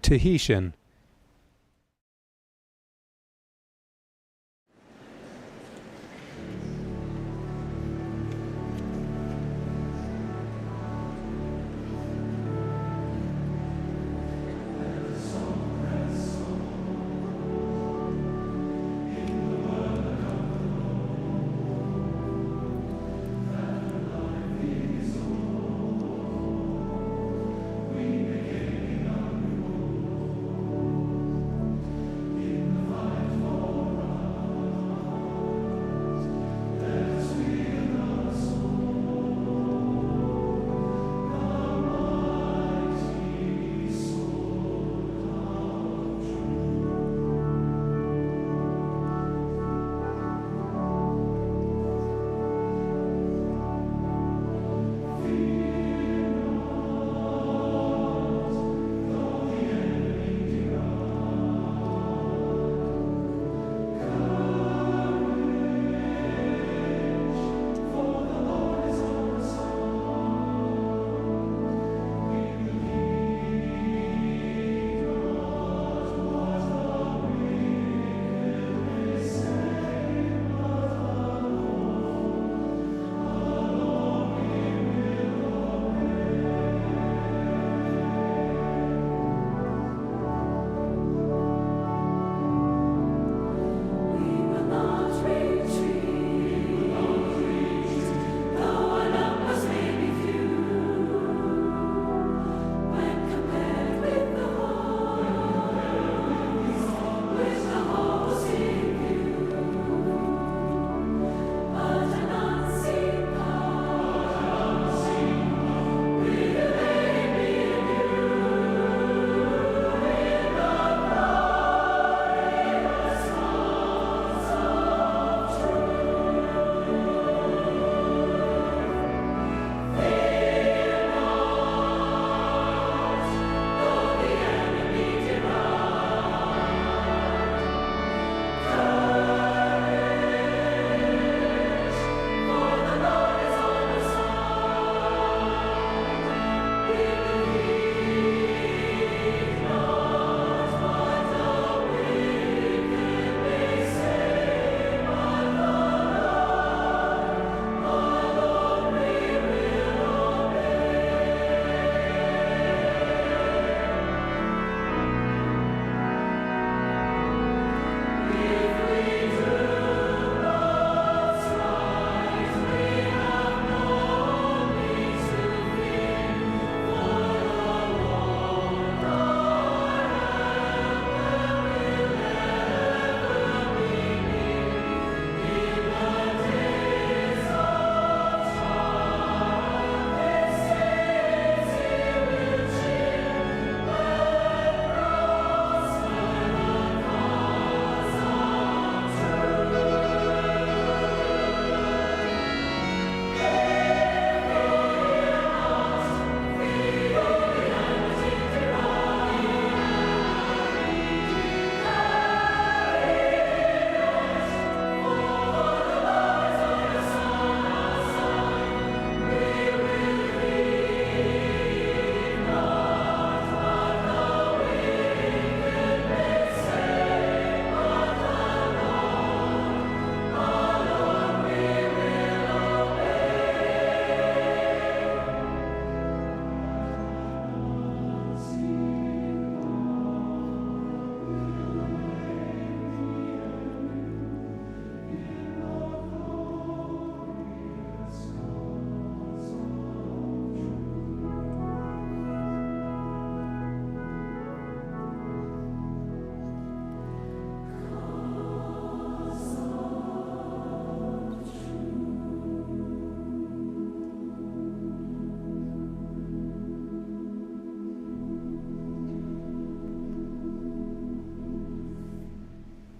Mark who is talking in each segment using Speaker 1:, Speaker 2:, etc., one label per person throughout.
Speaker 1: Tahitian.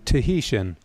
Speaker 1: Tahitian.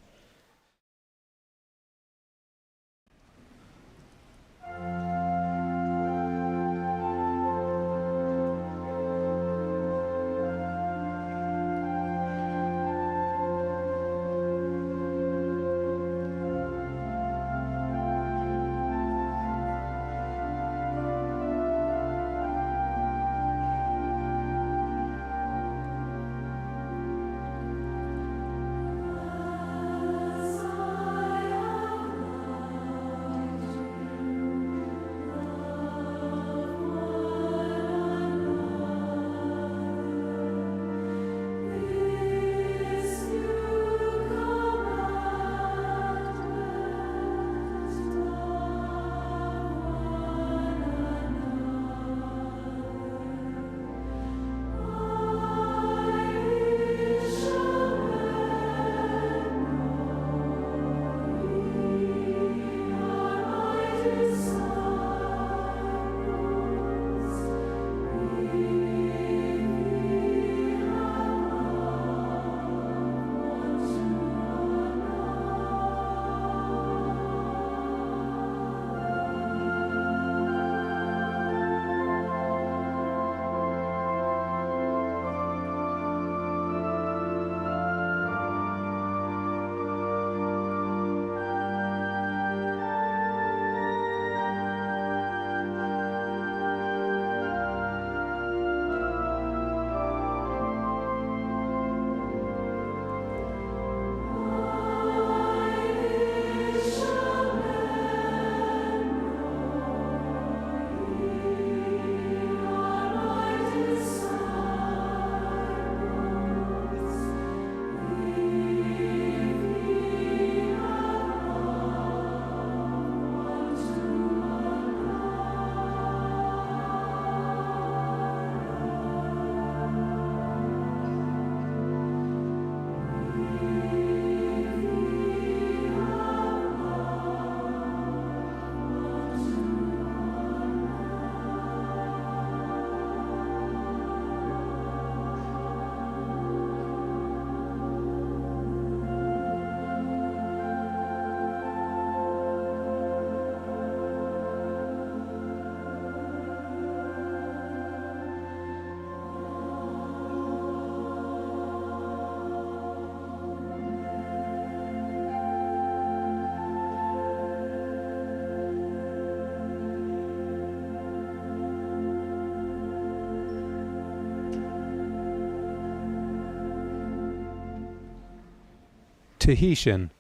Speaker 1: Tahitian.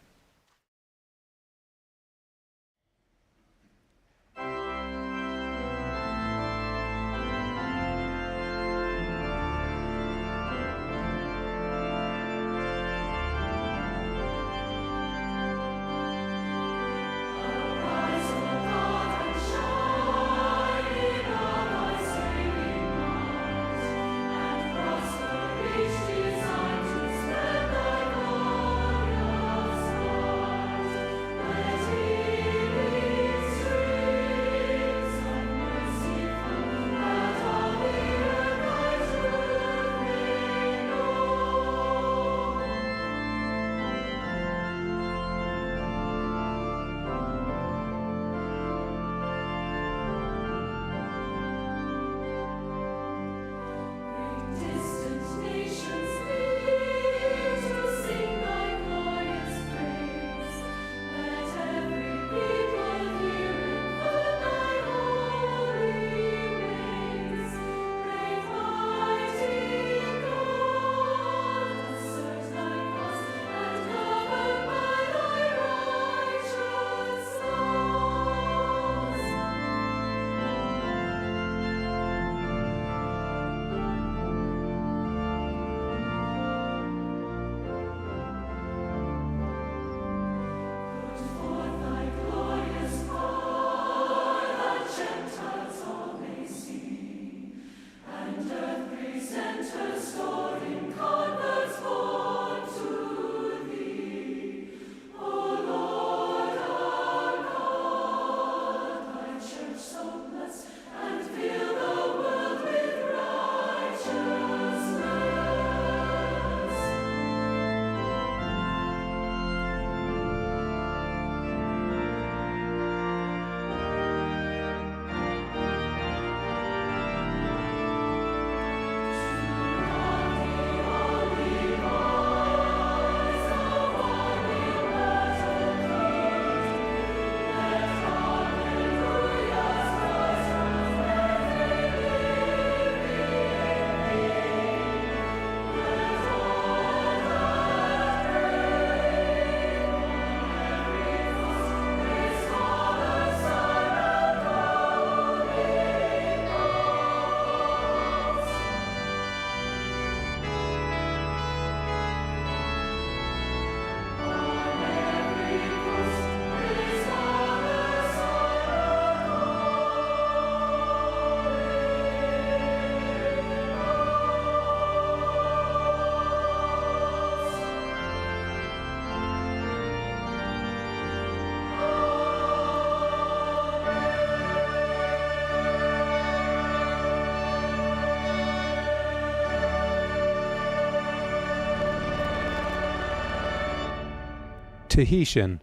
Speaker 1: Tahitian.
Speaker 2: Ēperēra.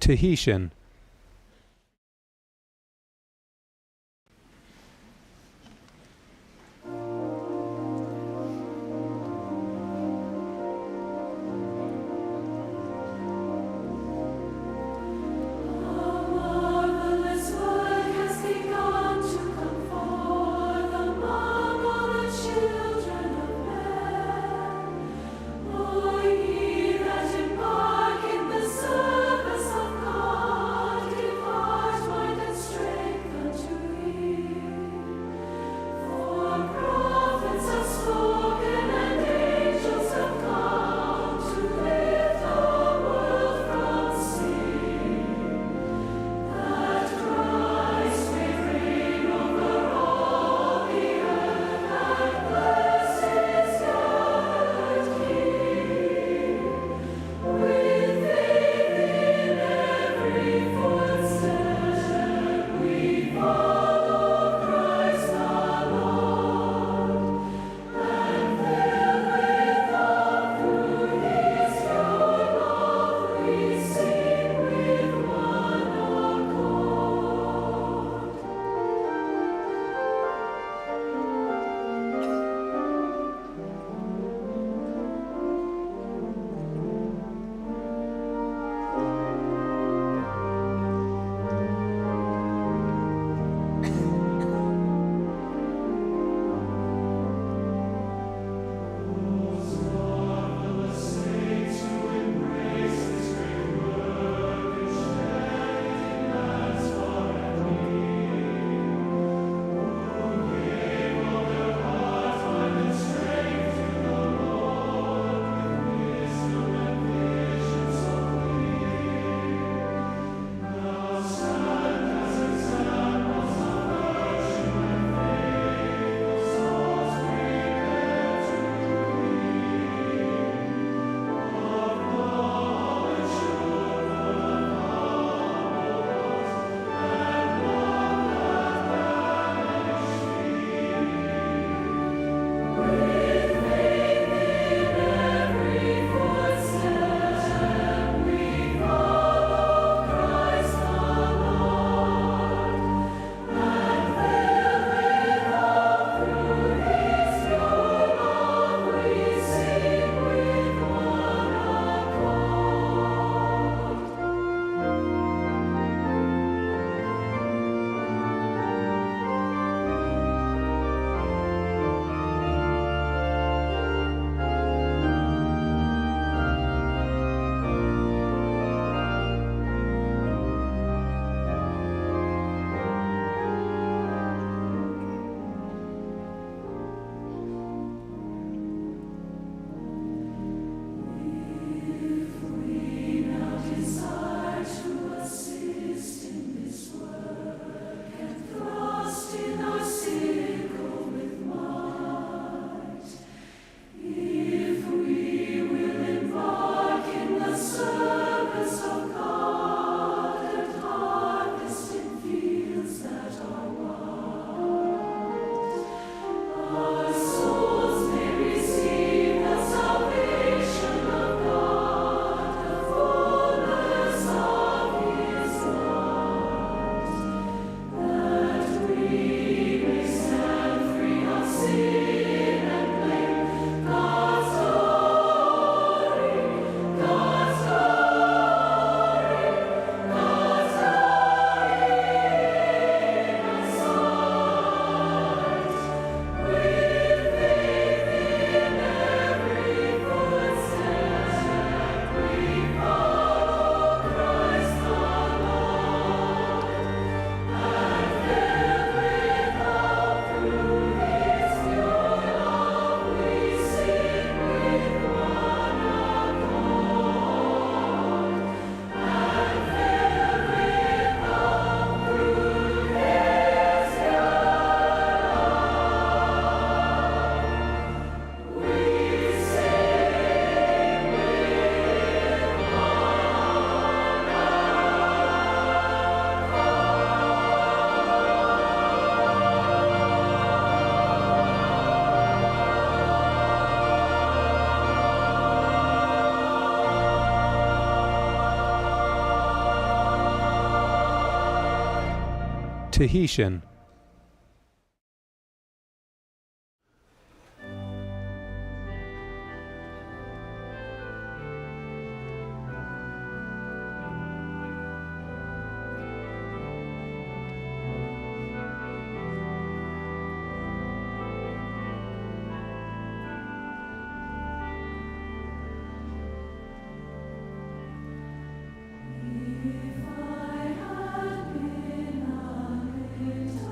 Speaker 1: Tahitian, Tahitian.
Speaker 2: If I had been a little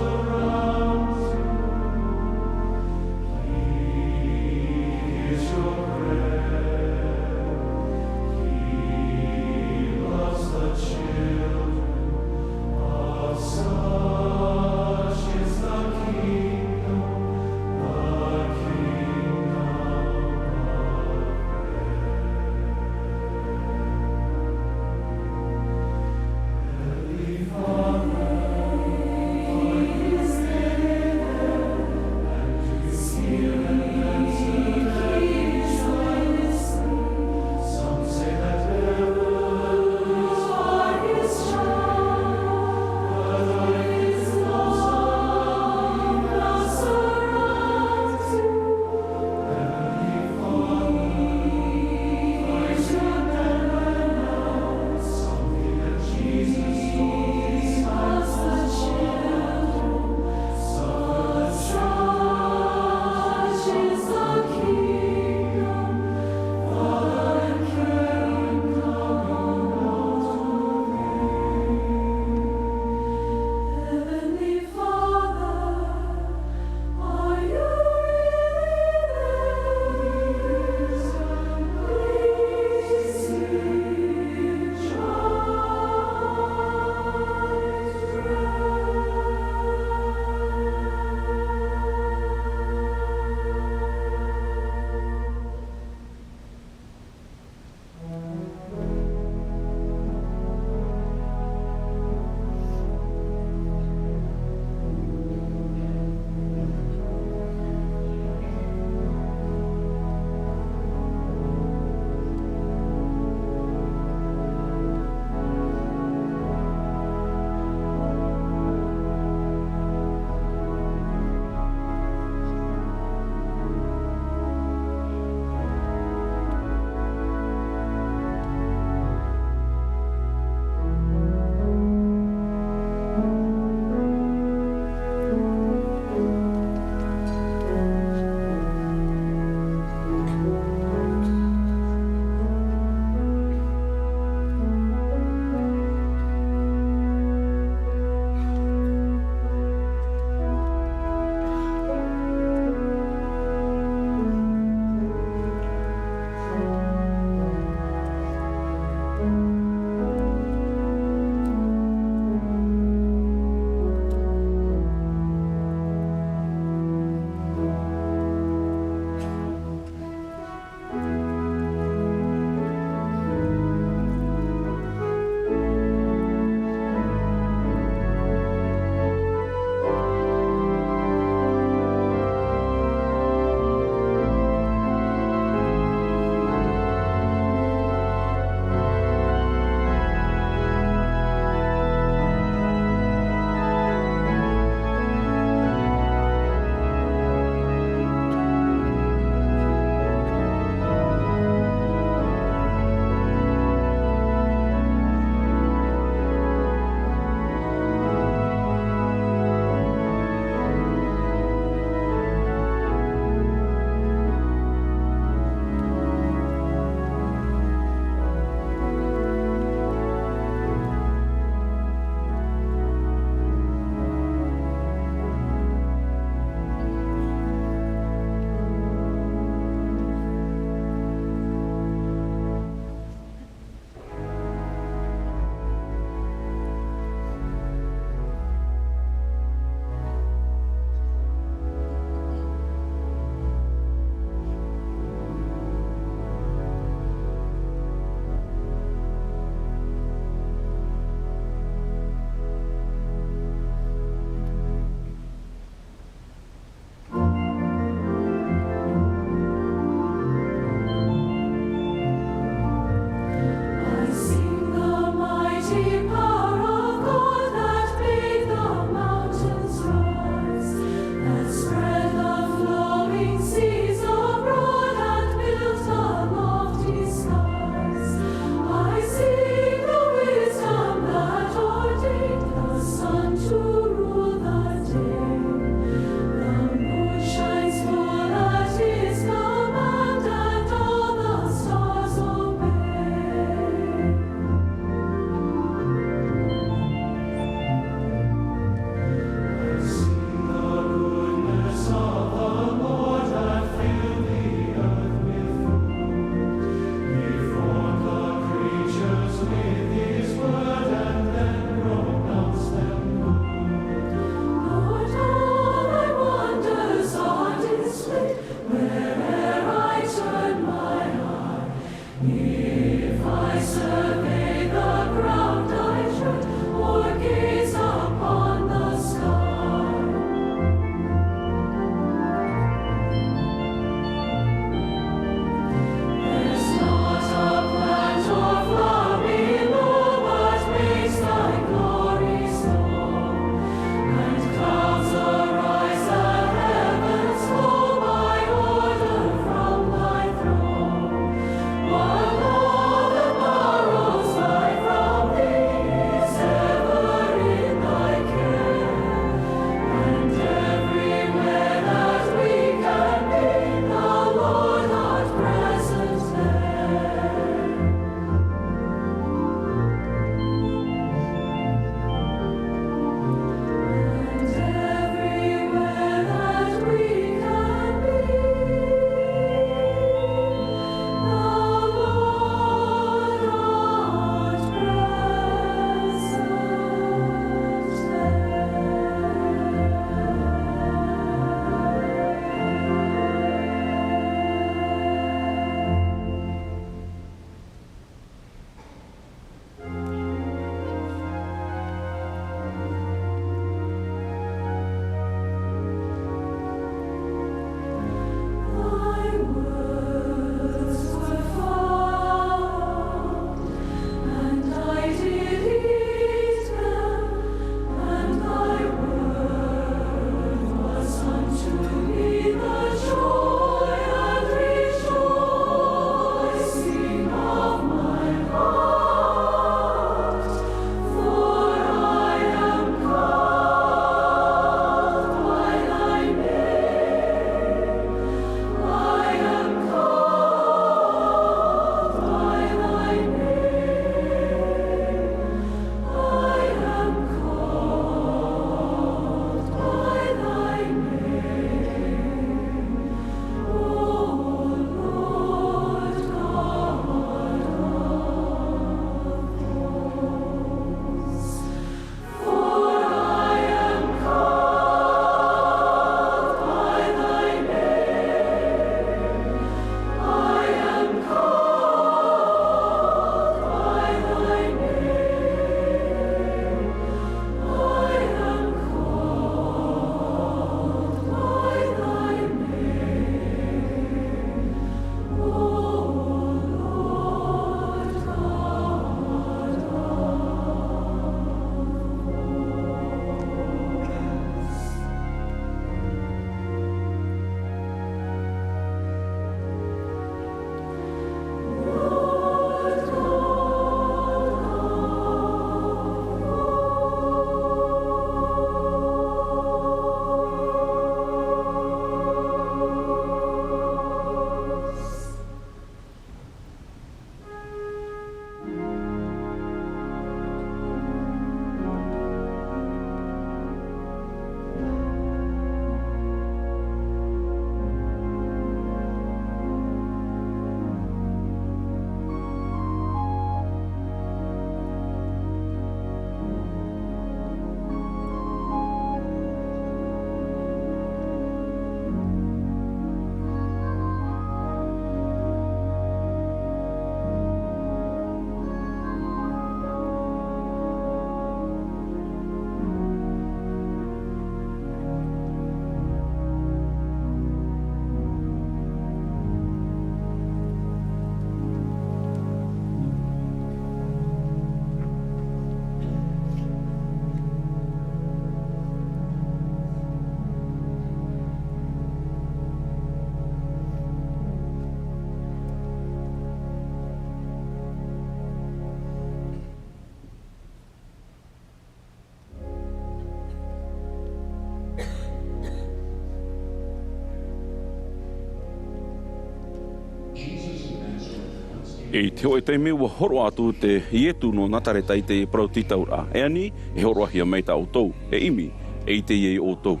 Speaker 2: E te o te me ua horo atu te ietu no natare tai te prautitaura. E ani, e horo ahia mai ta o tau. E imi, e te iei o tau.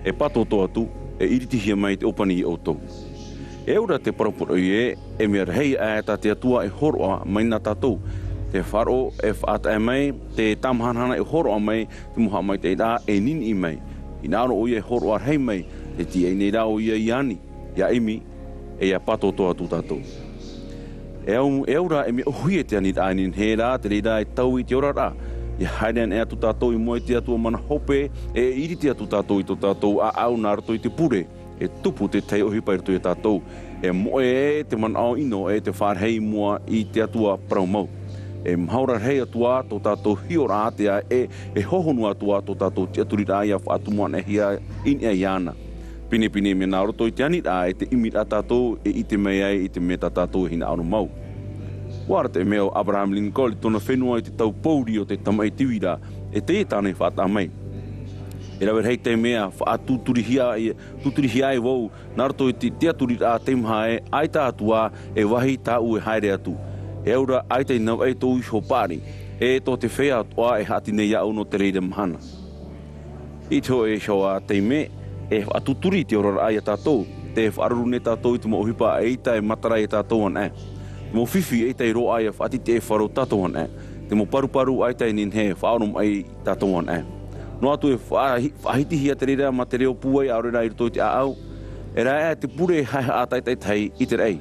Speaker 2: E patoto atu, e iritihia mai te opani o tau. E ura te parapuro i e mea rei a ta te atua e horoa mai na tatou. Te wharo e whaata e mai, te tamhanhana e horoa mai, te muha mai te ira e nini i mai. I naro o ia e horoa rei mai, te tia i nei rao ia i ani. Ia imi, e ia patoto atu tatou. E ura e mea hui e te ani ainin he rā, te reira e tau i te ora rā. Ia hairean e atu tātou i moe te atua mana hope, e iri te atu tātou i tō tātou a au nā rato i te pure. E tupu te tei ohi pai rato i tātou. E moe e te mana au ino e te whārhei mua i te atua praumau. E mhaura rei atua tō tātou hiora atea e hohonu atua tō tātou te aturi rā ia whātumua ne hia in e iana. Pine me nā roto i te ani rā e te imi rā tātou e i te mea i te mea tātou hina aru mau. Wara te mea o Abraham Lincoln tona whenua i te tau pouri o te tamai tiwira e te e tānei whātā mai. E rawer hei te mea whaatuturihi ai wau nā roto i te aturi rā te mha e ai tā atua e wahi tā ue haere atu. E aura ai te nau ei tō iho pāri e tō te whea atua e hati nei au no te reire mahana. I tō e shoa te me e whaatuturi te ora ai a tātou, te whaararu ne tātou i te mo uhipa e ita e matarai e tātou an e. Te mo whiwhi e ita i roa ai a whaati te e wharo tātou an e. Te mo paru ai ta i nin he whaarom ai tātou an e. No atu e whahitihi a te reira ma te reo puai a reira i roto i te aau, e rai e te pure hai a tai i te rei.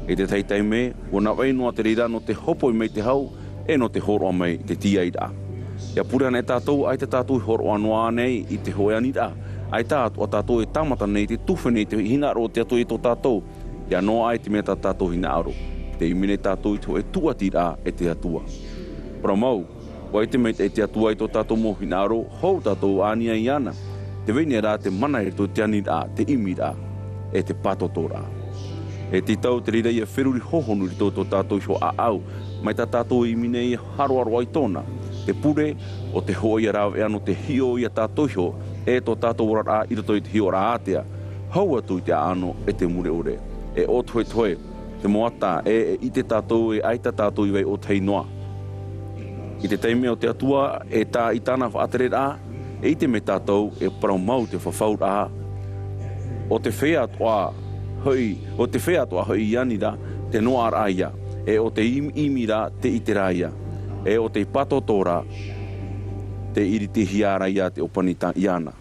Speaker 2: E te tai me, wana wai noa te reira no te hopo i mei te hau, e no te horoa mai te tia i rā. Ia pure ana e tātou, ai te tātou i horoa noa nei i te hoe ani rā. Ai tātou a tātou e tamata nei te tuwhi nei te hina aro te ato i tō tātou. Ia noa ai te mea tātou hina aro. Te imine tātou i tō e tuati rā e te atua. Pra mau, wai te mea e te atua i tō tātou mo hina aro, hou tātou ānia i ana. Te vene rā te mana e tō te ani rā, te imi rā, e te patoto rā. E te tau te rira i a wheruri hohonu i tō tātou i a au, mai tā tātou i mine i haroaro ai tōna. Te pure o te hoi a rāwe ano te hio i a tātou hio, e tō tātou ora i roto i te hio rā atea. Hau atu i te ano e te mure ore. E o toe, te moata e i te tātou e aita tātou i wei o tei noa. I te teime o te atua e tā i tāna whaatere rā, e i te me tātou e parau mau te whawhau rā. O te whea toa hoi i ani rā, te noa ar aia. E o te imi rā, te ite rā ia. E o te patoto rā, te iriti hiara ia te opanita iana.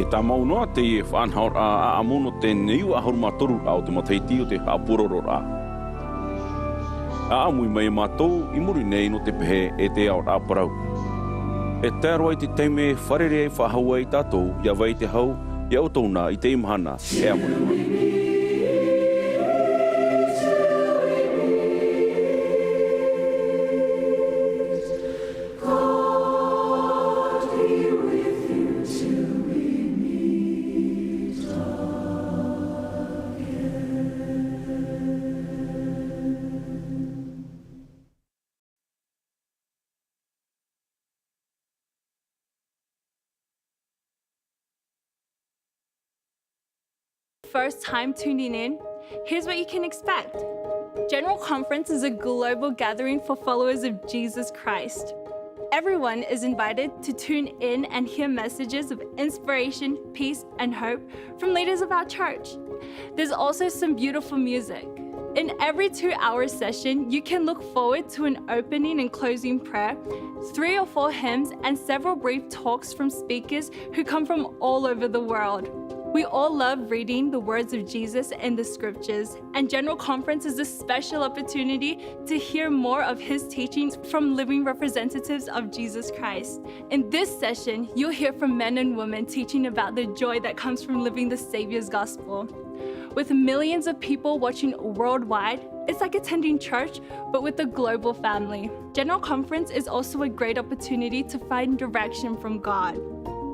Speaker 2: E tā maunoa te e whanhaur a amuno te neiu a horma toru au te mataiti o te hapuroro a. A amui mai mātou I muri nei no te pehe e te au rāparau. E te aroa I te teime wharere e whahaua I tātou, ia vai te hau, ia o tōna I te imahana e Amuiraa.
Speaker 3: First time tuning in, here's what you can expect. General Conference is a global gathering for followers of Jesus Christ. Everyone is invited to tune in and hear messages of inspiration, peace, and hope from leaders of our church. There's also some beautiful music. In every 2-hour session, you can look forward to an opening and closing prayer, 3 or 4 hymns, and several brief talks from speakers who come from all over the world. We all love reading the words of Jesus in the scriptures, and General Conference is a special opportunity to hear more of his teachings from living representatives of Jesus Christ. In this session, you'll hear from men and women teaching about the joy that comes from living the Savior's gospel. With millions of people watching worldwide, it's like attending church, but with a global family. General Conference is also a great opportunity to find direction from God.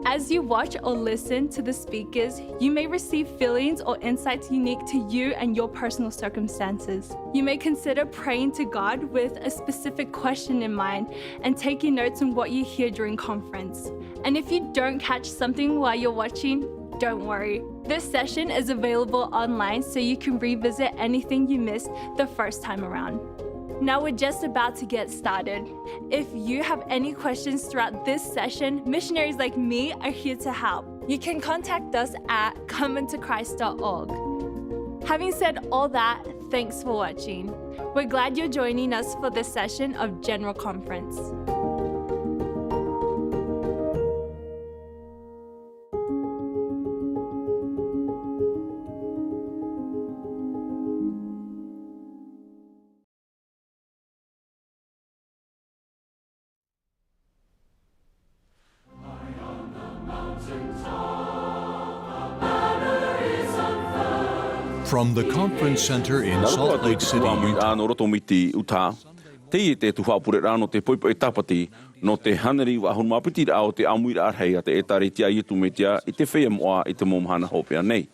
Speaker 3: As you watch or listen to the speakers, you may receive feelings or insights unique to you and your personal circumstances. You may consider praying to God with a specific question in mind and taking notes on what you hear during conference. And if you don't catch something while you're watching, don't worry. This session is available online so you can revisit anything you missed the first time around. Now we're just about to get started. If you have any questions throughout this session, missionaries like me are here to help. You can contact us at comeintochrist.org. Having said all that, thanks for watching. We're glad you're joining us for this session of General Conference.
Speaker 4: From the Conference Center in Salt Lake City, Utah.
Speaker 2: No roto miti Tuha'a. Te te Tuha'a Ēperēra no te poipo Sabati no te haneri wa hon mapiti ao te Āmuiraa hei a te Ētarētia I tu metia I te whea moa I te momhana hopea nei.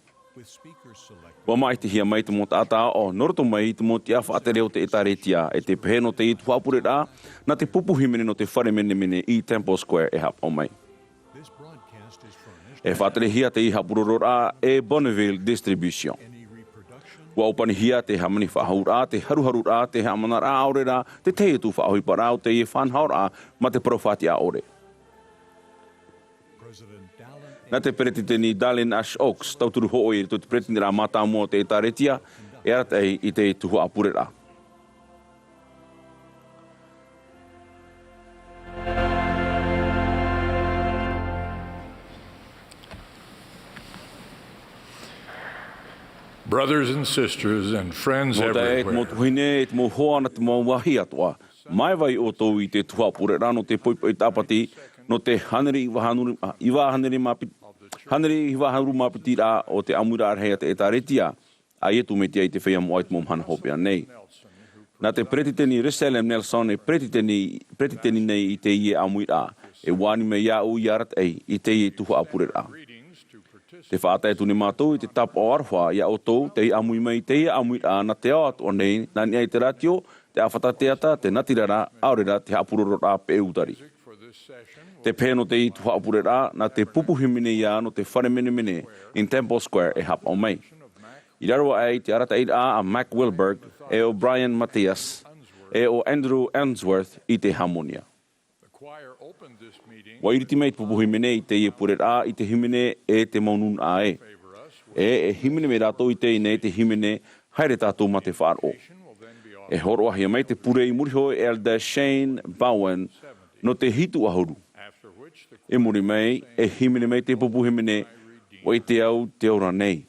Speaker 2: Wa mai te hia mai te mo tātā o no roto mai te mo te awha te reo te Ētarētia e te pehe no te I Tuha'a Ēperēra na te pupuhimene no te whare mene mene I Temple Square e hap o mai. E whatere hia te I hapurorora e Bonneville Distribution. Wa opani hia te hamani whahaura, te haruharura, te hamanara aorera, te te tu whahui parau, te e whanhaura, ma te profati a ore. Na te peretiteni Dallin Ash Oaks, tauturu hooi to te peretini rā mata mua te Ētarētia, e aratei I te Tuha'a Ēperēra.
Speaker 5: Brothers and sisters and friends everywhere.
Speaker 2: Mai vai o tō I te Tuha'a Ēperēra no te poipo I Sabati, no te haneri iwa hanuru mapiti rā o te Āmuiraa hei a te Ētarētia, a ietu me tia I te whea mo ait momhana hopea nei. Nā te pretiteni Reselem Nelson e pretiteni nei I te ie Āmuiraa, e wāni me ia u iarat ei I te ie Tuha'a Ēperēra. Te whātai tūne mātou I te tapa o arwha ia o tōu te amui mai te ia Āmuiraa na te ao atu o nei na ni ai te ratio, te awhata teata, te natirara, aorera te hapurorora pe utari. Te pēno te I Tuha'a Ēperēra na te pupuhimene ia no te whare mene mene in Temple Square e hapa o mai. I raro ai te arata ira a Mac Wilberg, e o Brian Matthias, e o Andrew Answorth I te Harmonia. Wa iriti mei pupuhimene I te Ēperēra I te himene e te maunun ae. E himene me rato I te ine te himene haere tātou ma te whāro. E horo ahia mai te pure I muriho Elder Shane Bowen no te hitu ahuru. E muri mai e himene mai te pupuhimene Wai te au te ora nei.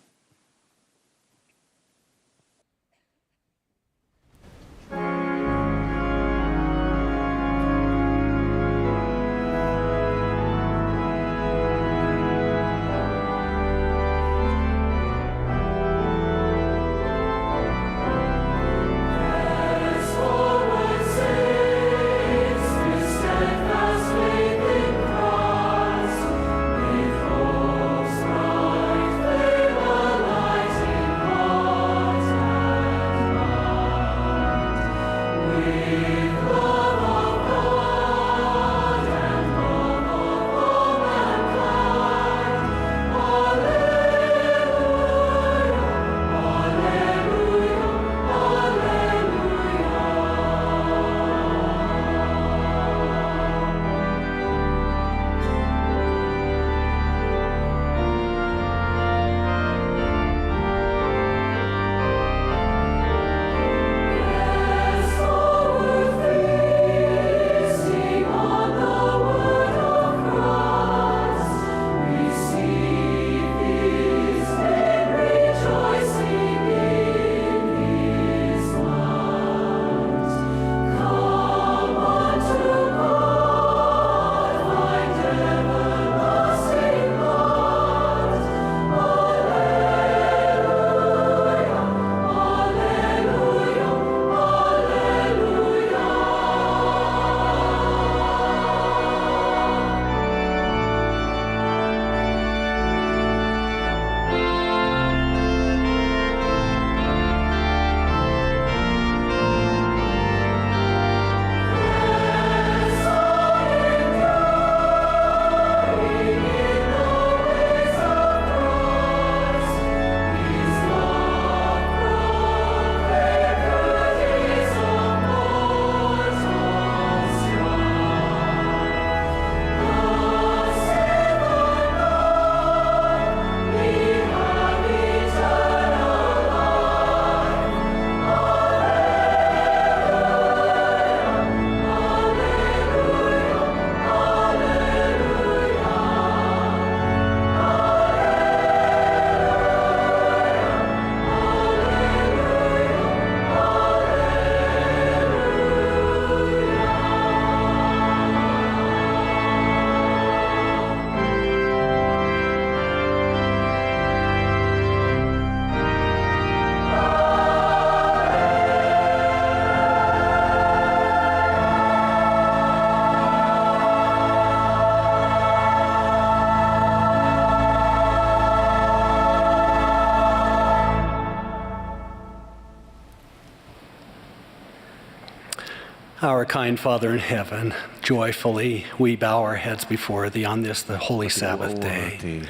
Speaker 6: Our kind Father in heaven, joyfully we bow our heads before Thee on this, the holy Sabbath day.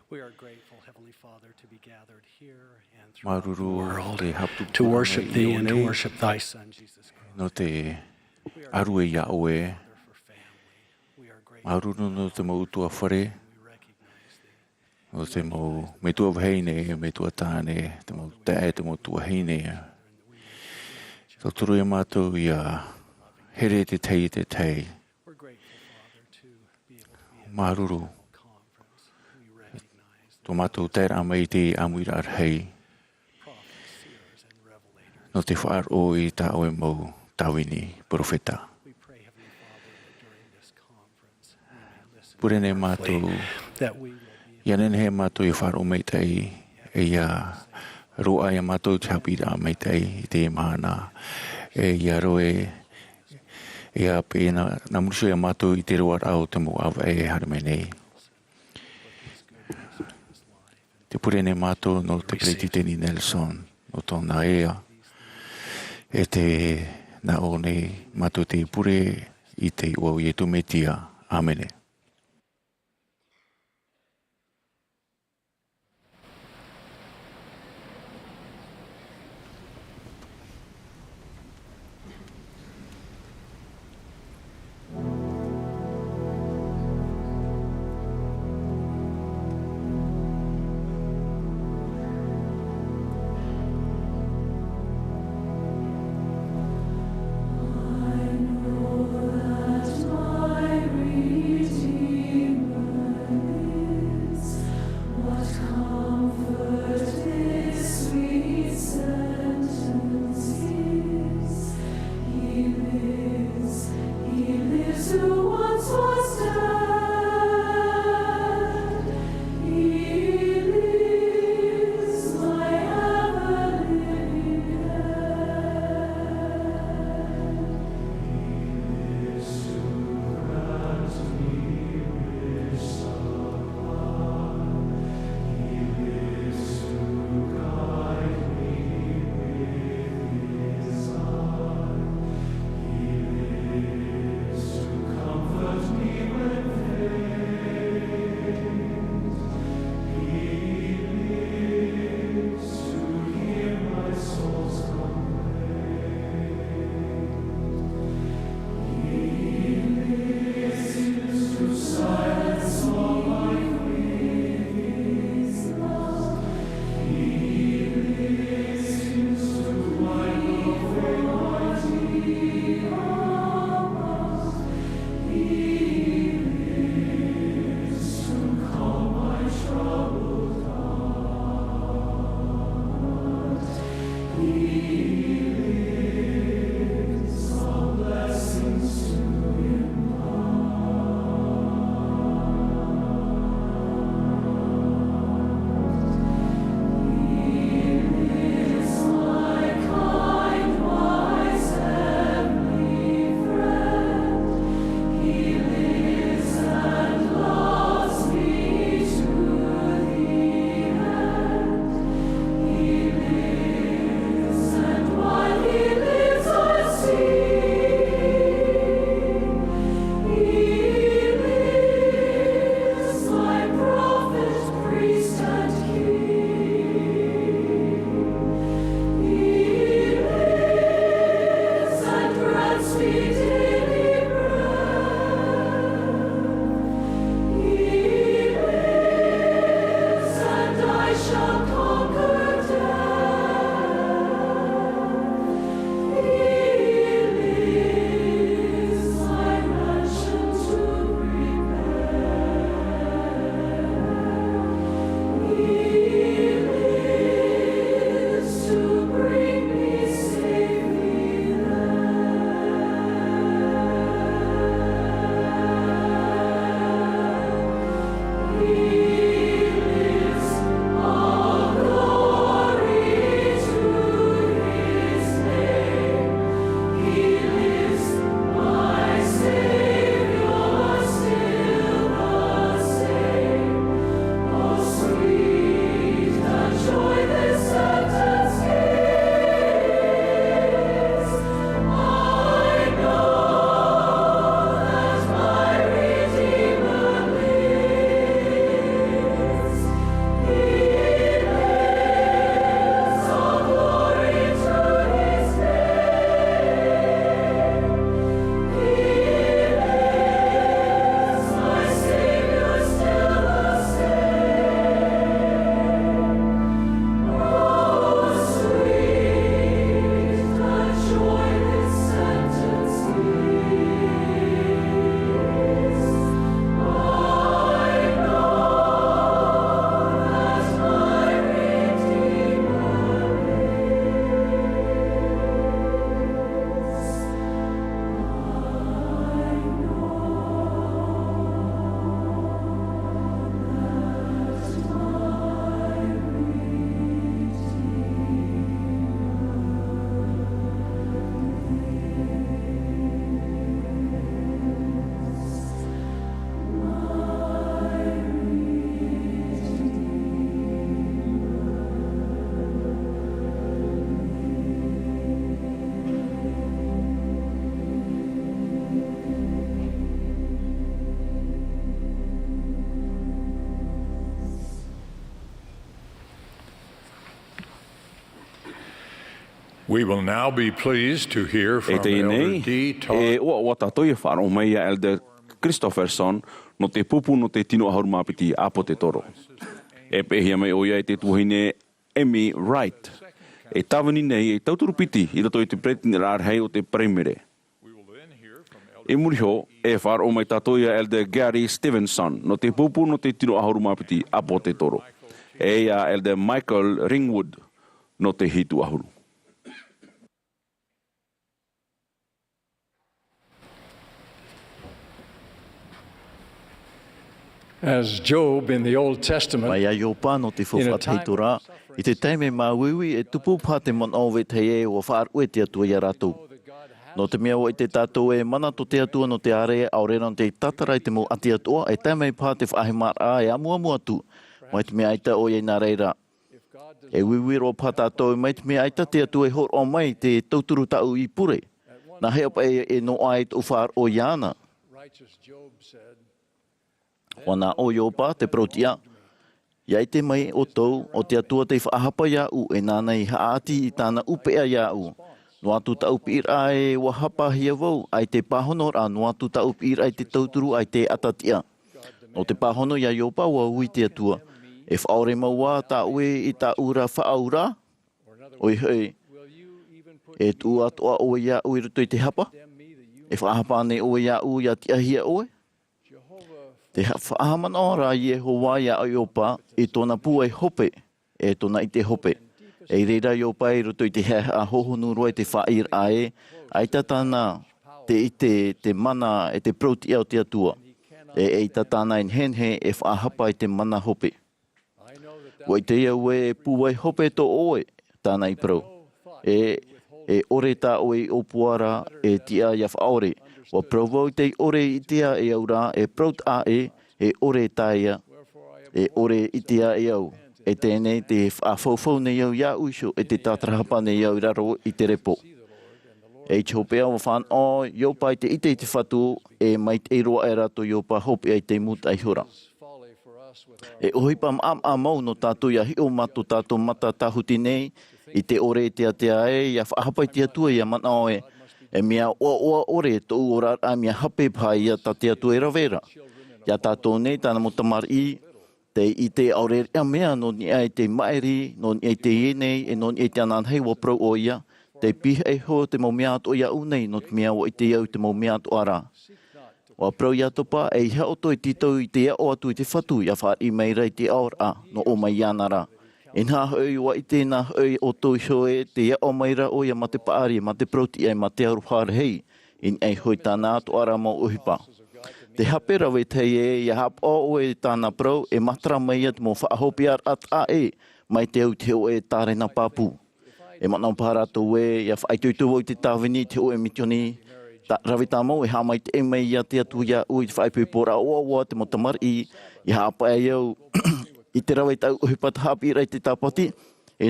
Speaker 6: We are grateful, Heavenly Father, to be gathered here and throughout the world to worship Thee and to worship Thy Son, Jesus Christ.
Speaker 2: No te aru e ia oe. Maruru no te mau tua whare. No te mau me tua waheine, me tua tāne, te mau tae, te mau tua heine. Tau turu e mātou ia here te tei te tei. Maruru. Tō mātou tērā mai te Āmuiraa hei. No te whaar o i tā oe mau tawini, profeta. Purene mātou, ianen he mātou i whaar o mei tei, e ia roa ia mātou te hapira mei tei, i te mahana, e ia roe, e a pēna, na muruso ia mātou i te roa au te mo awa e harame nei. Te purene mātou no te Preititeni Nelson, no tōna ea, e te na o nei mātou te pure i te ua i e tumetia. Āmene.
Speaker 7: I know that my reason
Speaker 5: We will now be pleased to hear from
Speaker 2: te
Speaker 5: Elder
Speaker 2: nei,
Speaker 5: D. Todd.
Speaker 2: o tātou whāro mai a Elder Christopherson, no te pupu no te tino ahuru mapiti apo te toro. Pehia mai oia te tuhine Amy Wright. Tawani nei tauturu piti I roto I te pretini rārhei o te primere. Muriho whāro mai tātou ia Elder Gary Stevenson, no te pupu no te tino ahuru mapiti apo te toro. Ia Elder Michael Ringwood, no te hitu ahuru.
Speaker 7: As Job in the Old Testament,
Speaker 8: Mai ai o pāno te whawhateitora, I te taime māwiwi tupu pā te mon owe te e o whaarue te atua I a rātou. No te mea o te tātou mana to te atua no te are aurena te tatarai te mo ati atua taimei pā te whaahimara Amuiraa atu, mai te mea aita o iei nā reira. Wiwiro pā tātou mai te mea aita te atua hor o mai te tauturu tau I pure. Nā hea pa no ai o whaar o iana. Wana o iopa te protia. Iai te mai o tau o te atua te whaahapa iau nāna I haati I tāna upea iau. No atu tau pira wahapa hia vau ai te pahonor no atu tau pira te tauturu ai te atatia. No te pahono ia iopa wa ui te atua. Whaore maua ta ue I ta ura whaaura. Oi hei. Tu atua o iau I ruto I te hapa. Whaahapa ne o iau ia tia hia oe. Te whaaman ora Yehowa ia iopa I tōna pua hope, tōna I te hope. Reira iopa I roto I te hea hohonu roa te whair ai tatana te mana te proti au te atua. Tatana in henhe whaahapa I te mana hope. Wai te iau pua hope to oe, tāna I pro. Ore tā oe o puara tia ia whaore. Wa provo te ore itia aura prot ore taia ore itia au tēnei te whafofo nei au ia uiso te tātrahapa nei au raro I te repo. Chopea o whan o iopa I te ite te whatu mai te roa rato iopa hope ai te muta I hora. Ohipa mau no tātou ia hio mato tātou mata tahuti nei I te ore tia ia whahapa I te atua ia mana oe. Mea oa ore tō ora mea hape pai ia tate atu ravera. Ia tātou nei tāna mo tamari I te aurerea mea no ni ai te maeri, no ni ai te ienei, no ni ai te ananhei wa pro o ia. Te pihe ho te mo mea ato ia unei, no te mea o I te iau te mo mea ato ara. Wa pro ia topa hea oto I tito I te ia o atu I te whatu, ia whaari meira I te aora, no o mai ianara. Nā hoi wa I tēnā hoi o tō shoe te ia o maira o ia ma te paari, ma te proti ai ma te aru wharehei, in ei hoi tāna ato ara mo uhipa. Te hape rawe te ia hap o tāna pro, matara mai at mo whaahopi ar at mai te au te o tārena pāpū. Matnau pārato ia whaituitu o te tāwini te o mitioni, rawe tā mo hamai te mai ia te atu ia ui whaipupora o te motamari, ia hapa au, I te rawe tau uhipat hapi rai te tāpati,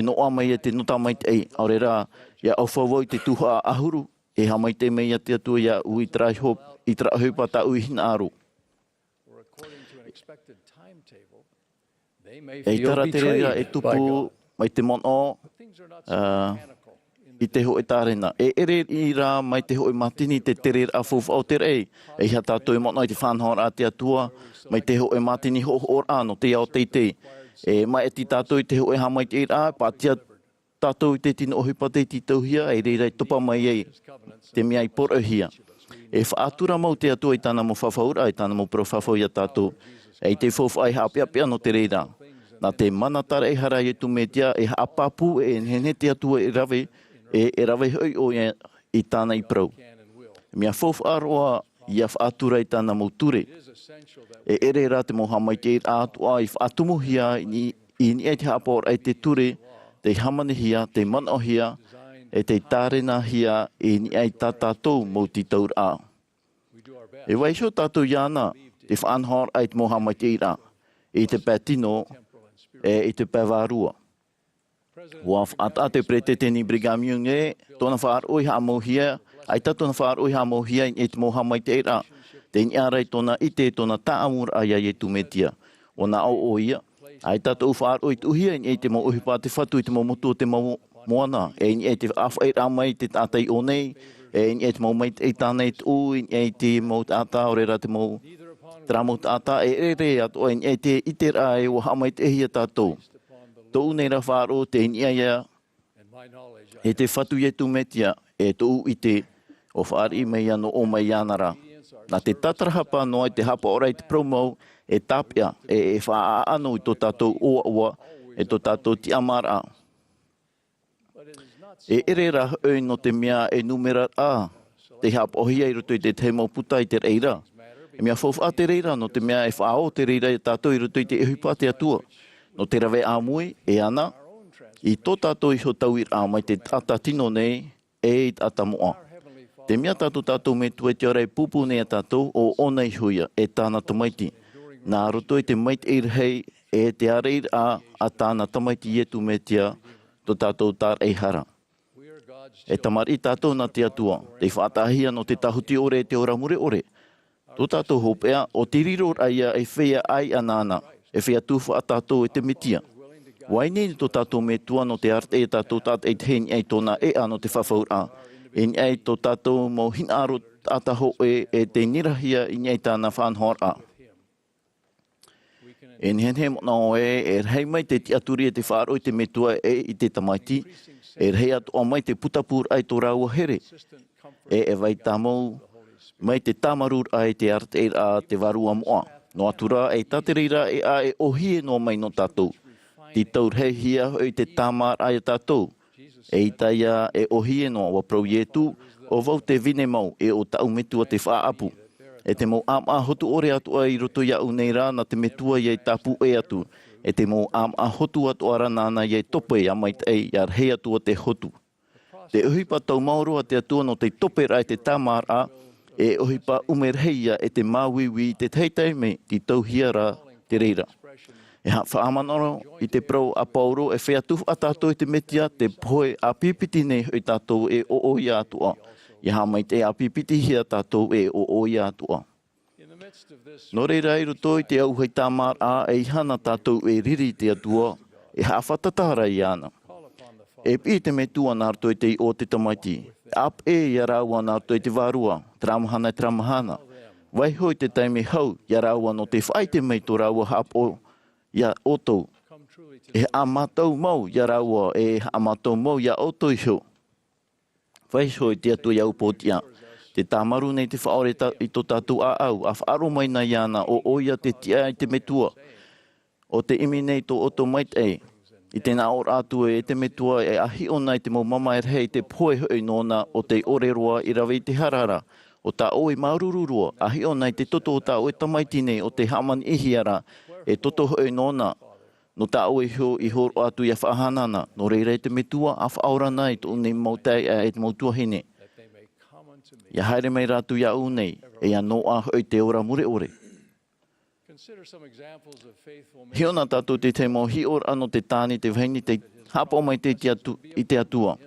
Speaker 8: no amai te nota mai te Āmuiraa, ia awhawau te Tuha'a ahuru, hamai te mei te atua ia ui trai hupa ta ui hina aro. Tara te reira tupu mai te mono, I te hoi tārena. Ēperēra mai te hoi matini te terer a fufu o te rei. Hea tātou mono I te whanhora a te atua, mai te hoi matini ho ora no te ao teitei. Mai ti tātou I te hoi hamai te ira, pātia tātou I te tino ohipa te titau hia, reira I topa mai ei, te mea I poro hia. Whaatura mau te atua I tāna mo whawhaura, I tāna mo pro whawhau ia tātou. Te fofu ai hapia no te reira. Nā te manatara hara I tu metia, hapapu hene te atua I rawe, rawe hoi o I tāna I prau. Mea fofu aroa ia whaatura I tāna mo ture. Ēperēra te mohamai te atua I whaatumuhia I ni te hapor ai te ture, te hamanehia, te manohia, te tārena hia ni ai tātātou mo ti taura. Waisho tātou iana, te whanhor ai te mohamai te ira, I te pētino, I te pēwārua. Wa ata te prete teni brigamiunge, tōna whaar oi hamohia, ai ta tōna whaar oi hamohia I te mohamai te ira. Te niarai tōna ite tōna Āmuiraa ia tu metia. O nā o ia, ai ta tō whaar oi tuhia I te mo uhipa te whatu I te mo motu o te mo moana, e te awhaira mai te tātai o nei, e te mau mai te tānei tu, e te mau tāta, orera te mau tramo tāta, e ato, e te itera e o hamai te hia tātou. Tōu nei ra whāro te ia, e te whatu e tu metia, e tōu i te o whaari mei ano o mai anara. Nā te tatarahapa noa te hapa orai te promo, e tāpia, e whaa anu i tō tātou oa, e tō tātou ti Āmuiraa. Ēperera oi no te mea e numera a, te hapa ohia i roto i te teimo puta i te reira. E mea whauwha te reira no te mea e whaao te reira i tātou i roto i te ehupa te atua. No te rawe āmui, e ana, i tō tātou i ho tauira mai te tata tino nei, e i tata moa. Te mea tātou me tue te orei pupu nei a tātou o onei huia e tāna tamaiti. Nā roto i te maiti irhei e te areira a tāna tamaiti ietu me tia tō tātou tār eihara. E tamari tātou na te atua, te whaatahia no te tahuti ore te ora mure ore. Tō tātou hopea o tiriro aia e whea ai anana, e whea tūwha a tātou e te mitia. Wainei tō tātou me tua no te arte e tātou tātou e te heni ei tōna e ano te whawhaura. E ei tō tātou mo hinaro tātaho e te nirahia i ei tāna whanhora. E nihen mona o e rei mai te tiaturi e te whāro i te metua e i te tamaiti, e rei atu o mai te putapur ai tō rāua here. E vai tāmou mai te tamarur ai te arte e a te varua moa. No atura e tatereira e a e ohie no mai no tātou. Ti tau rei hia i te tamar ai tātou. E itaia e ohie no wa prau ietu o vau te vine mau e o tau metua te whaapu. E te mau ama hotu ore atu ai roto ia uneira na te metua iei tapu e atu. E te mau ama hotu atu ara nana iei tope a mai te ei ar hei atua te hotu. Te uhipa tau mauro a te atua no te tope rai te tamara e uhipa umerheia e te mawiwi te teitei me ti tau hiara te reira. E ha whaamanoro i te prau a pauro e whea tufu a tātou i te metia te poe a pipiti nei i tātou e o ia atua. I ha mai te a pipiti hia tātou e o ia atua. No reira i roto i te auhei tāmar a e hana tātou e riri te atua e ha whatatara i ana. E pi te me tua nā roto i te o te tamaiti. Ap e i araua nā roto i te varua, tramahana e tramahana. Vai hoi te taimi hau i araua no te whaite mei tō raua hap o ia oto. E amatau mau ia raua e amatau mau ia oto iho. Vai hoi te atu iau pōtia. Te tamaru nei te whaore i tō tātou a au. A whaaro mai na iana o oia te tia i te metua. O te imi nei tō oto mait e. I te nā or atu e te metua e ahi o nei te mau mama e rei te poe hoi nona o te ore roa i rawe i te harara. O tā oi maurururua. Ahi o nei te toto o tā oi tamaiti nei o te haman ihiara. E toto hoi nona. No tā oi hio i horo atu i a whahanana. No reira e te metua a whaora nei tō nei mautai e te mautua hene. Ia haere mai rātu ia unei, e ia noa hoi te ora mure ore. Hiona tātou te te mo hi ora ano te tāni te vhaini te hapo mai te i te atua.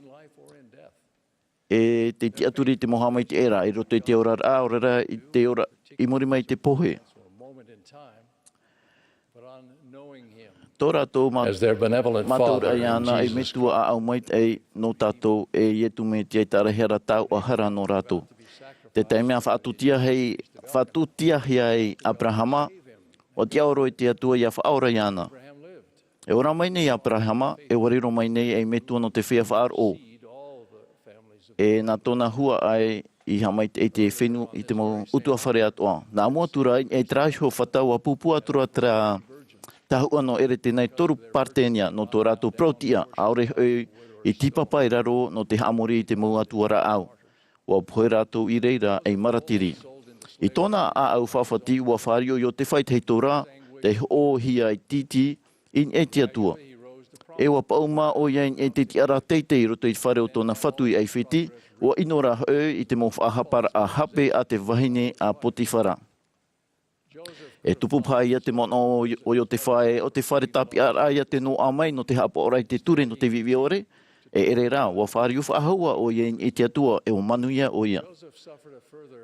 Speaker 8: E te tiaturi te moha mai te era, i roto i te ora rā, ora i te ora i muri mai te pohe. Tō rātou mataura i ana e metua a au mai te no tātou e ietu me te tarahera tau a hara no rātou. Te taimea whaatutia hei Abrahama, o te aoro i te atua i a whaora i ana. E ora mai nei Abrahama, e wariro mai nei e metua no te whea whaar o. E nā tōna hua ai i hamai te whenu i te mau utua whare atoa. Nā muatura e traiho whatau a pupu atura tahua no ere tenei toru partenia no tō rātou protia, aore hoi i tipapa i raro no te hamori i te mau atuara au. Ua poe rātou i reira ei maratiri. I tōna a au whawhati ua whario i o te whait hei tōra, te o hia i titi in e te atua. E ua pauma o iain e te tiara teitei roto i whare o tōna whatui ei whiti, ua inora hoi i te mau whahapara a hape a te wahine a Potifara. E tupu pai ia te mono o te whae, o te whare tapi ara ia te no amai no te hapa orai te ture no te vivi ore, e Ēperēra, ua whare u whaahua o iain i te atua e o manuia o ia.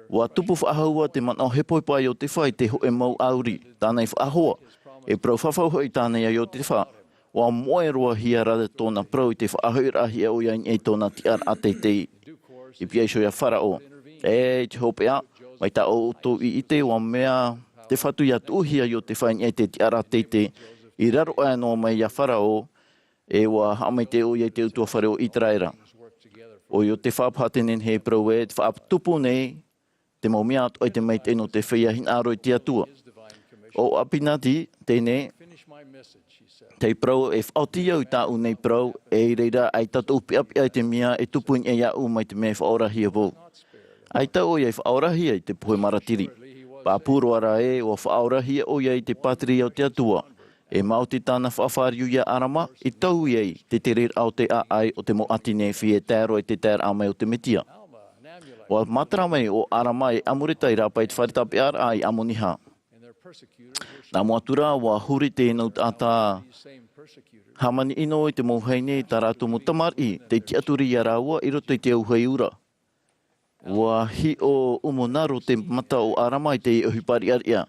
Speaker 8: Ua tupu whaahua te mana o hepoi pai o te whae te ho e mau auri, tānei whaahua, e prau whawhau hoi tānei ai o te wha. wa moe roa hiara de tōna prau I te whaahurahi o ia e tōna tiara a te I pia iso ia wharao. Te hopea, mai ta o tō I te wa mea te whatu ia tūhia I o te whain e te tiara te I raro no mai ia wharao e wa hamai te o ia te utua whare o Ēperēra. O I o te whapatenen he prau e, te whaaptupu nei, te mau mea atu ai te mai tēno te whia hin aro I te atua. O apinati, tēne, te prau e whauti au tā unei prau, e reira ai tatu upi api ai te mea e tupuin e iau mai te mea whaorahi a vau. Ai tau o iai whaorahi ai te puhe maratiri. Pāpuro ara e o whaorahi o iai te patri au te atua. E mauti tāna whaafariu ia arama, I tau iai te terir au te a ai o te mo atine fie tēro e te tēr amai o te metia. O mataramai o arama e Amuiraa I rāpai te wharetapi ara ai Amuniha. Nā moatura wa huri tēnau tātā hamani ino I te mauhaine tā rātou mo tamari te tiaturi ia rāua I roto I te auhei ura. Wa hi o umonaro te mata o arama I te ohipari aria.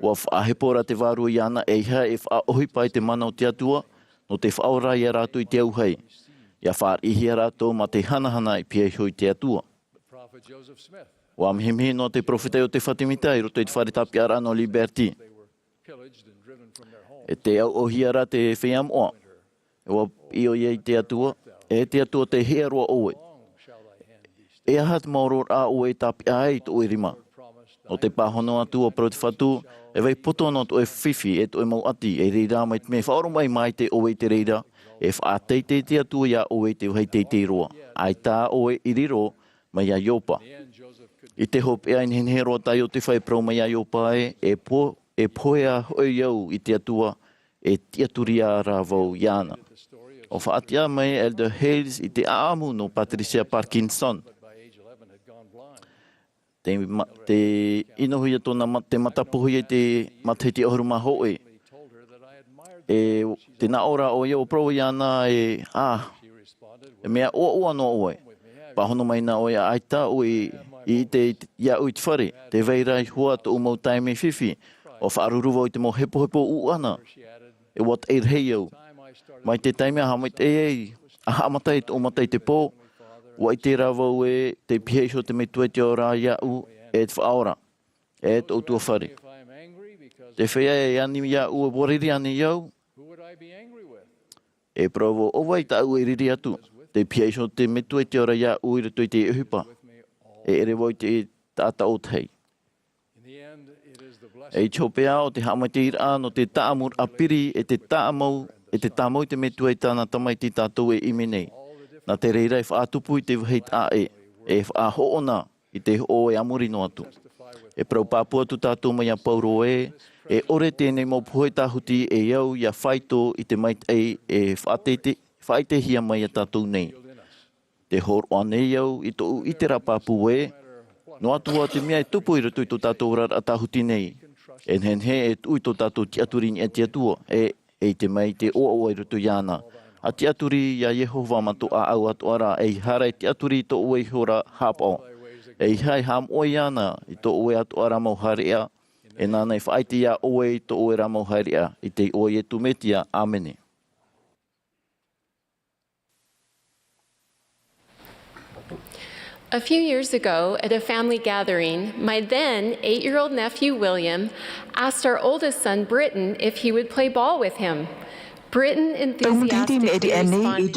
Speaker 8: Wa whaahepora te wāru I ana e hea e whaohipai te mana o te atua no te whaora ia rātou I te auhei. Ia whaarihi rātou ma te hanahana I pia hoi te atua. Wa mhimhi no te profeta o te Fatimita I roto I te wharetapi ara no Liberty. E te au ohiara te wheamoa. E wa I o iei te atua. E te atua te hea roa oe. E ahat mauror a oe tapi ai to oe rima. O te pahono atua pro te whatu. E wei poto no to e whiwhi e to e mau ati. E reira mai te me whaoro mai te oe te reira. E whaateite te atua ia oe te uhei te roa. Ai tā oe I riro mai a iopa. I te hopea in henhero tai o te whai prau mai a iopa e poea hoi au I te atua e tiaturia rāvau iana. O whaatia mai Elder Hales I te aamu no Patricia Parkinson. Te inohuia tōna te matapuhi te matahiti ohuruma hoe. E te naora o ia o prau iana e mea oa no oe. Pahono mai na oe aita oe I te ia ui te whare, te veirai hua to umau taime whiwhi, o whaaruruwa I te mo hepo uana, e wat eir hei au. Mai te taime aha mai te aha amatai te omatai te pō, wa I te rawau e te piheisho te metua te ora iau e te whaora, e te utua whare. Te whea e ani iau e wariri ani iau, e provo o wai ta au e riri atu, te piheisho te metua te ora iau I rato I te uhipa. E ere woi te tata o tei. E chopea o te hamateira no te taamur apiri e te taamau I te metua I tāna tamai te tātou e imenei. Nā te reira e whaatupu I te waheit a e whaahoona I te o e amuri no atu. E prau pāpua tu tātou mai a pauro e ore tēnei mau puhoi tāhuti e iau ia whaito I te mait e whaite hia mai a tātou nei. Te hor oanei au I tō I te rapāpu e, no atua te mea e tupu I rato I tō tātou rar a tāhuti nei. E he e tui tō tātou tiaturini e te atua, e te mai te oa I rato iana. A tiaturi ia Yehova ma tō a au atu ara, e hara e tiaturi tō ue hora hapao. E hai ham o iana I tō ue atu ara mau haria, e nāna I whaite ia oe tō ue ra mau haria, I te oe e tumetia, amene.
Speaker 9: A few years ago, at a family gathering, my then 8-year-old nephew, William, asked our oldest son, Britton, if he would play ball with him. Britton enthusiastically responded.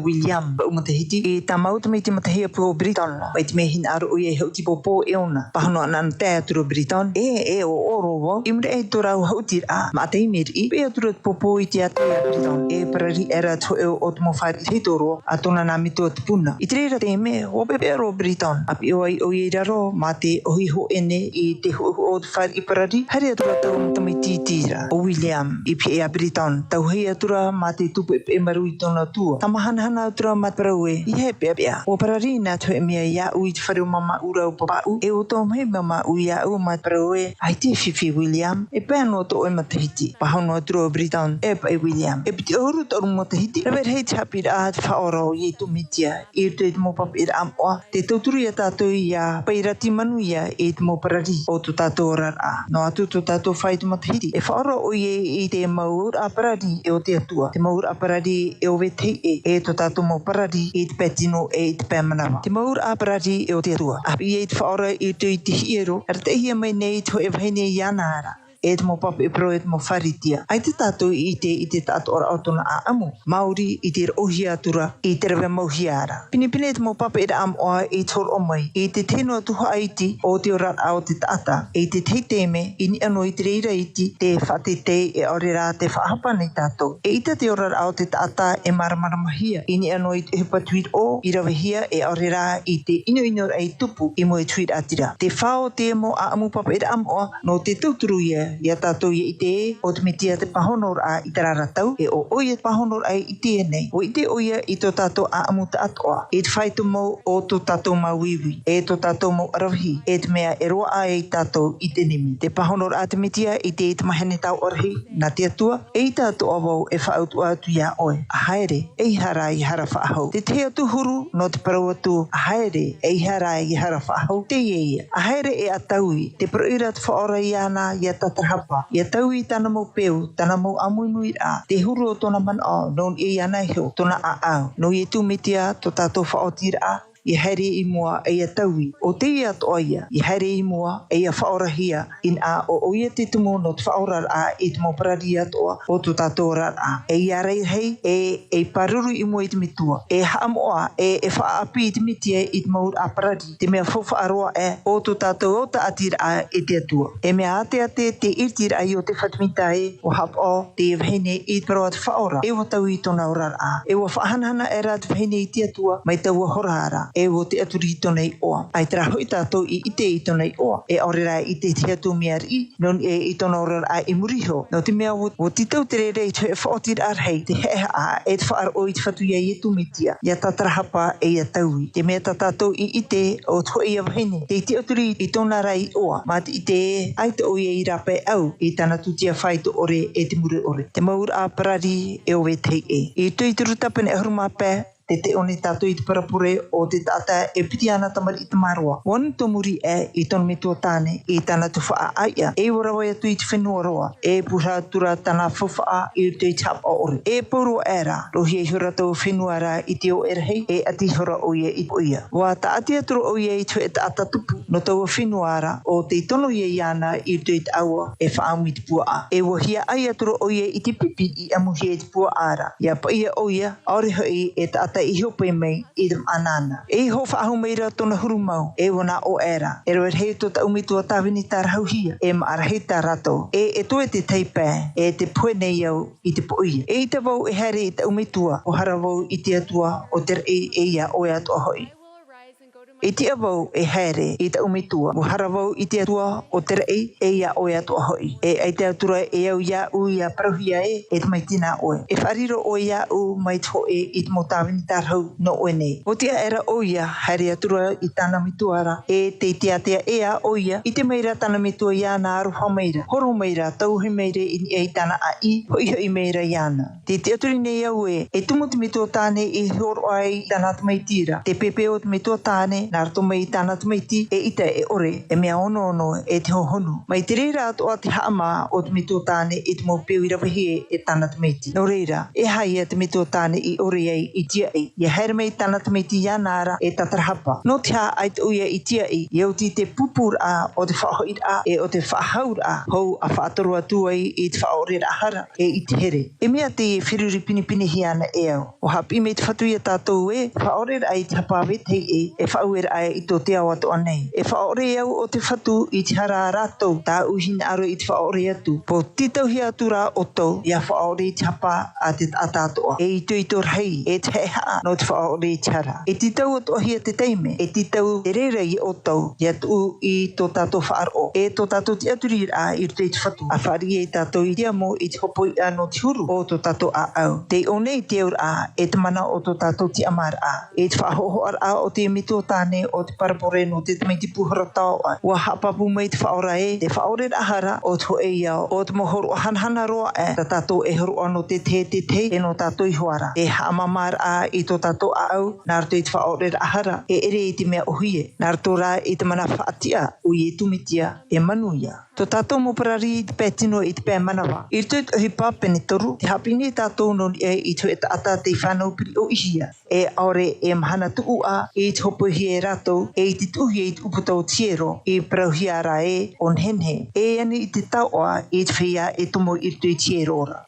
Speaker 10: William e tamau te matahia po Briton mai te mehin aro e hauti popo eona pahano nan teatro Briton e o oro imre e torau hauti a matei miri e atro popo I teatro Briton Ēperēra to e otmo far hitoro atona na mito puna I trera te me o bebero Briton api o I raro mate o hiho ene I te o far Ēperēra hari atro to titira o William I pia Briton tau hei atura mate tupu e maru I tona tua tamahana atura matpraue I he pia o pararina to mea ia ui te whare mama ura o papau e o tom hei mama ui ia o matpraue ai te whiwhi William e pēno to o matahiti pahano atura o Briton e pa William e piti oru toru matahiti rawer hei te hapir a te whaoro I tu mitia I te mo papir amoa te tauturu ia tātou ia pairati manu ia e te mo parari o tu tātou rar a no atu tu tātou whai tu matahiti e whaoro o I I te maur a paradi e o te atua. Te maur a paradi e o vetei e to tātou mau paradi I te petino e te pēmanawa. Te maur a paradi e o te atua. Api e te whaora I te hiero. Ar te hia mai nei to e whaine I ana ara. E te mo papa e pro e te mo wharitia. Ai te tātou I te tātou ora autona a amu. Māori I te ohi atura I te rewe mauhiara. Pinipine te mo papa e te am oa I toro o mai. I te tēnua Tuha'a iti o te ora a o te tata. I te teiteme I ni ano I te reira iti te whatete e Āmuiraa te whahapa nei tātou. E ita te ora a o te tata e maramaramahia. I ni ano I te hupa tuit o I rawehia e Āmuiraa I te ino ai tupu I mo e tuit atira. Te whao te mo a amu papa e te am oa no te tauturu ia. Ia tātou I te o te mitia te pahonor a I te raratau e o oia te pahonor ai I te nei. O I te oia I tō tātou a amu te atoa. E te whaitu mau o tō tātou mauiwi. E tō tātou mau arahi. E te mea e roa a I tātou I te nimi. Te pahonor a te mitia I te mahene tau orahi na te atua. E I tātou awau e whaautu atu ia oe. A haere e I hara I hara whaahau. Te te atu huru no te parau atu. A haere e I hara I hara whaahau. Te ia. A haere e ataui. Te proira te whaora I ana ia hapa. Ia tau I tana mau peu, tana mau Amuiraa. Te huru o tona man o, non I ana heo, tona a au. No I tu mitia, to tātou whaotira. I haere I mua e ia taui. O te ia toa ia, I haere I mua e ia whaorahia in a o oia te tumu no te whaorar a I te mauparari atoa o tu tātou rar a. E ia reirhei e paruru I mua I te mitua. E haamoa e whaapi I te mitia I te maur a parari. Te mea fofa aroa e o tu tātou o ta atira a e te atua. E mea ate te irtira ai o te whatumita e o hap o te vahine I te paroa te whaora. E wa tau I tona orar a. E wa whahanahana e ra te vahine I te atua mai tau a horara. E o te aturi tonei oa. Ai tera hoi tātou I ite I tonei oa. E Āmuiraa I te atu meari, non e I tona ora a I muriho. No te mea o titau te rei te whaotir arhei, te heha a e te whaar o I te whatu ia I tumitia. Ia tatarahapa e ia taui. Te mea tātou I ite o tō ia wahine. Te aturi I tona rai oa. Ma te ite ai te oia I rape au I tana tutia whaito ore e te mure ore. Te maur a parari e o vetei e. I tui te rutapene e hurumapē, te one tātou I te parapure o te tata e piti ana tamari I te maroa. Wan to muri e I tono me tō tāne I tāna tu wha aia. E warawa atu I te whenua roa. E puha tura tāna whawha I te tap o ore. E poro era. Rohi e hura tau whenua ra I te o erhei. E ati hura o ia I oia. Wa ta ati aturo o ia I te e ata tupu. No tau whenua ra o te tono ia I ana I te aua e whaamu I te pua. E wahia ai aturo o ia I te pipi I amuhi e te pua ara. Ia pa ia o ia. Aore hoi e ta ata I hope mai I te anana. E ho Āmuiraa tona hurumau. E wana o era. E roe hei tō taumitua tāwini tā rahauhia. E maarahei tā rato. E toe te teipē. E te puene iau I te poia. E I te wau e here I taumitua. O harawau I te atua o te rei e ia oe atua hoi. E te awau e here I te umitua. Mo harawau I te atua o te rei e ia oe atua hoi. E ai te atura e au ia u ia parahia e te mai tina oe. E whariro o ia u mai tō e I te motawini tarhau no oe nei. O tia era o ia here atura I tāna mituara e te tia ea o ia I te meira tāna mitua ia nā aruha meira. Horo meira tauhi meira I tāna a I hoi meira iana. Te aturi nei au e tumu te mitua tāne I horo ai tāna te meitira. Te pepe o te mitua tāne nā rato mai tāna tumaiti e ita e ore e mea ono e te hohonu. Mai te reira ato a te haama o te mito tāne I te mōpeu I rawahie e tāna tumaiti. No reira, e haia te mito tāne I ore ei I tia ei. Ia haere mei tāna tumaiti ia nāra e tatarahapa. No te haa ai te uia I tia ei. Ia uti te pupur a o te whaohit a e o te whahaur a hou a whaatoro atu ai I te whaorera ahara e I te here. E mea te whiruri pinipini hiana e au. O hapi me te whatuia tātou e whaorera ai te hapawet hei e whauera ai I tō te awa toa nei. E whaore au o te whatu I te hara rātou tā uhina aro I te whaore atu. Po titauhi atu rā o tau, ia whaore I te hapa a te atātoa. E I tui tō rhei, e te haa no te whaore I te hara. E titau o toa hia te teime, e titau te reira I o tau, ia tu I tō tātou whaaro. E tō tātou te aturi rā I te whatu. A whaari e tātou I te amo I te hopoi a no te huru o tō tātou a au. Te o nei te aur a, e te mana o tō tātou te Āmuiraa. E te whahoho ar a o te mito tāne ane o te parapore no te tamiti puhara tau ai. Ua hapapu mai te whaora e, te whaore ahara o te hoe iau, o te mohoro hanhana roa e, ta tātou e horo ano te te, e no tātou i hoara. E haamamar a i tō tātou a au, nā rato i te whaore ahara, e ere i te mea ohie, nā rato rā i te mana whaatia, u i e tumitia, e manuia. Tō tātou mo parari i te pētino i te pē manawa. I rito i te ohipa pene toru, te hapini tātou no e i te ata te whanau piri o ihia. E aore e mahana tuu a, e i te hopo hi e ratou, e i te tuhi e te uputau tiero, i prauhiara e on henhe. E ani i te tauoa i te whia e tomo i rito i tiero ora.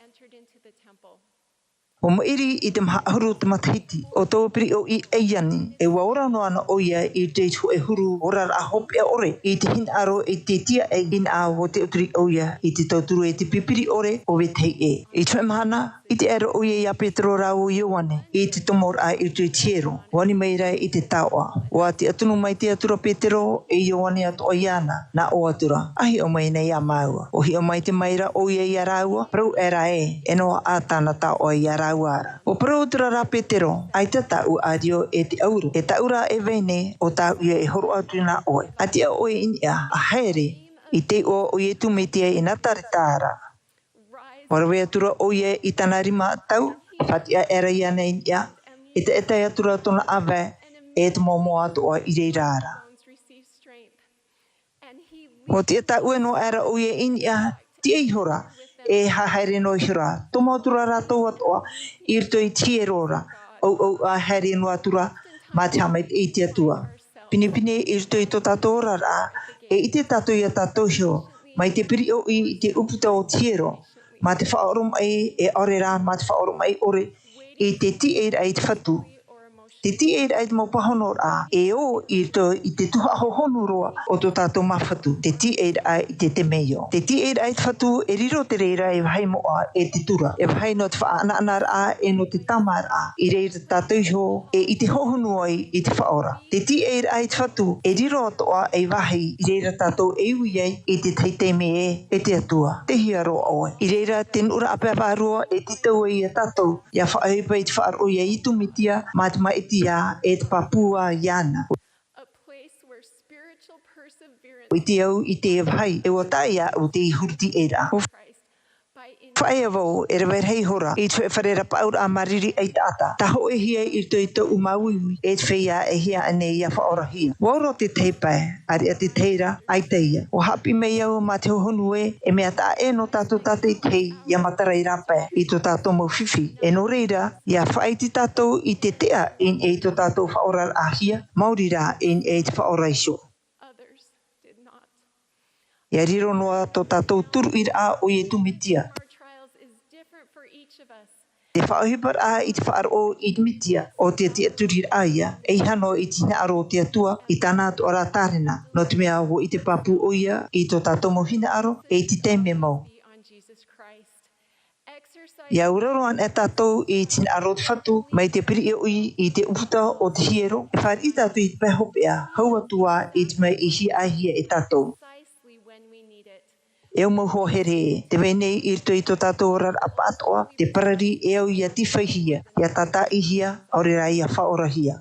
Speaker 10: O mairi i te maha ahuru te matahiti, o tō piri o i eiani, e waora no ana o ia i te hu e huru ora a hope e ore, i te hin aro i te tia e in a o te uturi o ia, i te tauturu e te pipiri ore o wetei e. I tue mahana, i te ero o ia i a Petro rau o Ioane, i te tomor a i te tiero, wani meira i te taua. O a te atunu mai te atura Petro e Ioane atu o iana, na o atura, ahi o mai nei a maua. O hi o mai te maira o ia i a raua, prau era e noa a tāna ta o i a raua. O prautura rā Petero, ai te tau a rio e te auru. E taura e vene o tau ia e horo atu nā oe. A tia oe inia, a haere, i te o ie tumetia i nā taritara. Warawe atura o ie i tana rima tau, whatia era ia nei ia, e te etai atura tona awe, e te momo atu o i reirara. O te tau e no era o ie inia, tia i hora, e haere no hira. Tomo atura rātou atoa, i rito i tierora, au a haere no atura, mā te hamait e te atua. Pine i rito i tō tātou rara, e i te tātou i a tātou hio, mai te piri o i te uputa o tiero, mā te whaorom ai e Āmuiraa, mā te whaorom ai ore, e te eira ai te whatu. Te eira ai te mo pahonor a, e o i rito i te Tuha'a honuroa o tō tātou mawhatu. Te eira ai i te meio. Te eira ai te whatu e riro te reira e wahai moa e te tura. E wahai no te whaana a e no te tamar a. I reira tātou ho e i te hohonua i te whaora. Te eira ai te whatu e riro atoa e wahi i reira tātou e ui ai i te teiteme e te atua. Te hiaro oe. I reira ten ura apeaparua e te tau i a tātou. Ia whaaipa i te whaaro i a i tumitia mā te mai e te papua iana. O te au i te evhai, e o taia o te ihurti era. Whae avau e rewer hei hora, i tue Ēperera paur a mariri ai tāta. Ta ho e hia i rito i tau umauiwi, e te whia e hia ane i a whaora hia. Wauro te teipai, ari a te teira, ai teia. O hapi mei au ma te hohonu e mea ta e no tātou tātei tei, i a matarai rape, i tō tātou mau whiwhi. E no reira, i a whae ti tātou i te tea, in e tō tātou whaora a hia, mauri rā in e te whaora iso. I a riro noa tō tātou turu ira o i e tumitia. Te whaohipar a i te whaaro i te mitia o te turir aia, e hano i tina aro te atua i tāna atu ora tārena, no te mea o i te papu o ia i tō tātou mohina aro e i te teime mau. Ia uraroan e tātou i tina aro te whatu, mai te piri e ui i te uputa o te hiero, e whaar i tātou i te pehopea, hau atua i te mea i hi ahia e tātou. E o mau here, te wenei i rito i tō tātou orar apatoa, te parari e au i a tifahia, i a tata ihia, Āmuiraa i a whaora hia.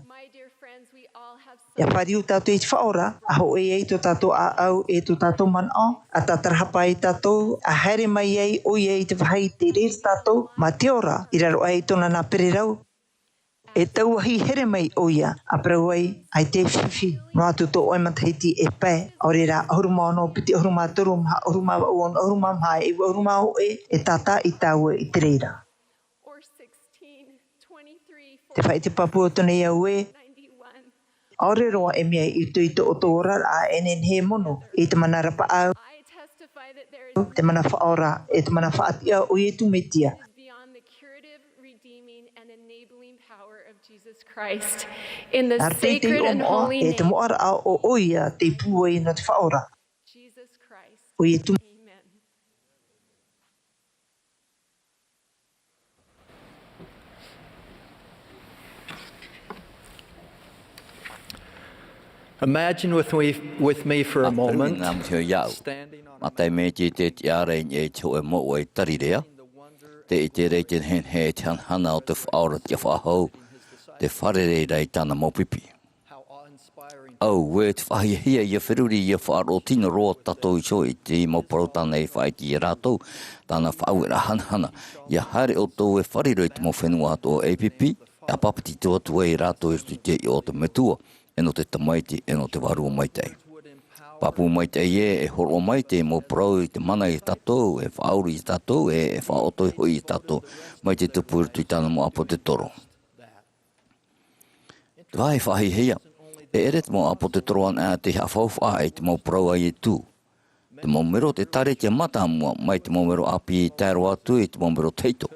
Speaker 10: Ia pariu tātou i te whaora, a ho e ei tō tātou a au e tō tātou manao, a tātarahapa i tātou, a haere mai ei o i te wahai te reir tātou, ma te ora, i raro ai tōna nā pererau. E tau ahi here mai o ia, a prau ai, ai te whiwhi. No atu tō oi matahiti e pai, Āmuiraa ahuruma ono, piti ahuruma toru, maha ahuruma uon, ahuruma maha e ahuruma o e tata i tāua i te reira. Te whai te papu o tōne iau e, Āmuiraa e mea i tui tō o tō ora a enen he mono, i te mana rapa au, te mana whaora, e te mana whaatia o i e tumetia.
Speaker 9: Christ, in the sacred and holy name of Jesus Christ. Amen.
Speaker 6: Imagine with me for a moment standing on
Speaker 8: te wharere rei tāna mōpipi.
Speaker 11: au we te whahi hia ia whiruri ia whaaro tino roa tatou i so i te mauparo tāna e whai ti e rātou, tāna whaauera hanahana. Ia haere o tō e whariro i te mo whenua ato o APP, a papati tō atu e rātou i te i o te metua, e no te tamaiti, e no te warua maitei. Papu maitei e horo maitei mo prau i te mana i tatou, e whauri i tatou, e whaoto i hoi i tatou, mai te tupu i tui tāna mo apo te toro. Te vai whahi hia. E eret mo apo te toroan a te hawhawha e te mo prau ai e tū. Te mo mero te tare te mata mua, mai te mo mero api i tēro atu e te mo mero teito.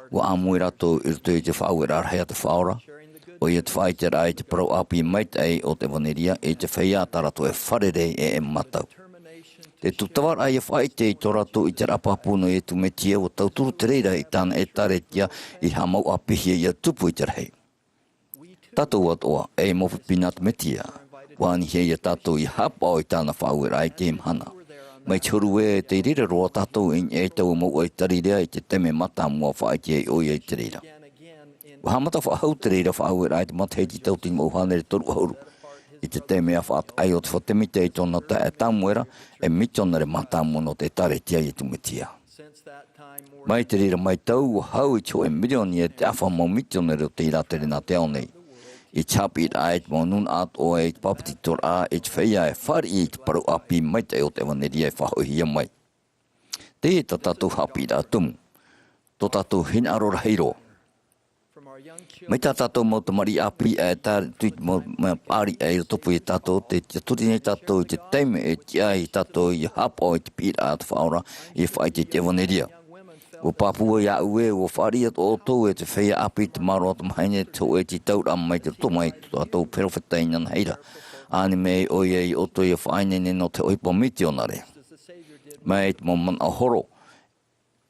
Speaker 11: Wa Amuiraa tō irto i te whaauera arhea te whaora. O ia te whai te rai te prau api maitei o te waneria e te whaia tarato e wharerei e matau. Te tutawar ai e whai te i tō rato i te rapapuno e tu metia o tauturu te reira i tāna e tare tia i hamau api hia ia tupu i te rei. Tatou atoa e mowhipina te metia. Wāni hea ia tatou i hapa o i tāna whaauera ai te imhana. Mai turu e te rira roa tatou in e tau mau ai tarirea i te teme mata mua whaai te o i te rira. Wahamata whahau te rira whaauera ai te matei ti tau tini mauhane re toru hauru. I te teme a whaat ai o te whatemite i tōna ta e tamuera e mitona re mata mua no te tare tia i tu metia. Mai te rira mai tau hau i tō e milioni e te awha mau mitona re o te iratere nā te ao nei. I chapi ai te monun at o e papati tora e te whaia e whari i te paru api mai te o te waneria e whahohia mai. Te e tatou hapi rā tumu. Tō tatou hina aro rahiro. Mai tatou mo te mari api e tā tuit mo pari e topu i tatou te turi nei tatou i te teime e tia i tatou i hapa o i te pira at whaora i whai te waneria. O papua ia ue o wharia o tō e te whea api te maro atu mahaine tō e te taura mai te tomai tō atou perofetaina na heira. Āni mei o ia i oto i whainene no te oipa mitionare. Mai te mo man a horo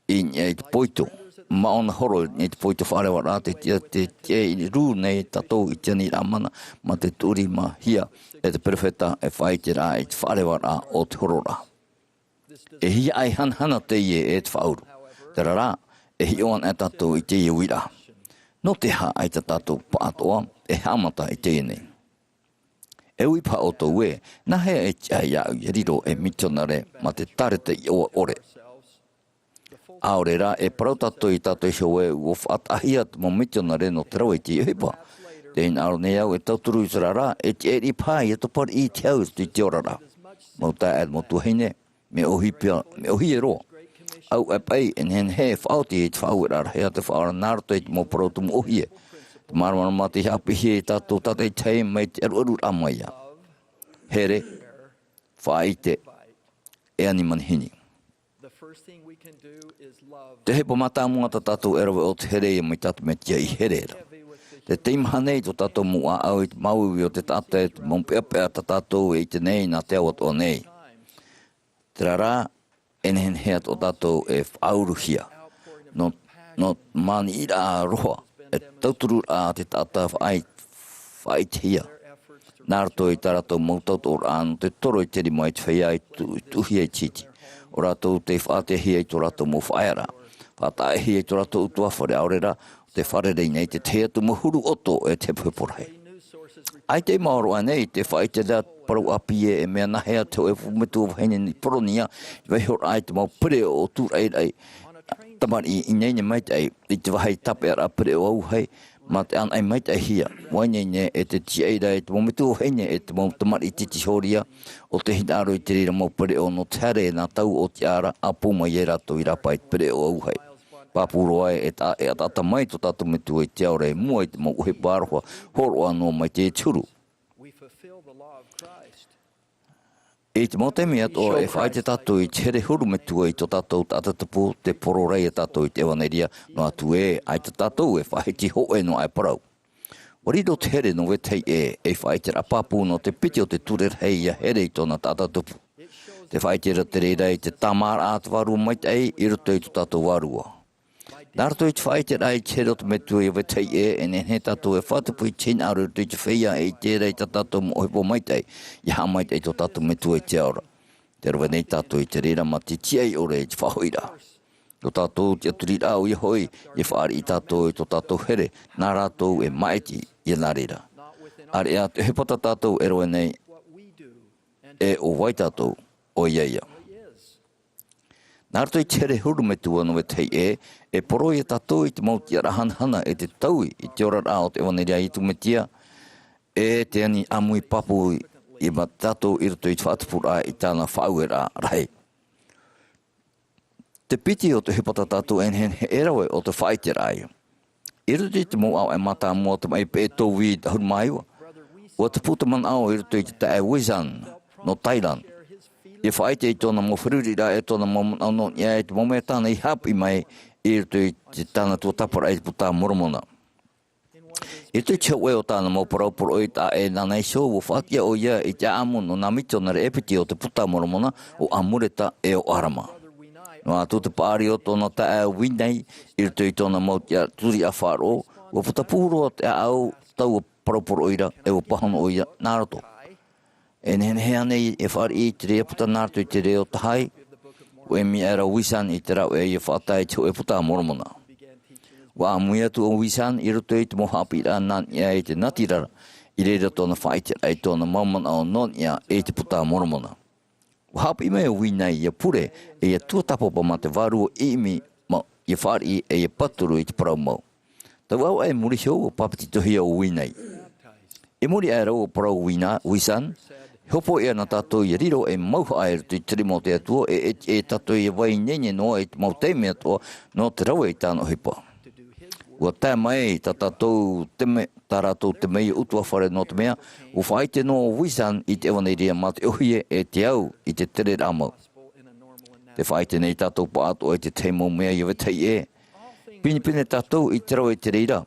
Speaker 11: i e te poito. Maona horo i te poito wharewa rā te i rū nei tatou i tiani rā mana ma te turi ma hia e te perofeta e whai te rā i te wharewa rā o te horo rā. E hia ai hanhana te ie e te whauru. Te rara, e hioan e tatou i te iuira. No te ha ai te tatou paatoa, e hamata i te nei. E ui pa o tau e, na hea e tia iau i riro e mitonare ma te tarete i oa ore. Āmuiraa e parau tatou i tatou i shoe u whaatahia te mo mitonare no te rau e te iuhipa. Te in aro nei au e tauturu i te rara, e te eri pai e topari i te au i te orara. Mau ta e mo tuheine, me ohi e roa. Au e pai en hen he whaoti e te whaauera hea te whaara nārato e te mo parautu mo ohie. Te maramana mā te hapi he e tātou tātai tei mai te aru amaia. Here, whaite, e ani manihini. Te hepa mata mua ta tātou erawe o te here e mai tātou me tia i Ēperēra. Te teimhanei to tātou mua au i te mauiwi o te tātai te mompeapea ta tātou e te nei nā te awat o nei. Te rara, enen heat o tātou e whauruhia. No mani ira roa, e tauturu a te tata whaithia. Nārato i taratou mautauto o rāno te toro i teri mai te whaia i tuhia i titi. O rātou te whaatehia i tō rātou mo whaera. Whaatahia i tō rātou utua whare aurera, te wharerei nei te teatu mahuru oto e te puporhei. Ai te maoro anei te whaite rea parau api e mea nahea te oe fumetu o heine ni poronia i wehor ai te mau pere o tūrei rei tamari i neine maitai i te wahai tape ara pere o au hei ma te an ai maitai hia wainene e te tiei rei te momentu o heine e te mau tamari i titi horia o te hinaro i te rira mau pere o no tere nā tau o te ara a puma i rato i rapa i pere o au hei. Papuro ai e tata mai to tatu metu e te aure mua i te mau uhe pāroa horo anō mai te turu. E te mau temi ato e whai te tatu i tere huru metu e to tatu tatatapu te pororei e tatu i te waneria no atu e ai te tatu e whai ti ho e no ai parau. Warido te here no wetei e whai te rapapu no te piti o te turer hei a here i tona tatatapu. Te whai te raterei te tamara atu waru mai te ei i roto i to tatu warua. Nārto i te whaite rai te roto metu e wetei e ne he tato e whatapu i tēn aru i te whaia e te rei ta tato mo ohipo maitei i ha maitei to tato metu e te aura. Te rawa nei tato i te reira ma te tiei ore i te whahoira. To tato te aturi rau i hoi i whaari i tato i to tato here nā rātou e maiti i nā reira. Are ea te hepata tato e roe nei e o wai tātou o iaia. Nā rātou I tere huru me tua no e tei e poro I tātou I te mauti ara hanahana e te taui I te ora rā o te waneria I tu metia e te ani amui papu I ma tātou I rato I te whaatapura I tāna Āmuiraa rahi. Te piti o te hepata tātou hen he erawe o te whaitera ai. I rato I te mo au e mata mua te mai pe tō wi te huru maiwa. O te puta man au I rato I te tae Wizan no Thailand. I whaite I tōna mo whirurira e tōna mo au no ia e te mo mea tāna I hapi mai I rato I te tāna tua tapara e te puta moromona. I rato I te ue o tāna mo parauporo I tā e nana I show o whakia o ia I te amu no nā mito na re epiti o te puta moromona o Āmuiraa e o Arama. No atu te pāri o tōna tae winei I rato I tōna mautia turi a whāro o puta pūro te au tau o parauporo ira e o pahano o ia nā rato. E nehen hea nei e whari I te rea puta nārtu I te reo tahai, o e mi era wisan I te rau e whātai te e puta moromona. Wa amuia tu o wisan I roto I te mohapi ra nan ia e te natirara, I reira tōna whaitera e tōna maumana o non ia e te puta moromona. Wa hapi me o winai ia pure e ia tua tapopa ma te waru o imi ma ia whari e ia paturu I te parau mau. Tau au e muri hio o papiti tohia o winai. E muri e rau o parau wisan, hopo e na tātou I riro e mauha ai tu I tiri mo te atua e tātou I wai nene no e mau teime atua no te rau e tāno hipa. Ua tā mai tā tātou tā rātou te mei utua whare no te mea, u whaite no wisan I te ewaneiria ma te ohie e te au I te tere rāmau. Te whaite nei tātou pa ato e te teimo mea I wetei e. Pine tātou I te rau e te reira.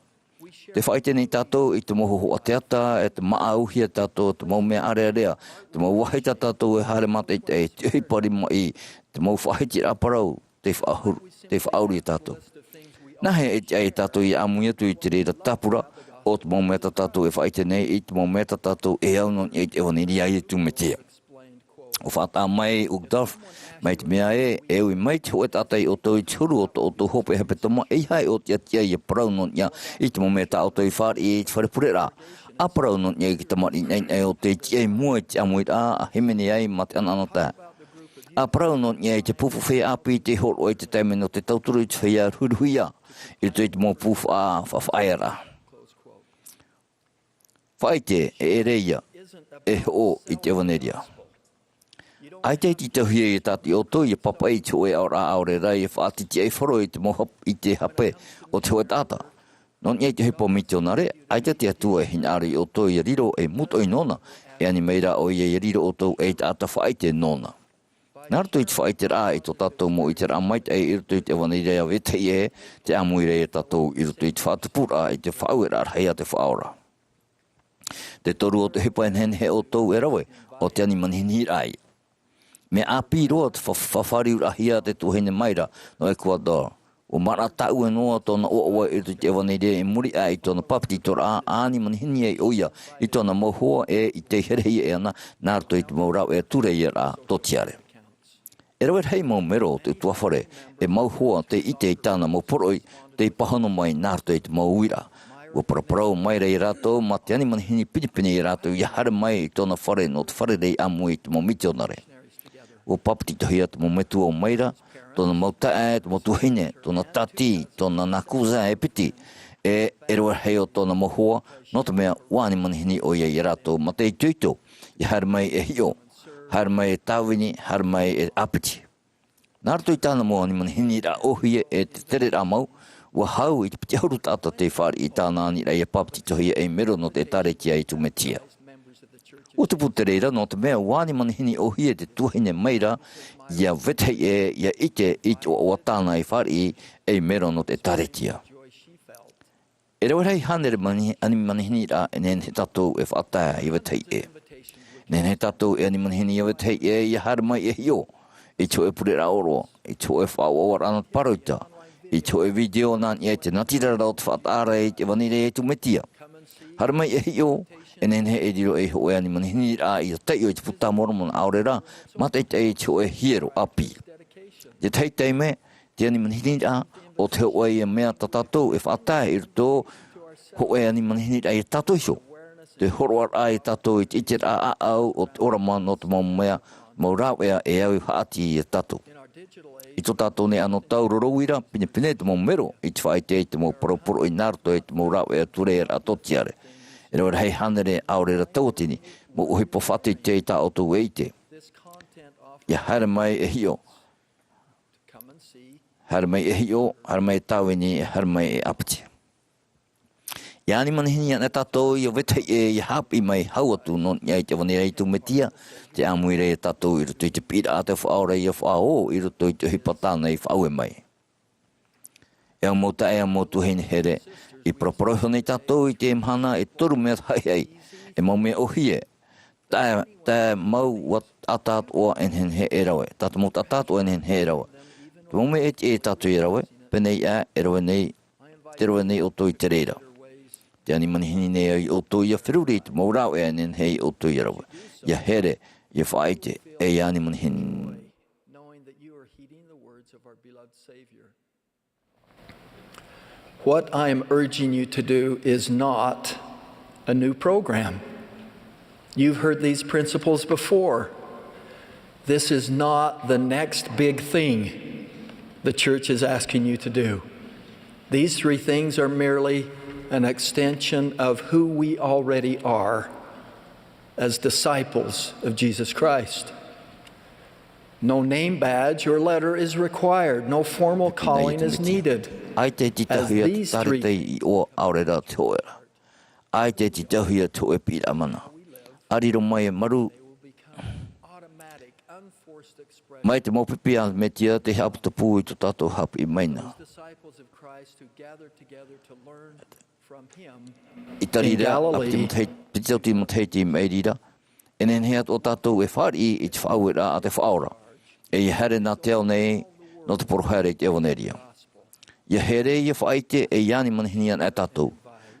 Speaker 11: Te whaite nei tātou I te moho hoa te ata, e te maauhia tātou, te mau mea area, te mau waheita tātou e hare mata I te hipari mai, te mau whaiti raparau, te whauri tātou. Nahe e te ai tātou I Amuiraa tu I te reira tapura, o te mau mea tātou e whaite nei, I te mau mea tātou e au non e te ewaneri ai tu me tea. O whata mai ugdaf, mai te mea e ui mai te hoe tātai o tau I turu o tau hope hepe tama e hai o tia tia I parau non ia I te momea tā o tau I whare I te whare purera. A parau non ia I ki tamari nei o te tia I mua I te Āmuiraa a himene ai ma te ananata. A parau non ia I te pufu whea api te horo I te taime no te tauturu I te whea ruruia I te mō pufu a whawhaera. Whaite e reia e ho I te ewaneria. Ai te iti tauhia I tāti o tō I papa I te oe aura Āmuiraa I whaatiti ai whoro I te moha I te hape o te hoe tāta. Non ia I te hipo miti o nare, ai te atua e hinari o tō I riro e muto I nona, e ani meira o I riro o tō e tāta whaite nona. Nārto I te whaite rā I tō tātou mo I te rā maita e I roto I te wanerea vetei e te Āmuiraa tātou I roto I te whaatapura I te Āmuiraa hei a te whaora. Te toru o te hipo en hen he o tō e rawe, o te ani manhini rai. Me api roa te whawhari urahia te tuhene maira no Ecuador. O mara tau e noa tōna oawa I te ewaneirea e muri a I tōna papiti tora aani manhini e oia I tōna mohoa e I te herehia e ana nārto I te maurau e ture I rā totiare. E rawe hei mau mero te tuawhare e mauhoa te ite I tāna mau poroi te pahano mai nārto I te Āmuiraa. O paraparau mai rei rātou ma te ani manhini pinipini I rātou I hare mai I tōna whare no te whare rei amu I te mau miti o nare. O papiti tohia te momentu o maira, tōna mautae, te motuhine, tōna tati, tōna nakuza e piti, e roa hei o tōna mohoa, no te mea wāni manihini o ia I rātou, ma te I tuito, I hare mai e hio, hare mai e tāwini, hare mai e apiti. Nārto I tāna moa ni manihini rā ohie e te tere rā mau, ua hau I te piti hauru tāta te whare I tāna ani rei e papiti tohia e mero no te tare kia I tu metia. O te putereira no te mea wāni manihini o hie te tuhine meira ia vetei e ia ite o tāna I whari e mero no te taretia. E rau rei hanere ani manihini rā e nen he tatou e whaataa I vetei e. Nen he tatou e ani manihini I vetei e ia hara mai e hio. I tō e purera oro, I tō e whaawawar ana paroita, I tō e video nān I te natirara o te whaatara I te wanire e tu metia. Hara mai e hio, e nen he e riro e hoe ani manihini rā I te teio I te puta moromona Āmuiraa, ma te te tō e hiero api. Te teitei me, te ani manihini rā, o te hoe e mea tatatou e whaatai I rito hoe ani manihini rā I tato iso. te horoar ai tatou i te a au o te ora man o te mamea maurau ea e au haati e tatou. I to tatou ne ano taurorowira pine te mamero i te whaite i te mo poroporo i narto i te maurau ea tureera atotiare. E rau hei hanere aurera tautini mo uhi po whate i te ta o tu weite. Ia hara mai e hio. Hara mai e hio, hara mai e tauini, hara mai e apati. Ia ni manihini ana tatou i o weta e hapi mai hauatu non ia i te wanera i tu metia te Āmuiraa e tatou i ruto i te pira a te whaora i a whao i ruto i te hipatana i whaue mai. E au mauta e a mautu hene here i proporoho nei tatou i te mhana e toru mea hai e mau mea ohie. Tā mau wat atat o en he e rawe. Tata mau atat o en he e rawe. Te mau mea e tatou i rawe, penei a e rawe nei, te rawe nei o toi te reira. Te ani manihini nei o toi a whiruri te maurau e en hei o toi a rawe. Ia here, ia whaite, e ani manihini.
Speaker 12: What I am urging you to do is not a new program. You've heard these principles before. This is not the next big thing the church is asking you to do. These three things are merely an extension of who we already are as disciples of Jesus Christ. No name badge or letter is required. No formal calling is needed.
Speaker 11: Ai te titahia te tarete i o Āmuiraa Tuha'a. Ai te titahia to Ēperēra mana. Ariro mai e maru. Mai te mopipia me tia te hapu te pū i tu tātou hapu i maina. I tarira, a te te motei meirira. E nen heat o tātou e whari i te whaauira a te whaora. E i here nā teo nei no te porohere i te ewaneria. Ia here i a whaite e iani manihinian e tātou.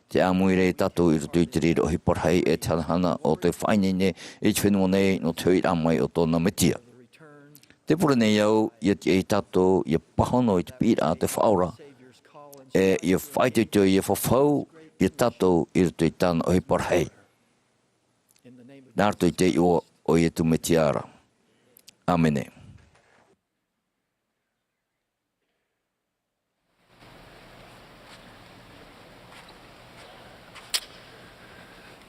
Speaker 11: Te Āmuiraa e tātou i rutu i te riro hi porhei e te hanahana o te whainene e te whenua nei no te hui amai o tōna metia. Te pura nei au i te e tātou i a pahono i te pira a te whaora. E i a whaite tō i a whawhau i a tātou i rutu i tāna o hi porhei. Nārto i te o i tu metiara. Amene.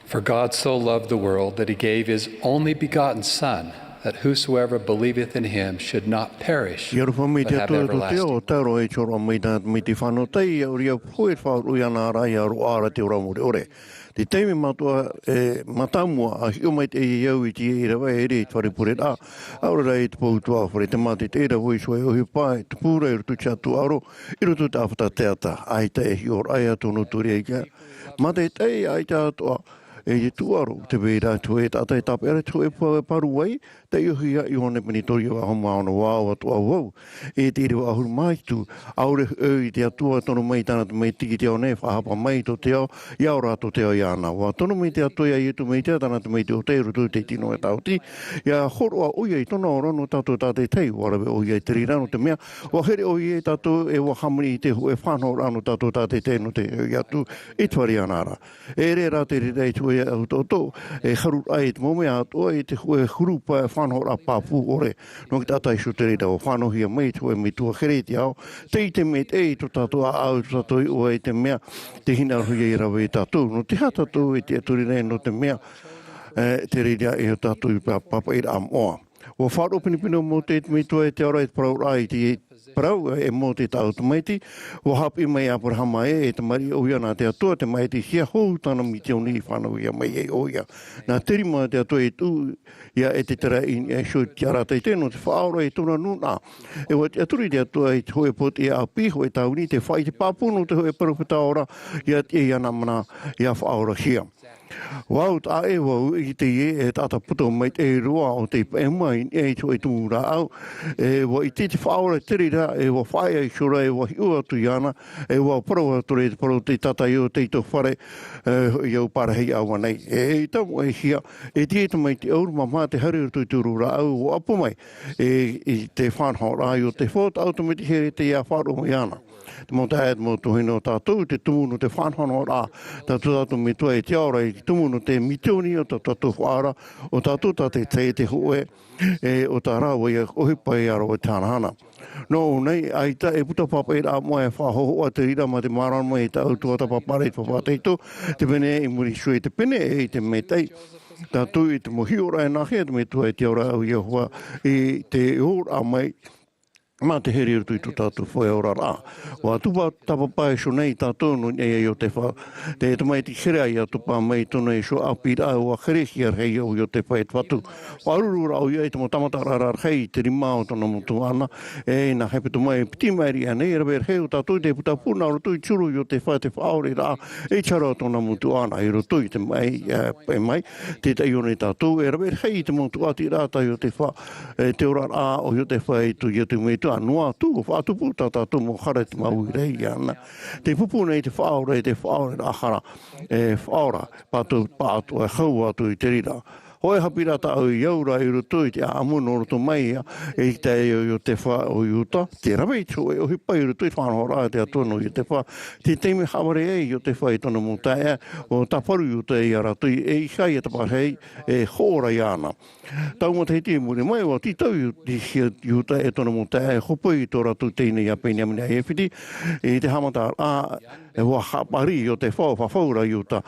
Speaker 7: For God so loved the world that he gave his only begotten Son, that whosoever believeth in him should not perish, but have everlasting.
Speaker 13: Te teime matua matamua a hiomai te iau i te irawa e re te wharepurera. Aurora e te poutua whare te mati te era voi soe o hipa e te pūra i rutu chatu aro i rutu te awhata teata. Ai te e hior aia tono turi e kia. Mate te ai te atua e te tuaro te veira tu e tata e tapere tu e paru wai te iuhia i hone penitori wa homa ona wao atua wau. E te iriwa ahuru mai tu aure i te atua tono mai tana tu mai tiki te one whahapa mai to te ao i aura to te ao i ana. Wa tono mai te atoia i tu mai te tana tu mai te o te rutu te tino e tauti. Ia horoa oia i tono ora no tato tate tei warawe oia i te rirano te mea. Wa here oia i tato e wa hamani i te hu e whanau rano tato tate te no te i atu i tuari anara. E re ra te rirei tu e au toto e haru ai te mome ato e te hurupa e whanau ra papu ore. No ki tata i su te rita o whanau hia mai tu e mi tua hereti au. Te i te me te i to tato a au tato i ua i te mea te hina hui i rawe i tato. No te hata tu i te aturi nei no te mea te rita i o tato i papa i ra amoa. O wharo pinipino mo te me tua e te ora i te parau rai te parau e mo te tau tumaiti. O hapi mai Abrahama e te mari o ia nā te atua te mai te hia hou tana mi te oni whanau ia mai e o ia. Nā terima te atua e tu ia e te tera i e sho te ara te teno te whaora e tona nuna. E wa te aturi te atua e te hoe poti e api hoe tauni te whai te papuno te hoe parupita ora ia te ia namana ia whaora hia. Wau ta e wau i te e tata puto mai te roa o te e mai e to e tūra au e wa i te whaora terira e wa whaia i shura e wa hiua tu iana e wa parawa tore te paro te tata i o te ito whare i au parahei awa nei e tamu e hia e te e mai te auru mamā te haru tu tūrura au o apu mai e te whanhau rai o te whot au te here te ia wharo mai ana. Te mo te aed mo tuhino tātou, te tumunu te whanhono rā, tātou me tua e te aora i tumunu te mitioni o tātou whaara, o tātou te hoe, o tā rāua i ohipa i aro o tānahana. No, nei, ai ta e puta papa e rā moe whahoho a te rira ma te maran moe i ta autua ta papare i whapateito, te pene e muri sui te pene e te metei. Tātou i te mohi ora e nahe, te me tua e te ora au Iahua i te ora mai, ma te heri rutu i tu tātou whae ora rā. Wa tupa tapapae so nei tātou no nei o te wha. Te e tamai te khere ai a tupa mai tona e so Āmuiraa o a khere ki ar hei o te whae whatu. Wa aruru rā o ia i te mo tamata rara ar hei te rima o tona motu ana. E na hepe tu mai piti mairi anei e rawe ar hei o tātou te puta puna o rutu i turu i o te whae te whaore rā. E chara o tona motu ana i rutu i te mai, te tei o nei tātou. E rawe ar hei te motu ati rātai o te whae, te ora rā o te whae tu i te mei noa tu whaatupu tātātou mo hara te Amuiraa ana. Te pupu nei te whaore ahara, whaora, pātu e hau atu i te rira. Hoi hapira ta au iaura i rutu i te aamu no rutu mai e te o te wha o iuta. Te rawe i tō e ohi pai rutu i whanhora te atono i te wha. Te teime haware e i o te wha i tona mo tae o taparu iuta i aratu e i kai e tapahei e hōra i ana. Tau mo te hiti muri mai o titau iuta e tona mo tae hopo i tō ratu teine i a peini amina e whiti i te hamata e wa hapari i o te whawhaura iuta.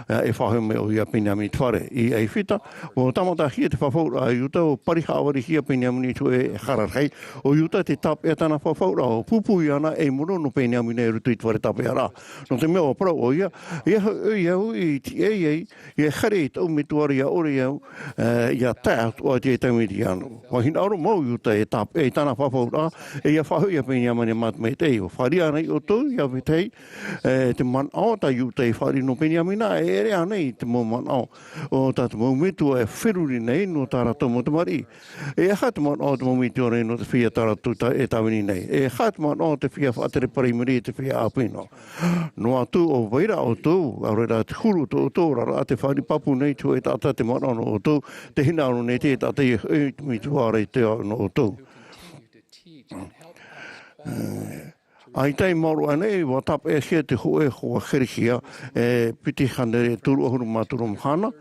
Speaker 13: E whahome o ia pinyamini tuare i ei whita. O tamata hia te whawhaura a iuta o parihawari hia pinyamini tu e hararhei. O iuta te tap e tana whawhaura o pupu i ana e muro no pinyamini e rutu i tuare tape ara. No te mea o parau o ia, iau i ti ei, i hare i tau me tuare ia ore iau, i a tāt o te taumiri anu. Wa hina aro mau iuta e tap e tana whawhaura, e ia whahu ia pinyamini matmei te o whari ana i o tau, ia vitei, te man aota iuta i whari no pinyamina e ere anei te mo manao o tātou mo mitu e whiruri nei no tāratou mo te mari. E hata manao te mo mitu ore no te whia tāratou e tawini nei. E hata manao te whia whaatere parimiri te whia āpino. No atu o waira o tō, aurera te huru tō tō rara te whari papu nei tu e tātou te manao no o tō, te hina anu nei te tātou e mitu are te no o tō. Ai tai maru anei wa tap e hia te hoe hoa kherihia e piti khandere turu ahuru maturu mhana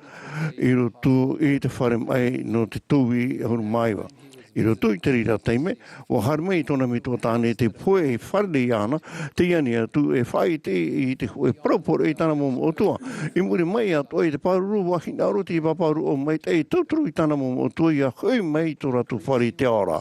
Speaker 13: i rutu i te whare mai no te tui ahuru maiwa. I roto i te rira teime, o harme i tona mitua tāne te poe e wharde i ana, te iani atu e whai te i te e propore i tana momo otua. I muri mai atu e te paruru wahi nauru te paparu o mai te e tauturu i tana momo otua i a hui mai to ratu whare te ora.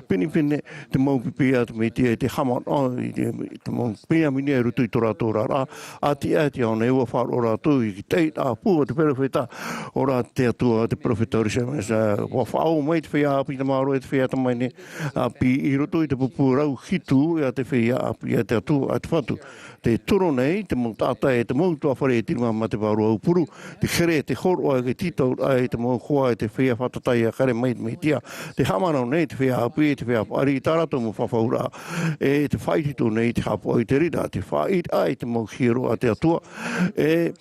Speaker 13: Pini pene te maupipi atu me te haman o te maupipi amini e rutu i to ratu rara, ati ana e ua wharo ratu i te a pua te perofeta ora te atua te profeta Orisemes, wa whao mai te whia api te maro e te whia tamaine api i roto i te pupu rau hitu e te whia api e te atu a te whatu. Te toro nei, te mou tāta e te mou tua whare e tirima ma te wāru au puru, te khere te horo e titau e te mou hoa e te whia whatatai a kare mai tia. Te hamanau nei, te whia api e te whia ari i tārato mo whawhaura e te whaititu nei te hapo i te rira, te whait ai te mou hiro a te atua e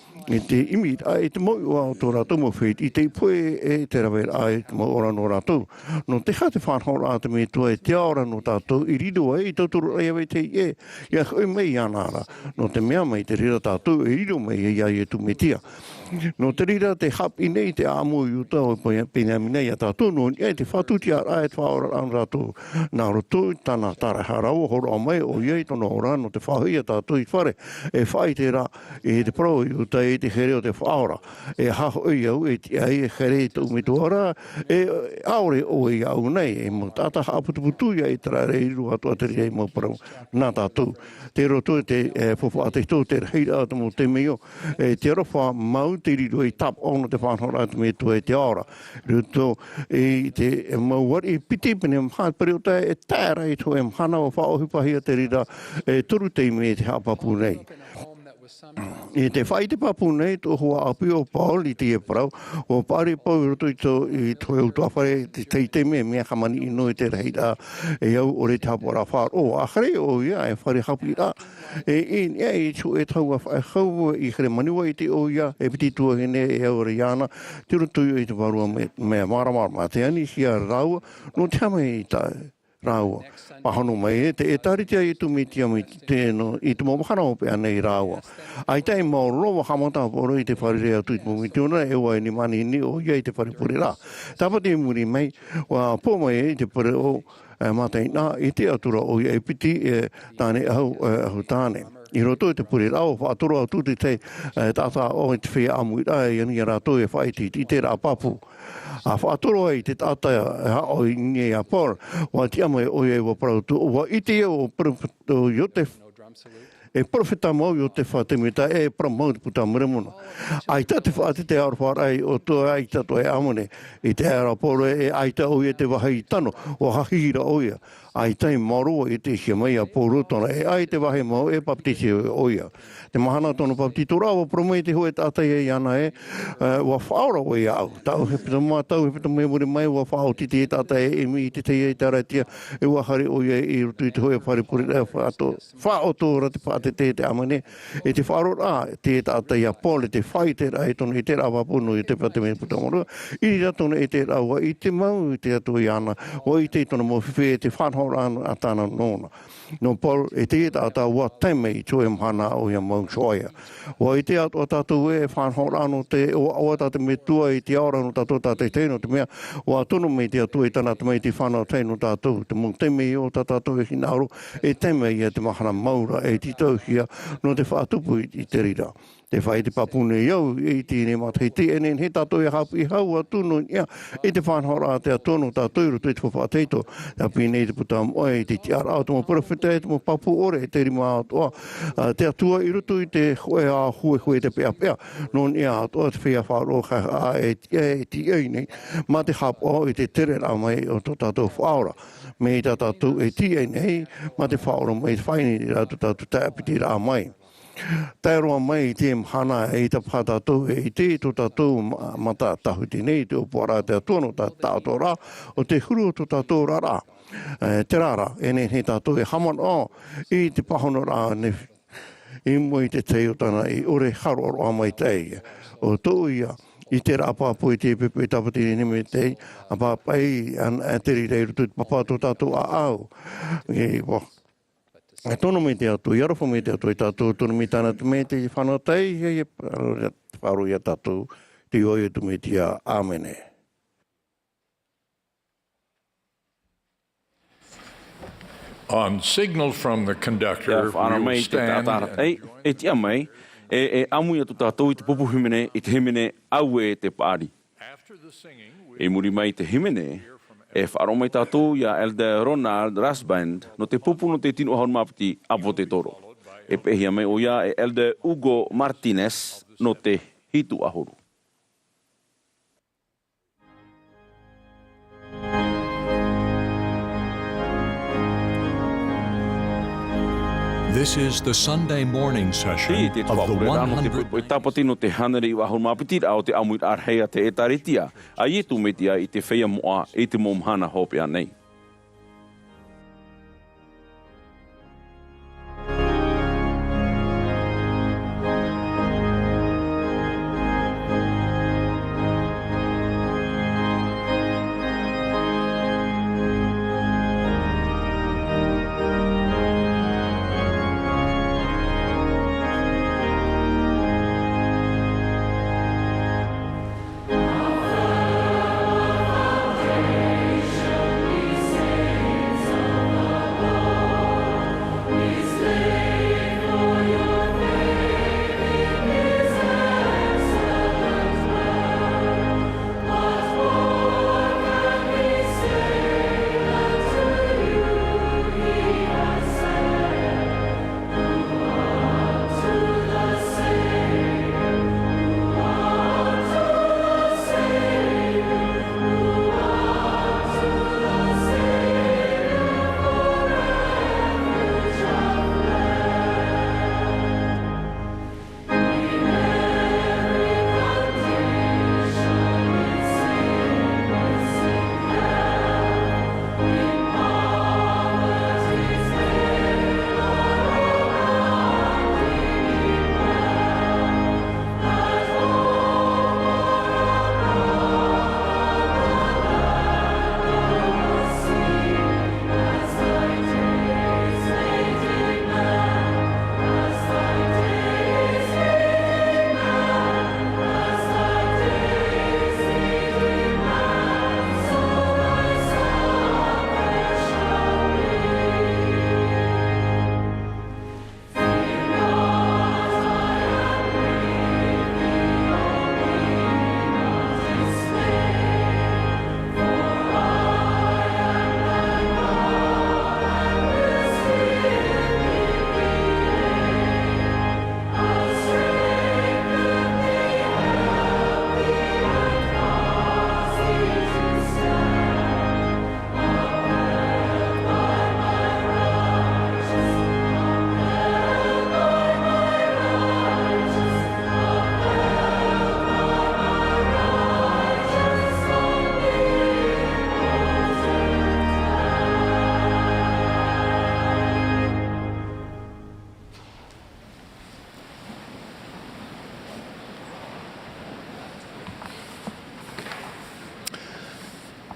Speaker 13: te imi ai te mou o tō rātou mo whit i te poe e te rawer ai te mou ora no rātou. No te ha te whanhora a te me tua e te aora no tātou i rido ai i tauturu ai awe te ia hui mei anara. No te mea mai te rira tātou e rido mei e iai e tu me tia. No te rira te hapi nei te āmu i uta o pēnea minei a tātou no e te whatuti a rai te whaora an rātou nā roto tāna tāraharau horo a mai o iei tono ora no te whahui a tātou i whare e whai te rā e te pro i uta e te here o te whaora e haho i au e te ai e here i tau mitu ora e aore o i au nei e mo tāta haputuputu ia i tera reiru atua te rei mo parau nā tātou te roto te whawha te tō te reira atu mo te meo te rofa mau te riro i tap ono te whanhora atu me tu e te aora. Ruto e te mauari piti pene mhāpere o tae e tāra i tu e mhana o whaohipahia te rira e turu te me te hapapu nei. I te whai te papu nei tō hua api o Paul i te Ēperēra o pare pau roto i tō e utua whare te mea kamani ino i te reira e au o re te hapora whār o ahare o ia e whare hapi rā e nia i tō e tau a whae hau i khere maniwa i te o ia e piti tua hene e au re iana te roto i te warua mea maramara te ani hia raua no te hama i tae rāua. Pahano mai e taritia i tu mitia mi tēno i tu mawhana o pe anei rāua. Ai tai mau rowa hamata poro i te wharerea tu i tu mitiona e wai ni mani ni o ia i te wharepure rā. Tāpati muri mai, wa pō mai i te pare o mātai nā i te atura o ia e piti e tāne ahu tāne. I roto i te pure rāo, whaatoro au tūti te tātā o i te whea Amuiraa e ani rātou e whaiti i te rā papu. A whaatoro ai te tātai o i nge a por, wa ti ama e oia e wa parautu, wa iti e o te e profeta mau o te whatemita e pramau te puta mremono. Ai ta te whaate te arawharai o toa ai tato e amone, i te arawhoro e aita oia te wahai tano, o hahira oia. Ai tai maroa i te hia mai a pōrotona, e ai te wahe mau e paptisi oia. Te mahana tono paptito rawa, promei te hoe tātai e ana e, wa whaora oia au. Tau he pita mā, tau he pita me muri mai, wa whao titi e tātai e mi i te teia i taratia, e wahare oia i rutu i te hoe wharepuri rea whaoto ra te whaate te amane, e te wharo rā, te tātai a pole, te whai te rai tono i te rawa pono i te pate me puta moro, i ratono e te rawa, i te mau i te ato i ana, o i te tono mo whiwhi e te whanho rāna a tāna nōna. No Paul, e te tātā wā teime i tue mhana o ia mau soia. Wa i te ato tātou e whanho rāno te o tātou me tua i te aora no tātou tātou teino te mea, wa tono me te ato i tāna te mei te whanau teino tātou, te mong teime i o tātou e hinauro, e teime i a te mahana maura e titau hia no te whaatupu i te rira. Te whai te papune iau i tine matai te enen he tātou e hapu i hau atuno ia i te whanhora te atono tātou i te whawhateito. Te pine i te putam oe i te tiara au tomo profeta e tomo papu ore e te rima atoa. Te atua i rutu i te hoe a hue te pea pea. Non ia atoa te whea wharoha a e ti ei ma te hapu o i te tere rā mai o tō tātou whaora. Me i tātou e ti ei nei ma te whaora mai whaini i rātou tātou tāpiti rā mai. Tai roa mai i te mhana e i ta whātātou e i te tō tātou mata tahu te nei te opora te atono tā tātou rā o te huru tō tātou rā. Te rāra e nei he tātou e haman o i te pahono rā i mo i te teo tana i ore haro roa mai tei o tō ia i te rāpāpo i te pepe tapati ni me tei a pāpai a te rirei rutu papa tō tātou a au. E tono me te atu, i arofo me te atu i tātou, tono me tāna te me te whanatai, hei wharu ia tātou, te oia tu me te a āmene.
Speaker 5: On signal from the conductor, we will stand.
Speaker 2: E tia mai, e amuia tu tātou i te pupu himene, i te himene au e te pāri. E muri mai te himene, e whaaro mai tātou ia Elder Ronald Rasband no te pupu no te tino ahon mapiti apo te toro. E pehia mai o ia e Elder Hugo Martinez no te hitu ahuru.
Speaker 4: This is the Sunday morning session of the 100.
Speaker 2: E tapati no te hanere i ahon mapiti au te Amuiraa hea te etaritia. A ietu metia i te whea moa i te momhana hope anei.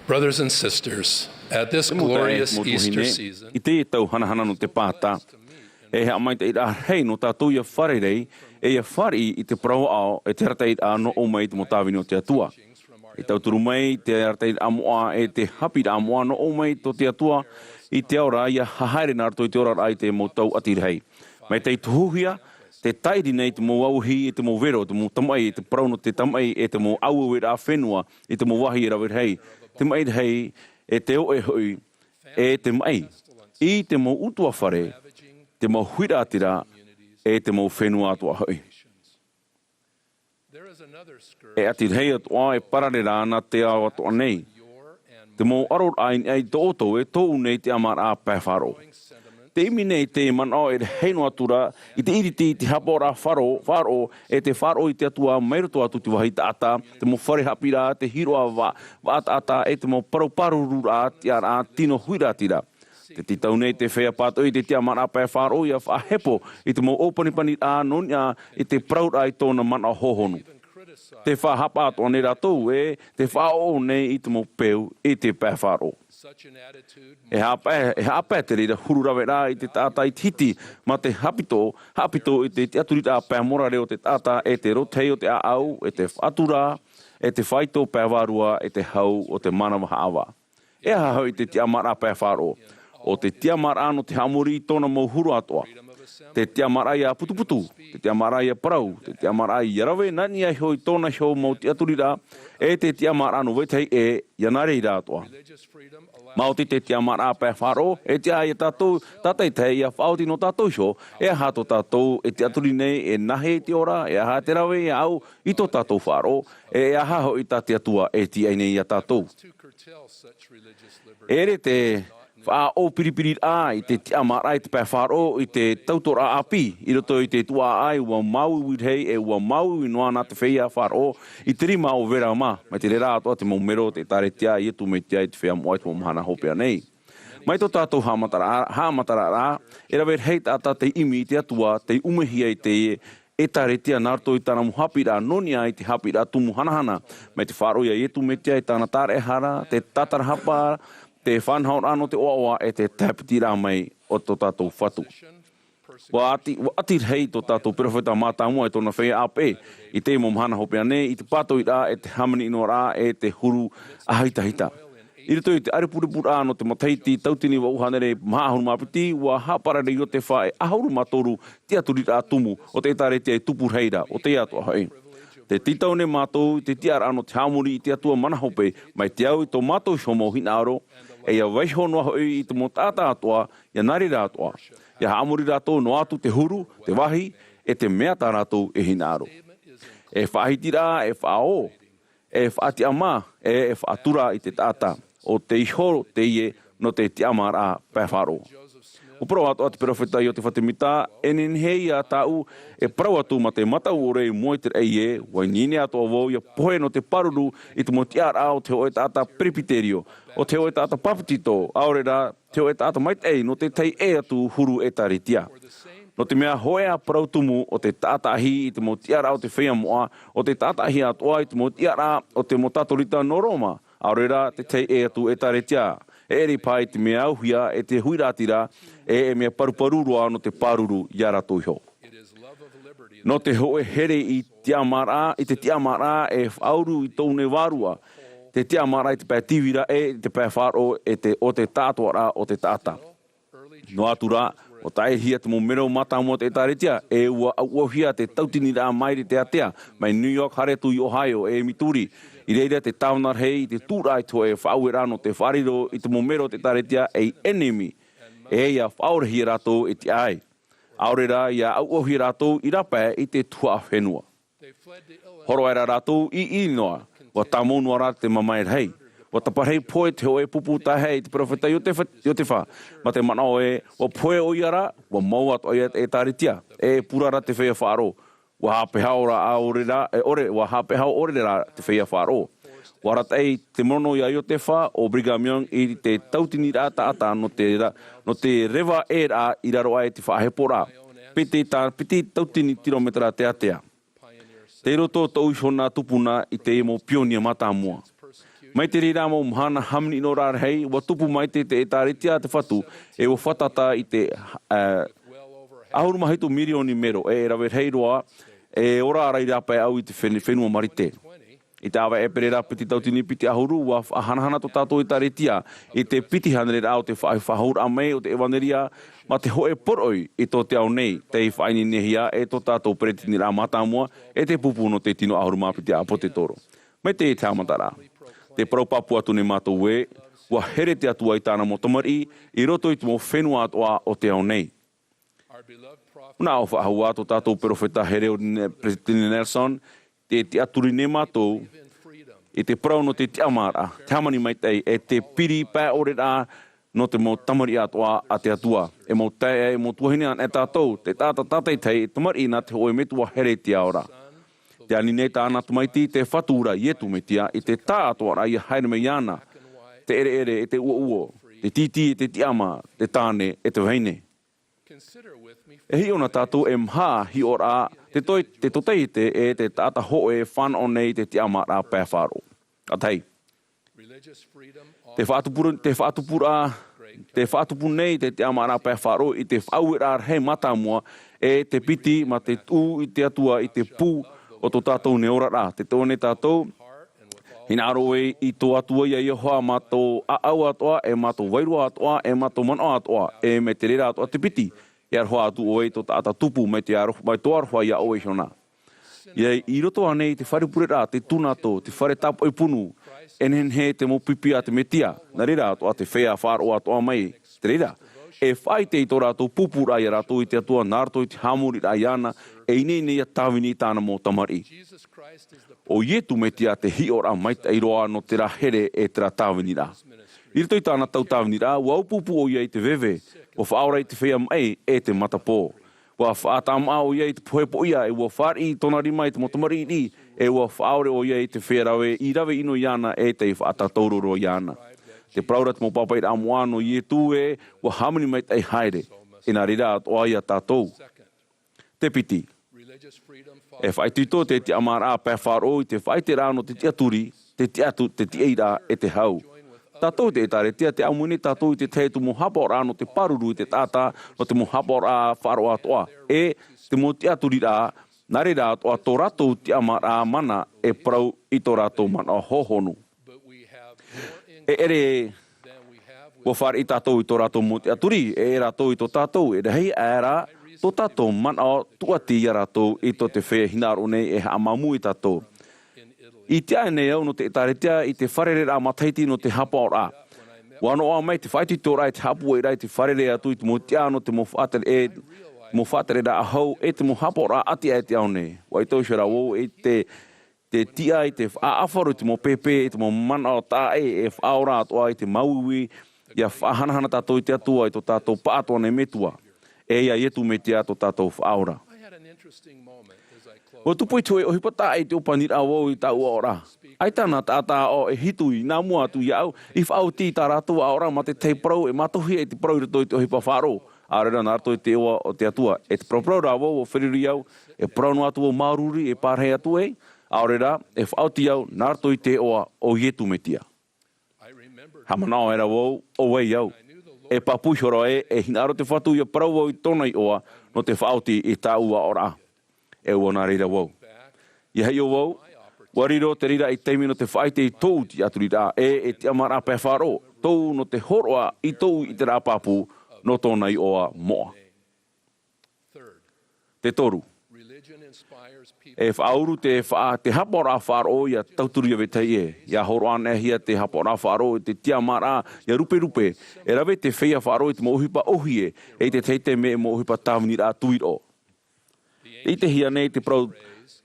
Speaker 7: Brothers and sisters, at this glorious Easter season,
Speaker 2: I te tau hana no te pāta, e hea mai te ira hei no tātou ia whare rei, e ia whare I te prau ao, e te harata I no o mai te motawini o te atua. E tau turu mai, te harata I Amuiraa, e te hapi I Amuiraa no o mai to te atua, I te ora ia hahaere nā rto I te ora ai te motau atirhei. Mai te tuhuhia, te tairi nei te mo auhi, e te mo vero, te mo tamai, e te prau no te tamai, e te mo au e rā whenua, e te mo wahi e rawer hei. Te mai hei, e te o e hui, e te mai. I te mo utua whare, te mo huira atira, e te mo whenua atua hui. E atirhei atua e pararera ana te ao atua nei. Te mo aror ain ai tōtou e tōu nei te Āmuiraa pēwharo. Te imi nei te manao e heino atura, I te iriti te hapora wharo, e te wharo I te atua meiroto atu te wahi tāta, te mo whare hapira, te hiroa wa ata, e te mo paraparurura te ara tino huira tira. Te titau nei te whea pāto I te Āmuiraa pēwharo ia whahepo, I te mo opanipani a nonia, I te praura I tōna mana hohonu. Te whahapa atoa nei rātou e, te whao nei I te mo peu I te pēwharo. E hapa te reira hururawe rā I te tāta I titi, ma te hapito I te aturita pēmora reo te tāta, e te rotei o te au, e te whatura, e te whaito pēwarua, e te hau o te mana mahaawa. E hahau I te Āmuiraa pēwharo, o te Āmuiraa no te hamuri tōna mo huru atoa. Te Āmuiraa ia putuputu, te Āmuiraa ia parau, te Āmuiraa ia rawe, nani ai hoi tōna hio mo te aturira, e te Āmuiraa no wetei e ianare I rātoa. Mao te Āmuiraa pēwharo, e te aia tātou, tātai te ia whaoti no tātou hio, e hato tātou e te aturi nei e nahe te ora, e aha te rawe e au, I tō tātou wharo, e aha hoi tā te atua e ti aine ia tātou. Ere te wha o piripiri I te Āmuiraa I te pēwharo I te tautora api, I roto I te Tuha'a ai ua mau wirhei e ua mau I noa nā te whea wharo I te rima o vera ma, mai te rera atoa te maumero te taretia I etu me tia I te whea moai te mahana hopea nei. Mai tō tātou hāmatara rā, e rawer hei tāta te imi te atua, te umehia I te e taretia nārto I tāna muhapira, nonia I te hapira tumu hanahana, mai te wharo ia etu me tia I tāna tāre hara, te tatarahapa, te whanhaur ano te oaoa e te tapiti rā mai o tō tātou whatu. Wa atir hei tō tātou perowheta mātāmua e tōna whea ape I te mo mahana hopea nei, I te pātoi rā e te hamani ino rā e te huru ahitahita. I rito I te aripuripura ano te mataiti tautini wa uhanere mahahuru mapiti wa haparare I o te whae ahuru matoru te aturi rā tumu o te taretia I tupur heira o te atua hoi. Te titau ne mātou, te tiara ano te hamuri I te atua manahope, mai te au I tō mātou shomo hinaaro, e ia waiho noa hoi I te mo tāta atua, ia nari rātoa. Ia hamuri rātou no atu te huru, te wahi, e te mea tā rātou e hinaaro. E whaahiti rā, e whaao, e whaati ama, e whaatura I te tāta, o te ihoro te ie no te Āmuiraa pēwharo. O pro atu atu perowheta I o te whatemita, e nenhei a tāu e prau atu ma te matau o rei moiter ei e, wai nini atu avou ia pohe no te paruru I te mo tiara o te oe tāta prepiterio, o te oe tāta papitito, aorera te oe tāta maitei no te tei e atu huru e taritia. No te mea hoea prau tumu o te tātahi I te mo tiara o te whea moa, o te tātahi atua I te mo tiara o te mo tatorita no Roma, aorera te tei e atu e taritia. E eri pai te mea auhia e te huiratira e mea paruparurua no te paruru I ara toiho. No te hoe here I te Āmuiraa e whauru I tōne wārua, te Āmuiraa I te pētiwira e te pēwharo o te tātuara o te tāta. No atura, o tae hia te mo mero mātāmua te taretia, e ua auhia te tautini rā maire te atea, mai New York haretu I Ohio e Mituri, I reira te taunar hei, te tūrai toa e whauera no te whariro I te momero te taretia e enemy, e ia whaorehi rātou I te ai. Aorera ia auohi rātou I rapa I te Tuha'a whenua. Horoaira rātou I inoa, wa tamonua rā te mamair hei. Wa taparhei poe te hoe pupu ta hei te perowheta I o te wha. Ma te manao e, wa poe o iara, wa mau atu e taretia, e purara te whea whaaro. Wa hapehao ra aorera, wa hapehao orera te whea whaaro. Wa ratei te mono ia I o te wha o Brigham Young I te tautini rā tāta no te rewa e rā I raro ai te whahepora. Piti tautini kilometra te atea. Te roto tau hona tupuna I te emo pionia mātāmua. Mai te rira mo mhana hamni no rar hei, wa tupu mai te taritia te whatu, e o whatata i te ahuru mahitu milioni mero, e rawe hei roa, e ora arai rapai au i te whenua marite. I te awa Ēperēra piti tautini piti ahuru, wa hanahana to tātou i taritia, i te piti hanere au te whahur a mei o te ewaneria, ma te hoe poroi i tō te au nei, te i whaini nehia, e tō tātou peretini rā matamua, e te pupu no te tino ahuru mapiti a pote toro. Me te te amatara. Te praupapua tu ne mātou we, wa here te atua i tāna mo tamari, i roto i te mo whenua atoa o te au nei. Una au whaahua tō tātou perofeta here o Presidente Nelson, te aturi ne mātou, i te prau no te Amuiraa, te hamani mai tei, e te piri pā ore rā, no te mo tamari atoa a te atua. E mo tei, e mo tuahine an e tātou, te tātai tei, e tamari nā te hoe metua here te aora. Te anine tāna tumaiti, te whatura i etu metia, i te tā atoa rā i haere me iana, te ere, e te ua, te titi, e te tiama, te tāne, e te veine. E hi ona tātou e mha hi ora, te toteite e te tāta hoe whan o nei te Amuiraa pēwharo. Atei. Te whaatupu nei te Amuiraa pēwharo i te whauera hei matamua e te piti ma te tū i te atua i te pū o tō tātou ne ora rā. Te tōne tātou, hina aro e i tō atua ia hoa ma tō aau atoa, e ma tō wairua atoa, e ma tō mano atoa, e me te rera atoa te piti. Ia roa atu oe tō tāta tupu mai tō aroha ia oe hona. Ia i roto anei te whare purera, te tuna tō, te whare tapu e punu, enen he te mo pipi a te metia. Nā rera atoa te whea whāro atoa mai, te rera. E whai te i tō rātou pupura ia rātou i te atua, nā rātou i te hamuri rā iana, e inei ia tāwini tāna mō tamari. O ietu metia te hi ora mai te iroa no te rahere e te rā tāwini rā. I rito i tāna tau tāwini rā, wau pupu o ia i te vewe, o whaora i te whea mai e te matapō. Wa whaatama o ia i te pohepo ia, e wa whari i tonari mai te motamari i, e wa whaore o ia i te whea rawe, i rawe ino iana e te whaatatauroro iana. Te praurat mo papai rā moano i e tū e, wa hamani mai te haere, e nā rira atoa ia tātou. Te piti. E whaituito te Amuiraa pēwharo i te whaite rā no te tiaturi, te tiatu, te tieira e te hau. Tātou te taretia te aumune tātou i te teitu mo hapora no te paruru i te tāta no te mo hapora wharo atoa. E te mo te aturi rā, nare rā atoa tō ratou te Amuiraa mana e prau i tō ratou mana hohonu. E ere wa whare i tātou i tō ratou mo te aturi, e ratou i tō tātou, e rehei ēra tō tātou mana tuati i ratou i tō te whea hinaro nei e hamamu i tātou. I te aene au no te taretia i te wharere rā mataiti no te hapa o rā. Wano a mai te whaiti tō rā i te hapu e rā i te wharere atu i te motia no te mo whatere rā ahau e te mo hapa o rā ati e te au nei. Wai tau shera wou e te tia i te whaafaru i te mo pepe i te mo mana o tā e whaora atoa i te mauiwi ia whahanahana tātou i te atua i tō tātou pātoa nei metua. E ia ietu me tia tō tātou whaora. O tupoi tue o hipata e te opanira wau i tā ua ora. Ai tāna tātā o e hitu i nā mua atu i au, i whau tī tā rātua a ora ma te tei prau e matohi e te prau rito i te ohipa whāro. Ārera nā rātou i te oa o te atua. E te prau rā wau o whiriri au, e prau no atu o māruri e pārhei atu e. Ārera e whau ti au nā rātou i te oa o ietu metia. Hamanao era wau o wei au. E papuhoro e hinaro te whatu i a prau wau i tōna i oa no te whau ti i tā ua ora. E ua nā reira wau. I hei o wau, wariro te rira i teimi no te whaite i tōu ti aturi rā e te Amuiraa pēwharo, tōu no te horoa i tōu i te rāpapu no tōna i oa moa. Te toru. E whauru te hapora wharo i a tauturi a vetei e. Ia horo ane hia te hapora wharo i te Amuiraa i a rupe, e rawe te whea wharo i te mohipa ohie e te teite me mohipa tāwini rā tuiro. I te hia nei te prau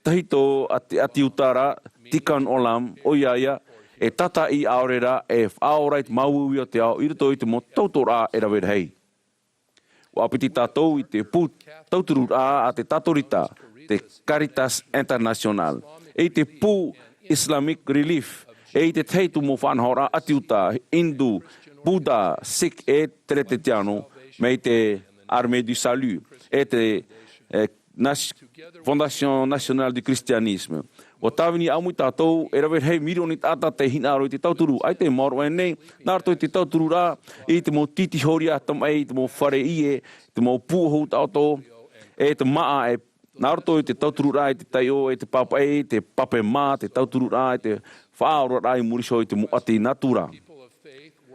Speaker 2: tahito ati utara, tikan olam, o iaia, e tata i Āmuiraa e whaorait mauui o te ao, i rito i te mo tautora e rawe hei. Wa apiti tātou i te pū tauturu rā a te tatorita, te Caritas International, e te pū Islamic Relief, e te teitu mo whanhora ati uta, Hindu, Buddha, Sikh e tere te tiano, me te Armée du Salut, e te Fondation Nationale du Christianisme. O tāwini amu tātou, e rawe hei mirioni tāta te hinaro i te tauturu. Ai te moro e nei, nārto i te tauturu rā, i te mō titi hori atam ei, te mō whare ie, te mō pūho tātou, e te maa e nārto i te tauturu rā, i te taio, e te papa e, te pape mā, te tauturu rā, i te whaaro rā i muriso i te mō ati natura.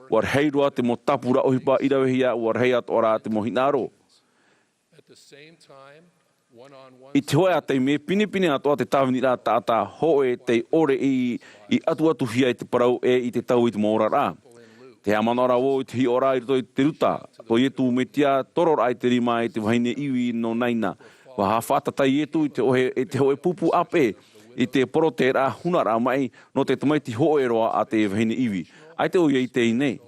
Speaker 2: War hei roa te mō tapura ohipa irawehia, war hei atora te mō hinaro. I te hoa te me pinipini atoa te tāwini rā tātā hoe te ore i atu hia i te parau e i te tau i te mōra rā. Te amanora o i te hi ora i rito i te ruta. Ko i etu me tia torora i te rima i te wahine iwi no naina. Wa hawhatatai etu i te hoe pupu ape i te poro te rā huna rā mai no te tamaiti hoe roa a te wahine iwi. Ai te oia i te inei.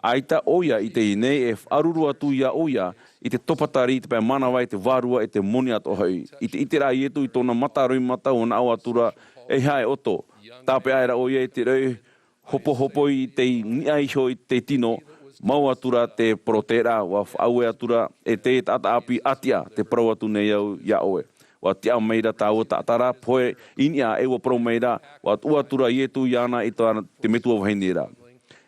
Speaker 2: Ai ta oia i te inei e aruru atu ia oia i te topatari i te pēr manawa i te vārua i te moni ato hau. I te itera i etu i tōna mataroi mata o na awatura e hae oto. Tāpe aera oia i te reu hopo i te niaiho i te tino mau atura te protera wa aue atura e te tata api atia te parau atu nei au ia oe. Wa tia meira tā ua tātara poe inia e wa parau meira wa atura i etu i ana i te metua wahinera.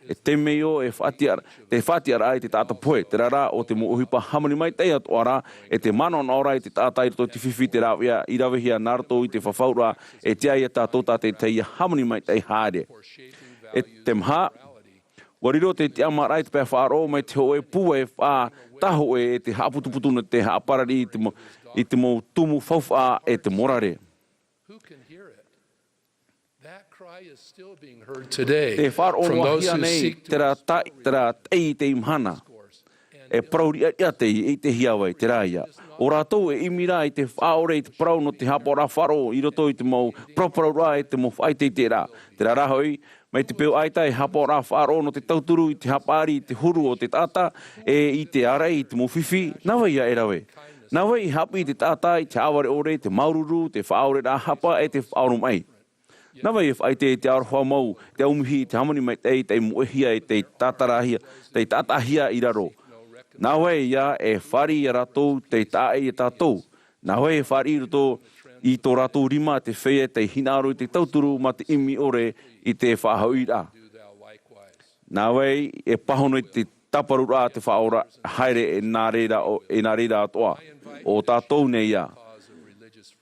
Speaker 2: E te meo e whatiara ai te tāta poe, te rara o te mohipa hamani mai tei atoara, e te manon ora i te tāta i te whiwhi te rawea, i rawehia nārto i te whawhaura, e te ai e tātota te tei hamani mai tei haere. E te mha, wariro te amarai te pēr whaaro mai te hoe pua e wha taho e te haputuputuna te haaparari i te mo tumu whawha e te morare. Te wharonoa hia nei, tera tei te imhana. E prauri ia te i te hiawai, te rāia. O rātou e imira i te whaore i te prau no te hapora wharo, i roto i te mau praprau rā e te mau whaite i te rā. Te rā rahoi, mai te peo aita e hapora wharo no te tauturu i te hapari i te huru o te tata, e i te arei i te mau whiwhi, nawa ia e rawe. Nawa i hapi i te tata i te aware ore, te maururu, te whaore rā hapa e te whaoro mai. Nawa i whaite te aroha mau, te aumihi, te hamani mai tei, te muehia e te tātarahia, te tātahia i raro. Nawa ia e whari i ratou, te tāe i tātou. Nawa e whari i rato i tō ratou rima te whea, te hinaro i te tauturu ma te imi ore i te whahau i rā. Nawa e pahono i te taparu rā te whaora haere e nā reira atoa. O tātou nei ia.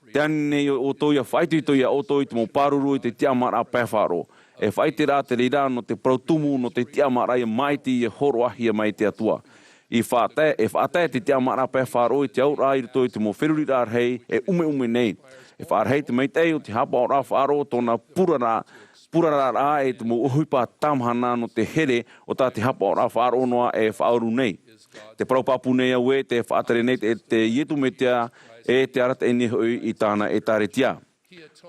Speaker 2: Te ane o toia whaiti toia o toi te mō pāruru i te tiamara pēwharo. E whaiti rā te reira no te prautumu no te tiamara i maiti i horo ahia mai te atua. E whaatea te tiamara pēwharo i te aura i toi te mō wheruri rā rhei e ume nei. E whaarhei te meitei o te hapa o rā wharo tōna purara rā e te mō uhuipa tamhana no te here o tā te hapa o rā wharo noa e whaoru nei. Te praupapu nei au e te whaatere nei te ietu me tea e te arata e nehoi i tāna e tāretia.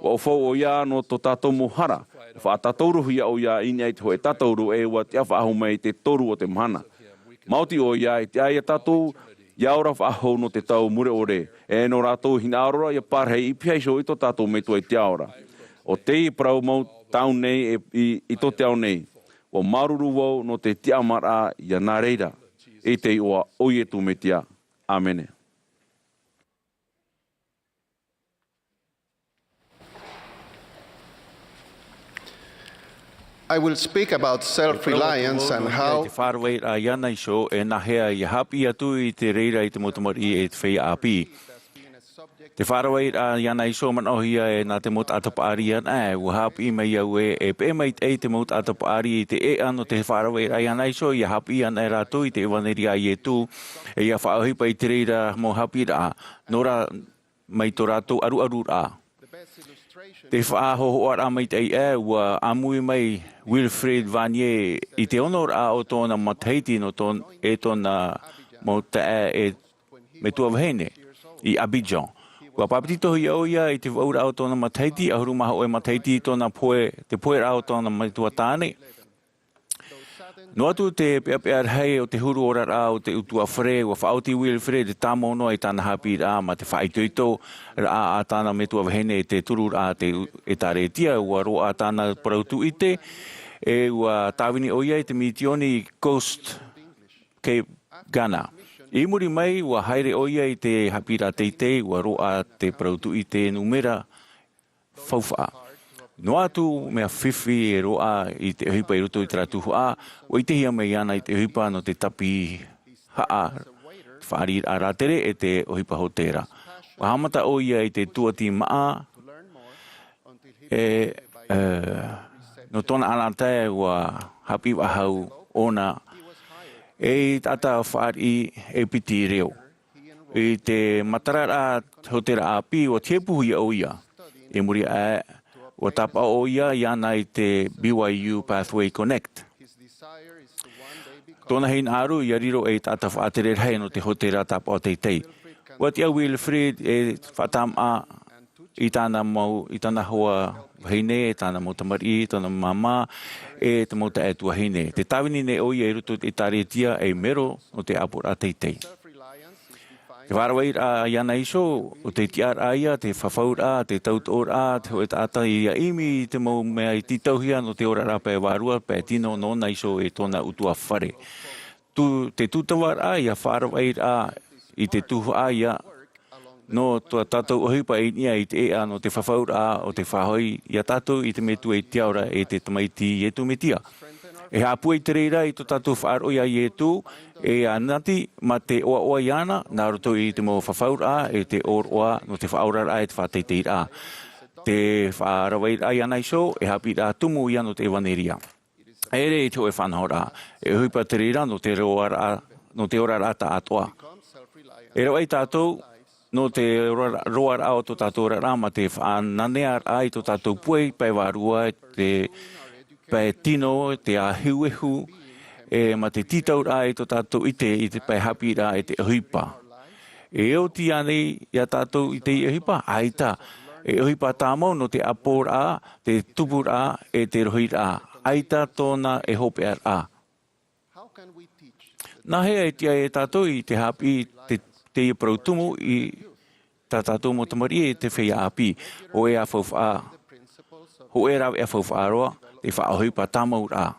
Speaker 2: Wa ofau o ia no tō tātou mohara. Wha tātauruhu ia o ia inia i te hoe tātauru e ua te awhaahu mai te toru o te mahana. Mauti o ia i te aia tātou, ia ora whaahu no te tau mure ore. E no rātou hina aurora ia pārhei i piaiso i tō tātou metua i te aora. O te i parau mau tau nei i tō te au nei. O maruru wau no te tiamara ia nā reira. E te oa oietu me tia. Amene.
Speaker 14: I will speak about self-reliance and how
Speaker 15: te whārawai a iana iso e nahea i hapi atu i te reira i te motamari e te whai api. Te whārawai a iana iso man ohia e nā te mot atapaari an e ua hapi mai au e pe mai te mot atapaari i te e ano te whārawai a iana iso i hapi an e rātu i te iwaneri a i e tū e ia whaohipa i te reira mo hapi rā nora mai tō rātu aru rā. Te whaahoho ar amai tei e ua amui mai Wilfred Vanier i te honor a o tōna mataiti no tōna mo te e me tua wahene i Abidjan. Ua papitito hi au ia i te waura o tōna mataiti, ahuru maha o e mataiti tōna te poe rā o tōna maitua tāne. No atu te pea hei o te huru ora rā o te utua whare, ua whaoti Wilfred te tāmono i tāna hapi rā ma te whaitoito rā a tāna metua wahene te turu rā te e tāretia, ua roa a tāna parautu i te, e ua tāwini o ia i te mitioni Coast Cape Ghana. I muri mai ua haere oia I te hapira teitei ua roa te prautu I te numera faufa. No atu mea whiwhi e roa I te hipa I roto I te Tuha'a, o I te hia mai ana I te hipa no te tapi haa whaari a ratere e te ohipa hotera. Wa hamata o ia I te tuati maa no tona anatae wa hapi wahau ona e tata whaari e piti reo. I te matarara hotera a pi o tiepuhi o ia. E muri a o tapa o ia iana I te BYU Pathway Connect. Tōna hein aru I ariro e tata whaatere hei no te hotera tapa o teitei. Wa tia Wilfred e whatam a I tāna mau, I tāna hoa heine, tāna mo tamari, tāna mama, e te mo ta e tua heine. Te tawini ne o I e ruto I taretia e mero no te Āmuiraa teitei. Te wharawai a iana iso, o te tiar a ia, te whawhaura, te tautor a, te hoe tata I a imi, te mo mea I titauhia no te ora rapa e warua, pe tino nona iso e tōna utua whare. Te tūtawar a ia wharawai a I te Tuha'a ia, no tua tātou ohipa I nia I te ea no te whawhaura a o te whahoi ia tātou I te metu e tiaura e te tamaiti e tu metia. E hapua I te reira I to tātou whaaro ia I e tu, e anati ma te oa oa iana, nā roto I te mo whawhaura a, e te or oa no te whaorara a e te whateitei a. Te whaarawai a iana iso, e hapi a tumu ia no te evaneria. Ere I te oe whanahora, e huipa te reira no te orara ta atoa. E rawai tātou, no te roara o to tātou rara, ma te whaananear a I to tātou puei, pai warua, te pai tino, te ahiuehu, ma te titaura I to tātou I te pai hapira I te ahipa. E o ti anei ia tātou I te ahipa, aita. E ahipa tāmau no te apora, te tupura, e te rohira. Aita tōna e hopear a. Nā hea e tia e tātou I te hapi, te ia prautumu I tātou mo tamari e te whea api. O e a whauwha. Ho e rau e a whauwha roa, te whaahipa tāmau a.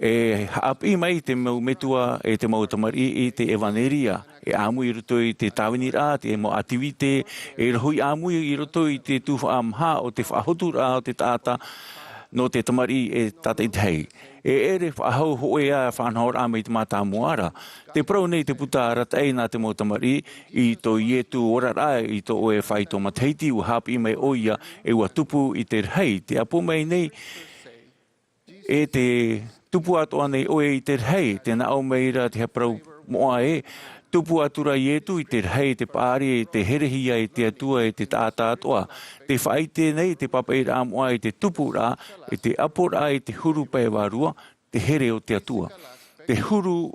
Speaker 15: E api mai te mau metua e te mau tamari I te evaneria. E Āmuiraa roto I te Āmuiraa, te mo ativite, e rahui Āmuiraa I roto I te Tuha'a maha o te whahotura o te tāta, no te tamari e tātai tei. E ere whahau hoe a whanahor a mei te mata Amuiraa. Te prau nei te puta rata e nā te mo tamari I to ietu orara I to oe whai to mateiti u hapi mai oia e ua tupu I te rei. Te apu mai nei e te tupu atoa nei oe I te rei. Te na Āmuiraa te haprau moa e. Tupu atura ietu I te rei, te pāri, te herehia I te atua e te tāta atoa. Te whaite nei, te papaira amoa I te tupu rā, e te apora I te huru pai warua, te here o te atua. Te huru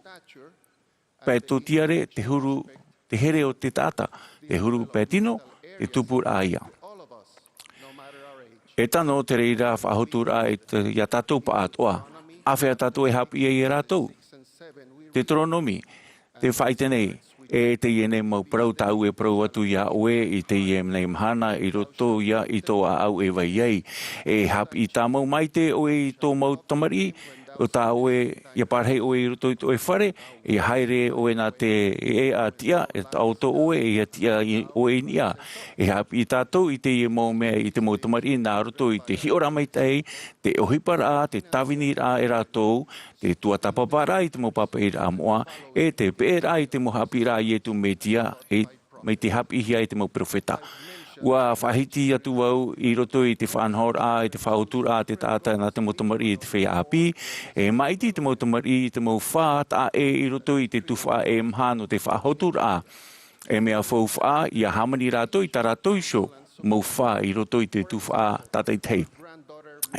Speaker 15: pai totiare, te huru, te here o te tāta. Te huru pai tino, te tupu rā ia. E tano te reira whahotura e te ia tātou pa atoa. Awhea tātou e hapi e rātou. Te tronomi. Te whaite nei, e te iene mau prau tau e prau atu ia oe I te iem nei mahana I roto ia I tō a au e vai ei. E hap I tā mau maite oe I tō mau tamari, o tā oe ia parhei oe I roto I tō e whare, e haere oe nā te e a tia, e tau tō oe e a tia oe nia. E hap I tātou I te ie mau mea I te mau tamari nā roto I te hiora mai tei, te ohipara a, te tawini a e rātou, te tuatapapara I te mo papaira amoa, e te pēra I te mo hapira I e tu metia, e mei te hapi hia I te mo profeta. Ua whahiti atu wau I roto I te whanhor a, I te whautura a, te tātai nā te motamari I te whea api, e maiti te motamari I te mo wha ta e I roto I te tuwha e mhano te whahotura a. E mea whauwha I a hamani rātou I tā rātou iso, mo wha I roto I te tuwha tātai tei.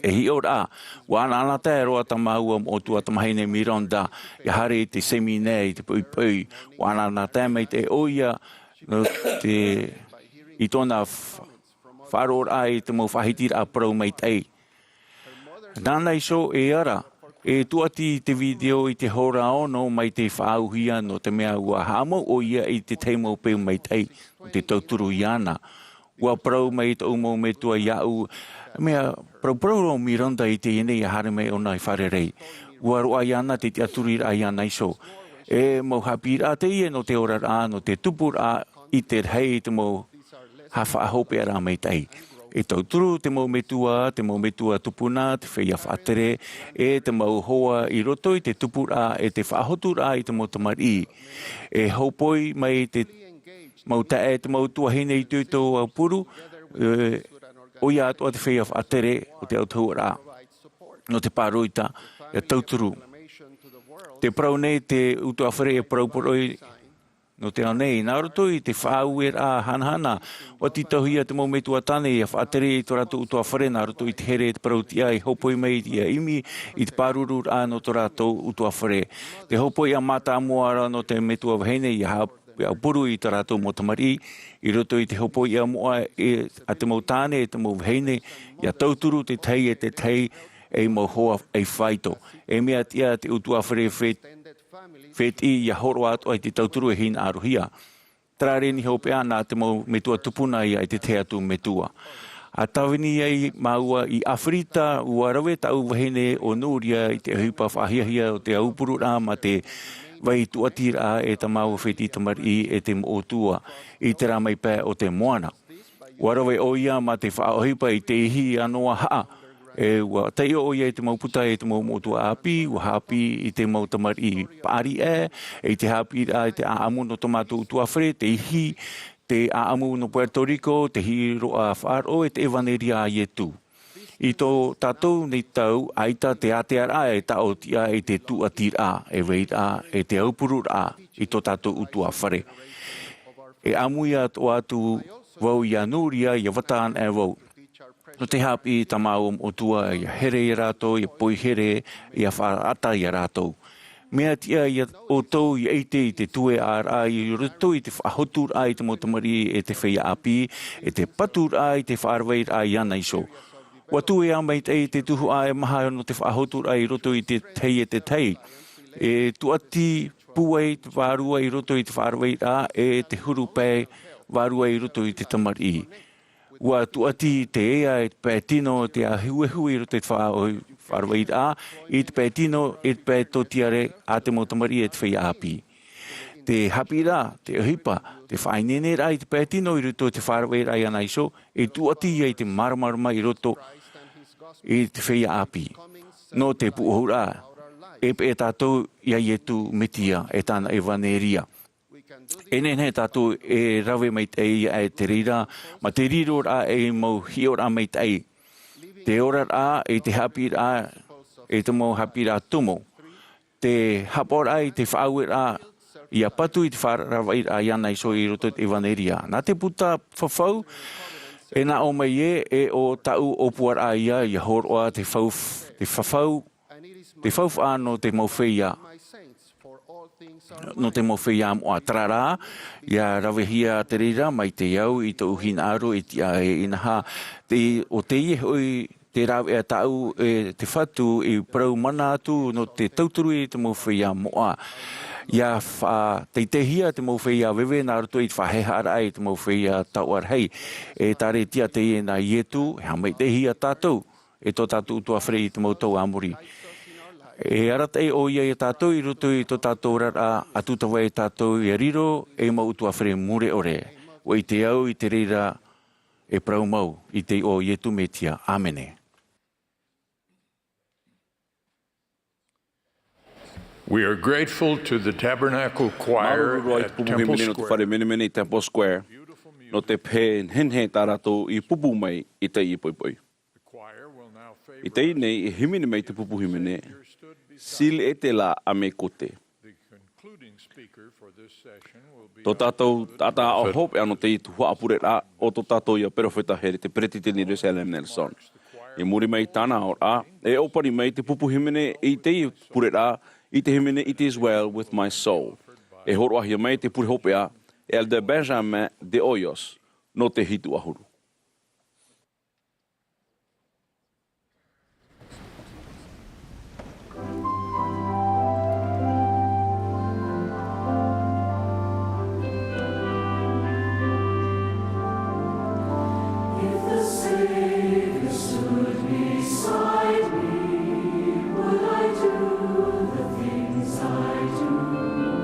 Speaker 15: E hi ora, wana ana te roa tamahua o tua tamaheine Mironda, I hare I te semine I te pui pui, wana ana te mei te oia, no te I tōna wharora I te mo whahitira a prau mei tei. Nāna iso e ara, e tuati te video I te hora ono mai te whauhia no te mea ua hamo o ia I te teimo peu mei tei, o te tauturu iana. Ua prau mei te umo me tua iau, mea prau ro Miranda I te ine I hare mei o nai wharerei. Ua roa iana te te aturira iana iso. E mau hapira te ia no te ora no te tupura I te hei te mau hawha ahope ara mai tai. E tauturu te mau metua tupuna, te whea whaatere, e te mau hoa I roto I te tupura, e te whaahotura I te mau tamari. E haupoi mai te mau tae te mau tuahine I tuitou au puru, o ia atua te whea whaatere o te autauara. No te pāroita, e tauturu. Te prau nei te utuawhare e prau poroi, no te anei, nā roto I te Āmuiraa hanahana, wa titauhia te mau metua tane, ia whaatere I tō rātou utua whare, nā roto I te here te parautia, I haupoi mai ia imi, I te pāruru rā no tō rātou utua whare. Te haupoi a mata Amuiraa no te metua wahene, ia puru I tō rātou motamari, I roto I te haupoi a mua a te mau tāne, te mau wahene, ia tauturu te tei te tei, e mau hoa e whaito. E mea tia te utua whare whet I ia horo atu ai te tauturu e hin arohia. Trare ni hopea nā te mau metua tupuna ia I te te atu metua. A tawini ai maua I Afrita, ua rawe tau wahene o Nuria I te hupa whahiahia o te aupuru rā ma te vai tuatira e ta mau wheti tamari e te mootua I te ramai pē o te moana. Ua rawe o ia ma te whaohipa I te ihi anoa haa. E ua teio o ia I te mauputa e te mau motua api, ua hapi I te mau tamari paari e te hapi I te aamu no tomato utuawhare, te ihi, te aamu no Puerto Rico, te hiro a whaaro e te Ēperēra I tu. I tō tātou nei tau, aita te Āmuiraa e tau tia e te tuatira, e weira, e te aupurura I tō tātou utuawhare. E amuia tō atu wau I anuria, I wataan e wau. No te hapi tamau o tua I here I rātou, I poi here, I a whaata I rātou. Mea tia I o tau I eite I te tue ara, I roto I te whahotur ai te motamari e te whea api, e te patur ai te whaarweit ai ana iso. Wa tue a mai te Tuha'a e maha no te whahotur ai roto I te tei e te tei. E tuati puai te wārua I roto I te whaarweit a, e te huru pē wārua I roto I te tamari. Ua tuati te ea e te pētino te ahuehu I roto I te whaarweit a, I te pētino e te pētotiare a te motamari e te whea api. Te hapira, te hipa, te whainene rai te pētino I roto te whaarweit ai ana iso, e tuati I te maramarama I roto I te whea api. No te puohura, e tātou ia ietu metia e tāna Ēperēra. E nene tātou e rawe mai tei e te rira, ma te riro rā e mau hio rā mai tei. Te ora rā e te hapi rā, e te mau hapi rā tumo. Te hapo rā I te whaue rā, I a patu I te wharawai rā iana I so I roto te Ēperēra. Nā te puta whawhau, e nā o mai e o tau opua rā ia, I a horoa te whawhau, te whawha no te mau whia. No te mowhia mo atrara, ia rawehia te rira mai te iau I te uhina aro I te ae inaha. O te hoi te rawe a tau e te whatu I prau mana atu no te tauturu I te mowhia moa. Ia te tehia te mowhia wewe nā roto I te whahehara ai te mowhia tau arhei. E tare tia te ie nā ietu, hea mai tehia tātou, e tō tātou utua whare I te mautau Āmuri. E arata o ia I tātou I roto I tō tātou rara atutawa e tātou I riro e mau utua whare mure ore. O I te au I te reira e prau mau I te o ietu metia. Āmene.
Speaker 5: We are grateful to the Tabernacle Choir at
Speaker 2: Temple Square. No te pē henhe tā rātou I pupu mai I te I poipoi. I te nei I himene mai te pupu himene. Sil e te la a me kote. Tō tātou tātā au hope ano te I Tuha'a Purera o tō tātou ia perofeta here te pretite ni Jerusalem Nelson. E muri mai tāna ora, e opari mai te pupu himene I te I Purera, I te himene It is well with my soul. E horoahia mai te puri hopea, el de Benjamin de Oyos, no te hitu ahuru.
Speaker 16: Would I do the things I do?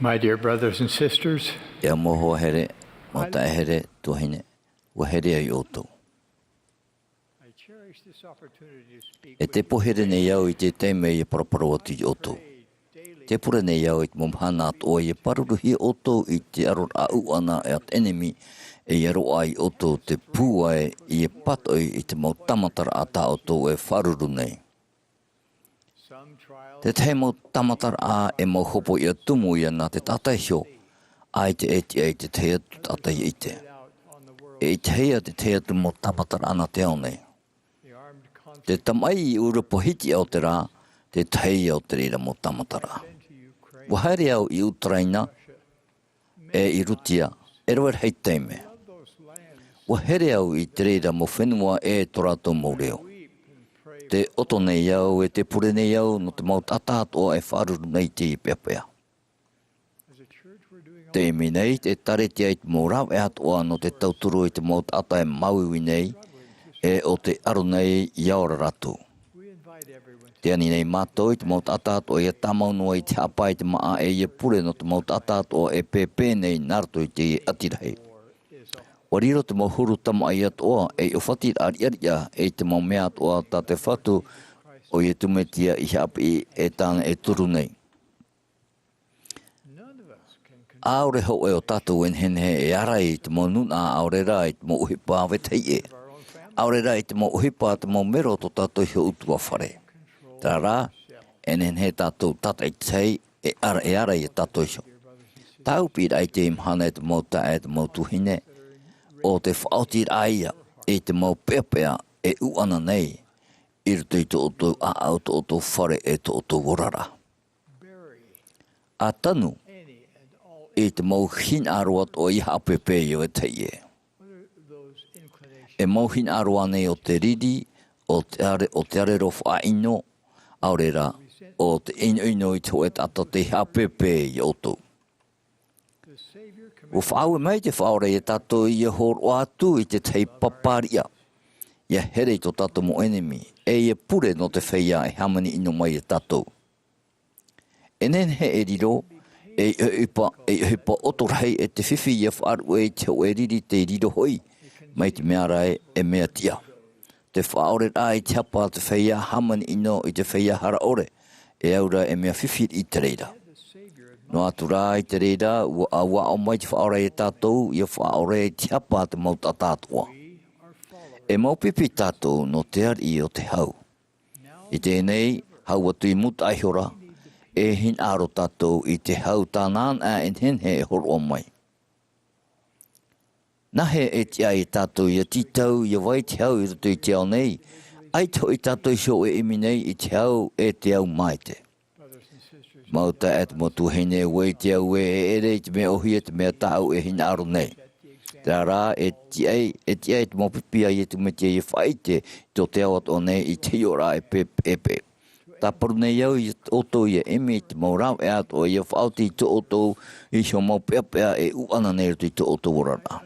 Speaker 16: My dear brothers and sisters,
Speaker 11: e moho here, mo ta here to hine, wa here ai oto. E te pohere ne iau I te teme I paraparo atu I oto. Te pura ne iau I te momhana at o I paruruhi oto I te aror au ana e at enemy e aro ai oto te pūai I patoi I te mau tamatara ata oto e wharuru nei. Te te mau tamatara a e mau hopo I atumu ia nā te tatai hio, ai te eti ai te te atu tatai I te. E te hea te te atu mau tamatara ana te au nei. Te tamai I ura pohiti au te rā, te tei au te rira mo tamatara. Wahaere au I Ukraina, e I Rutia, e roer hei teime. Wahaere au I te rira mo whenua e torato mo reo. Te oto nei au e te pure nei au no te mau tatato e wharuru nei te I peapea. Te imi nei te tareti ai te mau rau e atoa no te tauturu I te mau tata e mauiwi nei, e o te aro nei I aora ratu. Te ani nei mātou I te mau tatato e tamau noa I te hapa I te maa e pure no te mau tatato e pepe nei narto I te atirahe. Wariro te mau huru tama ai atoa e o whatir ariaria e te mau mea atoa ta te whatu o I tumetia I hapi e tāna e turu nei. Aore ho e o tātou en henhe e arai te mau nuna Āmuiraa I te mau uhipa wetei e. Āmuiraa I te mau uhipa te mau mero to tātou hio utua whare. Tā rā, en henhe tātou tata I tei e arai e tātou hio. Tāu pira I te imhana e te mau ta e te mau tuhine. O te whaotir aia e te mau peapea e uana nei I ruto I to oto a au to oto whare e to oto worara. A tanu e te mau hin aroat o I hapepe o e teie. E mau hin aroa nei o te riri o te are ro whaino Āmuiraa o te ino I te hoe tata te hapepe I oto. O whaawe mai te whaore e tato i e horo atu i te tei paparia. Ia here i to tato mo enemy, e pure no te whaia e hamani ino mai e tato. E nen he e riro, e hipa otorhei e te whiwhi i e whaaru e te o e riri te riro hoi, mai te mea rai e mea tia. Te whaore a i te hapa te whaia hamani ino i te whaia hara ore, e aura e mea whiwhi i te reira. No atu rā i te reira, ua o mai te whaore e tātou, i a whaore e te hapa te mauta tātua. E maupipi tātou no te ari o te hau. I tēnei, hau atu i muta aihora, e hin aro tātou i te hau tānaan a en henhe e horo o mai. Nahe e te ai tātou i a titau, i a wai te hau i roto i te au nei, ai to i tātou sio e imi nei i te hau e te au mai te. Mauta et motu hene wei te au e ere i te mea ohi e te mea tau e hina aro nei. Te ara e ti ai te mopipia i e tu metia i whaite to te awat o nei i te ora e pepe. Ta paru nei au i oto i e eme i te maurau e ato i a whauti i te oto i sio mau peapea e uana nei rutu i te oto warara.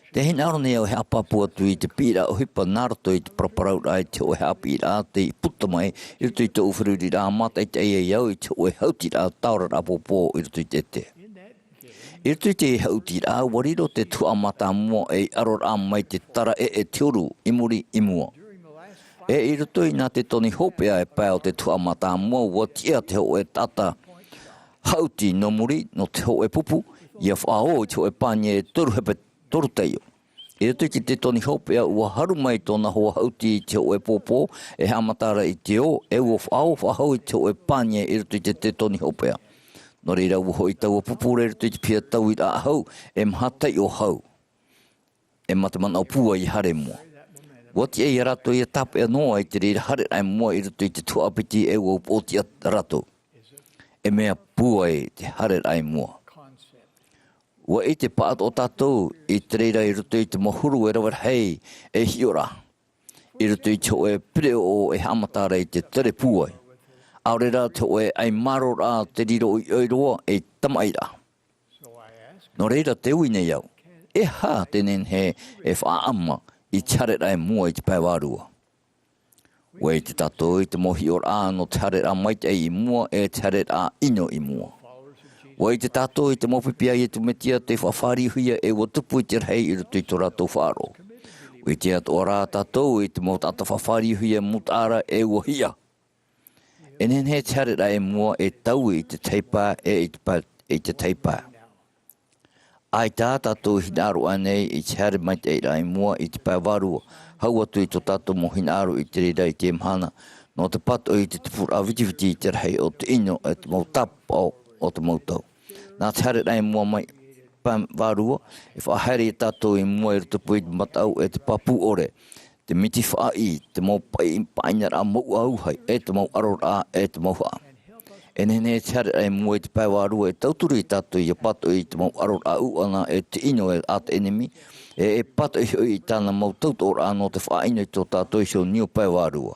Speaker 11: Te hina aro nei au he apapu atu i te pira o hipa naroto i te praparau rai te o he apira te i puta mai i rutu i te uwhiruri rā mata i te ei au i te o he hauti rā taura rā popo i rutu i te te. I rutu i te hauti rā wariro te tua mata mua e aro rā mai te tara e te oru i muri i mua. E i rutu i nā te toni hopea e pēo te tua mata mua wa tia te o e tata hauti no muri no te o e pupu i a whao i te o e pānie toru hepe toru teio. I rutu ki te toni hopea ua haru mai tōna hoa hauti i te o e pōpō e hamatara i te o e ua whahau i te o e pānie i rutu i te toni hopea. No reira ua hoi tau a pupure i rutu i te pia tau i rā hau e mhatai o hau. E matamana o pua i hare mua. Wati e rato i a tape anoa i te reira hare ai mua i rutu i te tuapiti e ua upoti a rato. E mea pua i te hare ai mua. Wa i te paat o tātou i te reira i rutu i te mohuru e rawar hei e hiora. I rutu i te o e pire o e hamatara i te tere puai. Aurera te o e ai maro rā te riro i oiroa e tamaira. No reira te ui nei au. E hā tenen he e whaama i tare rai mua i te paiwarua. Wa i te tātou i te mohi o rā no tare rā maite i mua e tare rā ino i mua. Wa i te tātou i te mopipia i tu metia te whawhari huia e watupu i te rei i rutu i tō rātou whāro. Wa i te ato rā tātou i te motata whawhari huia mutara e wahia. E nen he tare rai mua e tau i te teipa e i te teipa. Ai tā tātou hinaru anei i te hare mai te rai mua i te paiwarua. Hau atu i tō tātou mo hinaru i te rira i te mhana. No te pato i te tupura vitiviti i te rei o te ino e te mautapa o te mautau. Nā te hare rai mua mai paiwarua e whahere i tātou i mua i rutupu i te matau e te papu ore. Te miti whaai, te mau pai i paina rā mau auhai, e te mau aro rā, e te mau haa. E nene te hare rai mua i te paiwarua e tauturu i tātou i a pato i te mau aro rā uana e te ino e ata enemi, e pato i hoi i tāna mau tauto rā no te whaina i tō tātou i sio nio paiwarua.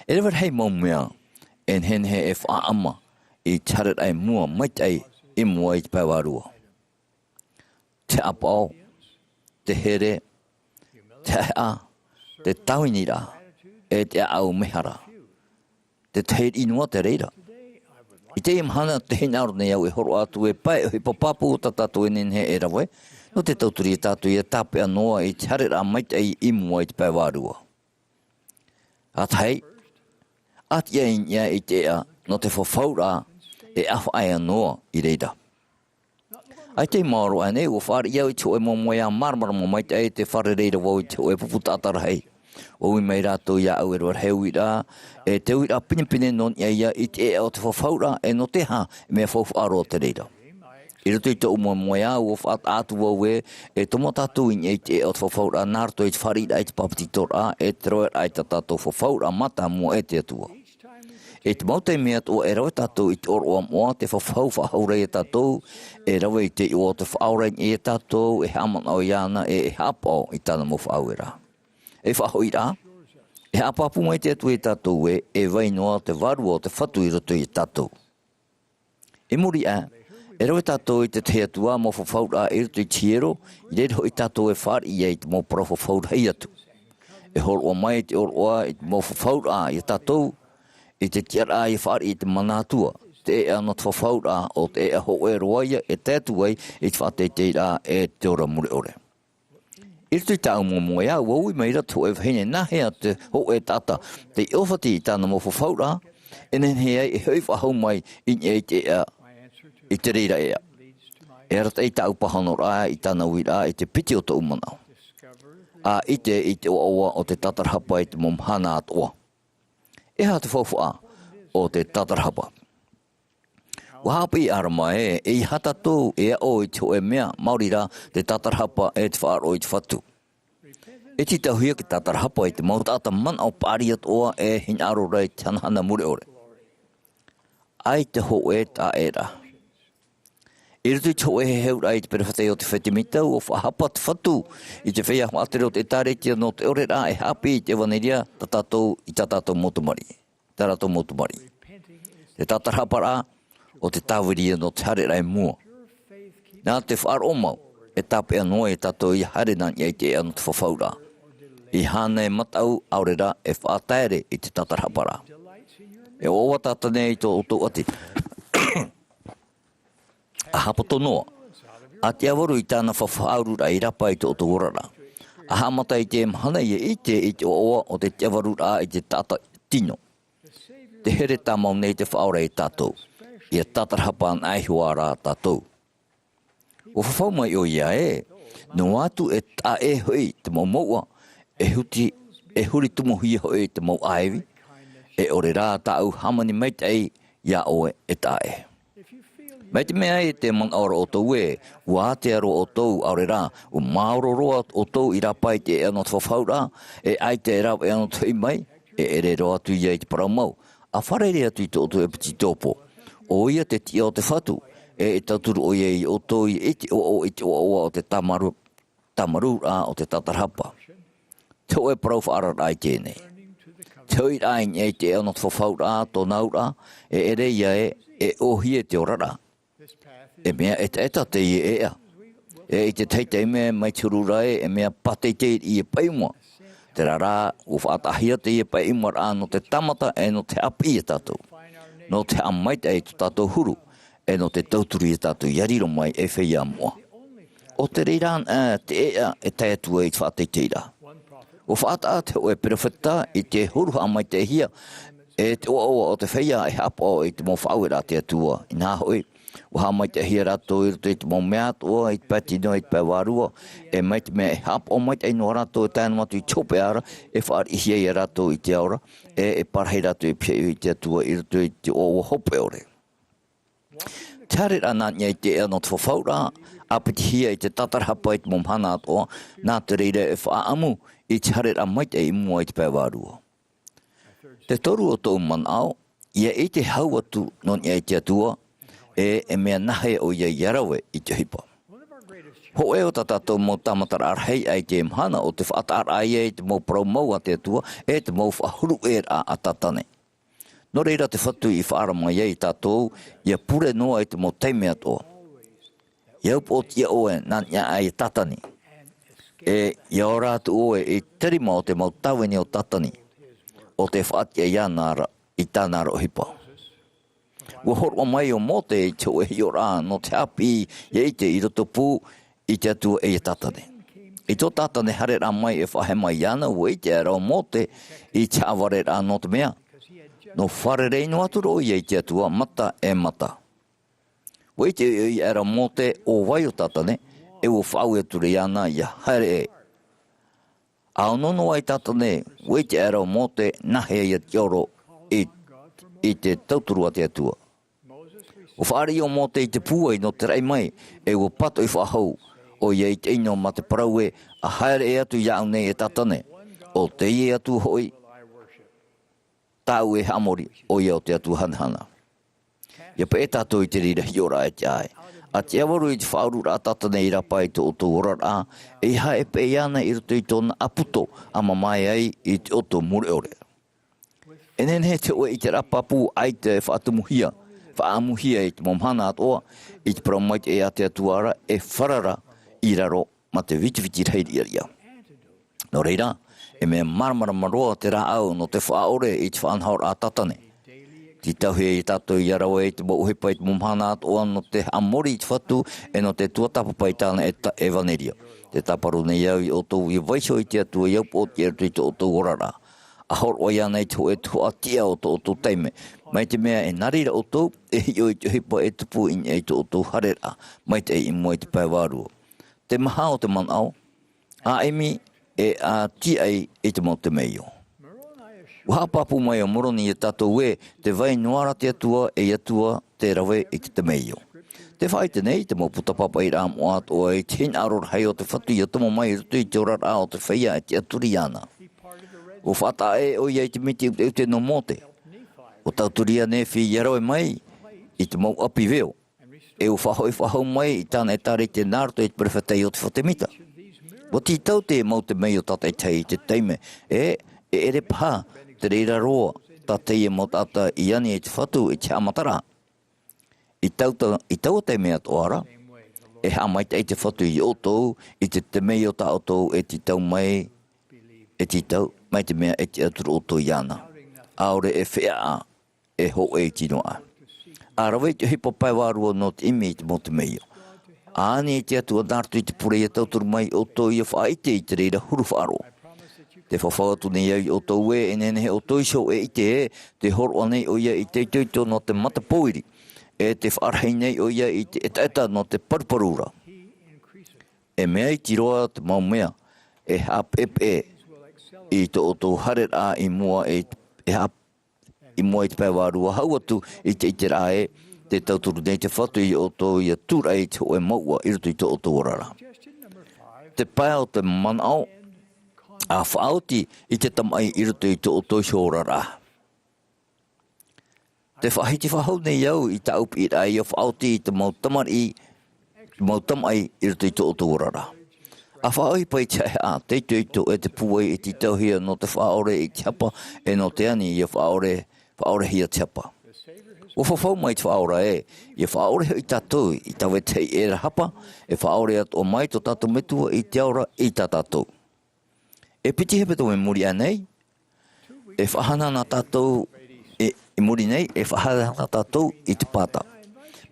Speaker 11: E rewa hei mau mea, en henhe e whaama, i tare ai mua mai tai i mua i te paiwarua. Te apao, te here, te a, te tauinira, e te au mehara. Te teir inua te reira. I te imhana te hinaru nei au e horo atu e pai e papapu o tātou e nenhe e rawe, no te tauturi e tātou i a tape anoa i tare a mai tai i mua i te paiwarua. Atai, at ia ia i te a, no te whawhaura, e awha ai anoa i reira. Ai te maaro ane, o whare iau i te oe momoia marmara mo mai te whare reira wau i te oe puputatara hei. O i mai rātou ia au e roar heu i rā, e te ui rā pinipine non ia i te e o te whawhaura e no te ha mea whawharo o te reira. I rutu i te umoia o whaat atu wau e tomo tātou i te e o te whawhaura nārto i te wharira i te papatitora e te roer ai ta tātou whawhaura mata mua e te atua. E te mautei mea o e rawe tātou i te oro a moa, te whawhau whahaurei e tātou, e rawe i te o te whaurei e tātou, e haman au iana, e hapao i tāna mo whaurera. E whahoi rā, e hapapu mai te atu e tātou e wainoa te varua o te whatu i roto i tātou. E muri E roi tātou I te tea tua mo whawhaura e rutu I tiero, I redo I tātou e whāri I te mo pro whawhaura hei atu. E horo mai te oroa I te mo whawhaura I tātou, I te tiara I whāri I te manātua, te e ana te whawhaura o te e ho e roaia e tētuai I te whātei teira e te ora mure ore. I rutu I tāu mo ea, wau I meira to e whene nahea te ho e tata, te iowhati I tāna mo whawhaura, e nenhea I hoi whahau mai I nye te ea, I te reira ea. E rata I tāu pahanora I tāna Āmuiraa I te piti o te umanau. A I te oa o te tatarhapa I te momhana atoa. E ha te whawhua o te tatarhapa. Wahapi I arama e hata tō e o I te oe mea Māorira te tatarhapa e te whaaro I te whatu. E ti tahuia ki tatarhapa I te mautata man au pāri atoa e hinaro rei tanhana mure ore. Ai te ho e tā era. I rutu tō e heura I te perewhatei o te whetimitau o whahapa te whatu I te whea hmatere o te tāretia no te orera e hapi I te waneria I tātou motumari. Tāratou motumari. Te tatarhapara o te tāwiria no te harera e mua. Nā te whaaro mau e tāpea noa e tātou I harena I te ea no te whawhaura. I hana e matau aurera e whaataere I te tatarhapara. E oa tātane I tō oto ati. A hapoto noa. A te awaru I tāna whawhaurura I rapa I tō oto orara. A hamata I te mhana I te oa o te awarura I te tata tino. Te here tāmau nei te whaora I tātou. I a tatarhapa an aihuara tātou. O whawhau mai o ia no atu e tā e hoi te mau maua, e huri tumohi hoi te mau aiwi, e ore rā tāu hamani meitei ia oe e tā e. Mai te mea e te man aura o tau e, ua te aro o tau aure rā, o maoro roa o tau I rapai te ea no te whawhaura, e ai te rau ea no te mai, e ere roa tu ia I te paramau, a wharere atu I te oto e piti tōpo. O ia te tia o te whatu, e tauturu o ia I o tau I te o te tamaru rā o te tatarhapa. Tau e parau whaara ai tēnei. Tau I ai e te ea no te whawhaura tō naura, e ere ia e ohie te orara. E mea e te I ea. E te teitei mea mai tururai e mea pateitei I paimua. Te rara o whaatahia te I paimua rā no te tamata e no te api e tātou. No te amaita e tātou huru e no te tauturi e tātou yariro mai e whea mua. O te reiraan te ea e taiatua I te whateitei rā. O whaata te o e perewheta I te huru amai te hia e te oa o te whea e hapa I te mō whauera te atua I nā hoi. O ha mai te hia rato I roto I te mō mea toa I te patino I te paiwarua e mai te mea e hapa o mai te ino rato e tāna matu I chope ara e whaar I hia I rato I te aura e parhei rato I pia I te atua I roto I te oa hope ore. Te hare rana nia I te ea no te whawhaura apiti hia I te tatarhapa I te momhana atoa nā te reire e whaamu I te hare rana mai te I mua I te paiwarua. Te toru o tō manao ia I te hau atu non ia I te atua e mea nahe o ia iarawe I te hipa. Ho e o tātou mō tamatara arhei ai te mhana o te whaatar ai e te mō prau mau a te atua e te mō whahuru e rā a tatane. No reira te whatu I whaarama ia I tātou ia pure noa I te mō teime atoa. Iau po tia oe nā nia ai tatani. E ia o rātu oe I terima o te mau taweni o tatani. O te whaatia ia nāra I tāna ro hipa. Ua horwa mai o mō te I te oe hi o rā no te api I te I roto pū I te atua e tatane. I tō tatane hare rā mai e whahe mai iana ua I te ara o mō te I te aware rā no te mea. No whare rei no aturo I te atua mata e mata. Ua I te I ara mō te o wai o tatane e ua whau e ture iana I haere e. Ao nono ai tatane ua I te ara o mō te nahe I te oro I te tauturua te atua. O whaari o mō te I te pūai no te rei mai e ua pato I whahau o ia I te ino ma te parau e a haere e atu iau nei e tatane o te I e atu hoi tau e hamori o ia o te atu hanhana. Ia pa e tātou I te rira hiora e te ai. A te awaru I te whauru rā tatane I rapa I te oto orara e ha e pe iana I roto I tōna aputo a mamai ai I te oto mure ore. E nen he te oe I te rapapu ai te whaatumuhia, whaamuhia i te momhana atoa, i te paramait e atea tuara, e wharara i raro ma te vitiviti reiri aria. No reira, e mea maramara maroa te rā au no te whaore i te whaanhaur a tatane. Ti tauhia i tātou i arawa e te mohepa i te momhana atoa no te amori i te whatu e no te tuatapapa i tāna e vaneria. Te taparu nei au i otou i vaiso i te atua i aupo o te ertu i te otou orara. Ahor o ia nei te ho atia o te otou teime. Mai te mea e narira otou e hi o i te hipa e tupu i te otou harera. Mai te e i mua i te paiwaru. Te maha o te manau, a emi e a tia i te mau te meio. Uhapapu mai o moroni e tātou e te vai nuara te atua e atua te rawe i te meio. Te whai tenei, te mau putapapa i rām o atoa e te hin aror hei o te whatu i atomo mai rutu i te orara o te whaia e te aturiana. O whata e o ia i te miti u te no mote. O tauturia ne whi iarawe mai i te mau api veo. E o whahoi mai i tāna e tare te nārto i te prewhatei o te whatemita. O ti tau te mau te mei o tatai tei i te teime e ere paha te reira roa tatei e mau tata i ani i te whatu i te amatara. I tau te mea toara, e hamai te whatu i otou, i te mei o ta otou e ti tau mai, e ti tau, mai te mea e ti aturu otou i ana. Aore e whea e ho e tinoa. Arawe te hipo paiwarua no te imi i te mo te mei o. Aani e te atua nārtu i te pure i tauturu mai otou i a whaite i te reira huru wharo. Te whawhawatu nei au i otou e nenehe otou i show e i te horo anei o ia i te tuito no te matapoiri. E te whaarhei nei o ia i te eta no te paruparura. E mea i tiroa te mau mea, e hap e i te oto harera i mua e hap i mua i te paiwarua hauatu i te rā e te tauturu nei te whatu i oto i a tūra i te hoe maua i rutu i te oto orara. Te pai o te manao, a whaauti i te tamai i rutu i te oto i orara. Te whahiti whahau nei au i ta upi i rai o whaauti i te mau tamai i rutu i te oto orara. A whaoi pai te a te tuito e te puai i te tauhia no te whaore i te hapa e no te ani i a whaore hia te hapa. O whawhau mai te whaora e, i a whaore i tātou i tawe tei e hapa, e whaore at o mai to tātou metua i te aura i tā tātou. E piti hepeto me muri anei, e whahana na tātou e muri nei, e whahana tātou i te pāta.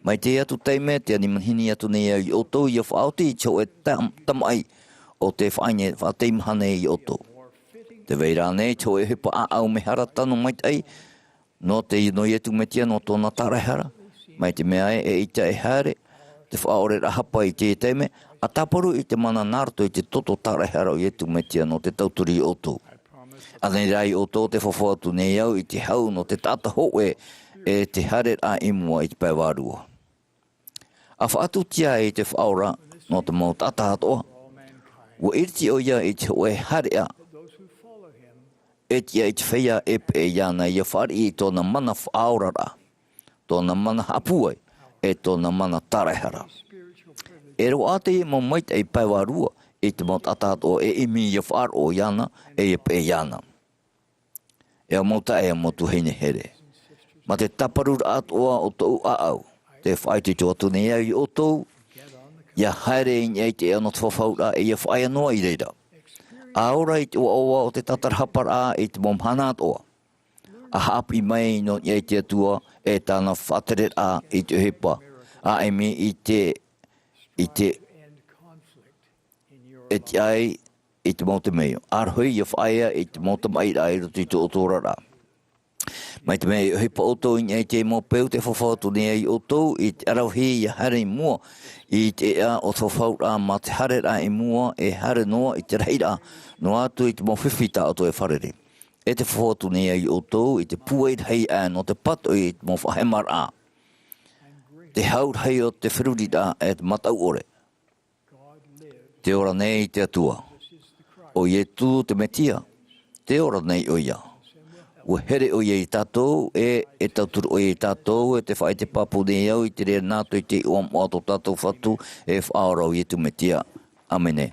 Speaker 11: Mai te atu teime, te animanhini atu nei au i oto i a whaoti i tau e tamai o te whaine whateimhane i oto. Te veira nei, tau e hepa a au me hara tanu mai tei, no te ino i etu metia no tōna tarehara, mai te mea e ita e hare, te whaore rahapa i te teime, a taparu i te mana nārto i te toto tarehara i etu metia no te tauturi i oto. A nei rai oto te whawhatu nei au i te hau no te tata hoe e te hare a imua i te paiwarua. A whaatu tia i te whaora no te mau tata hatoa. Ua irti o ia i te hoe harea. E tia i te whea Ēperēra i a whari i tōna mana whaorara. Tōna mana hapuai e tōna mana tarehara. E ro ate i mau maita i paiwarua i te mau tata hatoa e imi i a wharo i ana e Ēperēra. E a mauta e a motu heine here. Ma te taparura atoa o tōu aau. Te whaiti tō atu nei au i o tōu, ia haere i nei te anot whawhaura e ia whai anoa i reira. Aora i te oa o te tatarhapara i te momhana atoa. A hapi mai no i te atua e tāna whaterera i te hepa, a emi i te ai i te mau te meo. Arhui i a whaia i te mau te maira i rutu i te otorara. Mai te mea i hipa oto i nei te mō peu te whawhautu nei i oto i te arauhi i a hare i mua i te ea o whawhaura ma te hare ra i mua e hare noa i te reira no atu i te mō whiwhita oto e wharere. E te whawhautu nei i oto i te puaid hei a no te pato i te mō whahemara. Te haur hei o te whirurira e te matau ore. Te ora nei te atua. O i e tū te metia. Te ora nei o ia. Ua here o iei tātou e tauturu o iei tātou e te whae te papu nei au i te rea nātu i te uam o ato tātou whatu e whaora o ietu me tia. Amene.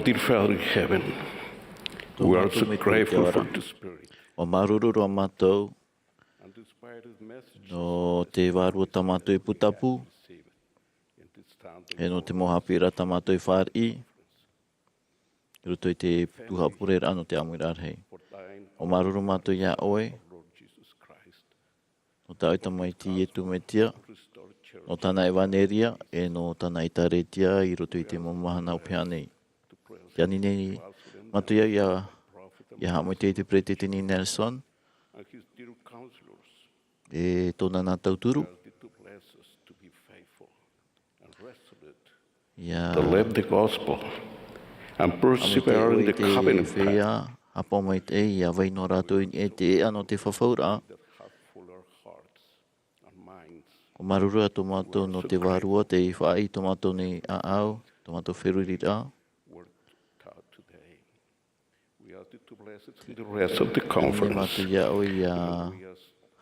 Speaker 14: Our dear Father in heaven, we are so grateful for the Spirit.
Speaker 8: O marururu a mātou, no te wārua ta mātou I putapu, e no te mohapira ta mātou I whāri, ruto I te Tuha'a Ēperēra no te Āmuiraa hei. O maruru mātou ia oe, no ta oita mai ti e tu me tia, no tana e waneria, e no tana I taretia I roto I te momahana o pia nei. Kia ni nei, mātou ia hamo te prete te ni Nelson, e tōna nā tauturu.
Speaker 14: To live the gospel and persevere in the covenant path.
Speaker 8: Apo mai te ia vai no rātou I te ea no te whawhaura. O marurua tō mātou no te wārua, te whai tō mātou nei a au, tō mātou wherurira.
Speaker 14: The rest of the conference.
Speaker 8: Mātou ia o ia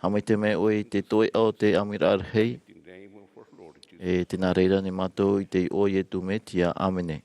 Speaker 8: hamai te mea oi te toi au te Āmuiraa hei. E tēnā reira ni mātou I te oi e tu me tia. Āmene.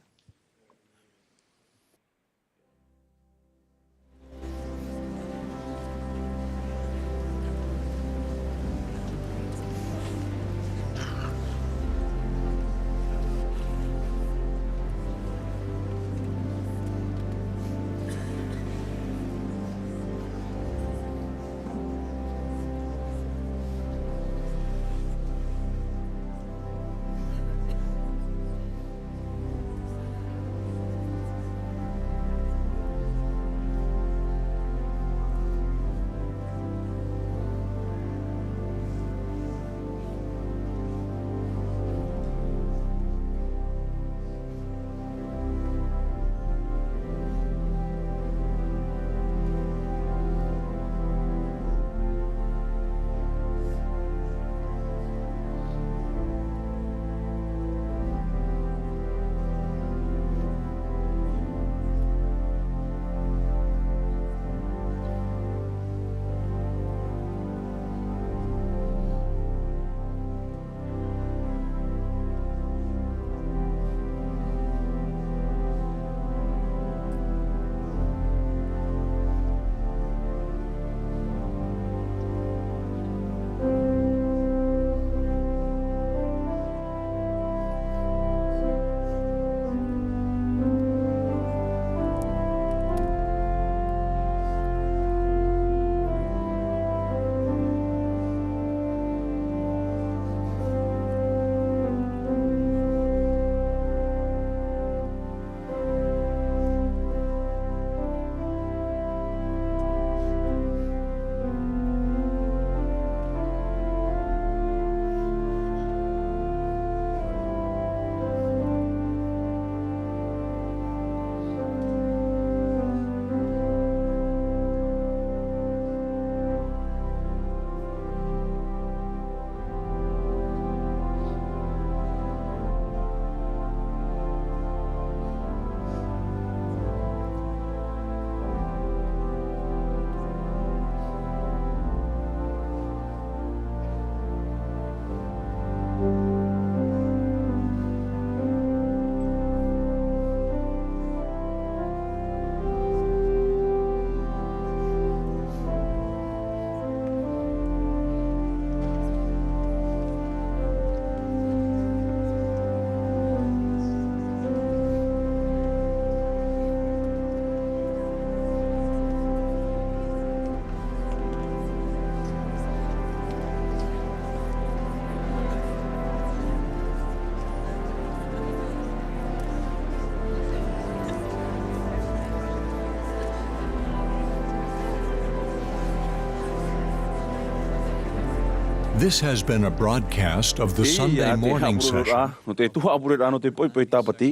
Speaker 4: This has been a broadcast of the Sunday morning session.
Speaker 2: No te Tuha'a Ēperēra no te poipoi Sabati,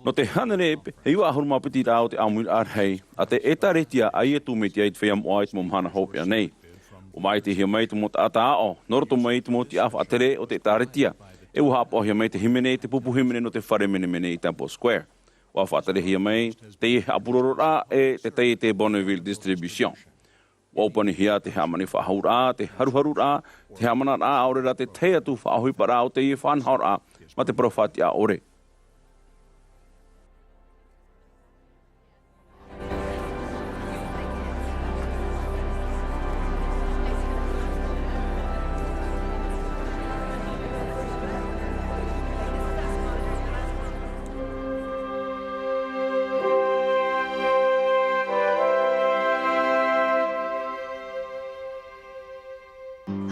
Speaker 2: no te hanere he ua ahuru mapiti rā o te Āmuiraa hei, a te etaretia ai e tūmeti ai te whea moa i te momhana hopea nei. O mai te hia mai te mota ata ao, noroto mai te moti awha atere o te etaretia, e ua hapa o hia mai te himene, te pupu himene no te whare mene mene i Temple Square. O awha atere hia mai, te apuroro rā e te Bonneville Distribution. Wopani hia te hamani whahaura, te haruharu rā, te hamana rā aore rā te tea tu whahuipa rā o te i whanhau rā, ma te profati a ore.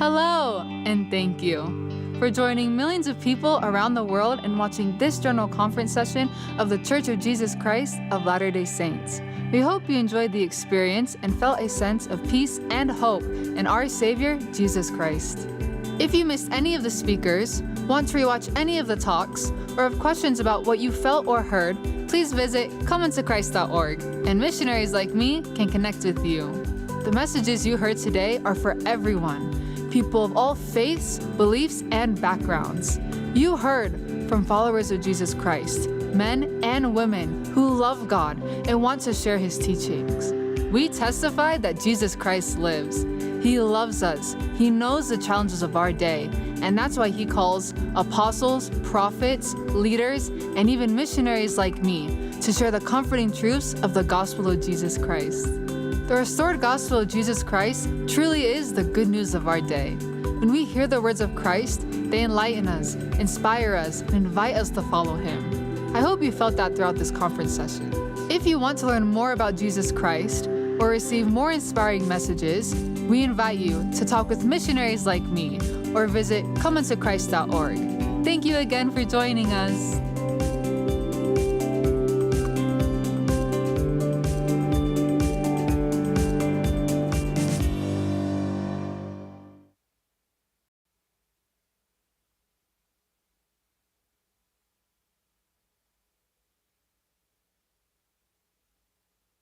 Speaker 17: Hello, and thank you for joining millions of people around the world and watching this General Conference session of the Church of Jesus Christ of Latter-day Saints. We hope you enjoyed the experience and felt a sense of peace and hope in our Savior, Jesus Christ. If you missed any of the speakers, want to rewatch any of the talks, or have questions about what you felt or heard, please visit comeintochrist.org, and missionaries like me can connect with you. The messages you heard today are for everyone, people of all faiths, beliefs, and backgrounds. You heard from followers of Jesus Christ, men and women who love God and want to share his teachings. We testify that Jesus Christ lives. He loves us. He knows the challenges of our day, and that's why he calls apostles, prophets, leaders, and even missionaries like me to share the comforting truths of the gospel of Jesus Christ. The restored gospel of Jesus Christ truly is the good news of our day. When we hear the words of Christ, they enlighten us, inspire us, and invite us to follow him. I hope you felt that throughout this conference session. If you want to learn more about Jesus Christ or receive more inspiring messages, we invite you to talk with missionaries like me or visit comeintochrist.org. Thank you again for joining us.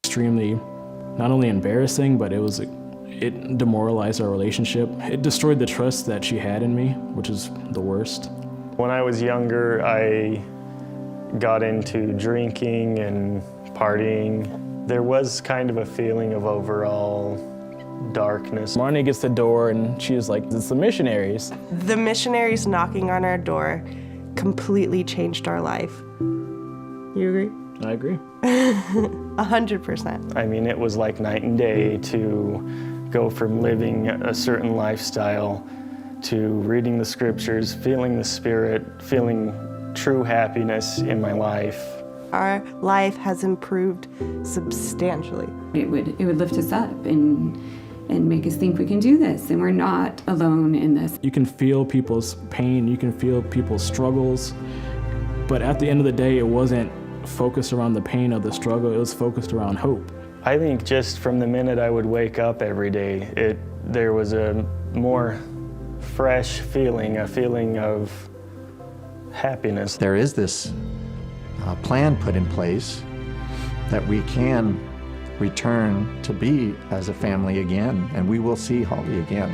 Speaker 18: Extremely, not only embarrassing, but it demoralized our relationship. It destroyed the trust that she had in me, which is the worst.
Speaker 19: When I was younger, I got into drinking and partying. There was kind of a feeling of overall darkness.
Speaker 18: Marnie gets the door and she was like, it's the missionaries.
Speaker 20: The missionaries knocking on our door completely changed our life. You agree?
Speaker 18: I agree.
Speaker 20: 100%.
Speaker 19: I mean, it was like night and day to go from living a certain lifestyle to reading the scriptures, feeling the Spirit, feeling true happiness in my life.
Speaker 20: Our life has improved substantially.
Speaker 21: It would lift us up and make us think we can do this, and we're not alone in this.
Speaker 18: You can feel people's pain, you can feel people's struggles, but at the end of the day, it wasn't focused around the pain of the struggle, it was focused around hope.
Speaker 19: I think just from the minute I would wake up every day, there was a more fresh feeling, a feeling of happiness.
Speaker 22: There is this plan put in place that we can return to be as a family again, and we will see Holly again.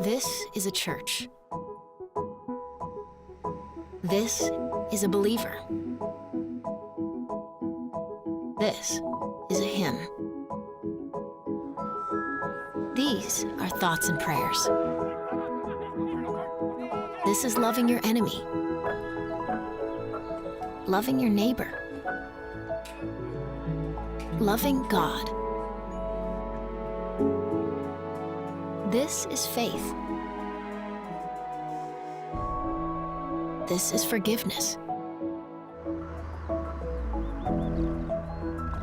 Speaker 1: This is a church. This is a believer. This is a hymn. These are thoughts and prayers. This is loving your enemy, loving your neighbor, loving God. This is faith. This is forgiveness.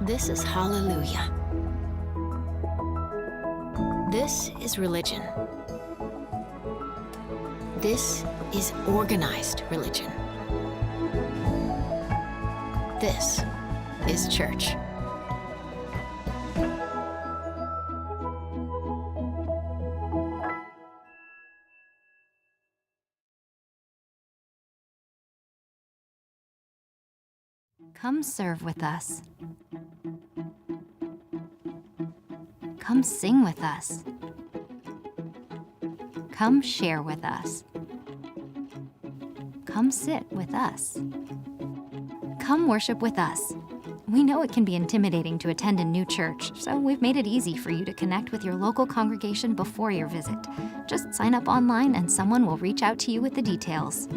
Speaker 1: This is hallelujah. This is religion. This is organized religion. This is church.
Speaker 3: Come serve with us. Come sing with us. Come share with us. Come sit with us. Come worship with us. We know it can be intimidating to attend a new church, so we've made it easy for you to connect with your local congregation before your visit. Just sign up online and someone will reach out to you with the details.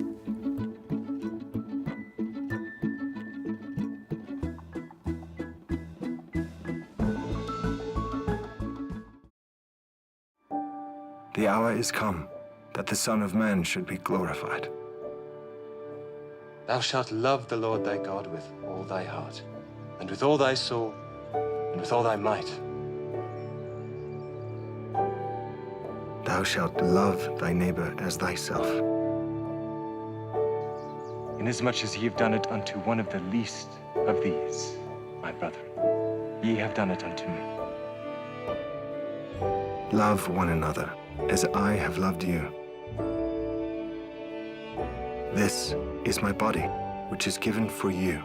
Speaker 23: The hour is come, that the Son of Man should be glorified.
Speaker 24: Thou shalt love the Lord thy God with all thy heart, and with all thy soul, and with all thy might.
Speaker 23: Thou shalt love thy neighbor as thyself.
Speaker 24: Inasmuch as ye have done it unto one of the least of these, my brethren, ye have done it unto me.
Speaker 23: Love one another as I have loved you. This is my body, which is given for you.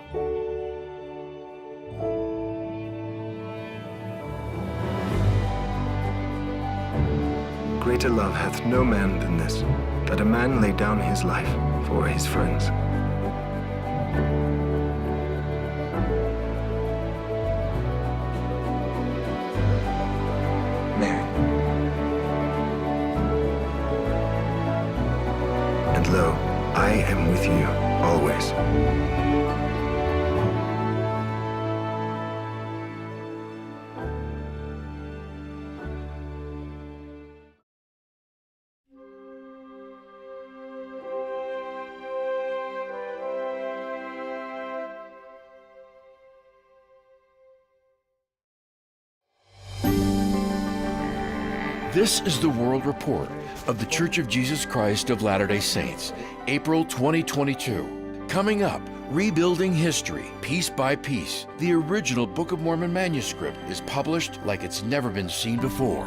Speaker 23: Greater love hath no man than this, that a man lay down his life for his friends. Mary. And lo, I am with you always.
Speaker 6: This is the World Report of the Church of Jesus Christ of Latter-day Saints, April 2022. Coming up, Rebuilding History, Piece by Piece. The original Book of Mormon manuscript is published like it's never been seen before.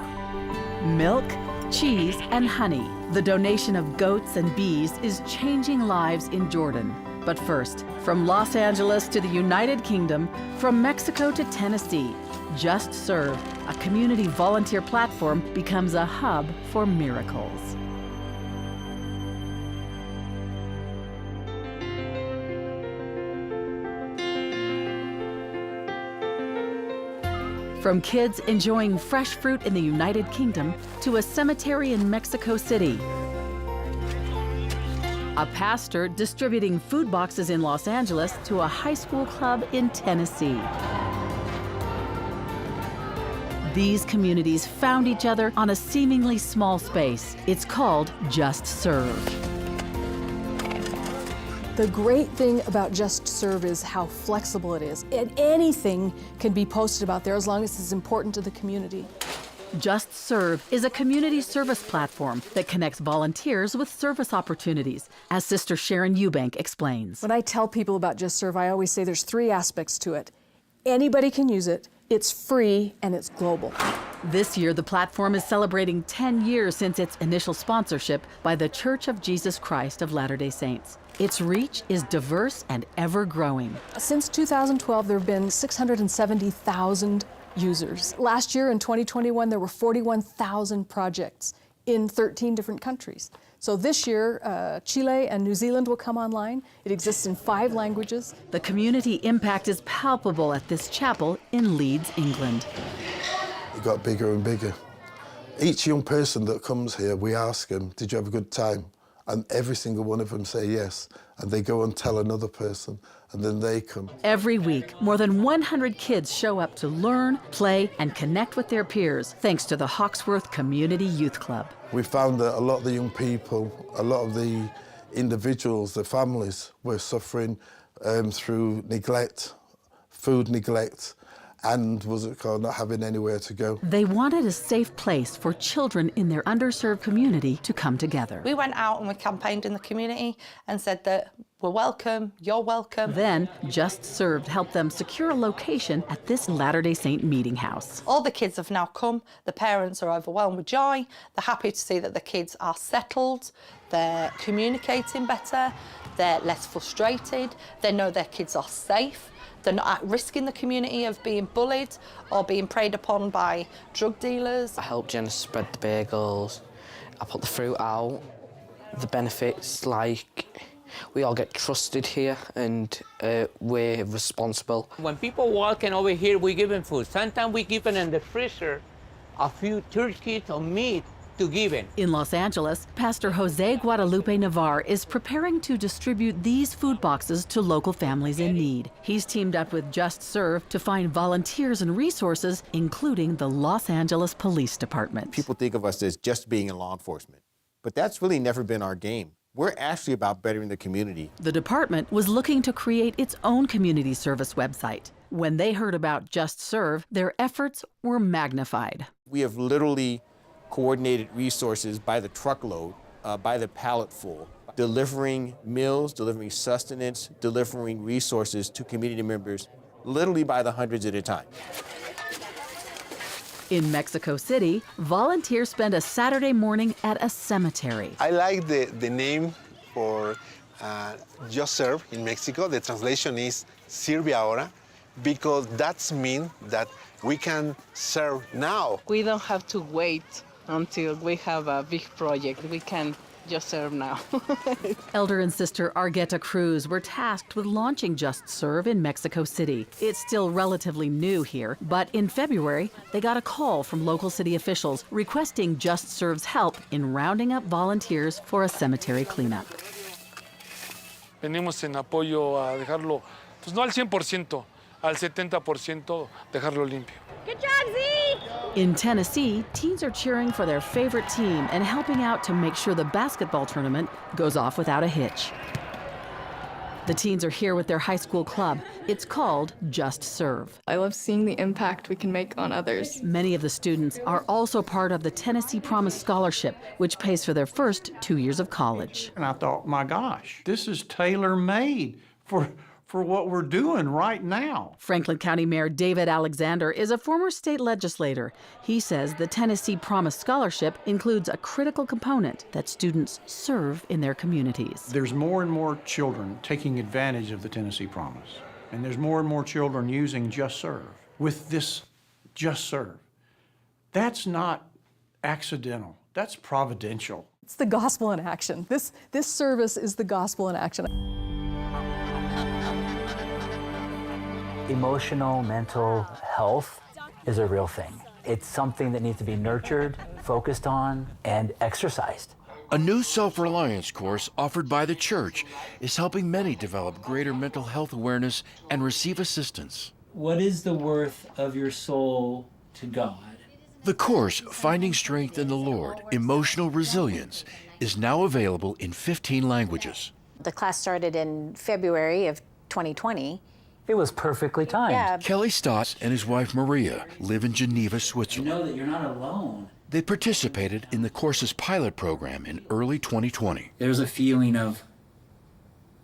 Speaker 9: Milk, cheese, and honey. The donation of goats and bees is changing lives in Jordan. But first, from Los Angeles to the United Kingdom, from Mexico to Tennessee, Just Serve, a community volunteer platform, becomes a hub for miracles. From kids enjoying fresh fruit in the United Kingdom to a cemetery in Mexico City, a pastor distributing food boxes in Los Angeles to a high school club in Tennessee. These communities found each other on a seemingly small space. It's called Just Serve.
Speaker 10: The great thing about Just Serve is how flexible it is. And anything can be posted about there as long as it's important to the community.
Speaker 9: Just Serve is a community service platform that connects volunteers with service opportunities, as Sister Sharon Eubank explains.
Speaker 10: When I tell people about Just Serve, I always say there's 3 aspects to it. Anybody can use it, it's free, and it's global.
Speaker 9: This year, the platform is celebrating 10 years since its initial sponsorship by the Church of Jesus Christ of Latter-day Saints. Its reach is diverse and ever-growing.
Speaker 10: Since 2012, there have been 670,000 users. Last year, in 2021, there were 41,000 projects in 13 different countries. So this year, Chile and New Zealand will come online. It exists in 5 languages.
Speaker 9: The community impact is palpable at this chapel in Leeds, England.
Speaker 12: It got bigger and bigger. Each young person that comes here, we ask them, did you have a good time? And every single one of them say yes. And they go and tell another person, and then they come.
Speaker 9: Every week, more than 100 kids show up to learn, play, and connect with their peers, thanks to the Hawksworth Community Youth Club.
Speaker 12: We found that a lot of the young people, a lot of the individuals, the families, were suffering through neglect, food neglect, and not having anywhere to go.
Speaker 9: They wanted a safe place for children in their underserved community to come together.
Speaker 25: We went out and we campaigned in the community and said that we're welcome, you're welcome.
Speaker 9: Then Just Served helped them secure a location at this Latter-day Saint meeting house.
Speaker 25: All the kids have now come. The parents are overwhelmed with joy. They're happy to see that the kids are settled, they're communicating better, they're less frustrated, they know their kids are safe. They're not at risk in the community of being bullied or being preyed upon by drug dealers.
Speaker 26: I helped Jenna spread the bagels. I put the fruit out. The benefits, like, we all get trusted here and we're responsible.
Speaker 27: When people walking over here, we give them food. Sometimes we give them in the freezer a few turkeys or meat to give in.
Speaker 9: In Los Angeles, Pastor Jose Guadalupe Navarre is preparing to distribute these food boxes to local families in need. He's teamed up with Just Serve to find volunteers and resources, including the Los Angeles Police Department.
Speaker 28: People think of us as just being in law enforcement, but that's really never been our game. We're actually about bettering the community.
Speaker 9: The department was looking to create its own community service website. When they heard about Just Serve, their efforts were magnified.
Speaker 28: We have literally coordinated resources by the truckload, by the pallet full, delivering meals, delivering sustenance, delivering resources to community members, literally by the hundreds at a time.
Speaker 9: In Mexico City, volunteers spend a Saturday morning at a cemetery.
Speaker 29: I like the name for Just Serve in Mexico. The translation is Sirve Ahora, because that means that we can serve now.
Speaker 30: We don't have to wait until we have a big project. We can just serve now.
Speaker 9: Elder and Sister Argueta Cruz were tasked with launching Just Serve in Mexico City. It's still relatively new here, but in February, they got a call from local city officials requesting Just Serve's help in rounding up volunteers for a cemetery cleanup.
Speaker 31: Venimos en apoyo a dejarlo, pues no al 100%, al 70% dejarlo limpio.
Speaker 9: Good job, Z! In Tennessee, teens are cheering for their favorite team and helping out to make sure the basketball tournament goes off without a hitch. The teens are here with their high school club. It's called Just Serve.
Speaker 2: I love seeing the impact we can make on others.
Speaker 9: Many of the students are also part of the Tennessee Promise Scholarship, which pays for their first 2 years of college.
Speaker 4: And I thought, my gosh, this is tailor-made for what we're doing right now.
Speaker 9: Franklin County Mayor David Alexander is a former state legislator. He says the Tennessee Promise Scholarship includes a critical component that students serve in their communities.
Speaker 4: There's more and more children taking advantage of the Tennessee Promise. And there's more and more children using Just Serve. With this Just Serve, that's not accidental, that's providential.
Speaker 10: It's the gospel in action. This service is the gospel in action.
Speaker 5: Emotional, mental health is a real thing. It's something that needs to be nurtured, focused on, and exercised.
Speaker 6: A new self-reliance course offered by the church is helping many develop greater mental health awareness and receive assistance.
Speaker 7: What is the worth of your soul to God?
Speaker 6: The course, Finding Strength in the Lord, Emotional Resilience, is now available in 15 languages.
Speaker 8: The class started in February of 2020.
Speaker 5: It was perfectly timed.
Speaker 8: Yeah.
Speaker 6: Kelly Stotts and his wife Maria live in Geneva, Switzerland.
Speaker 7: You know that you're not alone.
Speaker 6: They participated in the course's pilot program in early 2020.
Speaker 7: There's a feeling of,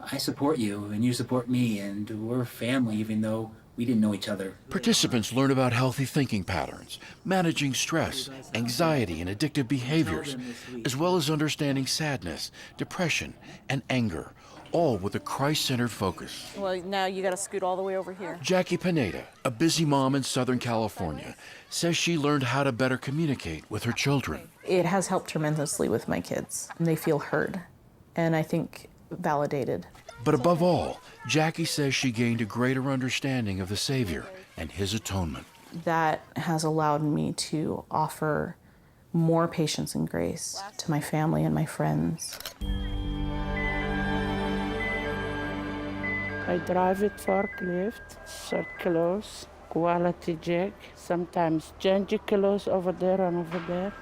Speaker 7: I support you and you support me and we're family even though we didn't know each other.
Speaker 6: Participants learn about healthy thinking patterns, managing stress, anxiety, and addictive behaviors, as well as understanding sadness, depression, and anger, all with a Christ-centered focus.
Speaker 11: Well, now you got to scoot all the way over here.
Speaker 6: Jackie Pineda, a busy mom in Southern California, says she learned how to better communicate with her children.
Speaker 11: It has helped tremendously with my kids. They feel heard, and I think validated.
Speaker 6: But above all, Jackie says she gained a greater understanding of the Savior and his atonement.
Speaker 11: That has allowed me to offer more patience and grace to my family and my friends.
Speaker 13: I drive it forklift, short clothes, quality jack, sometimes change clothes over there and over there.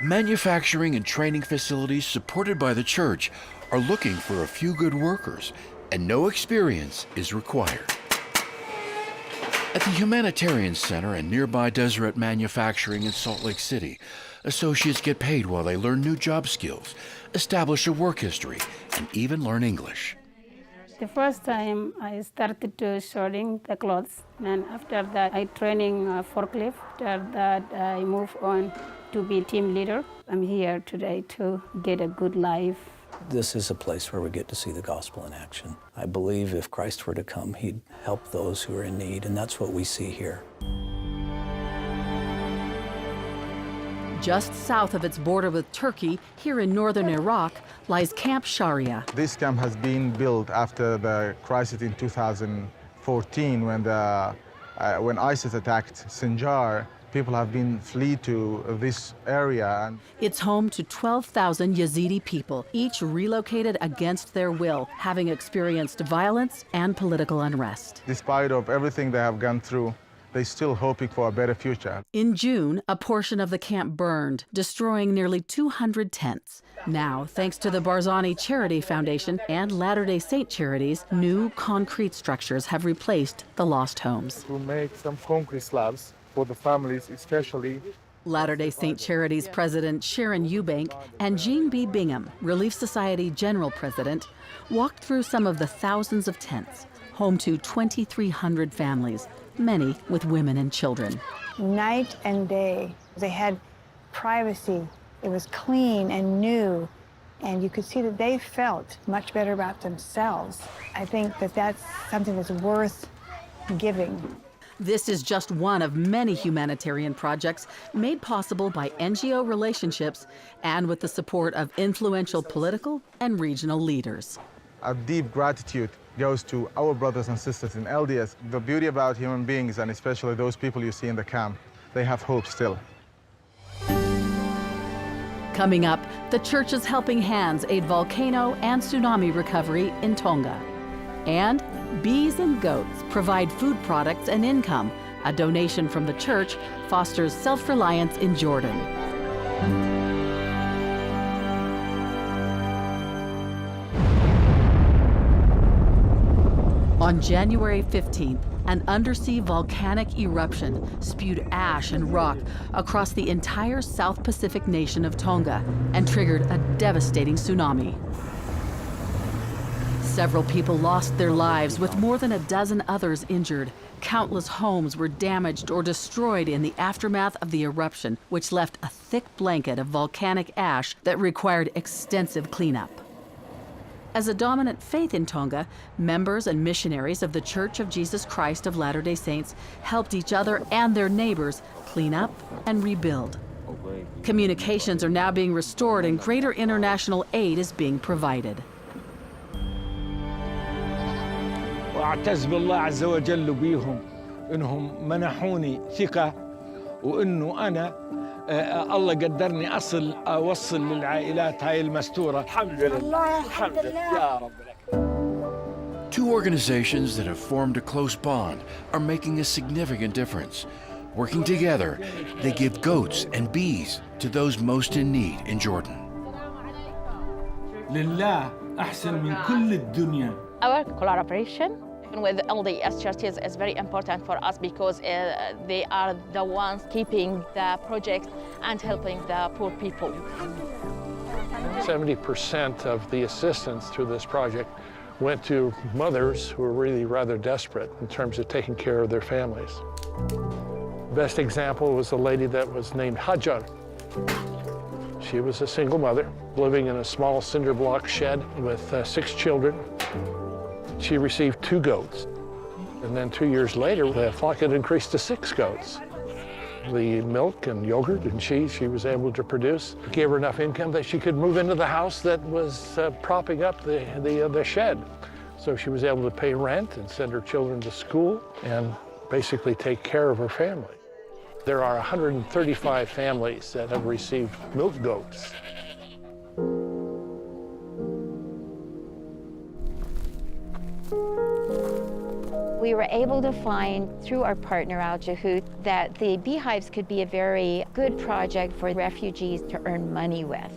Speaker 6: Manufacturing and training facilities supported by the church are looking for a few good workers, and no experience is required. At the Humanitarian Center and nearby Deseret Manufacturing in Salt Lake City, associates get paid while they learn new job skills, establish a work history, and even learn English.
Speaker 13: The first time I started to sorting the clothes, and after that I training forklift. After that I move on to be team leader. I'm here today to get a good life.
Speaker 5: This is a place where we get to see the gospel in action. I believe if Christ were to come, he'd help those who are in need, and that's what we see here.
Speaker 9: Just south of its border with Turkey, here in northern Iraq, lies Camp Sharia.
Speaker 14: This camp has been built after the crisis in 2014 when ISIS attacked Sinjar. People have been flee to this area.
Speaker 9: It's home to 12,000 Yazidi people, each relocated against their will, having experienced violence and political unrest.
Speaker 14: Despite of everything they have gone through, they're still hoping for a better future.
Speaker 9: In June, a portion of the camp burned, destroying nearly 200 tents. Now, thanks to the Barzani Charity Foundation and Latter-day Saint Charities, new concrete structures have replaced the lost homes.
Speaker 31: To make some concrete slabs for the families, especially.
Speaker 9: Latter-day Saint Charities President Sharon Eubank and Jean B. Bingham, Relief Society General President, walked through some of the thousands of tents, home to 2,300 families, many with women and children.
Speaker 15: Night and day, they had privacy. It was clean and new, and you could see that they felt much better about themselves. I think that that's something that's worth giving.
Speaker 9: This is just one of many humanitarian projects made possible by NGO relationships and with the support of influential political and regional leaders.
Speaker 14: Our deep gratitude goes to our brothers and sisters in LDS. The beauty about human beings, and especially those people you see in the camp, they have hope still.
Speaker 9: Coming up, the church's helping hands aid volcano and tsunami recovery in Tonga. And bees and goats provide food products and income. A donation from the church fosters self-reliance in Jordan. On January 15th, an undersea volcanic eruption spewed ash and rock across the entire South Pacific nation of Tonga and triggered a devastating tsunami. Several people lost their lives, with more than a dozen others injured. Countless homes were damaged or destroyed in the aftermath of the eruption, which left a thick blanket of volcanic ash that required extensive cleanup. As a dominant faith in Tonga, members and missionaries of the Church of Jesus Christ of Latter-day Saints helped each other and their neighbors clean up and rebuild. Communications are now being restored and greater international aid is being provided.
Speaker 1: واعتز بالله عز وجل بيهم انهم منحوني ثقة وانه انا الله قدرني اوصل للعائلات هاي المستورة. الحمد لله الحمد لله يا رب.
Speaker 6: Two organizations that have formed a close bond are making a significant difference. Working together, they give goats and bees to those most in need in Jordan.
Speaker 1: لله أحسن من كل الدنيا.
Speaker 3: Our collaboration with LDS churches is very important for us because they are the ones keeping the project and helping the poor people.
Speaker 31: 70% of the assistance through this project went to mothers who were really rather desperate in terms of taking care of their families. Best example was a lady that was named Hajar. She was a single mother living in a small cinder block shed with 6 children. She received 2 goats. And then 2 years later, the flock had increased to 6 goats. The milk and yogurt and cheese she was able to produce gave her enough income that she could move into the house that was propping up the shed. So she was able to pay rent and send her children to school and basically take care of her family. There are 135 families that have received milk goats.
Speaker 16: We were able to find, through our partner Al Jahoot, that the beehives could be a very good project for refugees to earn money with.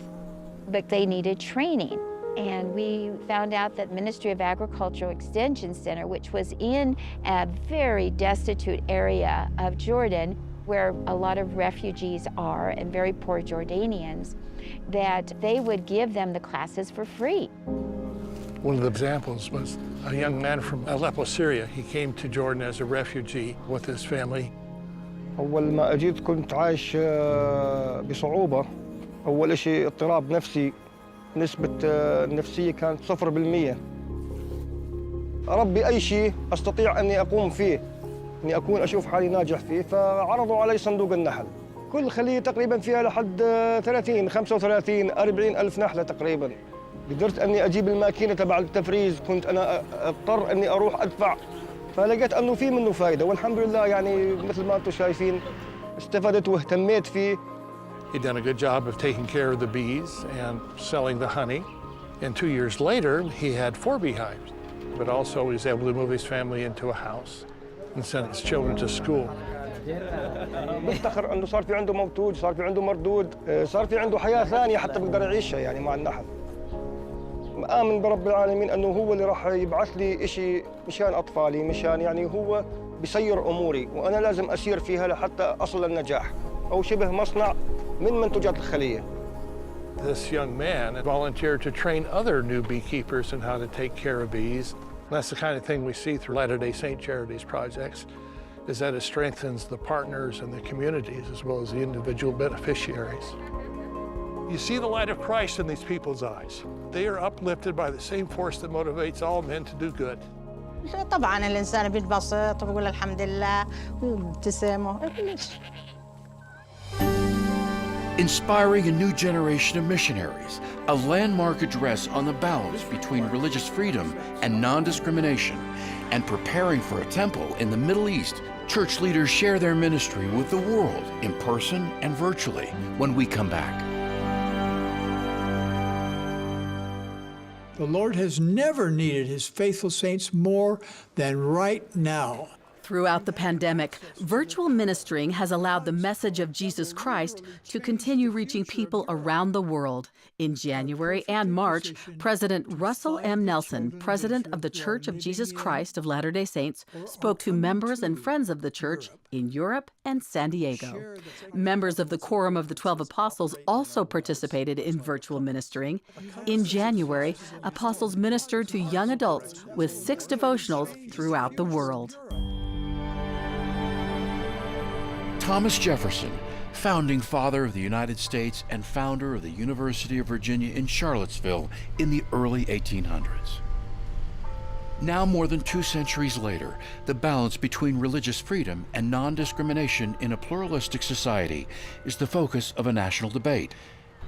Speaker 16: But they needed training. And we found out that Ministry of Agricultural Extension Center, which was in a very destitute area of Jordan, where a lot of refugees are and very poor Jordanians, that they would give them the classes for free.
Speaker 31: One of the examples was a young man from Aleppo, Syria. He came to Jordan as a refugee with his family.
Speaker 17: أول ما أجيت كنت عايش بصعوبة. أول شيء اضطراب نفسي. نسبة النفسية كانت 0%. أربي أي شيء أستطيع أني أقوم فيه، أني أكون أشوف حالي ناجح فيه، فعرضوا علي صندوق النحل. كل خلية تقريبا فيها لحد 30 35 40 ألف نحلة تقريبا. قدرت أني أجيب الماكينة تبع التفريز، كنت أنا أضطر أني أروح أدفع، فلقيت أنه في منه فايدة، والحمد لله يعني مثل ما أنتم شايفين استفدت واهتميت فيه.
Speaker 31: He'd done a good job of taking care of the bees and selling the honey. And 2 years later, he had 4 beehives, but also he was able to move his family into a house and send his children to school.
Speaker 17: بفتخر أنه صار في عنده موجود، صار في عنده مردود، صار في عنده حياة ثانية حتى بيقدر يعيشها يعني مع النحل. آمن برب العالمين أنه هو اللي راح يبعث لي إشي مشان أطفالي، مشان يعني هو بيسير أموري، وأنا لازم أسير فيها لحتى أصل للنجاح أو شبه مصنع من منتجات الخلية.
Speaker 31: This young man volunteered to train other new beekeepers in how to take care of bees. That's the kind of thing we see through Latter-day Saint Charities projects, is that it strengthens the partners and the communities as well as the individual beneficiaries. You see the light of Christ in these people's eyes. They are uplifted by the same force that motivates all men to do good.
Speaker 18: طبعا الإنسان بيتبسط وبيقول الحمد لله وابتسامة.
Speaker 6: Inspiring a new generation of missionaries, a landmark address on the balance between religious freedom and non-discrimination, and preparing for a temple in the Middle East. Church leaders share their ministry with the world in person and virtually when we come back.
Speaker 19: The Lord has never needed his faithful saints more than right now.
Speaker 9: Throughout the pandemic, virtual ministering has allowed the message of Jesus Christ to continue reaching people around the world. In January and March, President Russell M. Nelson, president of the Church of Jesus Christ of Latter-day Saints, spoke to members and friends of the church in Europe and San Diego. Members of the Quorum of the 12 Apostles also participated in virtual ministering. In January, apostles ministered to young adults with 6 devotionals throughout the world.
Speaker 6: Thomas Jefferson, founding father of the United States and founder of the University of Virginia in Charlottesville in the early 1800s. Now, more than 2 centuries later, the balance between religious freedom and non-discrimination in a pluralistic society is the focus of a national debate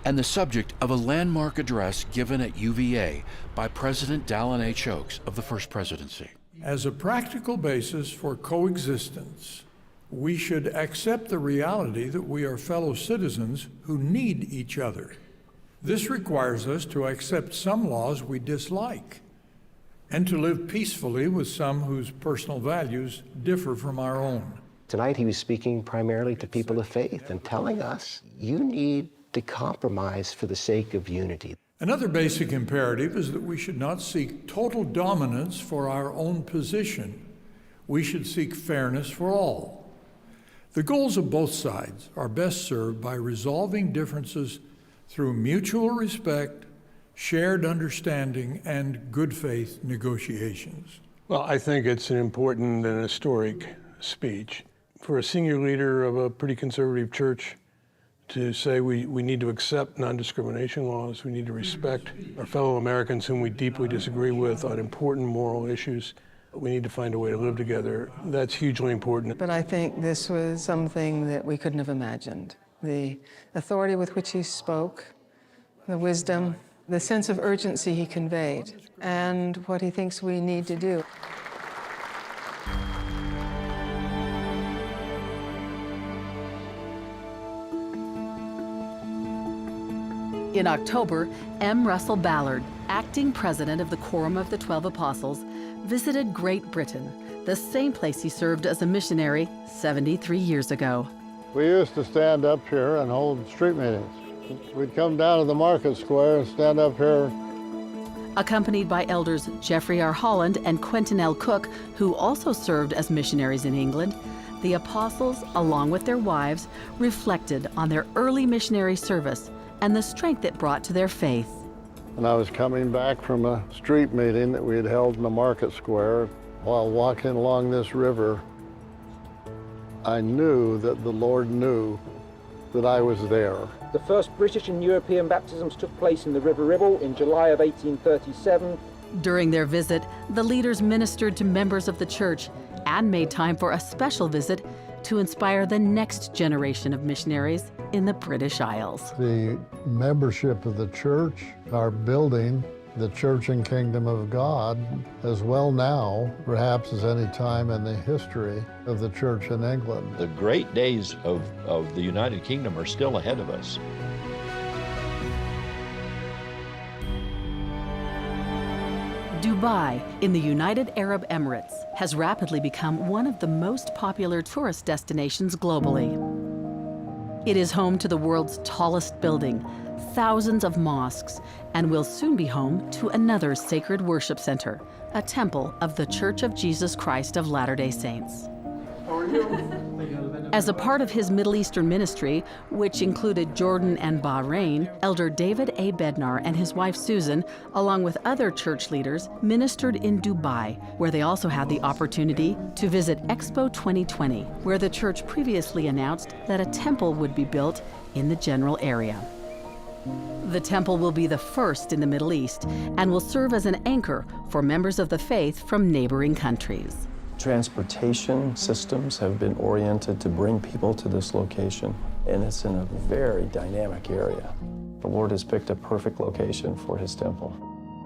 Speaker 6: and the subject of a landmark address given at UVA by President Dallin H. Oaks of the First Presidency.
Speaker 4: As a practical basis for coexistence, we should accept the reality that we are fellow citizens who need each other. This requires us to accept some laws we dislike and to live peacefully with some whose personal values differ from our own.
Speaker 12: Tonight he was speaking primarily to people of faith and telling us, you need to compromise for the sake of unity.
Speaker 4: Another basic imperative is that we should not seek total dominance for our own position. We should seek fairness for all. The goals of both sides are best served by resolving differences through mutual respect, shared understanding, and good faith negotiations.
Speaker 31: Well, I think it's an important and historic speech. For a senior leader of a pretty conservative church to say we need to accept non-discrimination laws, we need to respect our fellow Americans whom we deeply disagree with on important moral issues, we need to find a way to live together. That's hugely important.
Speaker 19: But I think this was something that we couldn't have imagined. The authority with which he spoke, the wisdom, the sense of urgency he conveyed, and what he thinks we need to do.
Speaker 9: In October, M. Russell Ballard, acting president of the Quorum of the 12 Apostles, visited Great Britain, the same place he served as a missionary 73 years ago.
Speaker 20: We used to stand up here and hold street meetings. We'd come down to the market square and stand up here.
Speaker 9: Accompanied by elders Jeffrey R. Holland and Quentin L. Cook, who also served as missionaries in England, the apostles, along with their wives, reflected on their early missionary service and the strength it brought to their faith.
Speaker 20: And I was coming back from a street meeting that we had held in the market square. While walking along this river, I knew that the Lord knew that I was there.
Speaker 21: The first British and European baptisms took place in the River Ribble in July of 1837.
Speaker 9: During their visit, the leaders ministered to members of the church and made time for a special visit to inspire the next generation of missionaries in the British Isles.
Speaker 20: The membership of the church, our building, the Church and Kingdom of God, as well now, perhaps as any time in the history of the church in England.
Speaker 22: The great days of the United Kingdom are still ahead of us.
Speaker 9: Dubai, in the United Arab Emirates, has rapidly become one of the most popular tourist destinations globally. It is home to the world's tallest building, thousands of mosques, and will soon be home to another sacred worship center, a temple of the Church of Jesus Christ of Latter-day Saints. As a part of his Middle Eastern ministry, which included Jordan and Bahrain, Elder David A. Bednar and his wife Susan, along with other church leaders, ministered in Dubai, where they also had the opportunity to visit Expo 2020, where the church previously announced that a temple would be built in the general area. The temple will be the first in the Middle East and will serve as an anchor for members of the faith from neighboring countries.
Speaker 23: Transportation systems have been oriented to bring people to this location, and it's in a very dynamic area. The Lord has picked a perfect location for his temple.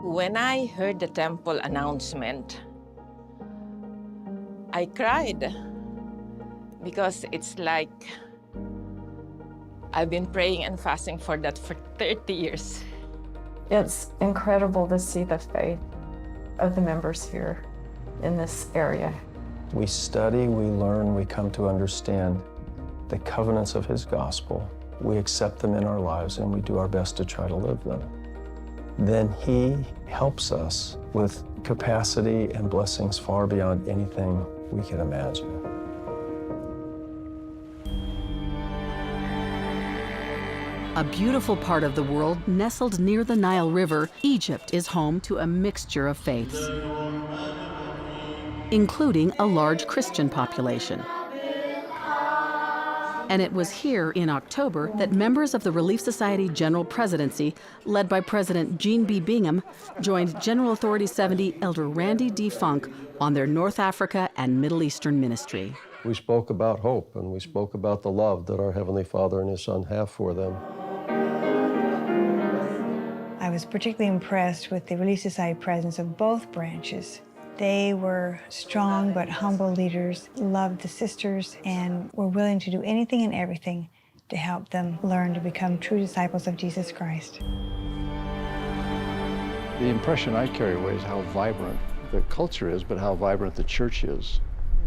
Speaker 24: When I heard the temple announcement, I cried because it's like I've been praying and fasting for that for 30 years.
Speaker 2: It's incredible to see the faith of the members here in this area.
Speaker 23: We study, we learn, we come to understand the covenants of his gospel. We accept them in our lives and we do our best to try to live them. Then he helps us with capacity and blessings far beyond anything we can imagine.
Speaker 9: A beautiful part of the world nestled near the Nile River, Egypt is home to a mixture of faiths, including a large Christian population. And it was here in October that members of the Relief Society General Presidency, led by President Gene B. Bingham, joined General Authority 70 Elder Randy D. Funk on their North Africa and Middle Eastern ministry.
Speaker 23: We spoke about hope and we spoke about the love that our Heavenly Father and his Son have for them.
Speaker 15: I was particularly impressed with the Relief Society presidents of both branches. They were strong but humble leaders, loved the sisters, and were willing to do anything and everything to help them learn to become true disciples of Jesus Christ.
Speaker 14: The impression I carry away is how vibrant the culture is, but how vibrant the church is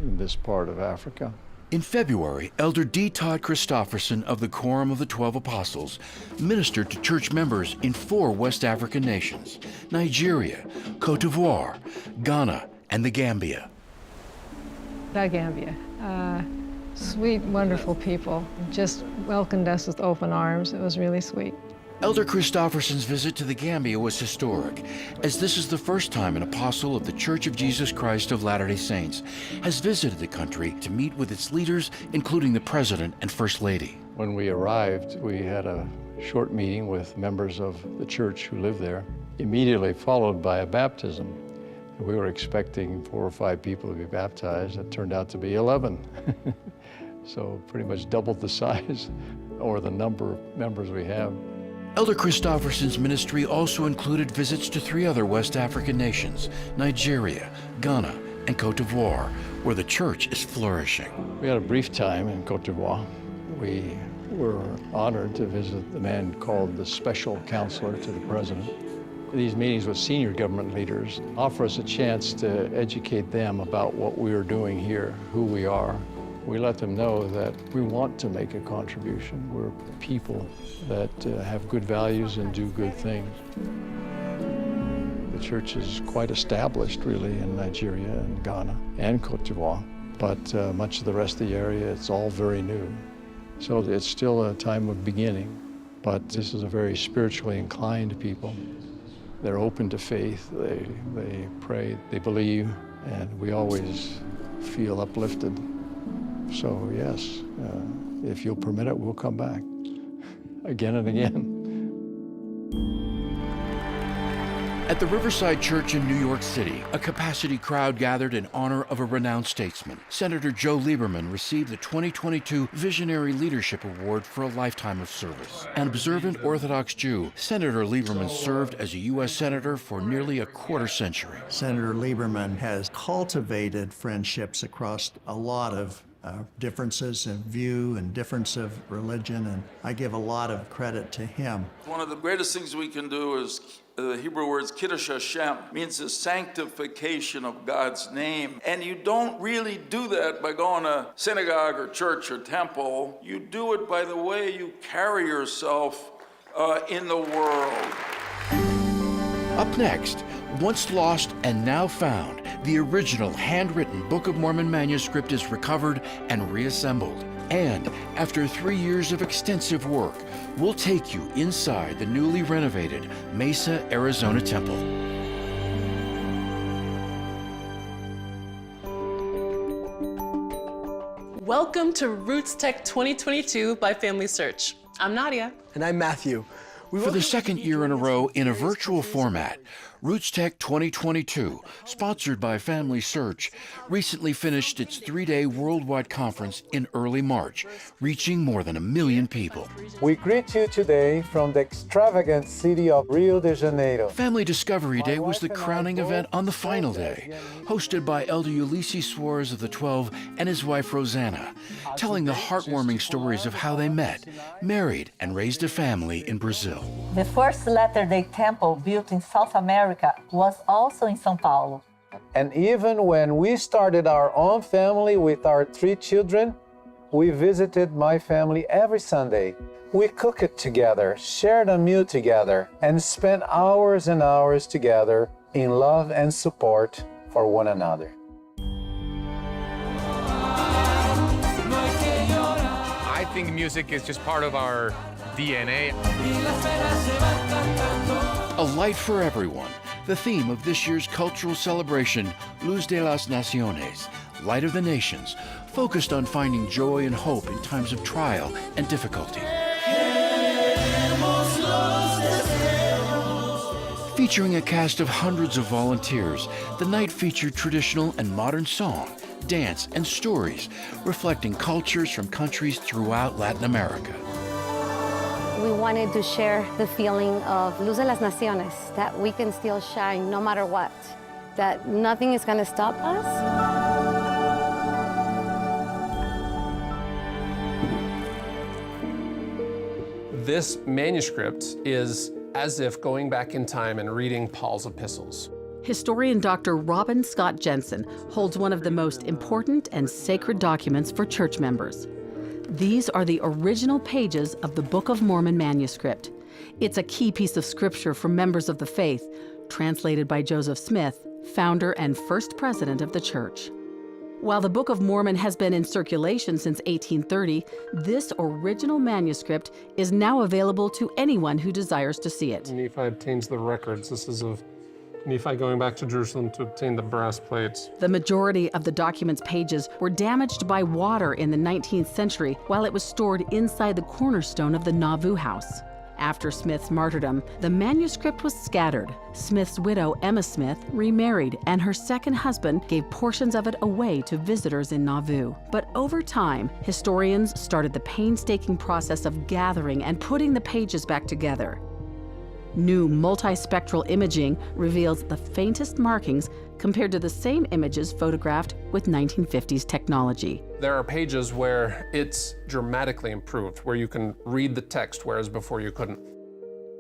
Speaker 14: in this part of Africa.
Speaker 6: In February, Elder D. Todd Christofferson of the Quorum of the 12 Apostles ministered to church members in 4 West African nations: Nigeria, Cote d'Ivoire, Ghana, and the Gambia.
Speaker 7: The Gambia. Sweet, wonderful people. Just welcomed us with open arms. It was really sweet.
Speaker 6: Elder Christofferson's visit to the Gambia was historic, as this is the first time an apostle of the Church of Jesus Christ of Latter-day Saints has visited the country to meet with its leaders, including the President and First Lady.
Speaker 14: When we arrived, we had a short meeting with members of the church who live there, immediately followed by a baptism. We were expecting 4 or 5 people to be baptized. It turned out to be 11. So pretty much doubled the size or the number of members we have.
Speaker 6: Elder Christofferson's ministry also included visits to 3 other West African nations: Nigeria, Ghana, and Cote d'Ivoire, where the church is flourishing.
Speaker 14: We had a brief time in Cote d'Ivoire. We were honored to visit the man called the Special Counselor to the President. These meetings with senior government leaders offer us a chance to educate them about what we are doing here, who we are. We let them know that we want to make a contribution. We're people that have good values and do good things. The church is quite established, really, in Nigeria and Ghana and Cote d'Ivoire, but much of the rest of the area, it's all very new. So it's still a time of beginning, but this is a very spiritually inclined people. They're open to faith, they pray, they believe, and we always feel uplifted. So yes, if you'll permit it, we'll come back again and again.
Speaker 6: At the Riverside Church in New York City, a capacity crowd gathered in honor of a renowned statesman. Senator Joe Lieberman received the 2022 Visionary Leadership Award for a lifetime of service. An observant Orthodox Jew, Senator Lieberman served as a U.S. Senator for nearly a quarter-century.
Speaker 8: Senator Lieberman has cultivated friendships across a lot of differences of view and difference of religion, and I give a lot of credit to him.
Speaker 10: One of the greatest things we can do is the Hebrew words Kiddush Hashem, means the sanctification of God's name. And you don't really do that by going to synagogue or church or temple. You do it by the way you carry yourself in the world.
Speaker 6: Up next, once lost and now found, the original handwritten Book of Mormon manuscript is recovered and reassembled. And after 3 years of extensive work, we'll take you inside the newly renovated Mesa, Arizona temple.
Speaker 11: Welcome to Roots Tech 2022 by Family Search. I'm Nadia.
Speaker 13: And I'm Matthew.
Speaker 6: For the second year in a row in a virtual format, Roots Tech 2022, sponsored by Family Search, recently finished its 3-day worldwide conference in early March, reaching more than 1 million people.
Speaker 25: We greet you today from the extravagant city of Rio de Janeiro.
Speaker 6: Family Discovery Day was the crowning event on the final day, hosted by Elder Ulysses Suarez of the 12 and his wife Rosanna, telling the heartwarming stories of how they met, married, and raised a family in Brazil.
Speaker 26: The first Latter-day Temple built in South America was also in São Paulo.
Speaker 25: And even when we started our own family with our 3 children, we visited my family every Sunday. We cooked together, shared a meal together, and spent hours and hours together in love and support for one another.
Speaker 1: I think music is just part of our DNA.
Speaker 6: A light for everyone, the theme of this year's cultural celebration, Luz de las Naciones, Light of the Nations, focused on finding joy and hope in times of trial and difficulty. Featuring a cast of hundreds of volunteers, the night featured traditional and modern song, dance, and stories reflecting cultures from countries throughout Latin America.
Speaker 3: We wanted to share the feeling of Luz de las Naciones, that we can still shine no matter what, that nothing is going to stop us.
Speaker 5: This manuscript is as if going back in time and reading Paul's epistles.
Speaker 9: Historian Dr. Robin Scott Jensen holds one of the most important and sacred documents for church members. These are the original pages of the Book of Mormon manuscript. It's a key piece of scripture for members of the faith, translated by Joseph Smith, founder and first president of the church. While the Book of Mormon has been in circulation since 1830, this original manuscript is now available to anyone who desires to see it.
Speaker 5: Nephi obtains the records. This is of Nephi going back to Jerusalem to obtain the brass plates.
Speaker 9: The majority of the document's pages were damaged by water in the 19th century while it was stored inside the cornerstone of the Nauvoo house. After Smith's martyrdom, the manuscript was scattered. Smith's widow, Emma Smith, remarried, and her second husband gave portions of it away to visitors in Nauvoo. But over time, historians started the painstaking process of gathering and putting the pages back together. New multispectral imaging reveals the faintest markings compared to the same images photographed with 1950s technology.
Speaker 5: There are pages where it's dramatically improved, where you can read the text, whereas before you couldn't.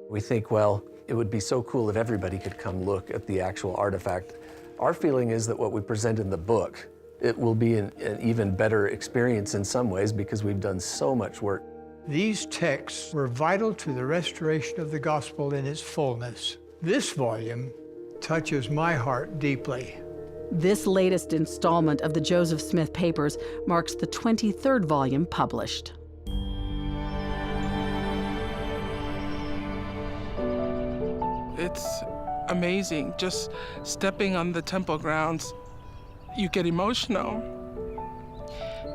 Speaker 13: We think, well, it would be so cool if everybody could come look at the actual artifact. Our feeling is that what we present in the book, it will be an even better experience in some ways because we've done so much work.
Speaker 16: These texts were vital to the restoration of the gospel in its fullness. This volume touches my heart deeply.
Speaker 9: This latest installment of the Joseph Smith Papers marks the 23rd volume published.
Speaker 17: It's amazing. Just stepping on the temple grounds, you get emotional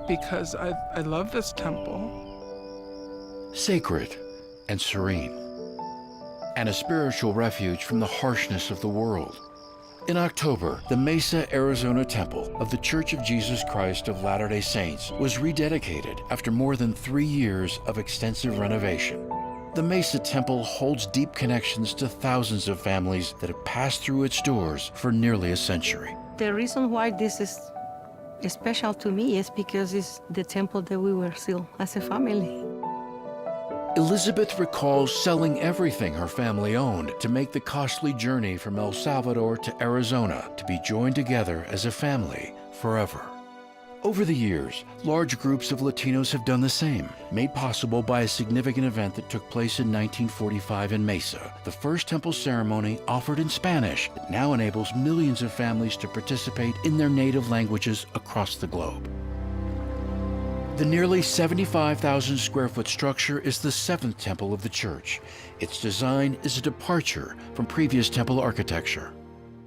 Speaker 17: because I love this temple.
Speaker 6: Sacred and serene, and a spiritual refuge from the harshness of the world. In October, the Mesa, Arizona Temple of the Church of Jesus Christ of Latter-day Saints was rededicated after more than 3 years of extensive renovation. The Mesa Temple holds deep connections to thousands of families that have passed through its doors for nearly a century.
Speaker 26: The reason why this is special to me is because it's the temple that we were still as a family.
Speaker 6: Elizabeth recalls selling everything her family owned to make the costly journey from El Salvador to Arizona to be joined together as a family forever. Over the years, large groups of Latinos have done the same, made possible by a significant event that took place in 1945 in Mesa, the first temple ceremony offered in Spanish that now enables millions of families to participate in their native languages across the globe. The nearly 75,000 square foot structure is the 7th temple of the church. Its design is a departure from previous temple architecture.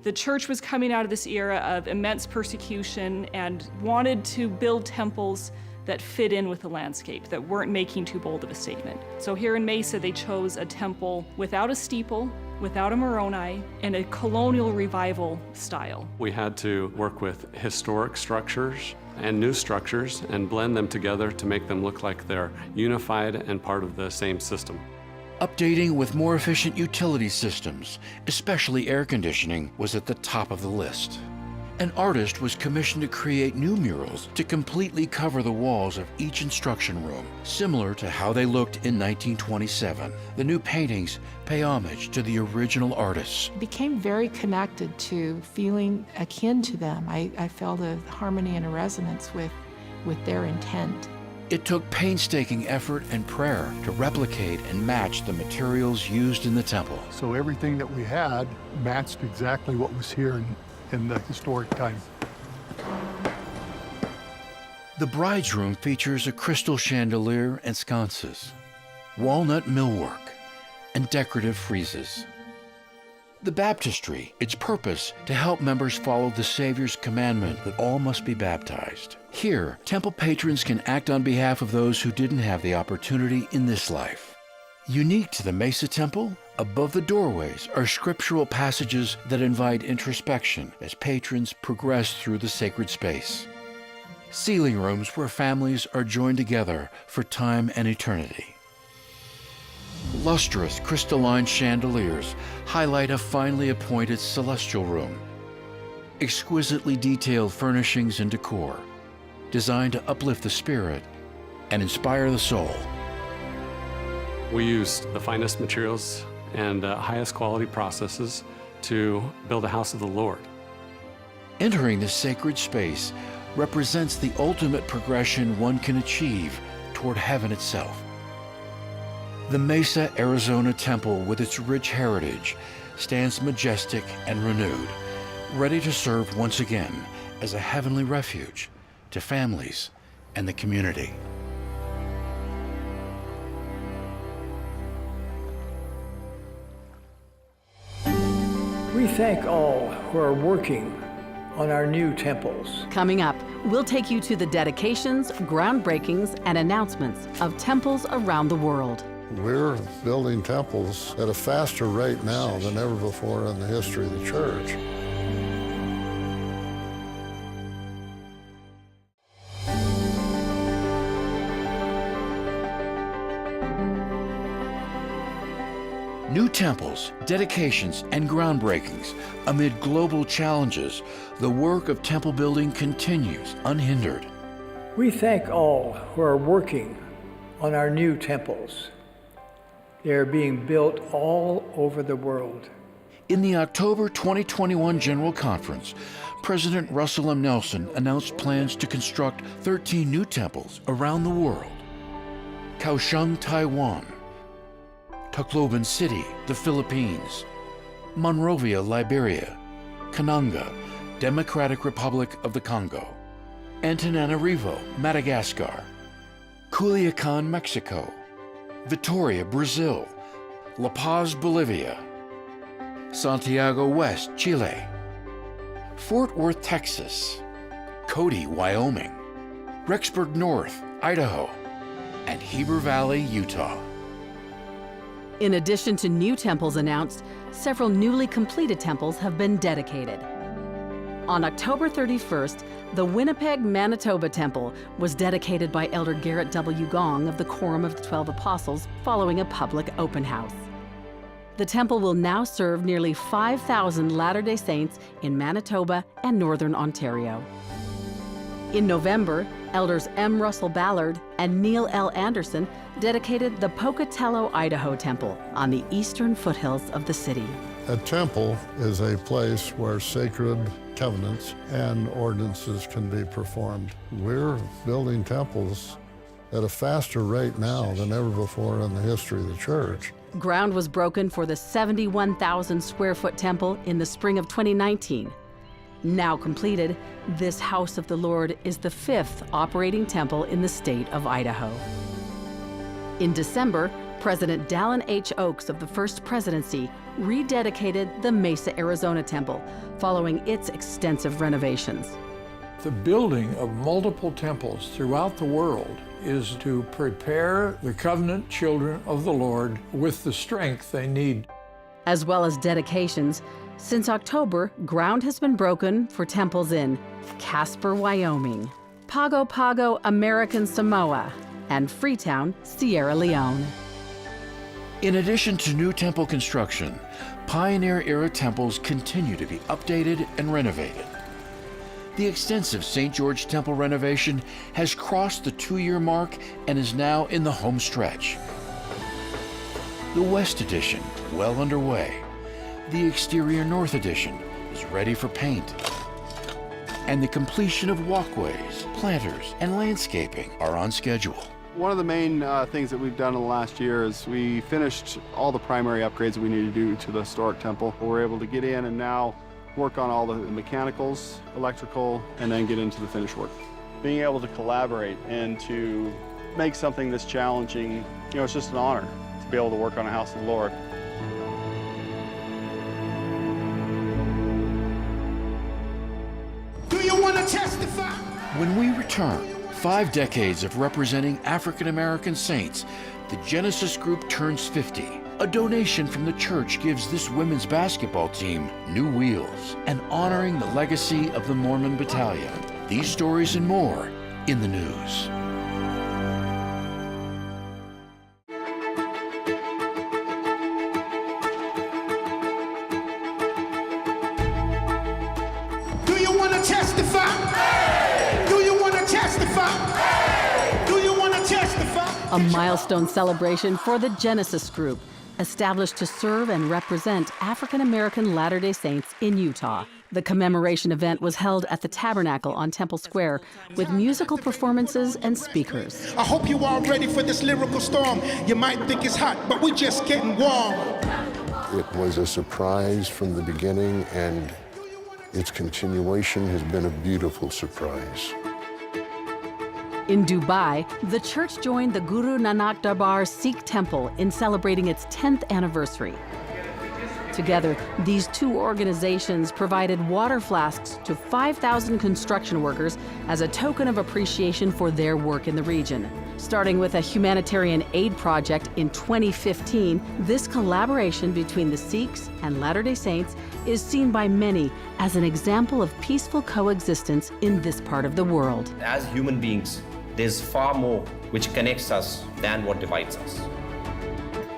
Speaker 27: The church was coming out of this era of immense persecution and wanted to build temples that fit in with the landscape, that weren't making too bold of a statement. So here in Mesa, they chose a temple without a steeple, without a Moroni, and a colonial revival style.
Speaker 28: We had to work with historic structures and new structures and blend them together to make them look like they're unified and part of the same system.
Speaker 6: Updating with more efficient utility systems, especially air conditioning, was at the top of the list. An artist was commissioned to create new murals to completely cover the walls of each instruction room, similar to how they looked in 1927. The new paintings pay homage to the original artists.
Speaker 4: Became very connected to feeling akin to them. I felt a harmony and a resonance with their intent.
Speaker 6: It took painstaking effort and prayer to replicate and match the materials used in the temple.
Speaker 12: So everything that we had matched exactly what was here in the historic time.
Speaker 6: The bride's room features a crystal chandelier and sconces, walnut millwork, and decorative friezes. The baptistry, its purpose to help members follow the Savior's commandment that all must be baptized. Here, temple patrons can act on behalf of those who didn't have the opportunity in this life. Unique to the Mesa Temple, above the doorways are scriptural passages that invite introspection as patrons progress through the sacred space. Sealing rooms where families are joined together for time and eternity. Lustrous crystalline chandeliers highlight a finely appointed celestial room. Exquisitely detailed furnishings and decor, designed to uplift the spirit and inspire the soul.
Speaker 28: We used the finest materials and highest quality processes to build a house of the Lord.
Speaker 6: Entering this sacred space represents the ultimate progression one can achieve toward heaven itself. The Mesa, Arizona Temple, with its rich heritage, stands majestic and renewed, ready to serve once again as a heavenly refuge to families and the community.
Speaker 16: We thank all who are working on our new temples.
Speaker 9: Coming up, we'll take you to the dedications, groundbreakings, and announcements of temples around the world.
Speaker 18: We're building temples at a faster rate now than ever before in the history of the church.
Speaker 6: New temples, dedications, and groundbreakings. Amid global challenges, the work of temple building continues unhindered.
Speaker 16: We thank all who are working on our new temples. They are being built all over the world.
Speaker 6: In the October 2021 General Conference, President Russell M. Nelson announced plans to construct 13 new temples around the world. Kaohsiung, Taiwan, Tacloban City, the Philippines, Monrovia, Liberia, Kananga, Democratic Republic of the Congo, Antananarivo, Madagascar, Culiacan, Mexico, Vitoria, Brazil, La Paz, Bolivia, Santiago West, Chile, Fort Worth, Texas, Cody, Wyoming, Rexburg North, Idaho, and Heber Valley, Utah.
Speaker 9: In addition to new temples announced, several newly completed temples have been dedicated. On October 31st, the Winnipeg, Manitoba Temple was dedicated by Elder Garrett W. Gong of the Quorum of the 12 Apostles following a public open house. The temple will now serve nearly 5,000 Latter-day Saints in Manitoba and Northern Ontario. In November, Elders M. Russell Ballard and Neil L. Anderson dedicated the Pocatello, Idaho Temple on the eastern foothills of the city.
Speaker 18: A temple is a place where sacred covenants and ordinances can be performed. We're building temples at a faster rate now than ever before in the history of the church.
Speaker 9: Ground was broken for the 71,000 square foot temple in the spring of 2019. Now completed, this House of the Lord is the 5th operating temple in the state of Idaho. In December, President Dallin H. Oaks of the First Presidency rededicated the Mesa, Arizona Temple following its extensive renovations.
Speaker 16: The building of multiple temples throughout the world is to prepare the covenant children of the Lord with the strength they need.
Speaker 9: As well as dedications, since October, ground has been broken for temples in Casper, Wyoming, Pago Pago, American Samoa, and Freetown, Sierra Leone.
Speaker 6: In addition to new temple construction, Pioneer-era temples continue to be updated and renovated. The extensive St. George Temple renovation has crossed the 2-year mark and is now in the home stretch. The West Addition, well underway. The exterior North Addition is ready for paint. And the completion of walkways, planters, and landscaping are on schedule.
Speaker 2: One of the main things that we've done in the last year is we finished all the primary upgrades that we need to do to the historic temple. We're able to get in and now work on all the mechanicals, electrical, and then get into the finished work. Being able to collaborate and to make something this challenging, you know, it's just an honor to be able to work on a house of the Lord.
Speaker 15: Do you want to testify?
Speaker 6: When we return, 5 decades of representing African American saints, the Genesis Group turns 50. A donation from the church gives this women's basketball team new wheels and honoring the legacy of the Mormon Battalion. These stories and more in the news.
Speaker 15: Do you want to testify? Do you want to testify? Do you want to testify?
Speaker 9: A milestone celebration for the Genesis Group, established to serve and represent African American Latter-day Saints in Utah. The commemoration event was held at the Tabernacle on Temple Square with musical performances and speakers.
Speaker 15: I hope you all ready for this lyrical storm. You might think it's hot, but we're just getting warm.
Speaker 19: It was a surprise from the beginning, and its continuation has been a beautiful surprise.
Speaker 9: In Dubai, the church joined the Guru Nanak Darbar Sikh Temple in celebrating its 10th anniversary. Together, these two organizations provided water flasks to 5,000 construction workers as a token of appreciation for their work in the region. Starting with a humanitarian aid project in 2015, this collaboration between the Sikhs and Latter-day Saints is seen by many as an example of peaceful coexistence in this part of the world.
Speaker 20: As human beings, there's far more which connects us than what divides us.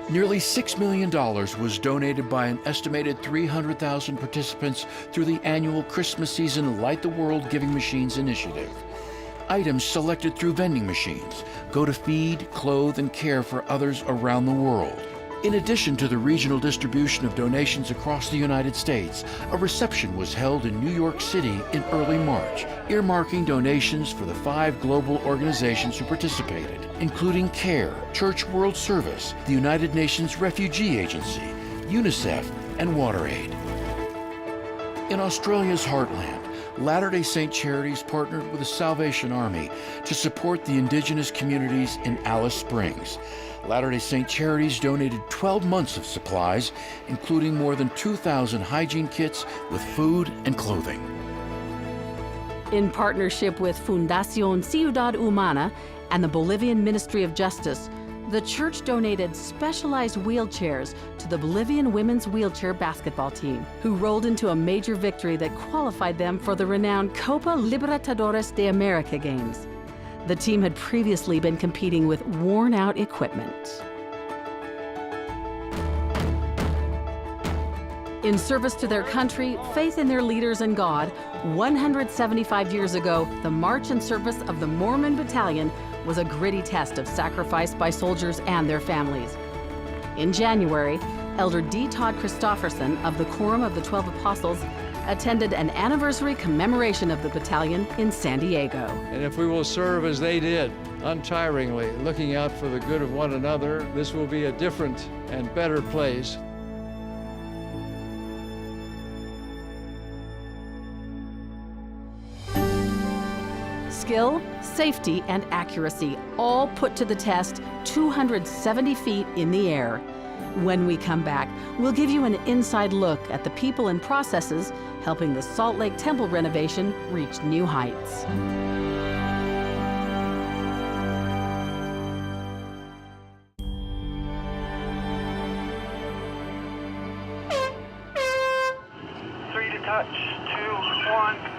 Speaker 6: Nearly $6 million was donated by an estimated 300,000 participants through the annual Christmas season Light the World Giving Machines initiative. Items selected through vending machines go to feed, clothe, and care for others around the world. In addition to the regional distribution of donations across the United States, a reception was held in New York City in early March, earmarking donations for the 5 global organizations who participated, including CARE, Church World Service, the United Nations Refugee Agency, UNICEF, and WaterAid. In Australia's heartland, Latter-day Saint Charities partnered with the Salvation Army to support the indigenous communities in Alice Springs. Latter-day Saint Charities donated 12 months of supplies, including more than 2,000 hygiene kits with food and clothing.
Speaker 9: In partnership with Fundación Ciudad Humana and the Bolivian Ministry of Justice, the church donated specialized wheelchairs to the Bolivian women's wheelchair basketball team, who rolled into a major victory that qualified them for the renowned Copa Libertadores de America Games. The team had previously been competing with worn-out equipment. In service to their country, faith in their leaders and God, 175 years ago, the march and service of the Mormon Battalion was a gritty test of sacrifice by soldiers and their families. In January, Elder D. Todd Christofferson of the Quorum of the 12 Apostles attended an anniversary commemoration of the battalion in San Diego.
Speaker 14: And if we will serve as they did, untiringly, looking out for the good of one another, this will be a different and better place.
Speaker 9: Skill, safety, and accuracy all put to the test 270 feet in the air. When we come back, we'll give you an inside look at the people and processes helping the Salt Lake Temple renovation reach new heights.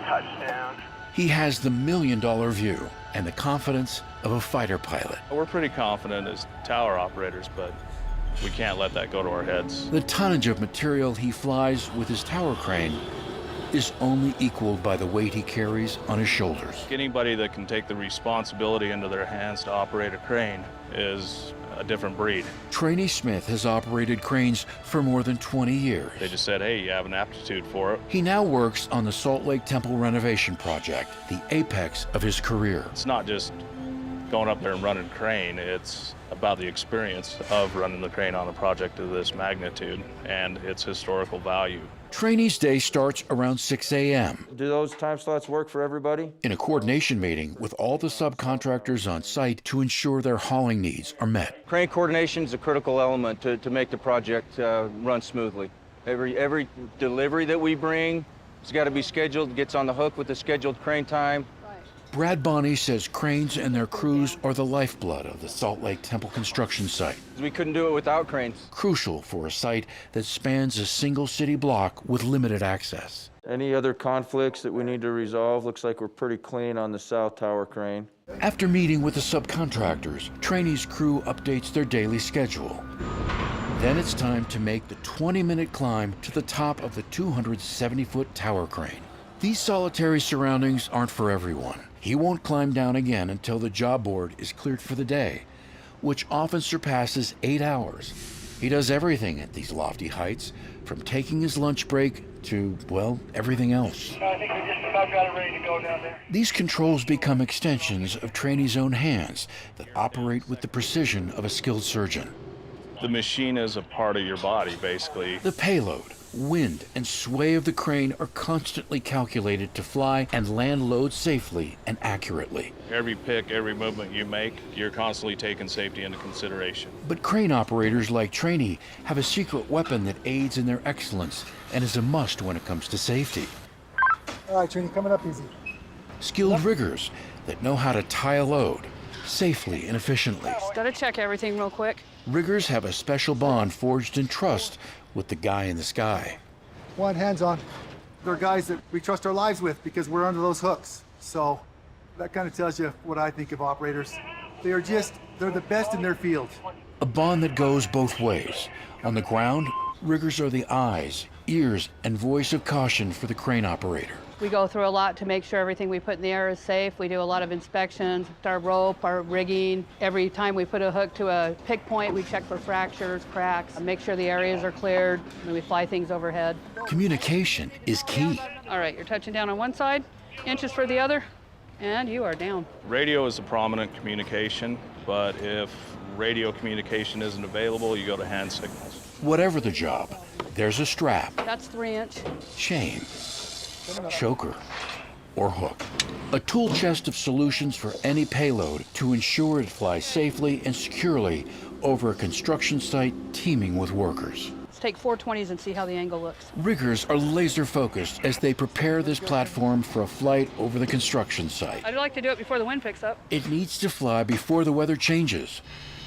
Speaker 19: Touchdown.
Speaker 6: He has the $1 million view and the confidence of a fighter pilot.
Speaker 21: We're pretty confident as tower operators, but we can't let that go to our heads.
Speaker 6: The tonnage of material he flies with his tower crane is only equaled by the weight he carries on his shoulders.
Speaker 21: Anybody that can take the responsibility into their hands to operate a crane is a different breed.
Speaker 6: Trainee Smith has operated cranes for more than 20 years.
Speaker 21: They just said, hey, you have an aptitude for it.
Speaker 6: He now works on the Salt Lake Temple renovation project, the apex of his career.
Speaker 21: It's not just going up there and running a crane, it's about the experience of running the crane on a project of this magnitude and its historical value.
Speaker 6: Trainees' day starts around 6 a.m.
Speaker 7: Do those time slots work for everybody?
Speaker 6: in a coordination meeting with all the subcontractors on site to ensure their hauling needs are met.
Speaker 7: Crane coordination is a critical element to make the project run smoothly. Every delivery that we bring has got to be scheduled, gets on the hook with the scheduled crane time.
Speaker 6: Brad Bonney says cranes and their crews are the lifeblood of the Salt Lake Temple construction site.
Speaker 7: We couldn't do it without cranes.
Speaker 6: Crucial for a site that spans a single city block with limited access.
Speaker 7: Any other conflicts that we need to resolve? Looks like we're pretty clean on the south tower crane.
Speaker 6: After meeting with the subcontractors, trainees' crew updates their daily schedule. Then it's time to make the 20-minute climb to the top of the 270-foot tower crane. These solitary surroundings aren't for everyone. He won't climb down again until the job board is cleared for the day, which often surpasses 8 hours. He does everything at these lofty heights, from taking his lunch break to, well, everything else.
Speaker 8: I think we just about got it ready to go down there.
Speaker 6: These controls become extensions of trainees' own hands that operate with the precision of a skilled surgeon.
Speaker 21: The machine is a part of your body, basically.
Speaker 6: The payload, wind, and sway of the crane are constantly calculated to fly and land loads safely and accurately.
Speaker 21: Every pick, every movement you make, you're constantly taking safety into consideration.
Speaker 6: But crane operators like trainee have a secret weapon that aids in their excellence and is a must when it comes to safety.
Speaker 8: All right, trainee, coming up easy.
Speaker 6: Skilled riggers that know how to tie a load safely and efficiently.
Speaker 27: Just gotta check everything real quick.
Speaker 6: Riggers have a special bond forged in trust with the guy in the sky.
Speaker 8: One, hands on. They're guys that we trust our lives with because we're under those hooks. So that kind of tells you what I think of operators. They're the best in their field.
Speaker 6: A bond that goes both ways. On the ground, riggers are the eyes, ears, and voice of caution for the crane operator.
Speaker 10: We go through a lot to make sure everything we put in the air is safe. We do a lot of inspections, our rope, our rigging. Every time we put a hook to a pick point, we check for fractures, cracks, make sure the areas are cleared, and we fly things overhead.
Speaker 6: Communication is key.
Speaker 10: All right, you're touching down on one side, inches for the other, and you are down.
Speaker 21: Radio is a prominent communication, but if radio communication isn't available, you go to hand signals.
Speaker 6: Whatever the job, there's a strap,
Speaker 10: That's 3-inch.
Speaker 6: chain, choker, or hook. A tool chest of solutions for any payload to ensure it flies safely and securely over a construction site teeming with workers.
Speaker 10: Let's take 420s and see how the angle looks.
Speaker 6: Riggers are laser focused as they prepare this platform for a flight over the construction site.
Speaker 10: I'd like to do it before the wind picks up.
Speaker 6: It needs to fly before the weather changes.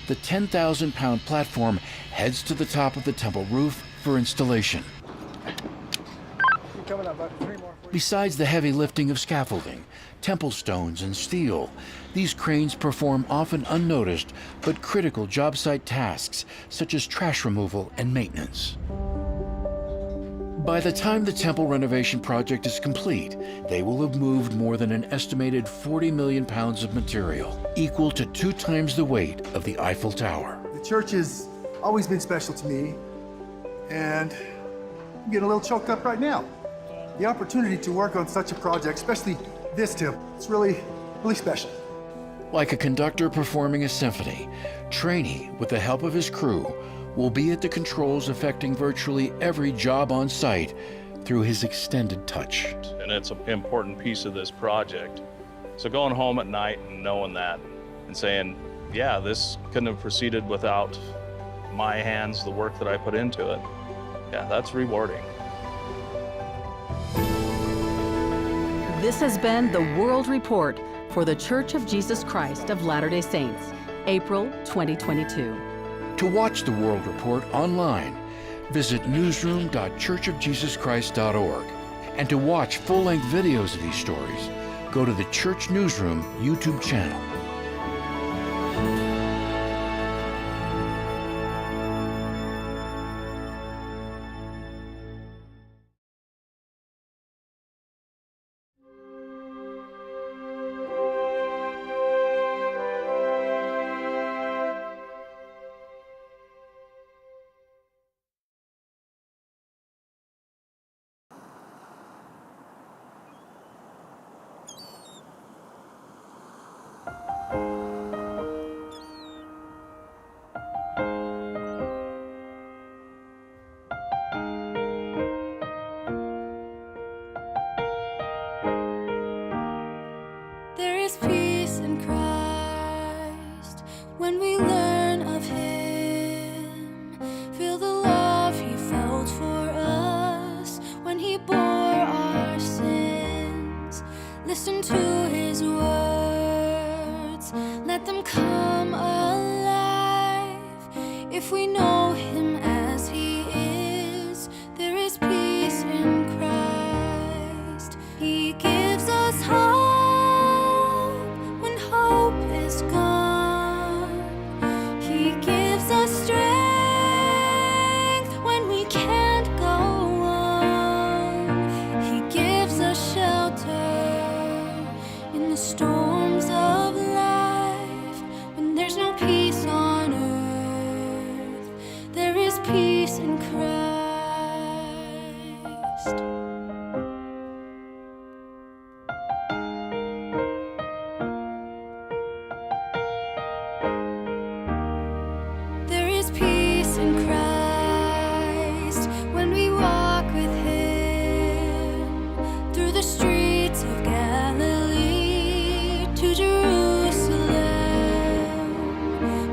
Speaker 6: The 10,000-pound platform heads to the top of the temple roof for installation.
Speaker 8: Coming up, about 3 more.
Speaker 6: Besides the heavy lifting of scaffolding, temple stones, and steel, these cranes perform often unnoticed but critical job site tasks such as trash removal and maintenance. By the time the temple renovation project is complete, they will have moved more than an estimated 40 million pounds of material, equal to 2 times the weight of the Eiffel Tower.
Speaker 8: The church has always been special to me, and I'm getting a little choked up right now. The opportunity to work on such a project, especially this temple, it's really, really special.
Speaker 6: Like a conductor performing a symphony, trainee, with the help of his crew, will be at the controls affecting virtually every job on site through his extended touch.
Speaker 21: And it's an important piece of this project. So going home at night and knowing that and saying, yeah, this couldn't have proceeded without my hands, the work that I put into it. Yeah, that's rewarding.
Speaker 9: This has been the World Report for The Church of Jesus Christ of Latter-day Saints, April 2022.
Speaker 6: To watch the World Report online, visit newsroom.churchofjesuschrist.org. And to watch full-length videos of these stories, go to the Church Newsroom YouTube channel.
Speaker 1: Christ.
Speaker 3: There is peace in Christ when we walk with Him through the streets of Galilee to Jerusalem.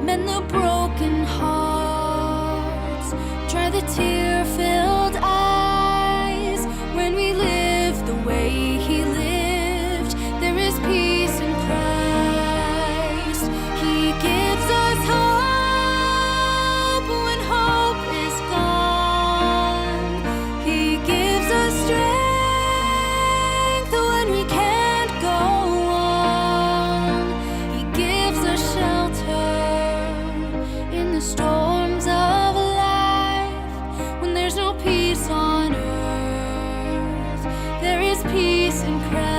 Speaker 3: Mend the broken hearts, dry the tear-filled eyes. When we live the way He lived, there is peace in Christ. He gives us hope when hope is gone. He gives us strength when we can't go on. He gives us shelter in the storms of life. When there's no peace on earth, there is peace in Christ.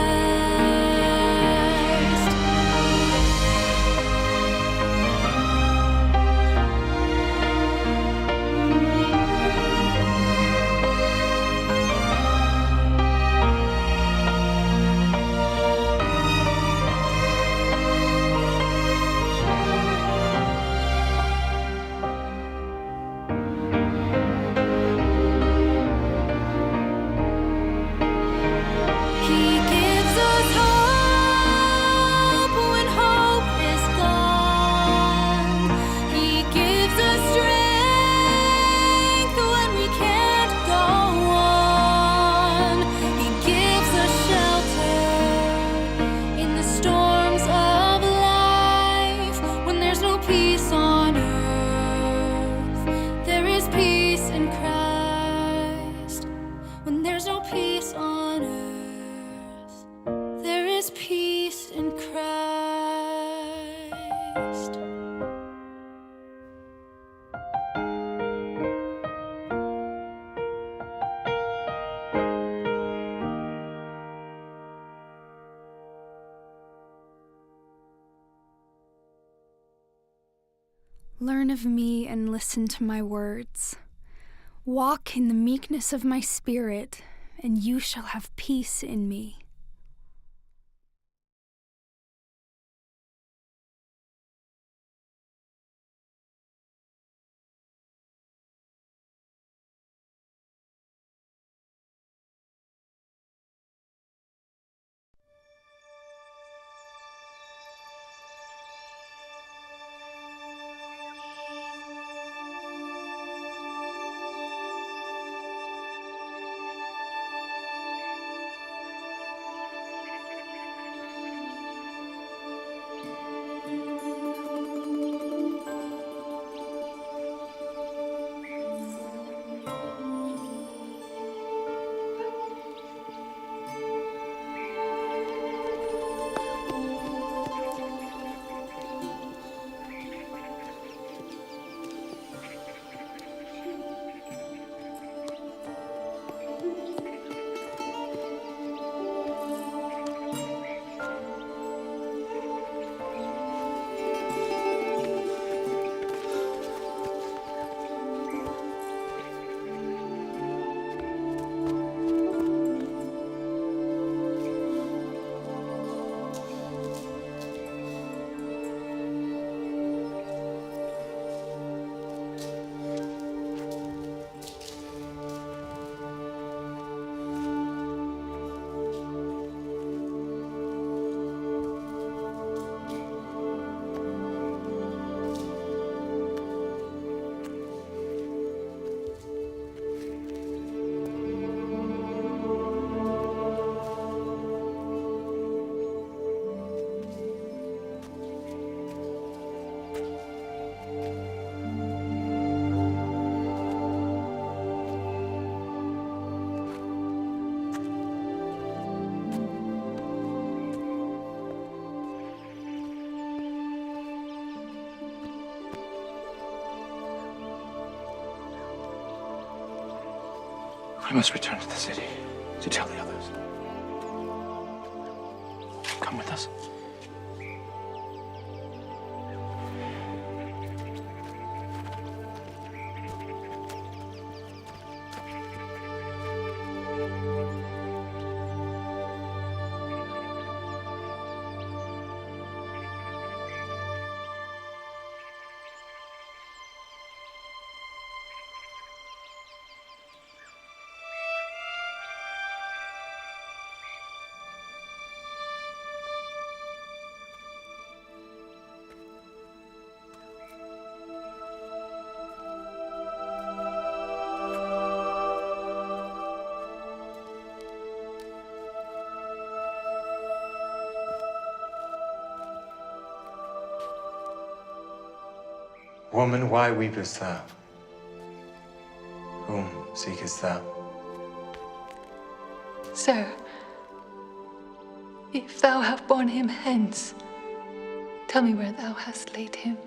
Speaker 3: He gives us hope when hope is gone. He gives us strength when we can't go on. He gives us shelter in the storms of life. When there's no peace on earth, there is peace in Christ. When there's no peace on earth, there is peace in Christ.
Speaker 5: Learn of me and listen to my words. Walk in the meekness of my spirit, and you shall have peace in me.
Speaker 11: We must return to the city to tell the others. Come with us. Woman, why weepest thou? Whom seekest thou?
Speaker 1: Sir, if thou have borne him hence, tell me where thou hast laid him,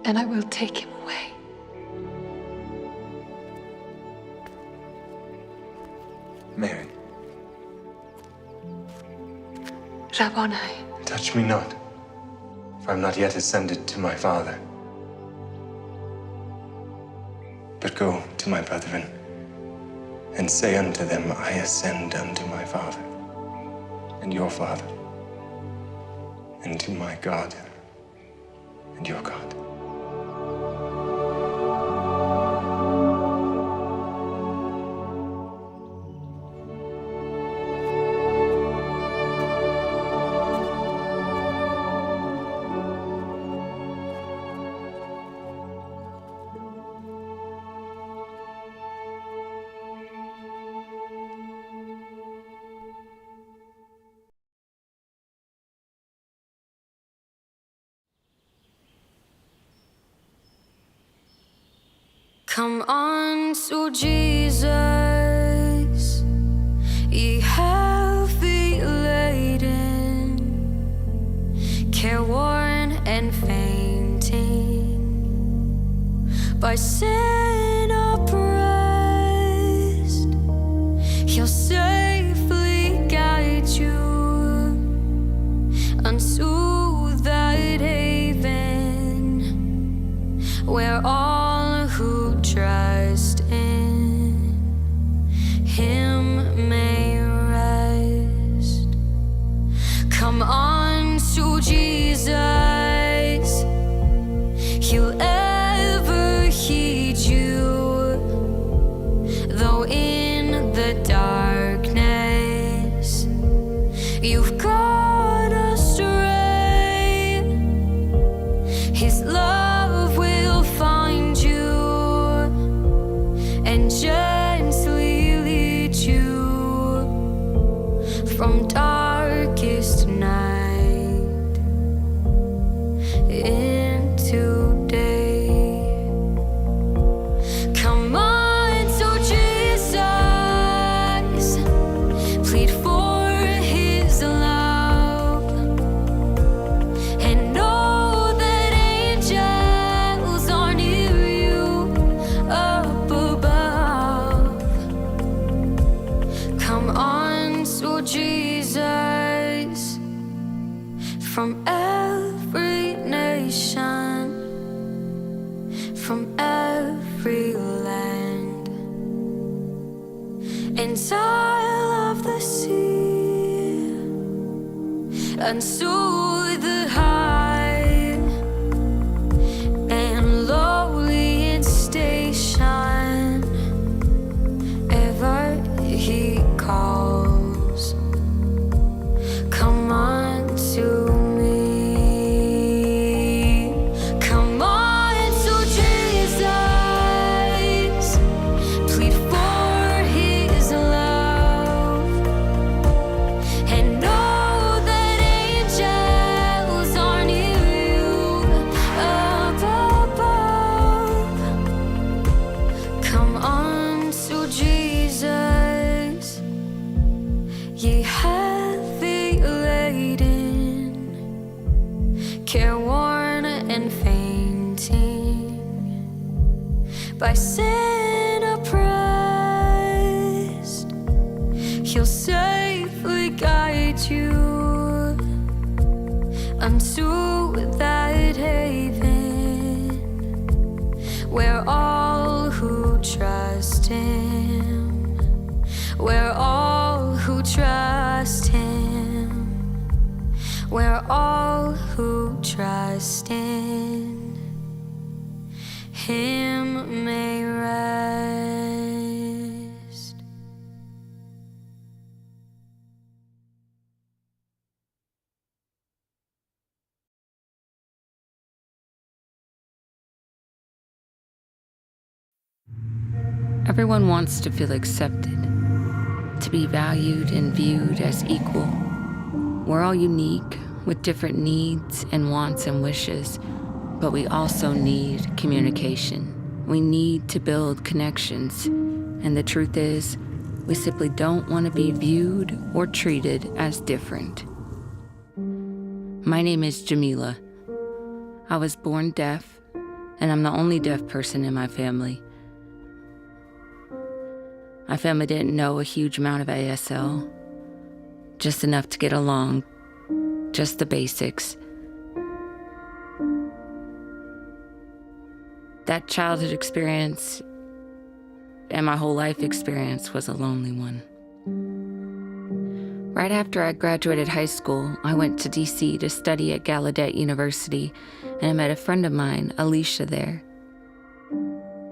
Speaker 1: and I will take him away.
Speaker 11: Mary,
Speaker 1: Rabboni,
Speaker 11: touch me not, for I am not yet ascended to my Father. But go to my brethren, and say unto them, I ascend unto my Father, and your Father, and to my God, and your God.
Speaker 3: Come unto Jesus, ye heavy laden, careworn and fainting, by sin oppressed. He'll safely guide you unto that haven where all who trust in him may rest. Come on to Jesus, he'll ever heed you, though in the darkness you've gone astray. His love will find you and gently lead you from darkest night into day. Come on to Jesus, plead for his love, and know that angels are near you up above. Come on to Jesus from every nation, from every land and isle of the sea, unto the high and lowly in station, ever he calls. Come on to me. Come on to Jesus, plead for his love, and know that angels are near you up above. Come on to Jesus, ye heavy laden, careworn and fainting, by sin oppressed. He'll safely guide you unto that haven where all who trust him, where all who trust him, where all who trust in him may rest.
Speaker 13: Everyone wants to feel accepted, to be valued and viewed as equal. We're all unique with different needs and wants and wishes, but we also need communication. We need to build connections. And the truth is, we simply don't want to be viewed or treated as different. My name is Jamila. I was born deaf, and I'm the only deaf person in my family. My family didn't know a huge amount of ASL, just enough to get along, just the basics. That childhood experience and my whole life experience was a lonely one. Right after I graduated high school, I went to DC to study at Gallaudet University, and I met a friend of mine, Alicia, there.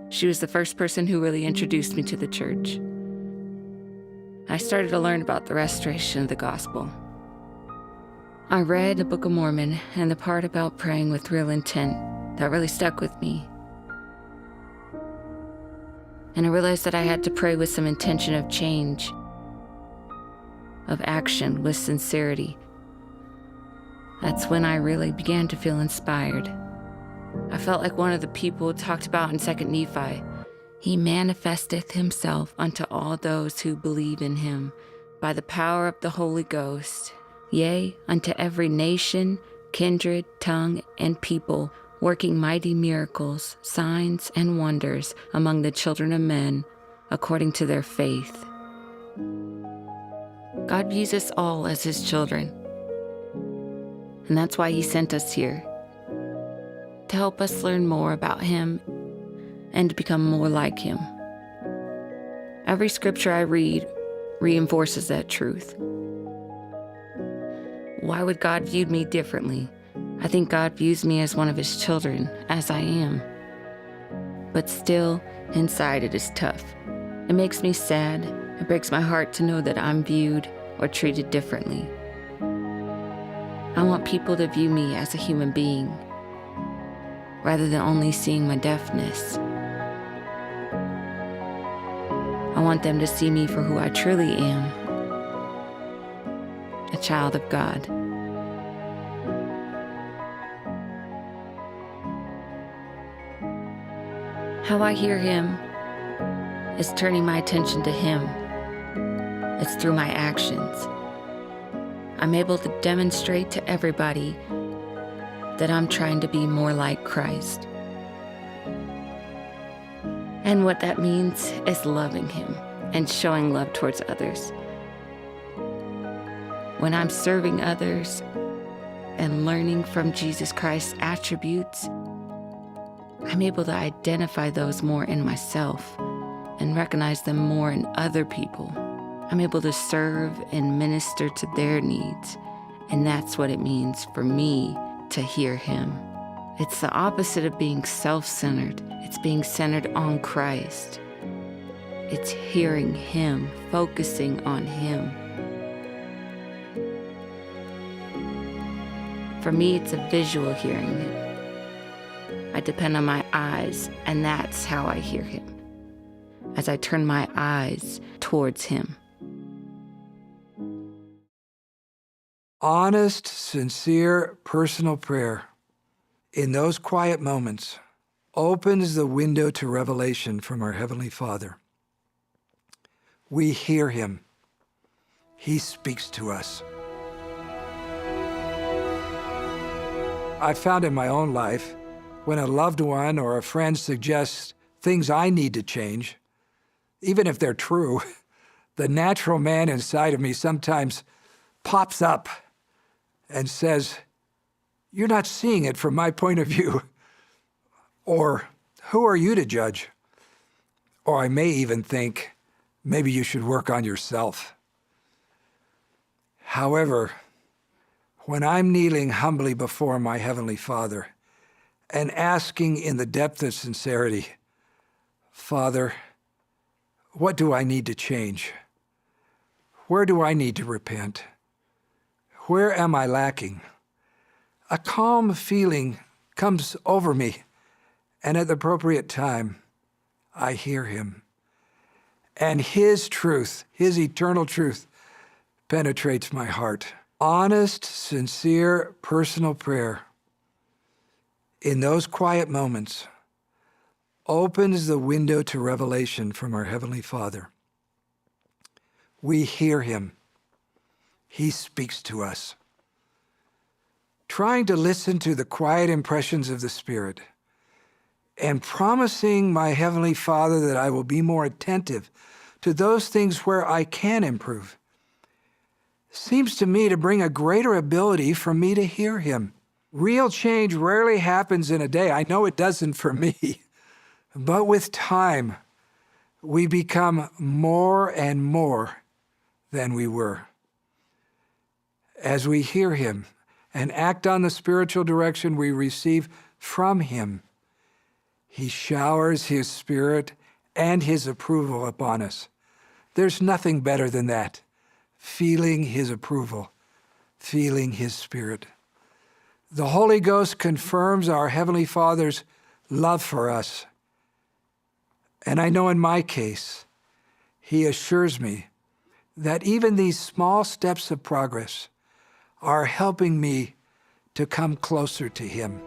Speaker 13: She was the first person who really introduced me to the church. I started to learn about the restoration of the gospel. I read the Book of Mormon and the part about praying with real intent that really stuck with me. And I realized that I had to pray with some intention of change, of action, with sincerity. That's when I really began to feel inspired. I felt like one of the people talked about in 2 Nephi. He manifesteth himself unto all those who believe in him by the power of the Holy Ghost, yea, unto every nation, kindred, tongue, and people, working mighty miracles, signs, and wonders among the children of men, according to their faith. God views us all as his children, and that's why he sent us here, to help us learn more about him and to become more like him. Every scripture I read reinforces that truth. Why would God view me differently? I think God views me as one of his children, as I am. But still, inside it is tough. It makes me sad. It breaks my heart to know that I'm viewed or treated differently. I want people to view me as a human being, rather than only seeing my deafness. I want them to see me for who I truly am, a child of God. How I hear him is turning my attention to him. It's through my actions. I'm able to demonstrate to everybody that I'm trying to be more like Christ. And what that means is loving him and showing love towards others. When I'm serving others and learning from Jesus Christ's attributes, I'm able to identify those more in myself and recognize them more in other people. I'm able to serve and minister to their needs, and that's what it means for me to hear him. It's the opposite of being self-centered. It's being centered on Christ. It's hearing him, focusing on him. For me, it's a visual hearing. I depend on my eyes, and that's how I hear him, as I turn my eyes towards him.
Speaker 4: Honest, sincere, personal prayer in those quiet moments opens the window to revelation from our Heavenly Father. We hear him. He speaks to us. I found in my own life, when a loved one or a friend suggests things I need to change, even if they're true, the natural man inside of me sometimes pops up and says, "You're not seeing it from my point of view." Or, "Who are you to judge?" Or I may even think, "Maybe you should work on yourself." However, when I'm kneeling humbly before my Heavenly Father and asking in the depth of sincerity, "Father, what do I need to change? Where do I need to repent? Where am I lacking?" A calm feeling comes over me, and at the appropriate time, I hear him. And his truth, his eternal truth, penetrates my heart. Honest, sincere, personal prayer in those quiet moments, opens the window to revelation from our Heavenly Father. We hear him. He speaks to us. Trying to listen to the quiet impressions of the Spirit and promising my Heavenly Father that I will be more attentive to those things where I can improve seems to me to bring a greater ability for me to hear him. Real change rarely happens in a day. I know it doesn't for me. But with time, we become more and more than we were. As we hear him and act on the spiritual direction we receive from him, he showers his Spirit and his approval upon us. There's nothing better than that, feeling his approval, feeling his Spirit. The Holy Ghost confirms our Heavenly Father's love for us. And I know in my case, he assures me that even these small steps of progress are helping me to come closer to him.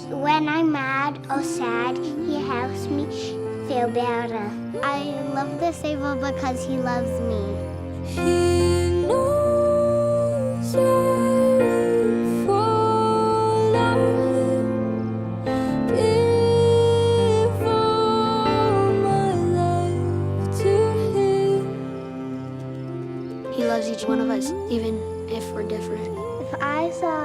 Speaker 12: When I'm mad or sad, he helps me feel better. I love the Savior because he loves me.
Speaker 3: He knows I will follow him, give all my life to him.
Speaker 12: He loves each one of us, even if we're different. If I saw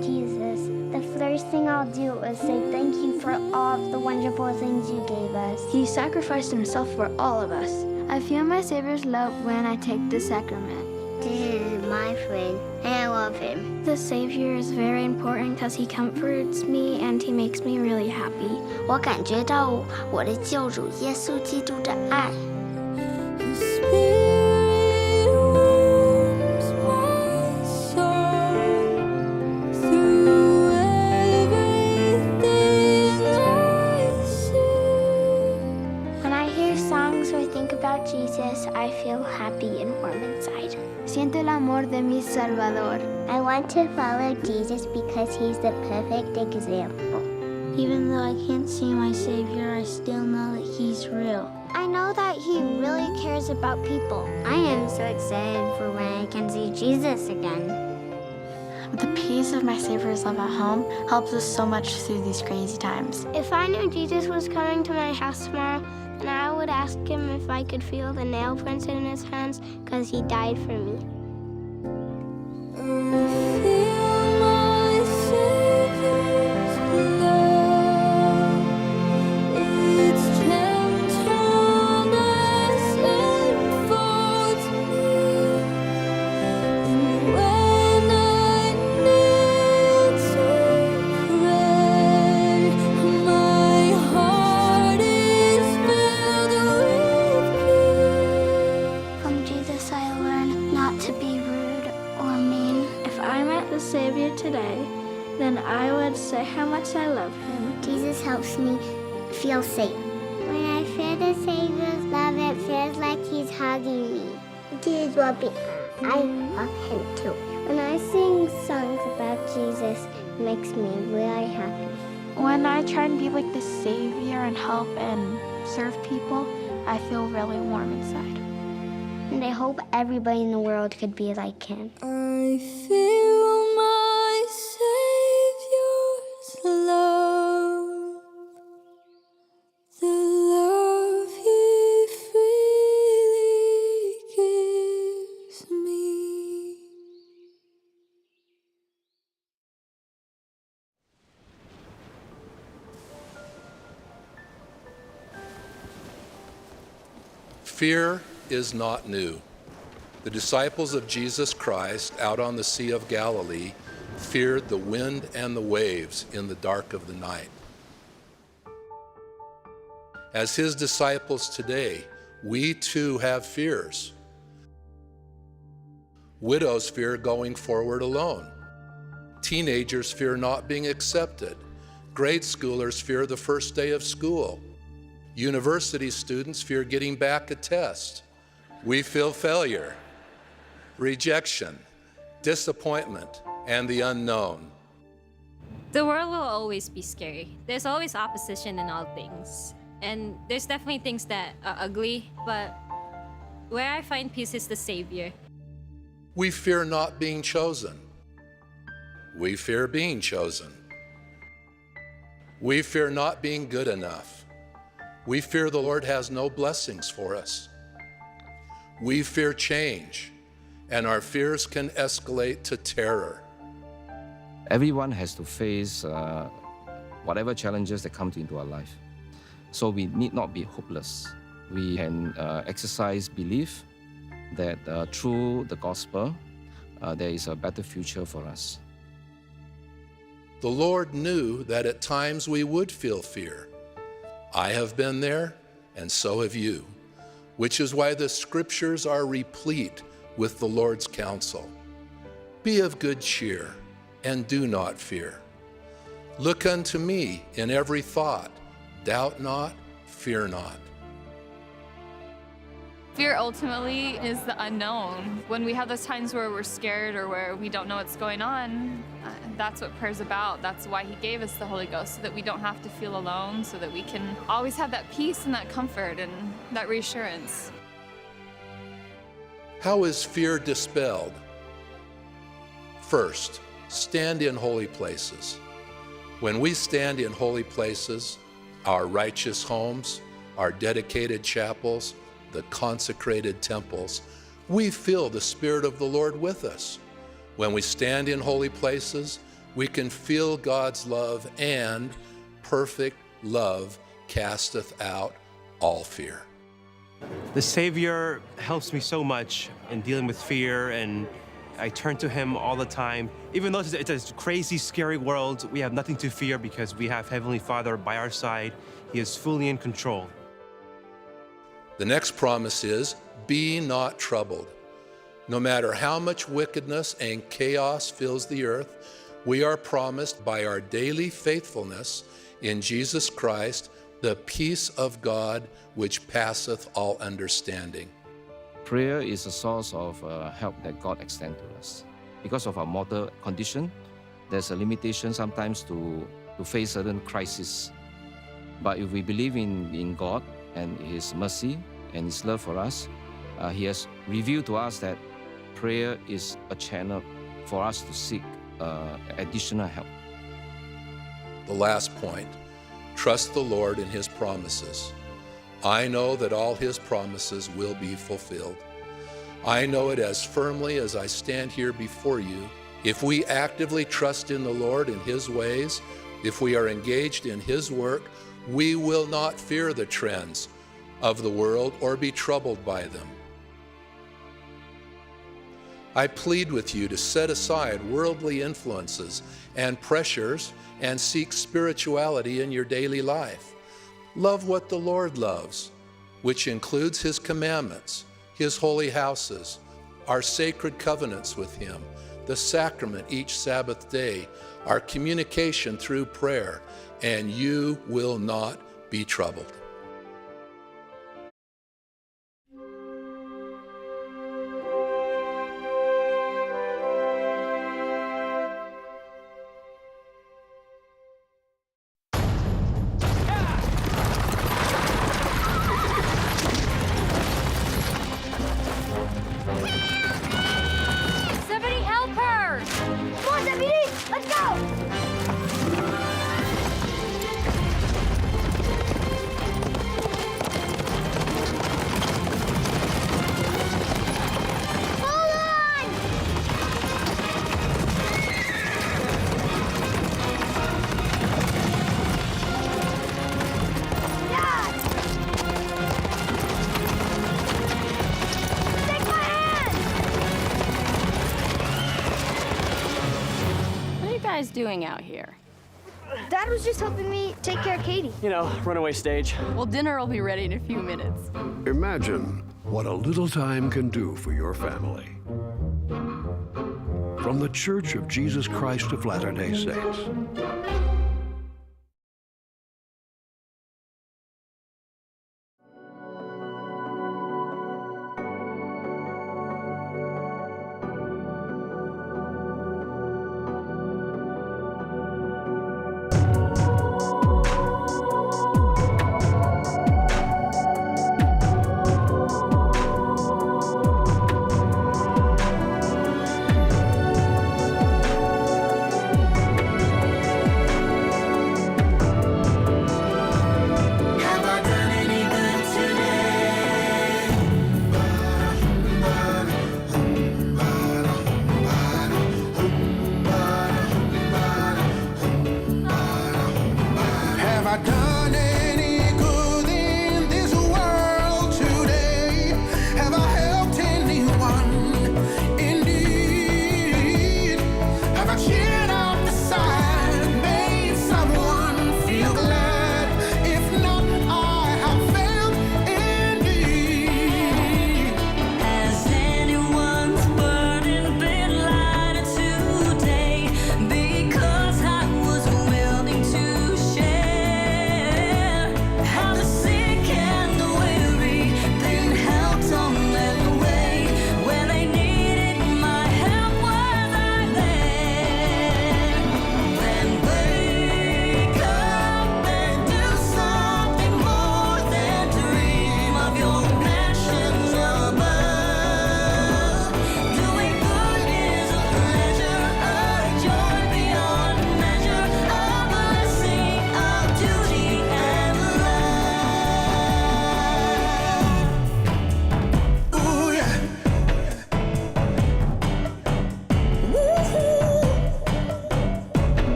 Speaker 12: Jesus, the first thing I'll do is say thank you for all of the wonderful things you gave us. He sacrificed himself for all of us. I feel my Savior's love when I take the sacrament. This is my friend, and I love him. The Savior is very important because he comforts me and he makes me really happy. 我感觉到我的救主耶稣基督的爱。 Jesus, I feel happy and warm inside. Siento el amor de mi Salvador. I want to follow Jesus because he's the perfect example. Even though I can't see my Savior, I still know that he's real. I know that he really cares about people. I am so excited for when I can see Jesus again.
Speaker 17: The peace of my Savior's love at home helps us so much through these crazy times.
Speaker 12: If I knew Jesus was coming to my house tomorrow, then I would ask him if I could feel the nail prints in his hands because he died for me. Say how much I love him. Jesus helps me feel safe. When I feel the Savior's love, it feels like he's hugging me. Jesus will be. I love him too. When I sing songs about Jesus, it makes me really happy.
Speaker 17: When I try and be like the Savior and help and serve people, I feel really warm inside.
Speaker 12: And I hope everybody in the world could be like him.
Speaker 3: I feel my Savior's love, the love he freely gives me.
Speaker 16: Fear is not new. The disciples of Jesus Christ out on the Sea of Galilee feared the wind and the waves in the dark of the night. As his disciples today, we too have fears. Widows fear going forward alone. Teenagers fear not being accepted. Grade schoolers fear the first day of school. University students fear getting back a test. We feel failure, rejection, disappointment, and the unknown.
Speaker 18: The world will always be scary. There's always opposition in all things. And there's definitely things that are ugly, but where I find peace is the Savior.
Speaker 16: We fear not being chosen. We fear being chosen. We fear not being good enough. We fear the Lord has no blessings for us. We fear change, and our fears can escalate to terror.
Speaker 22: Everyone has to face whatever challenges that come into our life. So we need not be hopeless. We can exercise belief that through the gospel, there is a better future for us.
Speaker 16: The Lord knew that at times we would feel fear. I have been there, and so have you, which is why the scriptures are replete with the Lord's counsel. Be of good cheer, and do not fear. Look unto me in every thought. Doubt not, fear not.
Speaker 23: Fear ultimately is the unknown. When we have those times where we're scared or where we don't know what's going on, that's what prayer's about. That's why he gave us the Holy Ghost, so that we don't have to feel alone, so that we can always have that peace and that comfort and that reassurance.
Speaker 16: How is fear dispelled? First, stand in holy places. When we stand in holy places, our righteous homes, our dedicated chapels, the consecrated temples, we feel the Spirit of the Lord with us. When we stand in holy places, we can feel God's love, and perfect love casteth out all fear.
Speaker 24: The Savior helps me so much in dealing with fear, and I turn to him all the time. Even though it's a crazy, scary world, we have nothing to fear because we have Heavenly Father by our side. He is fully in control.
Speaker 16: The next promise is, be not troubled. No matter how much wickedness and chaos fills the earth, we are promised by our daily faithfulness in Jesus Christ the peace of God which passeth all understanding.
Speaker 22: Prayer is a source of help that God extends to us. Because of our mortal condition, there's a limitation sometimes to face certain crises. But if we believe in God and his mercy and his love for us, he has revealed to us that prayer is a channel for us to seek additional help.
Speaker 16: The last point, trust the Lord in his promises. I know that all his promises will be fulfilled. I know it as firmly as I stand here before you. If we actively trust in the Lord and his ways, if we are engaged in his work, we will not fear the trends of the world or be troubled by them. I plead with you to set aside worldly influences and pressures and seek spirituality in your daily life. Love what the Lord loves, which includes his commandments, his holy houses, our sacred covenants with him, the sacrament each Sabbath day, our communication through prayer, and you will not be troubled.
Speaker 3: Somebody help her! Come on, Sabati! Let's go!
Speaker 2: guys doing out here?
Speaker 12: Dad was just helping me take care of Katie.
Speaker 14: You know, runaway stage.
Speaker 2: Well, dinner will be ready in a few minutes.
Speaker 15: Imagine what a little time can do for your family. From the Church of Jesus Christ of Latter-day Saints.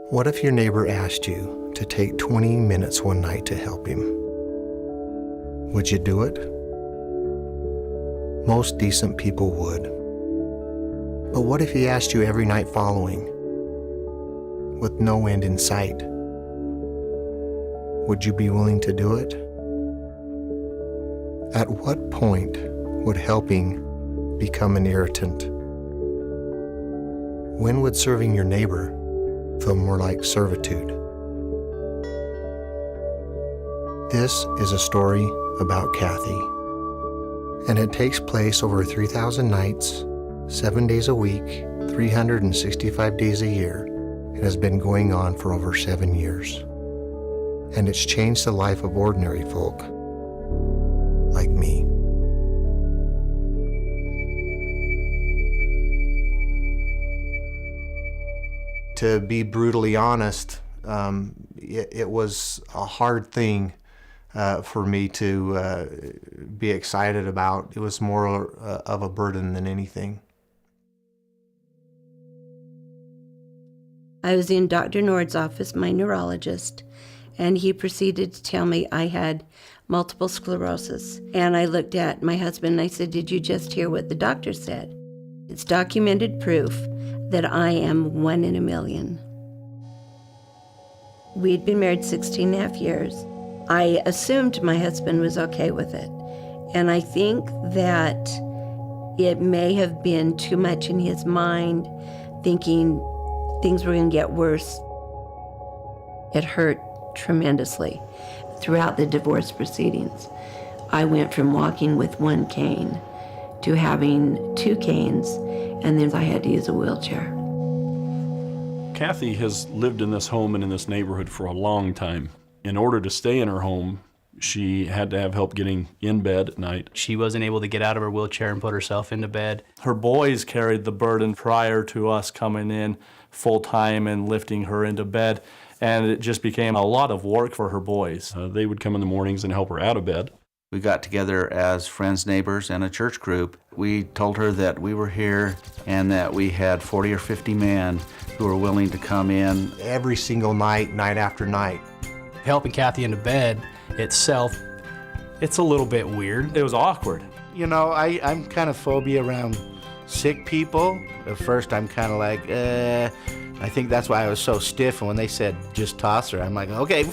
Speaker 19: What if your neighbor asked you to take 20 minutes one night to help him? Would you do it? Most decent people would. But what if he asked you every night following, with no end in sight? Would you be willing to do it? At what point would helping become an irritant? When would serving your neighbor feel more like servitude? This is a story about Kathy, and it takes place over 3,000 nights, 7 days a week, 365 days a year, and has been going on for over 7 years. And it's changed the life of ordinary folk. To be brutally honest, it was a hard thing for me to be excited about. It was more of a burden than anything.
Speaker 7: I was in Dr. Nord's office, my neurologist, and he proceeded to tell me I had multiple sclerosis. And I looked at my husband and I said, "Did you just hear what the doctor said?" It's documented proof that I am 1 in a million. We'd been married 16 and a half years. I assumed my husband was okay with it. And I think that it may have been too much in his mind, thinking things were going to get worse. It hurt tremendously. Throughout the divorce proceedings, I went from walking with 1 cane to having 2 canes, and then I had to use a wheelchair.
Speaker 10: Kathy has lived in this home and in this neighborhood for a long time. In order to stay in her home, she had to have help getting in bed at night.
Speaker 14: She wasn't able to get out of her wheelchair and put herself into bed. Her boys carried the burden prior to us coming in full-time and lifting her into bed, and it just became a lot of work for her boys.
Speaker 10: They would come in the mornings and help her out of bed.
Speaker 20: We got together as friends, neighbors, and a church group. We told her that we were here and that we had 40 or 50 men who were willing to come in.
Speaker 19: Every single night, night after night.
Speaker 14: Helping Kathy into bed itself, it's a little bit weird. It was awkward.
Speaker 25: You know, I'm kind of phobia around sick people. At first, I'm kind of like, I think that's why I was so stiff. And when they said, just toss her, I'm like, okay.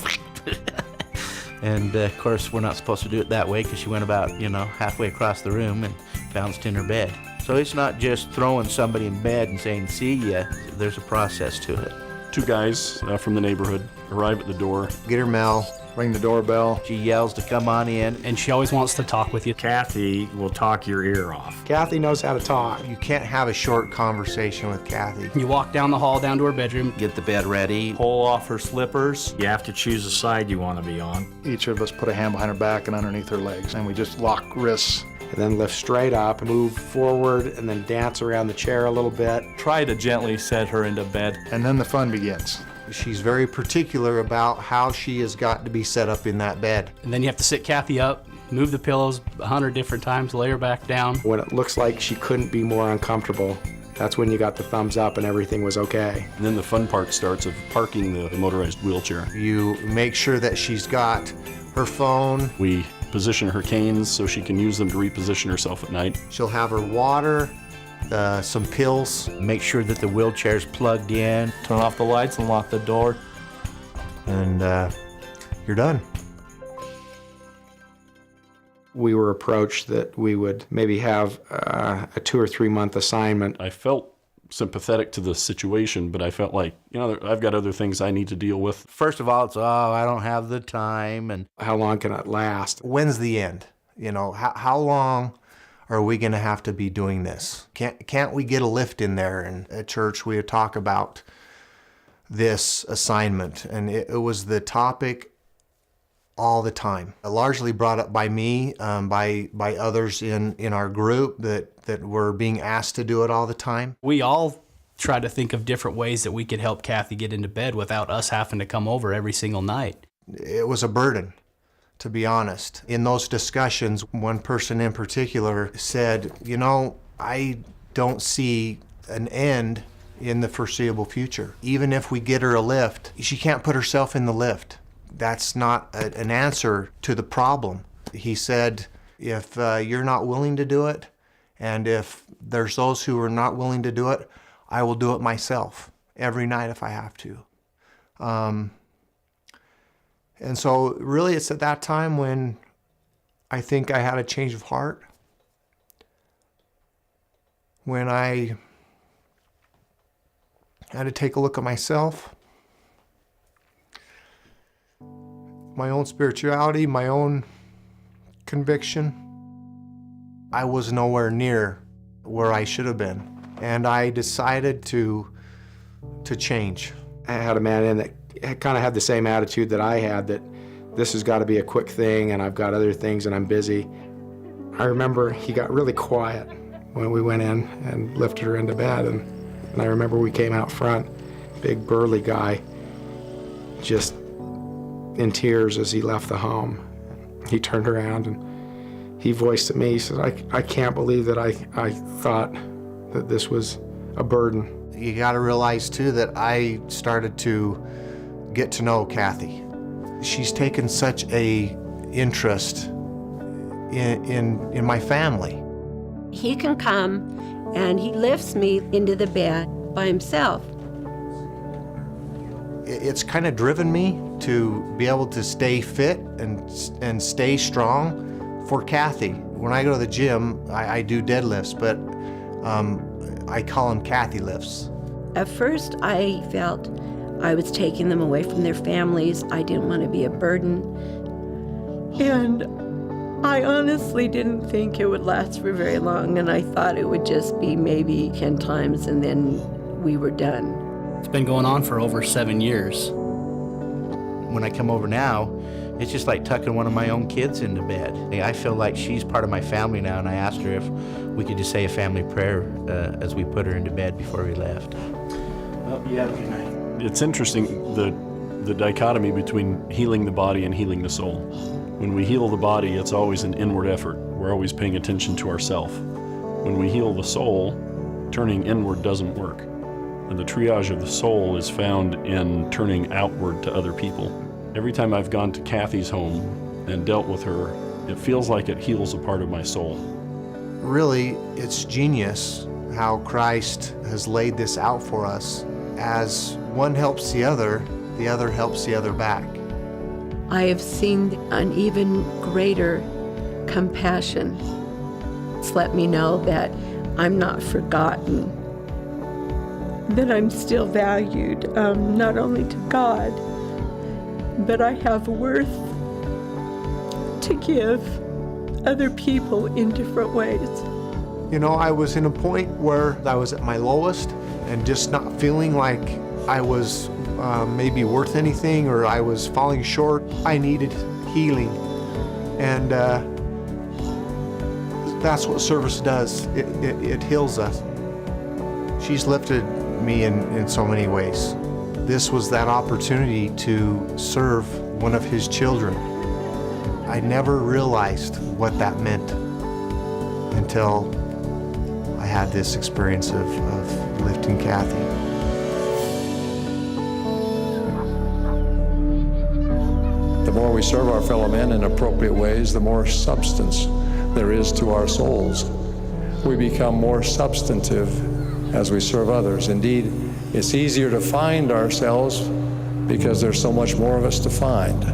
Speaker 25: And of course, we're not supposed to do it that way because she went about, halfway across the room and bounced in her bed. So it's not just throwing somebody in bed and saying, see ya. There's a process to it.
Speaker 10: 2 guys from the neighborhood arrive at the door.
Speaker 19: Get her mail, ring the doorbell.
Speaker 25: She yells to come on in.
Speaker 14: And she always wants to talk with you.
Speaker 26: Kathy will talk your ear off.
Speaker 25: Kathy knows how to talk.
Speaker 19: You can't have a short conversation with Kathy.
Speaker 14: You walk down the hall, down to her bedroom.
Speaker 20: Get the bed ready.
Speaker 14: Pull off her slippers.
Speaker 26: You have to choose a side you want to be on.
Speaker 25: Each of us put a hand behind her back and underneath her legs, and we just lock wrists. And then lift straight up, move forward, and then dance around the chair a little bit.
Speaker 14: Try to gently set her into bed.
Speaker 25: And then the fun begins.
Speaker 19: She's very particular about how she has got to be set up in that bed.
Speaker 14: And then you have to sit Kathy up, move the pillows 100 different times, lay her back down.
Speaker 25: When it looks like she couldn't be more uncomfortable, that's when you got the thumbs up and everything was okay.
Speaker 10: And then the fun part starts of parking the motorized wheelchair.
Speaker 19: You make sure that she's got her phone.
Speaker 10: We position her canes so she can use them to reposition herself at night.
Speaker 19: She'll have her water, some pills.
Speaker 25: Make sure that the wheelchair's plugged in.
Speaker 14: Turn off the lights and lock the door.
Speaker 19: And you're done.
Speaker 25: We were approached that we would maybe have a 2 or 3 month assignment.
Speaker 10: I felt sympathetic to the situation, but I felt like, I've got other things I need to deal with.
Speaker 25: First of all, it's, I don't have the time, and how long can it last?
Speaker 19: When's the end? How long are we going to have to be doing this? Can't we get a lift in there? And at church, we would talk about this assignment, and it was the topic all the time. Largely brought up by me, by others in our group that were being asked to do it all the time.
Speaker 14: We all try to think of different ways that we could help Kathy get into bed without us having to come over every single night.
Speaker 19: It was a burden, to be honest. In those discussions, one person in particular said, I don't see an end in the foreseeable future. Even if we get her a lift, she can't put herself in the lift. That's not an answer to the problem. He said, if you're not willing to do it, and if there's those who are not willing to do it, I will do it myself every night if I have to. And so really it's at that time when I think I had a change of heart. When I had to take a look at myself, my own spirituality, my own conviction. I was nowhere near where I should have been. And I decided to change.
Speaker 25: I had a man in that kind of had the same attitude that I had, that this has got to be a quick thing and I've got other things and I'm busy. I remember he got really quiet when we went in and lifted her into bed. And I remember we came out front
Speaker 1: big burly guy, just in tears as he left the home. He turned around and he voiced to me, he said, I can't believe that I thought that this was a burden.
Speaker 19: You gotta realize too that I started to get to know Kathy. She's taken such a interest in my family.
Speaker 7: He can come and he lifts me into the bed by himself.
Speaker 19: It's kind of driven me to be able to stay fit and stay strong for Kathy. When I go to the gym, I do deadlifts, but I call them Kathy lifts.
Speaker 7: At first, I felt I was taking them away from their families. I didn't want to be a burden. And I honestly didn't think it would last for very long, and I thought it would just be maybe 10 times and then we were done.
Speaker 5: It's been going on for over 7 years.
Speaker 25: When I come over now, it's just like tucking one of my own kids into bed. I feel like she's part of my family now, and I asked her if we could just say a family prayer as we put her into bed before we left.
Speaker 10: Well, you have a good night. It's interesting, the dichotomy between healing the body and healing the soul. When we heal the body, it's always an inward effort. We're always paying attention to ourselves. When we heal the soul, turning inward doesn't work. And the triage of the soul is found in turning outward to other people. Every time I've gone to Kathy's home and dealt with her, it feels like it heals a part of my soul.
Speaker 19: Really, it's genius how Christ has laid this out for us. As one helps the other helps the other back.
Speaker 7: I have seen an even greater compassion. It's let me know that I'm not forgotten, that I'm still valued, not only to God, but I have worth to give other people in different ways.
Speaker 19: You know, I was in a point where I was at my lowest and just not feeling like I was maybe worth anything or I was falling short. I needed healing, and that's what service does. It heals us. She's lifted me in so many ways. This was that opportunity to serve one of his children. I never realized what that meant until I had this experience of lifting Kathy.
Speaker 6: The more we serve our fellow men in appropriate ways, the more substance there is to our souls. We become more substantive as we serve others. Indeed, it's easier to find ourselves because there's so much more of us to find.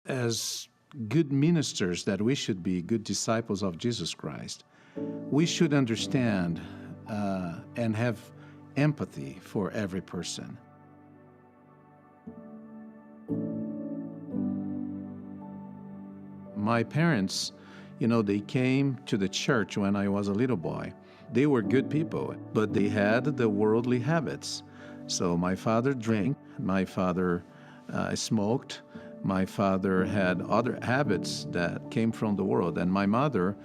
Speaker 4: As good ministers that we should be, good disciples of Jesus Christ, we should understand and have empathy for every person. My parents, they came to the church when I was a little boy. They were good people, but they had the worldly habits. So my father drank, my father smoked, my father had other habits that came from the world, and my mother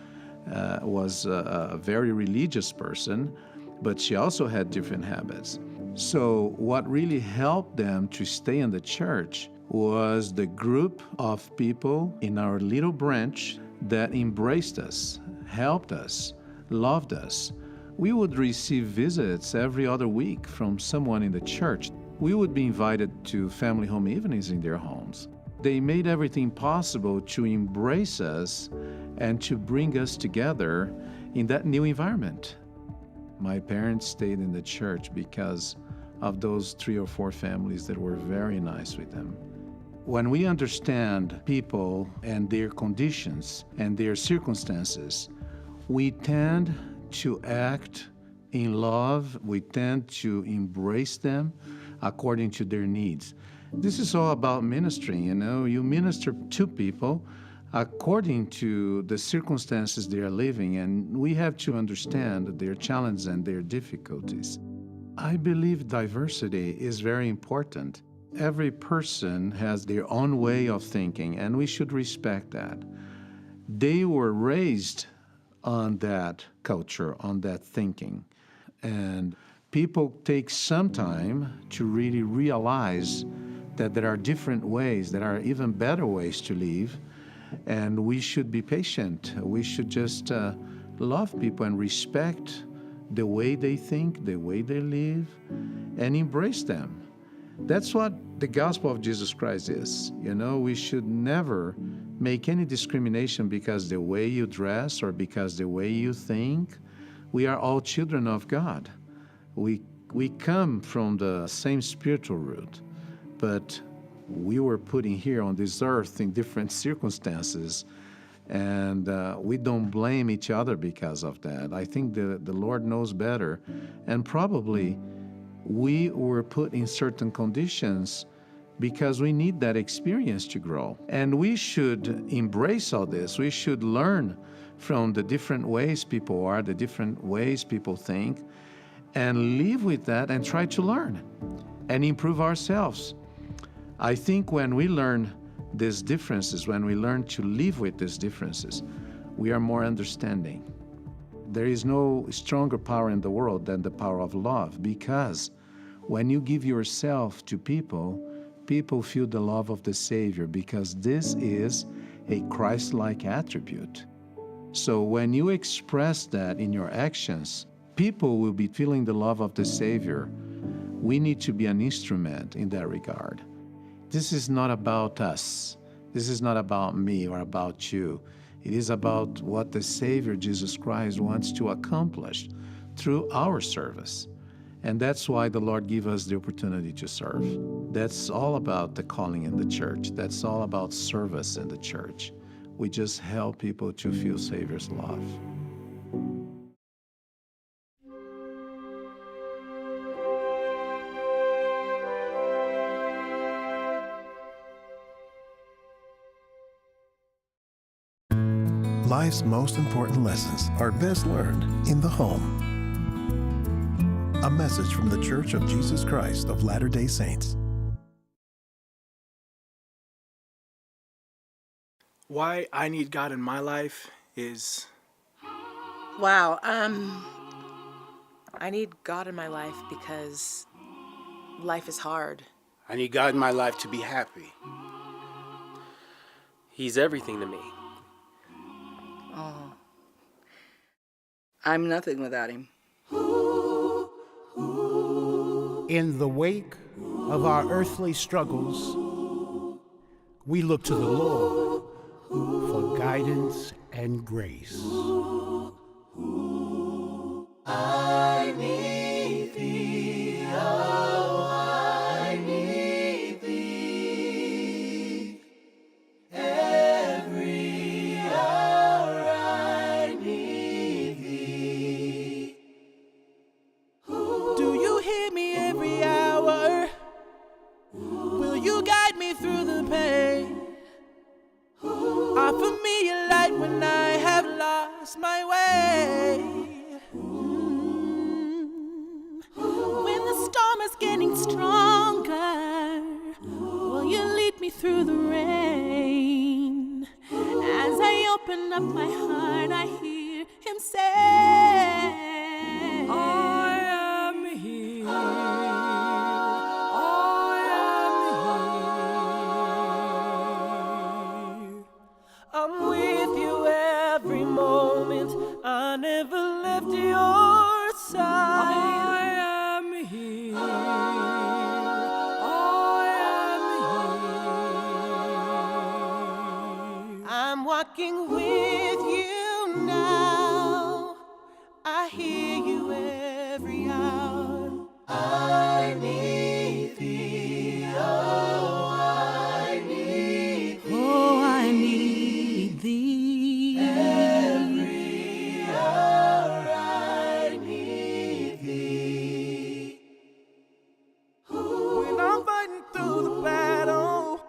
Speaker 4: was a very religious person, but she also had different habits. So what really helped them to stay in the church was the group of people in our little branch that embraced us, helped us, loved us. We would receive visits every other week from someone in the church. We would be invited to family home evenings in their homes. They made everything possible to embrace us and to bring us together in that new environment. My parents stayed in the church because of those 3 or 4 families that were very nice with them. When we understand people and their conditions and their circumstances, we tend to act in love, we tend to embrace them according to their needs. This is all about ministering, you minister to people according to the circumstances they are living, and we have to understand their challenges and their difficulties. I believe diversity is very important. Every person has their own way of thinking, and we should respect that. They were raised on that culture, on that thinking. And people take some time to really realize that there are different ways, there are even better ways to live, and we should be patient. We should just love people and respect the way they think, the way they live, and embrace them. That's what the gospel of Jesus Christ is. We should never make any discrimination because the way you dress or because the way you think. We are all children of God. We come from the same spiritual root, but we were put in here on this earth in different circumstances, and we don't blame each other because of that. I think the Lord knows better, and probably we were put in certain conditions because we need that experience to grow. And we should embrace all this. We should learn from the different ways people are, the different ways people think, and live with that and try to learn and improve ourselves. I think when we learn these differences, when we learn to live with these differences, we are more understanding. There is no stronger power in the world than the power of love, because when you give yourself to people, people feel the love of the Savior, because this is a Christ-like attribute. So when you express that in your actions, people will be feeling the love of the Savior. We need to be an instrument in that regard. This is not about us. This is not about me or about you. It is about what the Savior, Jesus Christ, wants to accomplish through our service. And that's why the Lord gave us the opportunity to serve. That's all about the calling in the church. That's all about service in the church. We just help people to feel Savior's love.
Speaker 8: Life's most important lessons are best learned in the home. A message from the Church of Jesus Christ of Latter-day Saints.
Speaker 1: Why I need God in my life is...
Speaker 9: Wow. I need God in my life because life is hard.
Speaker 11: I need God in my life to be happy. He's everything to me.
Speaker 9: Oh. I'm nothing without him.
Speaker 13: In the wake of our earthly struggles, we look to the Lord for guidance and grace.
Speaker 3: I need thee, oh, I need thee.
Speaker 17: lost my way. When the storm is getting stronger, will you lead me through the rain? As I open up my heart, I hear him say, I am here. I am here. I'm with you every moment. I never left your side. I am here. I am here. I'm walking with you now. I hear you every hour. I need thee. Oh, I need thee. Oh, I need thee. Every hour I need thee. When I'm fighting through the battle,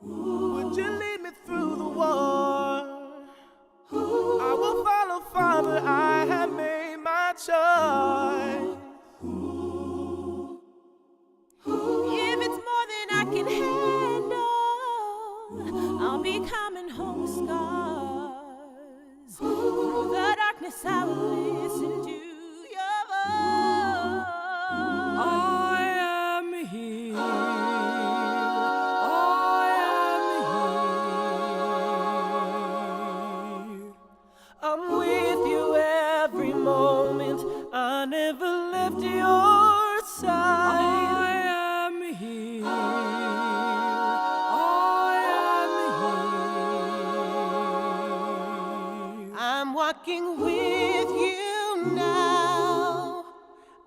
Speaker 17: would you lead me through the war? I will follow, Father, I have made my choice. If it's more than I can handle, I'll be coming home with scars. Through the darkness I will listen to your voice. I am here. I am here. I'm with you every moment. I never left your side. I am here. I am here. I'm walking with you now.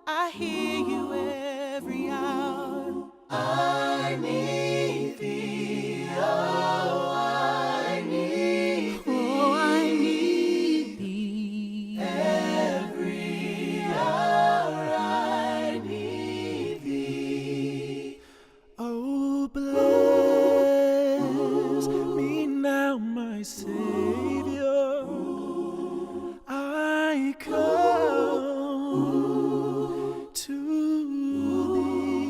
Speaker 17: I hear you every hour. I need thee. Oh, I need thee. Oh, I need thee. Every hour I need thee. Oh, bless me now, my Savior. I come to thee.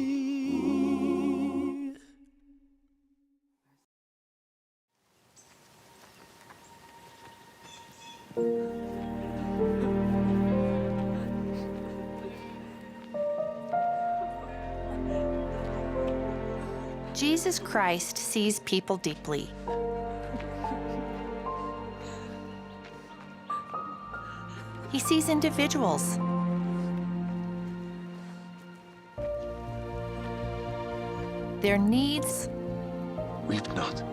Speaker 18: Jesus Christ sees people deeply. He sees individuals. Their needs.
Speaker 15: Weep not.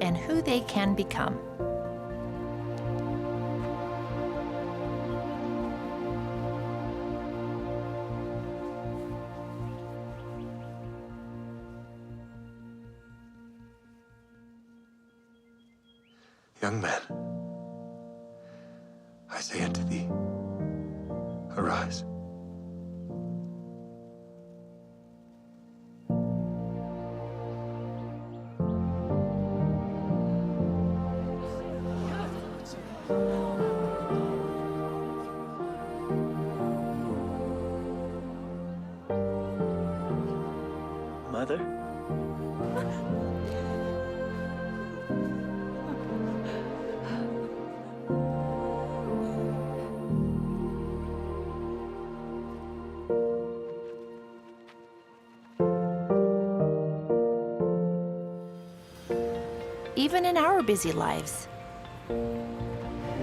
Speaker 18: And who they can become.
Speaker 15: Young man, I say unto thee, arise.
Speaker 21: Mother?
Speaker 18: Even in our busy lives,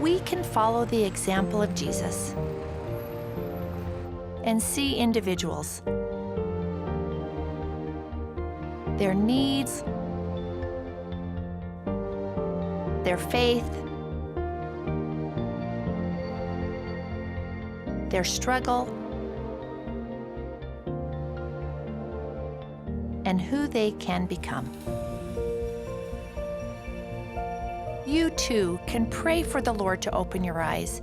Speaker 18: we can follow the example of Jesus and see individuals, their needs, their faith, their struggle, and who they can become. You too can pray for the Lord to open your eyes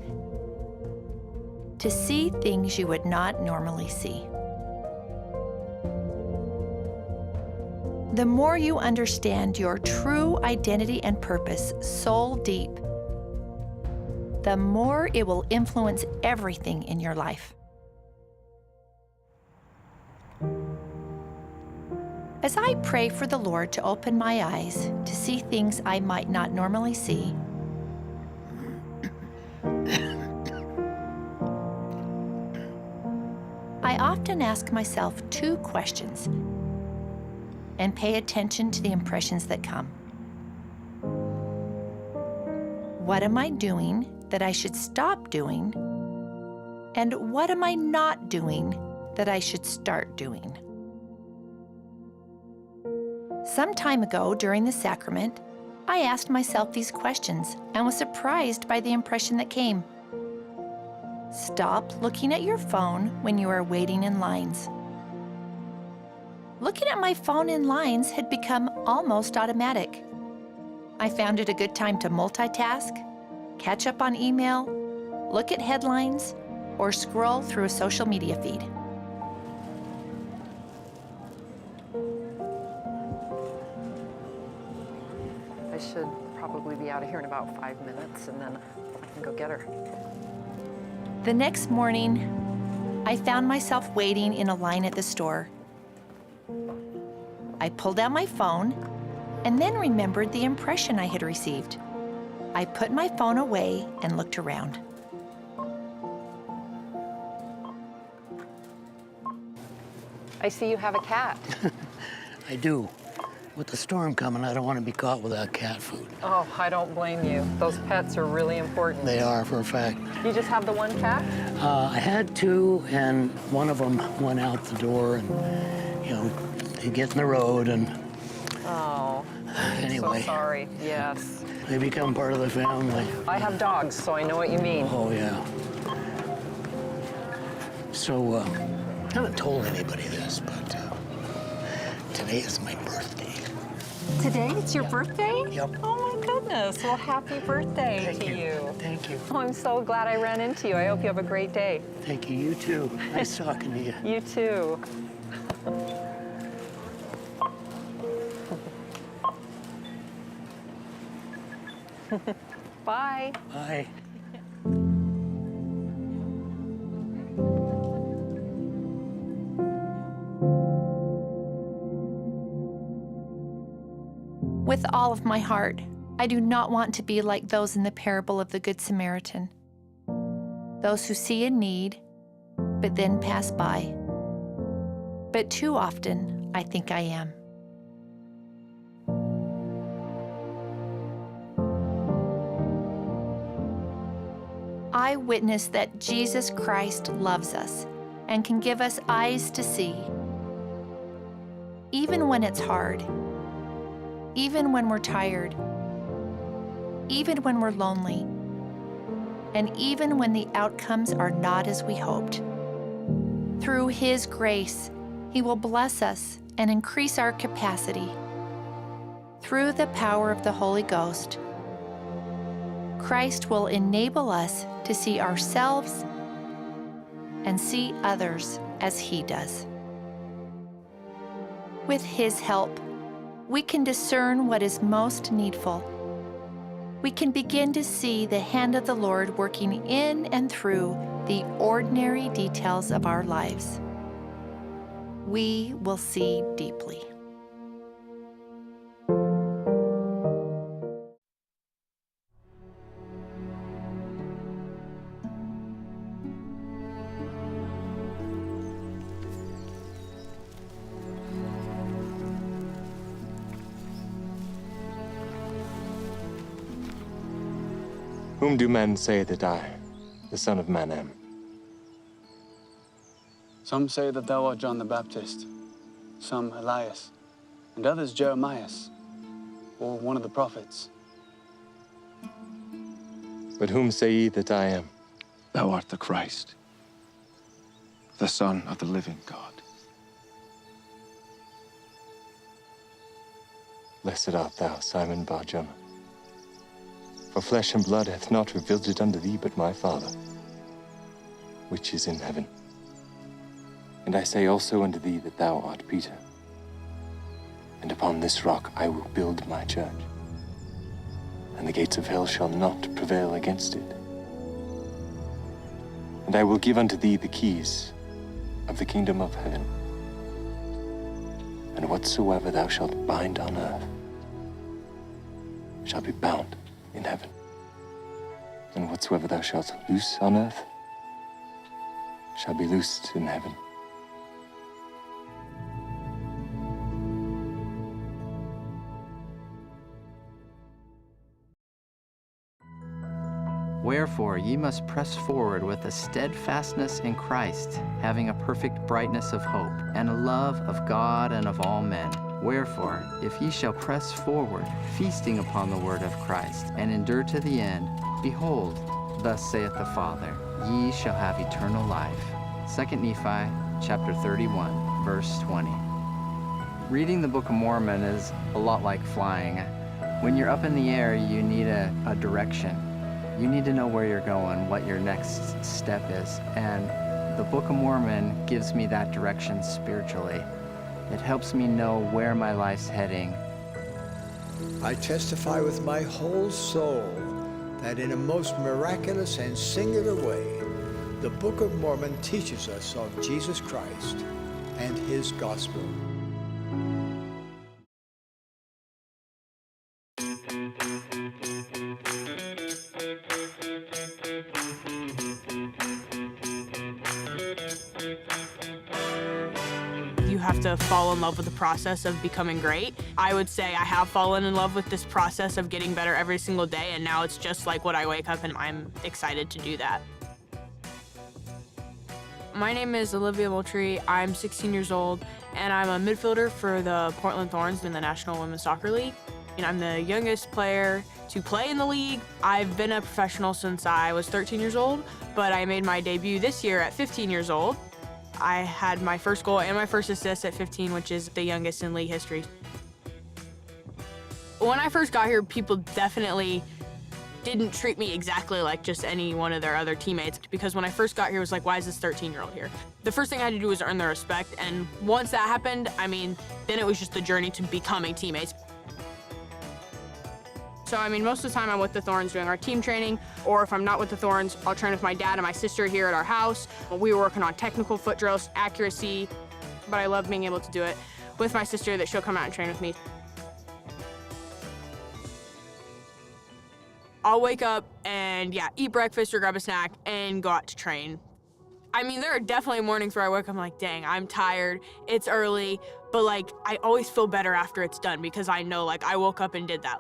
Speaker 18: to see things you would not normally see. The more you understand your true identity and purpose soul deep, the more it will influence everything in your life. As I pray for the Lord to open my eyes to see things I might not normally see, I often ask myself 2 questions and pay attention to the impressions that come. What am I doing that I should stop doing? And what am I not doing that I should start doing? Some time ago during the sacrament, I asked myself these questions and was surprised by the impression that came. Stop looking at your phone when you are waiting in lines. Looking at my phone in lines had become almost automatic. I found it a good time to multitask, catch up on email, look at headlines, or scroll through a social media feed.
Speaker 2: I should probably be out of here in about 5 minutes, and then I can go get her.
Speaker 18: The next morning, I found myself waiting in a line at the store. I pulled out my phone and then remembered the impression I had received. I put my phone away and looked around.
Speaker 2: I see you have a cat.
Speaker 12: I do. With the storm coming, I don't want to be caught without cat food.
Speaker 2: Oh, I don't blame you. Those pets are really important.
Speaker 12: They are, for a fact.
Speaker 2: You just have the one cat?
Speaker 12: I had 2, and one of them went out the door, and, you know, he gets in the road, and...
Speaker 2: Oh,
Speaker 12: anyway.
Speaker 2: So sorry, yes.
Speaker 12: They become part of the family.
Speaker 2: I have dogs, so I know what you mean.
Speaker 12: Oh, yeah. So, I haven't told anybody this, but today is my birthday.
Speaker 2: Today? It's your birthday?
Speaker 12: Yep.
Speaker 2: Oh, my goodness. Well, happy birthday to you.
Speaker 12: Thank you.
Speaker 2: Oh, I'm so glad I ran into you. I hope you have a great day.
Speaker 12: Thank you. You too. Nice talking to you.
Speaker 2: You too. Bye.
Speaker 12: Bye.
Speaker 18: With all of my heart, I do not want to be like those in the parable of the Good Samaritan. Those who see a need, but then pass by. But too often, I think I am. I witness that Jesus Christ loves us and can give us eyes to see. Even when it's hard, even when we're tired, even when we're lonely, and even when the outcomes are not as we hoped. Through His grace, He will bless us and increase our capacity. Through the power of the Holy Ghost, Christ will enable us to see ourselves and see others as He does. With His help, we can discern what is most needful. We can begin to see the hand of the Lord working in and through the ordinary details of our lives. We will see deeply.
Speaker 16: Whom do men say that I, the Son of Man, am?
Speaker 22: Some say that thou art John the Baptist, some Elias, and others Jeremias, or one of the prophets.
Speaker 16: But whom say ye that I am?
Speaker 23: Thou art the Christ, the Son of the living God.
Speaker 16: Blessed art thou, Simon Bar-Jonah. For flesh and blood hath not revealed it unto thee, but my Father, which is in heaven. And I say also unto thee that thou art Peter, and upon this rock I will build my church, and the gates of hell shall not prevail against it. And I will give unto thee the keys of the kingdom of heaven. And whatsoever thou shalt bind on earth shall be bound in heaven. And whatsoever thou shalt loose on earth shall be loosed in heaven.
Speaker 5: Wherefore ye must press forward with a steadfastness in Christ, having a perfect brightness of hope, and a love of God and of all men. Wherefore, if ye shall press forward, feasting upon the word of Christ, and endure to the end, behold, thus saith the Father, ye shall have eternal life. 2 Nephi chapter 31, verse 20. Reading the Book of Mormon is a lot like flying. When you're up in the air, you need a direction. You need to know where you're going, what your next step is. And the Book of Mormon gives me that direction spiritually. It helps me know where my life's heading.
Speaker 14: I testify with my whole soul that in a most miraculous and singular way, the Book of Mormon teaches us of Jesus Christ and his gospel.
Speaker 20: You have to fall in love with the process of becoming great. I would say I have fallen in love with this process of getting better every single day, and now it's just like when I wake up and I'm excited to do that. My name is Olivia Moultrie. I'm 16 years old, and I'm a midfielder for the Portland Thorns in the National Women's Soccer League. And I'm the youngest player to play in the league. I've been a professional since I was 13 years old, but I made my debut this year at 15 years old. I had my first goal and my first assist at 15, which is the youngest in league history. When I first got here, people definitely didn't treat me exactly like just any one of their other teammates, because when I first got here, it was like, why is this 13-year-old here? The first thing I had to do was earn their respect, and once that happened, I mean, then it was just the journey to becoming teammates. So, I mean, most of the time I'm with the Thorns doing our team training, or if I'm not with the Thorns, I'll train with my dad and my sister here at our house. We were working on technical foot drills, accuracy, but I love being able to do it with my sister, that she'll come out and train with me. I'll wake up and, yeah, eat breakfast or grab a snack and go out to train. I mean, there are definitely mornings where I wake up, I'm like, dang, I'm tired, it's early, but like, I always feel better after it's done because I know, like, I woke up and did that.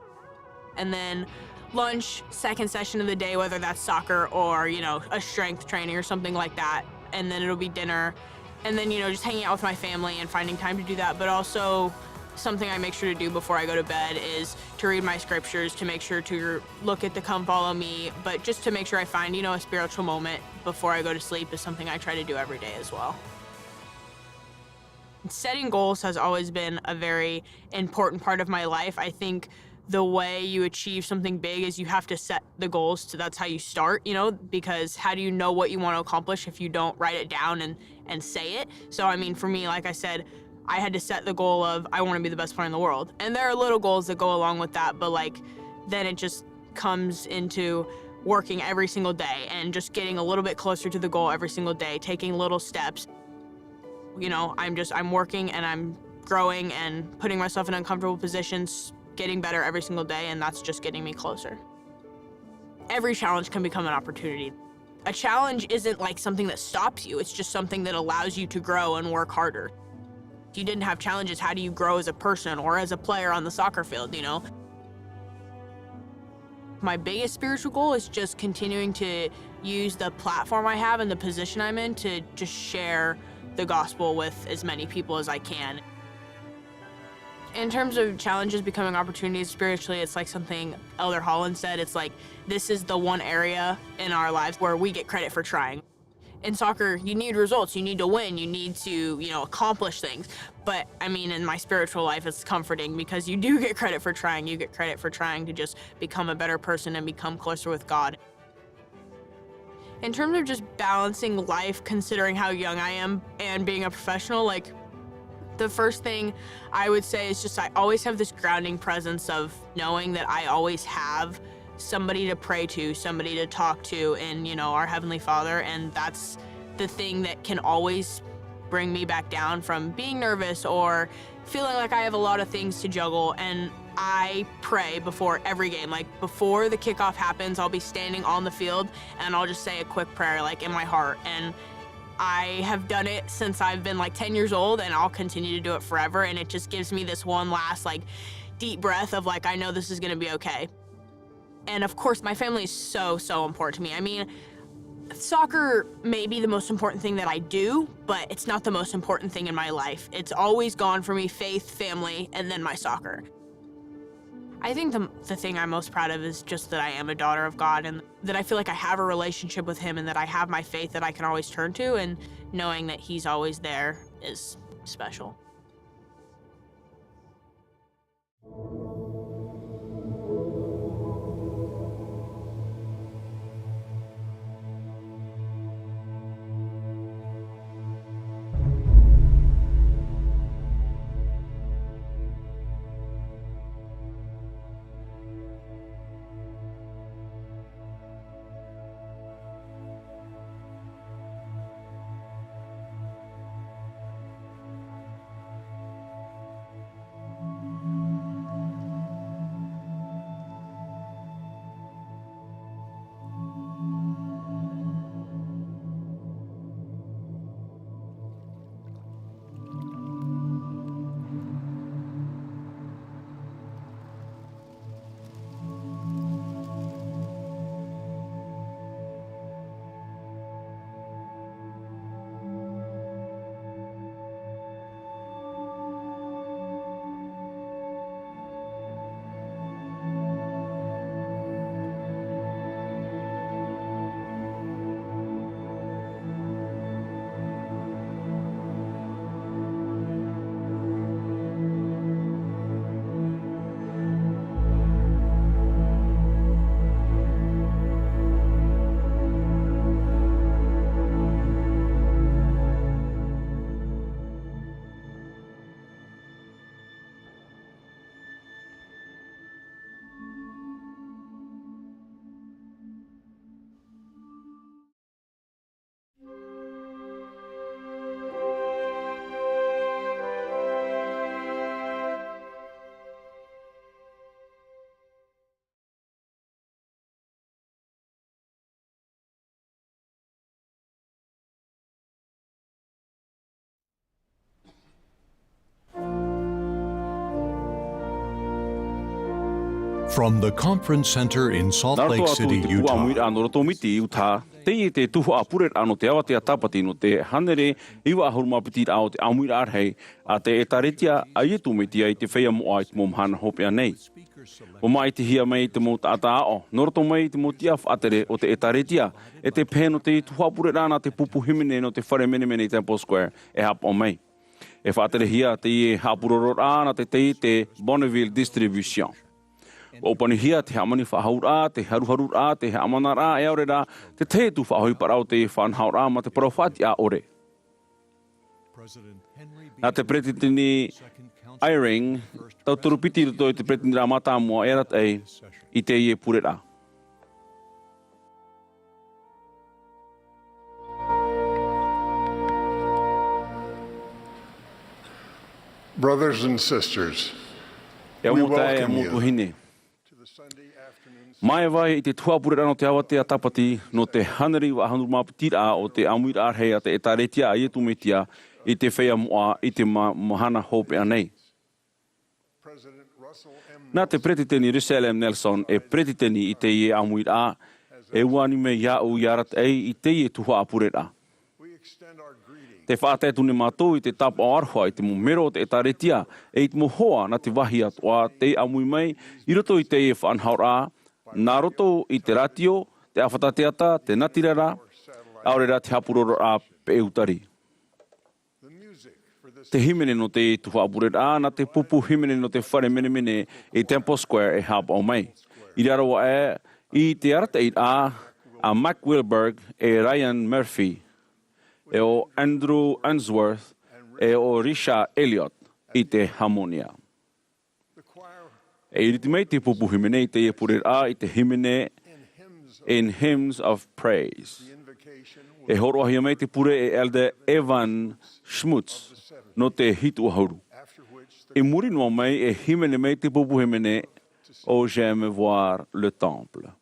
Speaker 20: And then lunch, second session of the day, whether that's soccer or, you know, a strength training or something like that. And then it'll be dinner. And then, you know, just hanging out with my family and finding time to do that. But also something I make sure to do before I go to bed is to read my scriptures, to make sure to look at the Come Follow Me, but just to make sure I find, you know, a spiritual moment before I go to sleep is something I try to do every day as well. Setting goals has always been a very important part of my life. I think the way you achieve something big is you have to set the goals, so that's how you start, you know, because how do you know what you want to accomplish if you don't write it down and say it? So, I mean, for me, like I said, I had to set the goal of I want to be the best player in the world. And there are little goals that go along with that, but like then it just comes into working every single day and just getting a little bit closer to the goal every single day, taking little steps. You know, I'm working and I'm growing and putting myself in uncomfortable positions, getting better every single day, and that's just getting me closer. Every challenge can become an opportunity. A challenge isn't like something that stops you, it's just something that allows you to grow and work harder. If you didn't have challenges, how do you grow as a person or as a player on the soccer field, you know? My biggest spiritual goal is just continuing to use the platform I have and the position I'm in to just share the gospel with as many people as I can. In terms of challenges becoming opportunities spiritually, it's like something Elder Holland said. It's like, this is the one area in our lives where we get credit for trying. In soccer, you need results, you need to win, you need to, you know, accomplish things. But I mean, in my spiritual life, it's comforting because you do get credit for trying. You get credit for trying to just become a better person and become closer with God. In terms of just balancing life, considering how young I am and being a professional, like, the first thing I would say is just I always have this grounding presence of knowing that I always have somebody to pray to, somebody to talk to in, our Heavenly Father. And that's the thing that can always bring me back down from being nervous or feeling like I have a lot of things to juggle. And I pray before every game. Like before the kickoff happens, I'll be standing on the field and I'll just say a quick prayer like in my heart. And I have done it since I've been like 10 years old, and I'll continue to do it forever. And it just gives me this one last like deep breath of like, I know this is gonna be okay. And of course, my family is so, so important to me. I mean, soccer may be the most important thing that I do, but it's not the most important thing in my life. It's always gone for me: faith, family, and then my soccer. I think the thing I'm most proud of is just that I am a daughter of God, and that I feel like I have a relationship with Him, and that I have my faith that I can always turn to, and knowing that He's always there is special.
Speaker 7: From the Conference Center in Salt Lake City, Utah.
Speaker 10: Tuha'a te Ēperēra no te awa te Sabati no te hanere iwa ahurumapiti ao te Āmuiraa hei a te Ēperēra a ietu metia I te whea moa I te momhana hopea nei. O mai te hia mai te mo tata ao, noroto mai te mo tia whaatere o te Ēperēra e te pēno te Tuha'a na te pupu himene no te whare mene Temple Square e hapa o mai. E whaatere hia te I hapurorora na te Bonneville Distribution. O panihia te hamani whahaura, te haruharura, te hamanara, Ēperēra, te tu whahoi parau te whanhaura ma te parawhati a ore. Nā te pretitini Eyring, tau turupiti roto I te pretitini rā mata mua erat ei I te Ēperēra.
Speaker 15: Brothers and sisters,
Speaker 10: we welcome you. Mai vai I te Tuha'a no te awa te Sabati no te haneri wa hanurumapitira o te Āmuiraa hei a te Ēperēra a ietu metia I te whea moa I te mahana hopea nei. Nā te pretiteni Russell Nelson e pretiteni I te Āmuiraa e uani me iau iarat ei I te Tuha'a. Te whaatetune mātou I te tapa o arhua I te momero o te Ēperēra e I te mohoa na te wahi atoa te amui mai I roto I te whanhaura nā roto I te ratio, te awhatateata, te natirara, aorera te hapuroro a peutari. Te himene no te Tuha'a na te pupu himene no te whare mene I Temple Square e hapa o mai. I rarawa I te arata a Mike Wilberg e Ryan Murphy, e o Andrew Unsworth e o Risha Elliott I te Harmonia. E iriti mai te pupu himene I te Ēperera I te himene in hymns of praise. E horo ahia mai te pure e Elder Evan Schmutz no te hitu hauru. E muri noa mai e himene mai te pupu himene o J'aime voir le temple.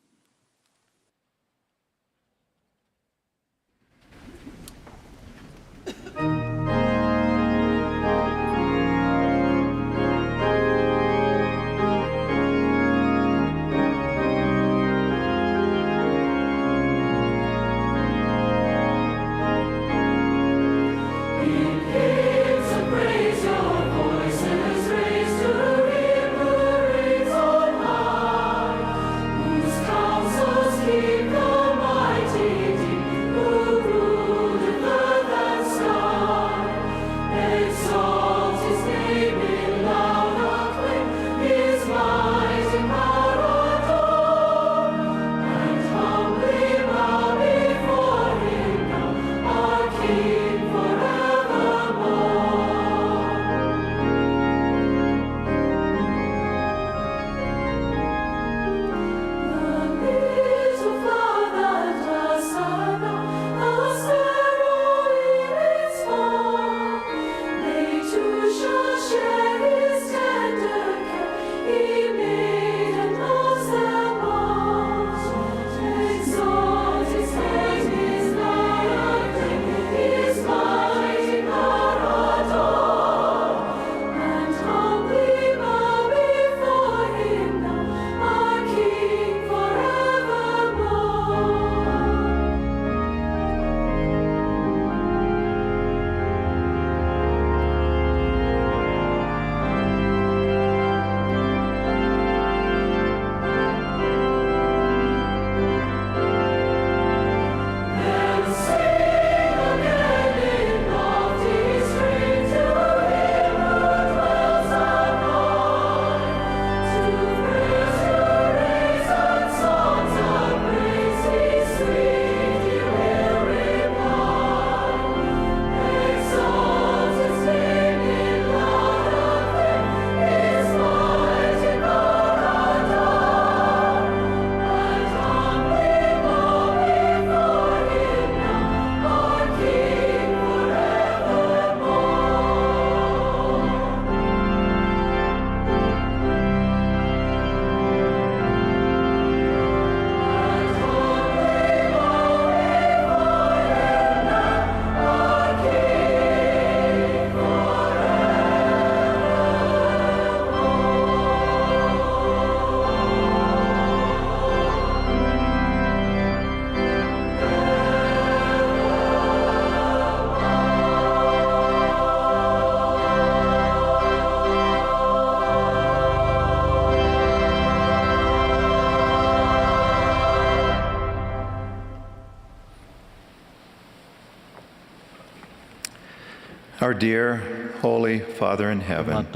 Speaker 4: Our dear Holy Father in heaven,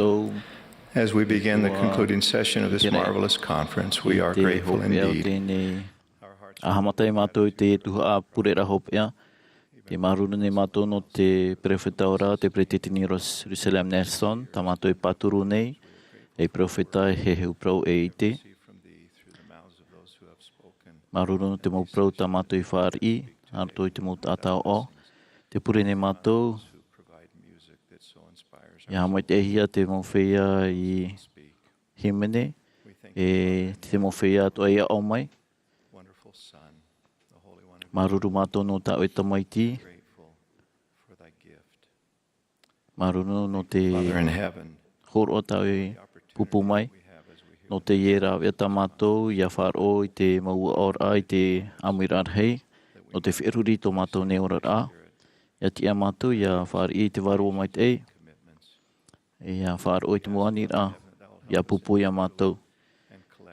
Speaker 4: as we begin the concluding session of this marvelous conference, we are grateful indeed.
Speaker 6: Ahamatai mātou te Tuha'a Ēperēra hopea, te maruna ne mātou no te Profeta ora, te Pretitini Jerusalem Nelson, ta mātou paturu nei, e Profeta he prau e ite. Maruna no te mau prau ta mātou whāri, arto I te mau tātau o, te pure ne mātou, ia mai te ehia te mau whea I himene, e te mau whea to eia o mai. Maruru mātou no ta oita maiti. Maruru no te horo ta e pupu mai. No te iera wea ta mātou, ia whāro I te maua ora I te Āmuiraa hei. No te whiruri to mātou ne ora a. Ia tia mātou, ia whāri I te warua mai te ei. Ia whāro I te moani a. Ia pupu ia mātou.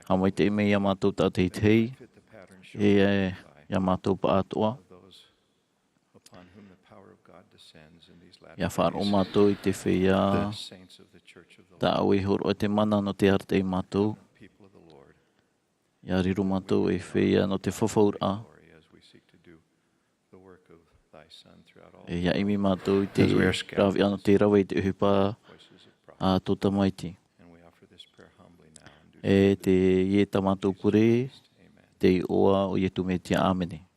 Speaker 6: Hamai te ime ia mātou ta te hei. Ia mātou pa atoa. Ia whāro mātou I te whea. Ta au I horo te mana no te arte I mātou. Ia riru mātou E whea no te whawhaura. Ia imi mātou I te rawi ano te rawa I te uhipa a tota maiti. E te ie tamatou pure, te oa o Ietu me tia amene.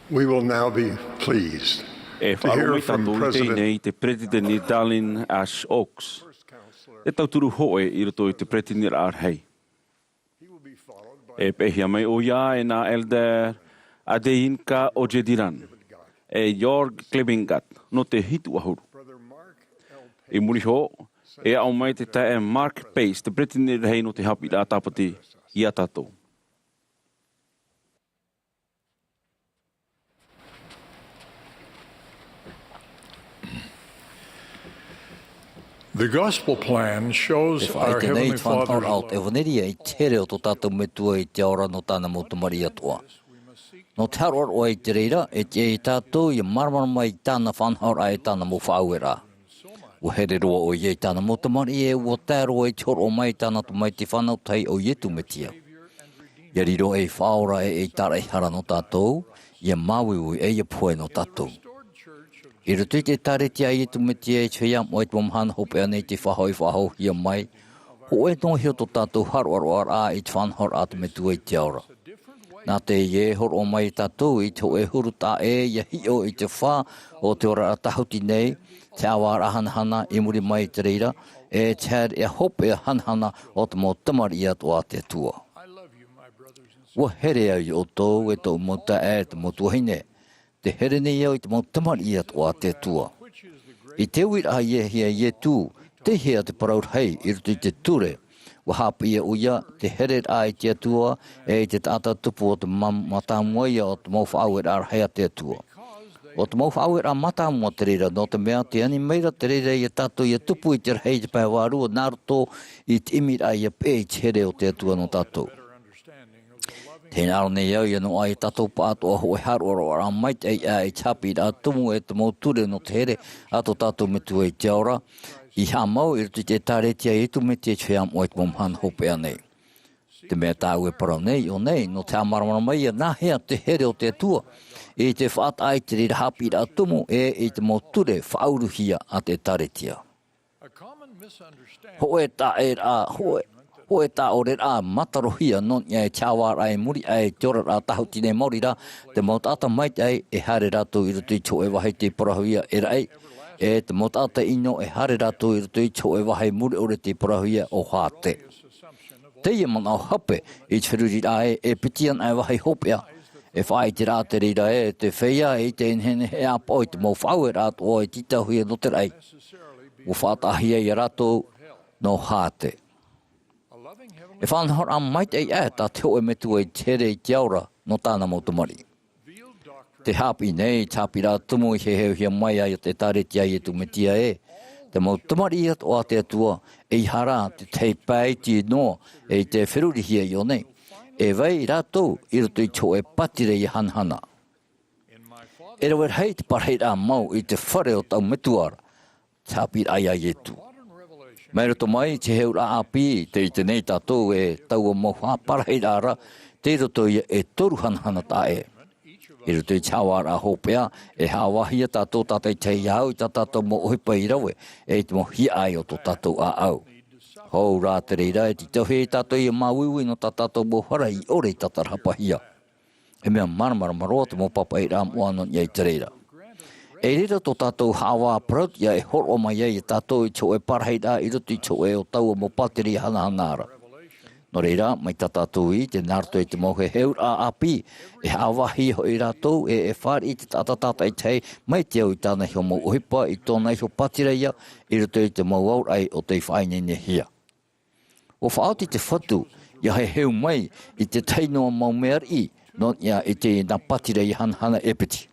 Speaker 15: We will now be pleased
Speaker 10: E
Speaker 15: to hear
Speaker 10: whaarumai
Speaker 15: from
Speaker 10: tātou i
Speaker 15: President
Speaker 10: tēnei te President Darlin Ash Oaks. E tauturu hoe i roto i te President Arhei. E pehia mai o ia e nā Elder Adeinka o Jediran. E Jorg Klebengat no te hitu ahuru. I muri ho, e au mai te tae Mark Pace, te President Arhei no te hapi a Tāpati i a tātou.
Speaker 15: The gospel plan shows our Heavenly Father's love.
Speaker 1: No terror o Ēperēra e te tātou i marmar mai tāna whanhaura e tāna mo Āmuiraa. O here roa o ie tāna mo tamari e o tēro e toro mai tāna tu mai te whanau tai o ietu metia. Ia riro e whaora e tāra e hara no tātou, ia mawiwi e ia poe no tātou. I rutu te taretia I tu metia I te mo I te mamhan hope anei te whahoi hia mai. Ho e no hio to tātou haroar I te whanhor a te metua I te aura. Nā te ie hor o mai tātou I te ho e huru tā ia hio I te whā o te ora atahuti nei, te awara hanhana I muri mai te reira, e te had e hope e hanhana o te mo tamari I atua te tua. Wa here au I o tō e tō mota e te motua hine. Te here nei au I te mo tamari I atua te tua. I te wira ia hia ie tū, te hea te paraur hei I rutu I te ture. Wa hapi ia uia, te here ai te atua, e te tata tupu o te matamua ia o te mau whaauera hea te atua. O te mau whaauera matamua te reira, no te mea te ani meira te reira I tato ia tupu I te rei te paewarua, naruto I te imira ia pe I te here o te atua no tato. Tēnā aro nei au ia no ai tato pāto a hoe haroaro a mait ei a I tapi I tumu e te mau ture no te here, ato tato me tu e te aura, I ha mau I rutu te tāretia I tu me te wheam o I te momhan hope anei. Te mea tāu e parau nei o nei, no te amaramara mai ia nā hea te here o te atua, I te whaat ai te rira hapi I tumu e I te mau ture whauruhia a te tāretia. Hoe tā e rā, hoe tā o re rā matarohia non ia e chāwara e muri ai te ora rā tahuti nei morira, te mau tāta maite ai e hare rātou I rutu I tō e wahai te parahuia e rai, e te mau tāta ino e hare rātou I rutu I tō e wahai muri ore te parahuia o hāte. Te ia mana o hape I te whiruri rā e pitian ai wahai hopea, e whai te rā te rira e te wheia e te inhene e apa o I te mau whau e rātou o I titahuia no te rai. O whātahia I rātou no hāte. E whanhor a mait ei tā te o e metu e tere I te aura no tāna mautamari. Te hapi nei, tāpi rā tumu I he hea mai ai o te tāretia I tu metia e. Te mautamari I o a te atua e hara te tei pai ti no e te whirurihia I o nei. E vai rātou I roto I tō e patire I hanhana. E rawer hei te parhei rā mau I te whare o tau metuara. Tāpi ai ai e tu. Mai roto mai te heu rā api te I te nei tātou e tau o moha parhei rāra te roto I e toru hanhana tā e. I roto I chāwara hopea e hawahia tātou tātai te iau I tātou mo ohipa I rawe e te mo hia ai o tō tātou a au. Hou rā te reira e te tauhe tātou I mauiwi no tātou mo hara I ore I tatarhapa hia. E mea maramara maroa te mo papa I rā moanon I te reira. E rira tō tātou hawa praut ia e horo mai ai tātou I tō e parhei rā I roto I tō e o tau o mo patiri hanahanara. No reira, mai tā tātou I te nārto I te mohe heu rā api, e hawahi ho I rātou e whāri I te tātata I tei, mai te au I tāna hio mo uhipa I tōna hio patira ia, I roto I te mau au ai o te whainene hia. O whaoti te whatu, ia he heu mai I te teinoa mau mea I, non ia I te nā patira I hanhana epiti.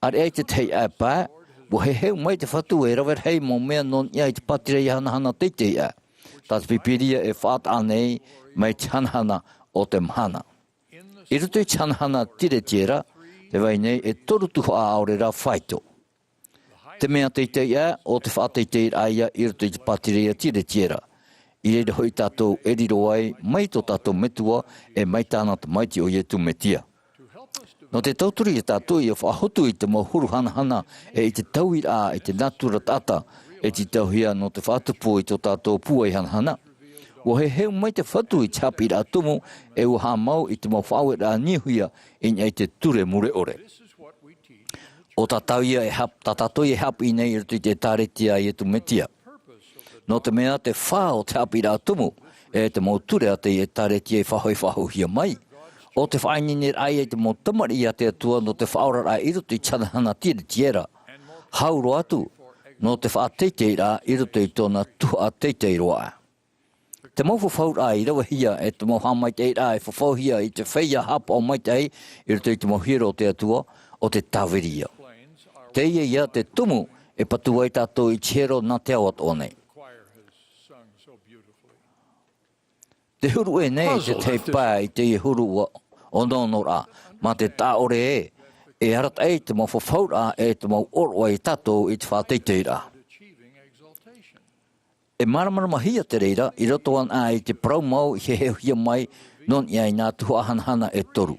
Speaker 1: Ar e te tei a pā, wo he heu mai te whatu e rawer hei mō mea non ia I te patire I hanahana te te a. Tās pipiria e whaat anei mai te hanahana o te mhana. I rutu I te hanahana tire tiera, te vai nei e toru tuha a aurera whaito. Te mea te te a o te whaat te te aia I rutu I te patire tire tiera. I reira hoi tātou e riro ai mai tō tātou metua e mai tāna te maiti o ietu metia. No te tauturi I tātou I o whahotu I te mohuru hanahana e I te tauira I te natura tata e te tauhia no te whatupu I tō tātou pua I hanahana. O he heu mai te whatu I tāpi rā tumu e o hā mau I te mau whaue rā nihuia I nei te ture mure ore. O tātauia e hap, tātātou e hapi nei I te tāretia I tu metia. No te mea te whā o tāpi rā tumu e te mau ture a te tāretia I whahoihia mai. O te whainini ai e te mo tamari a te atua no te whaora I roto I chanahana tire tiera. Hauro atu, no te whaateitei rā I roto I tōna Tuha'a teitei roa. Te mauwha whaura I rawa hia e te mau hamaitei rā e whawhia I te whaia hapa o maitei I roto I te mau hira o te atua o te taweria. Te ia te tumu e patu ai tātou I chero nā te awat o nei. Te huru e nei te te pā I te huru o nono rā, ma te tā ore e arat ei te mau whawhaura e te mau oroa I tātou I te whāteitei rā. E maramara mahia te reira, I roto an a I te prau mau I he hea mai non ia I nā tuha hanhana e toru.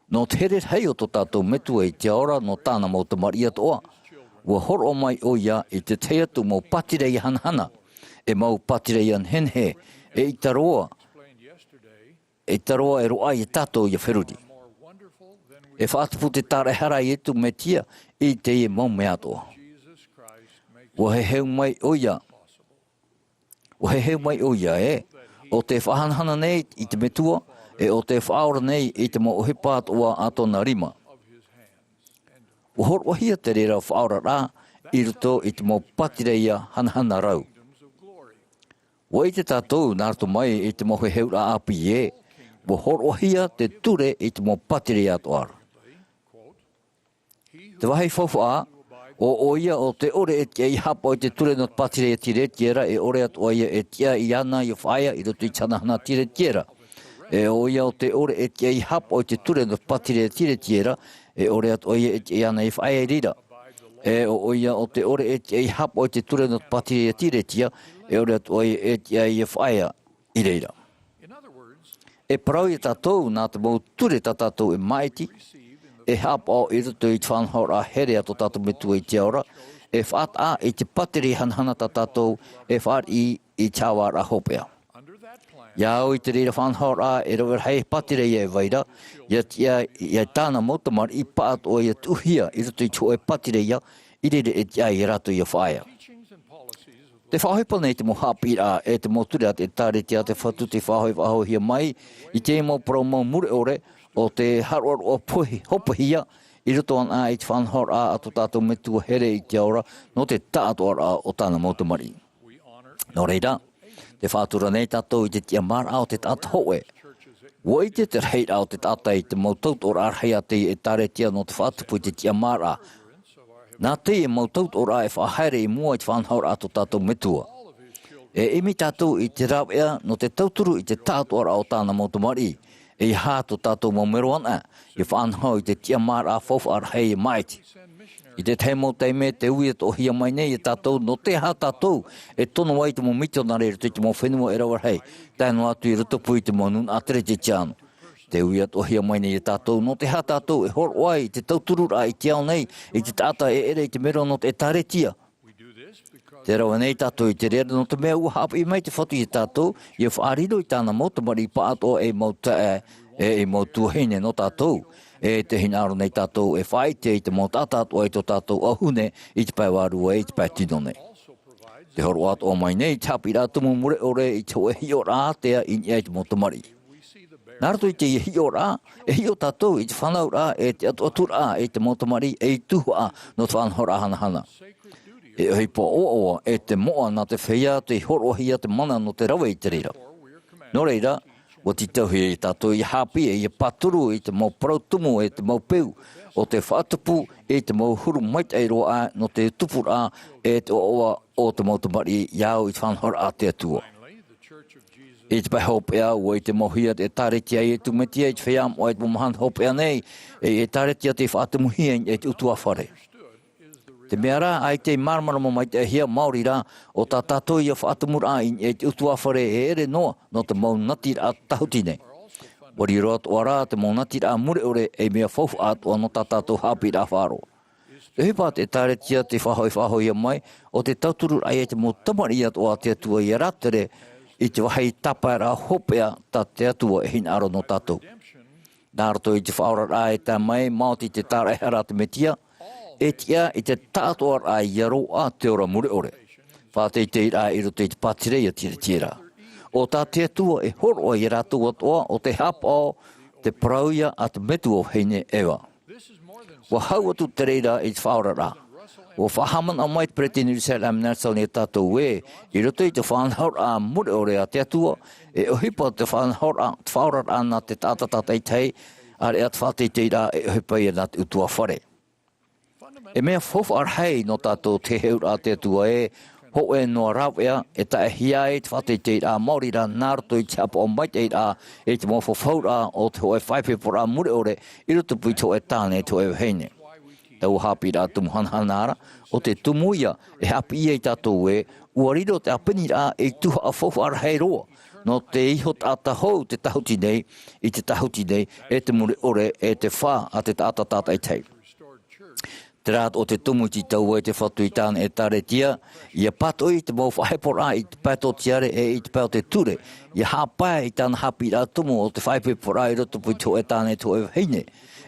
Speaker 1: No te here hei o to tātou metu e te ora no tāna mo te maria toa. Ua horo mai o ia i te tea tu mo patirei hanhana. E mau patirei an henhe. E i taroa. E taroa e roa i tātou i a whiruri. E whaatupu te tāre hara i etu me tia i te e mau mea toa. Ua he heu mai o ia. Ua he heu mai o ia e. O te whahanhana nei i te metua. E o te whaora nei i te mo ohi pātoa ato na rima. Ua hor wahia te rera whaora rā i ruto i te mo patireia hanhana rau. Ua i te tātou nārtu mai i te mo he heura api e. Ua hor wahia te ture i te mo patireia ato ara. Te wahi whawha o ia o te ore e tia i hapa o te ture no patireia tire tiera e ore atu ia e tia i ana i whaia i ruto i tanahana tire tiera. E o ia o te ore e tia i hapa o te ture no patireia tire tiera e ore atu ia e tia i ana i whaia i rira. E o ia o te ore e tia i hapa o te ture no patireia tire tia e ore atu ia e tia i whaia i rira. E parau i tātou nā te mau ture tā tātou e maiti, e hapa o i ruto i whanhora here ato tātou metu i te ora, e whaat a i te patiri hanhana tā tātou e whaat i tāwara hopea. Ia o i te rira whanhora e rawar hei patiri e waira, ia tāna motamar i paat o ia tuhia i ruto i tō e patiri ia, i rira e tia i rato i a whaia. Te whahoipa nei te mo Amuiraa e te mo ture a te tāre tia te whatu te whahoihia mai i te mo promo mure ore o te haror o hopahia i ruto an a i te whanhora ato tātou metua here i te ora no te tātua o tāna motamari. No reira, te whātura nei tātou i te tia mara o te tāta hoe. Ua i te reit o te tāta i te mautaut o rārhea te e tāre tia no te whātupu i te tia mara. Nā te e mautaut o rā e whahaere i mua i te whanhaura ato tātou metua. E imi tātou i te rāwea no te tauturu i te tātua o tāna motamari. E i hātu tātou maumeroana i whanhau i te tia mara whawhar hei e maiti. I te teimo teime te uia to hia mai nei e tātou no te hā tātou e tono wai te mo mitonare i te mo whenua e rawar hei. Tēnu atu i rutupu i te mo nun atere te tiano. Te uia to hia mai nei e tātou no te hā tātou e hor wai te tauturu rā i te ao nei i te tāta e ere i te mero no te taretia. Te rawa nei tātou i te rera no te mea ua hapa i mai te whatu i tātou i a whaariro i tāna motamari paato e mautua heine no tātou. E te hinaro nei tātou e whaite i te mautātātua i tō tātou ahune i te paiwarua i te paitino nei. Te horo ato o mai nei tāpi rā tumu mure ore i te oe hio rā tea i ni te motamari. Nārto i te hio rā, e hio tātou i te whanau rā e te atu rā e te motamari e i Tuha'a no te whanhora hana. E hei po oa e te moa nā te whea te horohia te mana no te rawa i te reira. No reira, o te tauhi i tātou i hapi e i paturu i te mau parautumu e te mau peu o te whātupu e te mau huru maitai roa no te tupu rā e te oa o te motamari iau i te whanhora a te atua. E te pai hopea o i te mohia te tāretia e tu metia i te wheam o i te mumahan hopea nei e tāretia te whaatamuhia e te utua whare. Te mea rā ai te marmarama mai te hia Māori rā o tā tātou i a whaatamura e te utua whare e ere noa no te mau nati rā tahutine. Wari roat o rā te mau nati rā mure ore e mea whauwha atua no tā tātou hapi rā whāro. Te hipa te tāretia te whahoi mai o te tauturu ai e te mau tamari atua te atua i a rātere i te wahai tapa rā hopea tā te atua e hina aro no tātou. Nārato i te whaora rā e tā mai maoti te tāreha rā te metia, e tia i te tātua rā i aro a te ora mure ore. Whātei te rā i roto i te patireia tira tira. O tā te atua e horo i rātua toa o te hapa o te parauia a te metu o heine ewa. Wa hau atu te reira i te whaora rā. O whahaman a mai te preti Jerusalem nārsau ni tātou e, i roto i te whanhaur a mure ore a te atua, e ohipa te whanhaur a te whaura rā nā te tātatatei tei, are at whātei te rā e ohipa i nā te utua whare. E mea whawhar hei no tātou te heur a te atua e, ho e noa rāwea, e ta e hia e te whātei te rā Māori rā nārato i te apa o mai te rā, e te mō whawhaura o te hoe whaipepo rā mure ore, i roto pui to e tāne to e heine. Tau hapi rā tumu hanhanara, o te tumuia e hapi i e tātou e, ua riro te apini rā e tuha a whawhar hei roa, no te iho tata hou te tahuti nei, I te tahuti nei, te muri ore, te wha a te tata tata I tei. Te rāt o te tumuti tau te whatu I tāna taretia, ia patoi te mau whaipora I te pato tiare I te pao te ture, ia hapai I tāna hapi rā tumu o te whaipora I roto pui tō tāna tō heine,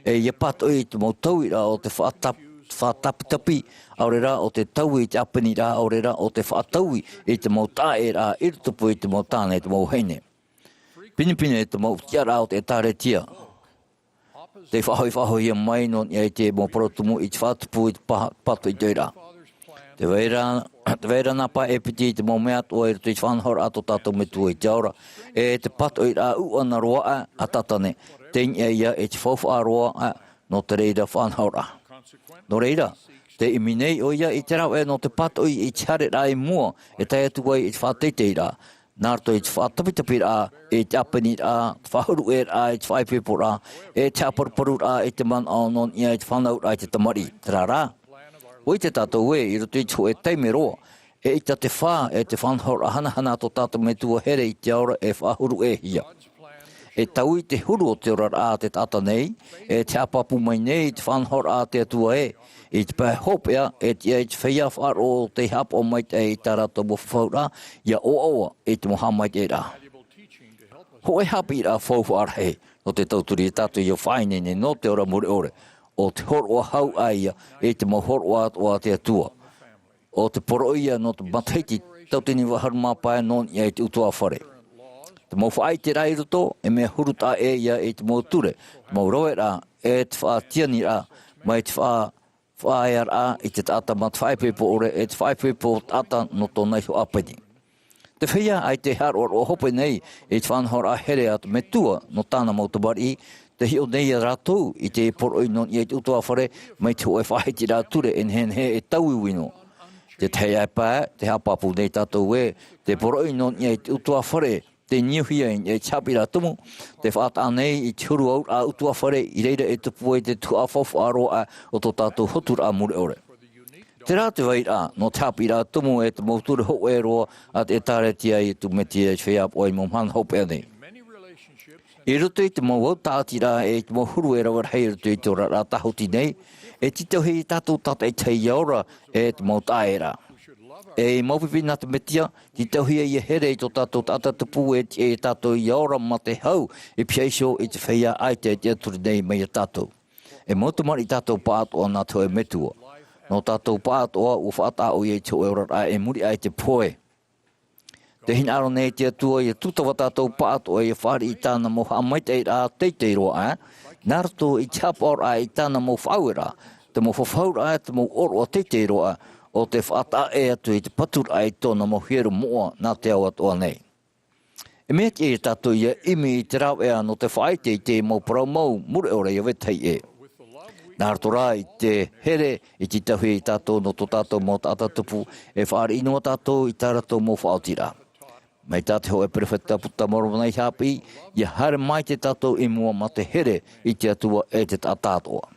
Speaker 1: ia patoi te mau tauira o te whatapi aurera o te taui I te apani rā aurera o te whataui I te mau tae rā I roto pui te mau tāna te mau heine. Pinipine te mau tiara o te taretia, te whahoi ia mai non I te mo protumu I te whatupu I te pato I te rā. Te weira napa piti te mo mea toa I te whanhora ato tato me tua I te aura. Te pato I rā uana roa a tatane. Tein ia te whawha roa no te reira whanhora. No reira, te iminei o ia I te rau no te pato I te hare rā I mua te atu ai I te whateitei rā. Nārto I te whatapitapi rā, te apani rā, te whahuru rā, te whaipepo rā, te aparparu rā, te man aonon ia te whanau rā, te tamari, te rā. Oi te tātou I roto I te teime roa, I te whā, te whanhora hana to tātou me tua here I te aura whahuru hia. Tau I te huru o te ora rā te tata nei, te apapu mai nei, te whanhora te atua I te pai hopea, te whia wharo te hapa o mai te tarato mo whaura, ia oa te moha mai te rā. Ho hapi rā whauwhara hei, no te tauturi tātou I o whainene no te ora muri ore, o te horoa hau aia, te mo horoa atoa te atua. O te poroia no te mataiti, tautini wahar māpai non ia te utua whare. Te mau whaai te rai roto, mea huruta ia te mau ture, te mau roe rā, te whaatiani rā, mai te whaai rā, te tata mat whaipepo ore, te whaipepo tata no tōnei ho apani. Te whia ai te haro o hope nei, te whanhora here atu me tua no tāna mautabari, te hio nei rātou, te poroi non ia te utua whare, mai te hoe whaiti rā ture, hen he taui wino. Te tei ai pā, te hapapu nei tātou te poroi non ia te utua whare, te niuhia I chapi rā tumu, te whaata nei I te huru au a utua whare I reira te pue te tua whawha aroa o tō tātou hotur a muri ore. Te rā te wai rā, no chapi rā tumu te mauture ho roa a te tāretia I tu metia I whea oi momhan hopea nei. I roto I te mau au tāti rā te mau huru rawar hei roto I te ora rā tahoti nei, titau hei tātou tata tei aura te mau tae rā. Maupipi nā te metia, ti tauhia I here I tō tātou tata tupu te tātou I aura ma te hau piaisho I te whaia ai te aturi nei mai a tātou. Mautamari tātou pātoa nā tau metua. No tātou pātoa u whaata o I te ora rā muri ai te poe. Te hinaro nei te atua I tutawa tātou pātoa I whari I tāna mo hamaitei rā teitei roa, nārto I tiapora I tāna mo whauera, te mo whawhaura te mo oroa teitei roa, o te whaata atu I te patur ai tōna mo hiero moa nā te au atoa nei. Mea te tātou ia imi I te rau no te whaite I te mau paramau mure ora ia wetei Nā rato rā I te here I te tauhi I tātou no tō tātou mo tātou tupu whaari inoa tātou I tā rato mo whaotira. Mai tāte ho Ēperēra puta moro nei hapi, ia hare mai te tātou I mua ma te here I te atua te tātātoa.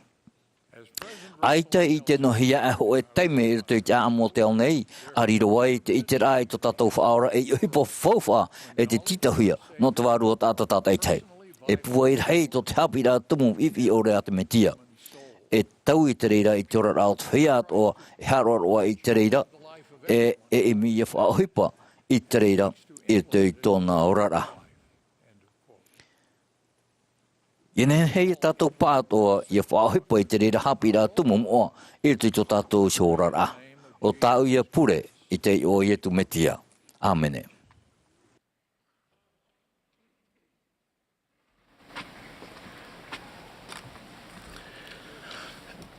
Speaker 1: Aita I te nohia ho teime I te amo te au nei, ariro ai te I te rai to tātou whaora hipo whauwha te titahuia no te wārua tātou tātai tei. Pua I hei to te hapi rā tumu iwi o rea te metia. Tau I te reira I te ora rā o te whia atoa, haroa I te reira, mi ia whaohipa I te reira I te I tōna orara. Ine hei tātou pātoa ia whaohipa I te reira hapi rā tumu moa I te tō tātou shorara. O tāu ia pure I te o ia tu metia. Āmene.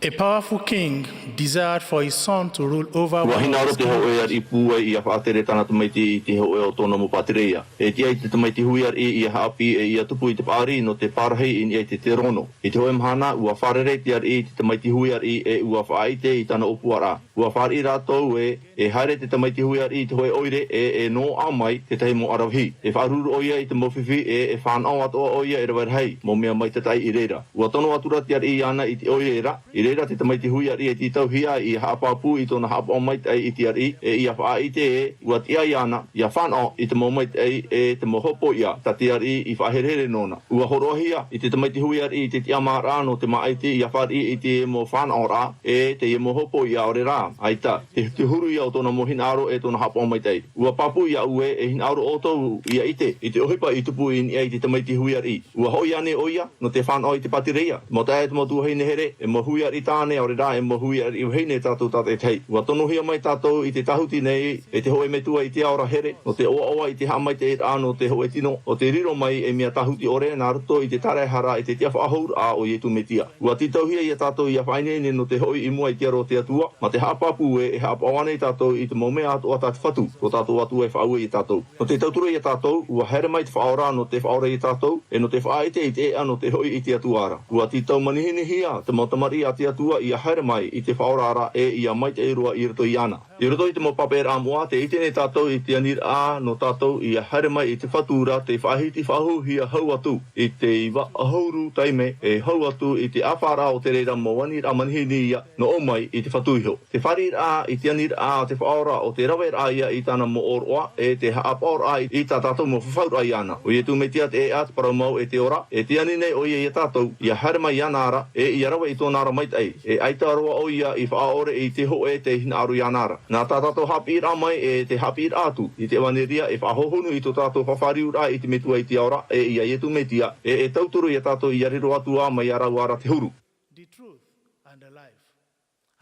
Speaker 8: A powerful king desired for his son to rule over
Speaker 11: one of his kingdoms. I whaatere tana tamaiti I te hoe o tōna mo Pātereia. Tia I te tamaiti huiar I hapi I tupu I te pāri no te pārhei I te rono. I te hoe mhana ua wharere tiar I te tamaiti huiar I ua whaaite I tana opuara. Ua whari rātou haere te tamaiti huiar I te hoe oire no amai te tahi mo arawhi. Wharuru oia I te mowhiwhi whanau atoa oia rawar hei mo mea mai te tai I reira. Ua tono atura tiar I ana I te oiera I Eperera te tamaiti hui ari e titau hia I haapapu I tona hapa o mait ai I te ari e ia wha I te e uat ia iana ia whanau I te momait ai e te mohopo ia ta te ari I whaherere nona. Ua horohia I te tamaiti hui ari I te Āmuiraa no te maaiti ia whari I te mo whanau rā e te mohopo ia ore rā. Aita, te huru ia o tona mohina aro e tona hapa o mait ai. Ua papu ia ue e hina aro o tau ia ite. I te ohipa I tupu I ai te tamaiti hui ari. Ua hoi ane o ia no te whanau I te patireia. Mo tae te mo tuhaine here e mo hui ari tāne ore rā e mo hui ari uheine tātou tātou tei. Ua tono hia mai tātou I te tahuti nei e te hoe metua I te aora here no te oa I te hamai te ea no te hoe tino o te riro mai e mea tahuti ore nā ruto I te tarehara I te tia whaahour a o ietu metia. Ua titau hia ia tātou ia whainene no te hoi I mua I te aro te atua ma te hapapu e hapawane tātou I te momea atua tātou whatu o tātou atua e whaue I tātou. No te tautura I tātou ua here mai te whaora no te whaora I tātou e no te whaaite I te ea no te hoi I te atuara. Ua titau manihini hia te mautamari a te atua ia here mai I te whaorara e ia mai te erua I roto I ana. I roto I te mo papera Āmuiraa te ite ne tātou I te Āmuiraa no tātou ia here mai I te whatura te whahiti whahu hia hau atu I te iwa ahauru taime e hau atu I te awhara o te reira mo Āmuiraa manihini ia no o mai I te whatuiho. Te wharirā I te Āmuiraa te whaora o te rawera ia I tāna mo oroa e te haapaora I tā tātou mo whawhaura I ana. O ia tu metia te ea te paramau e te ora e te anine o ia tātou ia here mai anara e ia rawa I tōna ara mait ai. E aita roa o ia I whaore I te ho e te hina aru I anara. Nā tā tātou hapira mai e te hapira atu I te waneria e whahohonu I tō tātou whawhariura I te metua I te aora e ia ietu metia e tauturu I tātou I ariro atua mai arau ara te huru.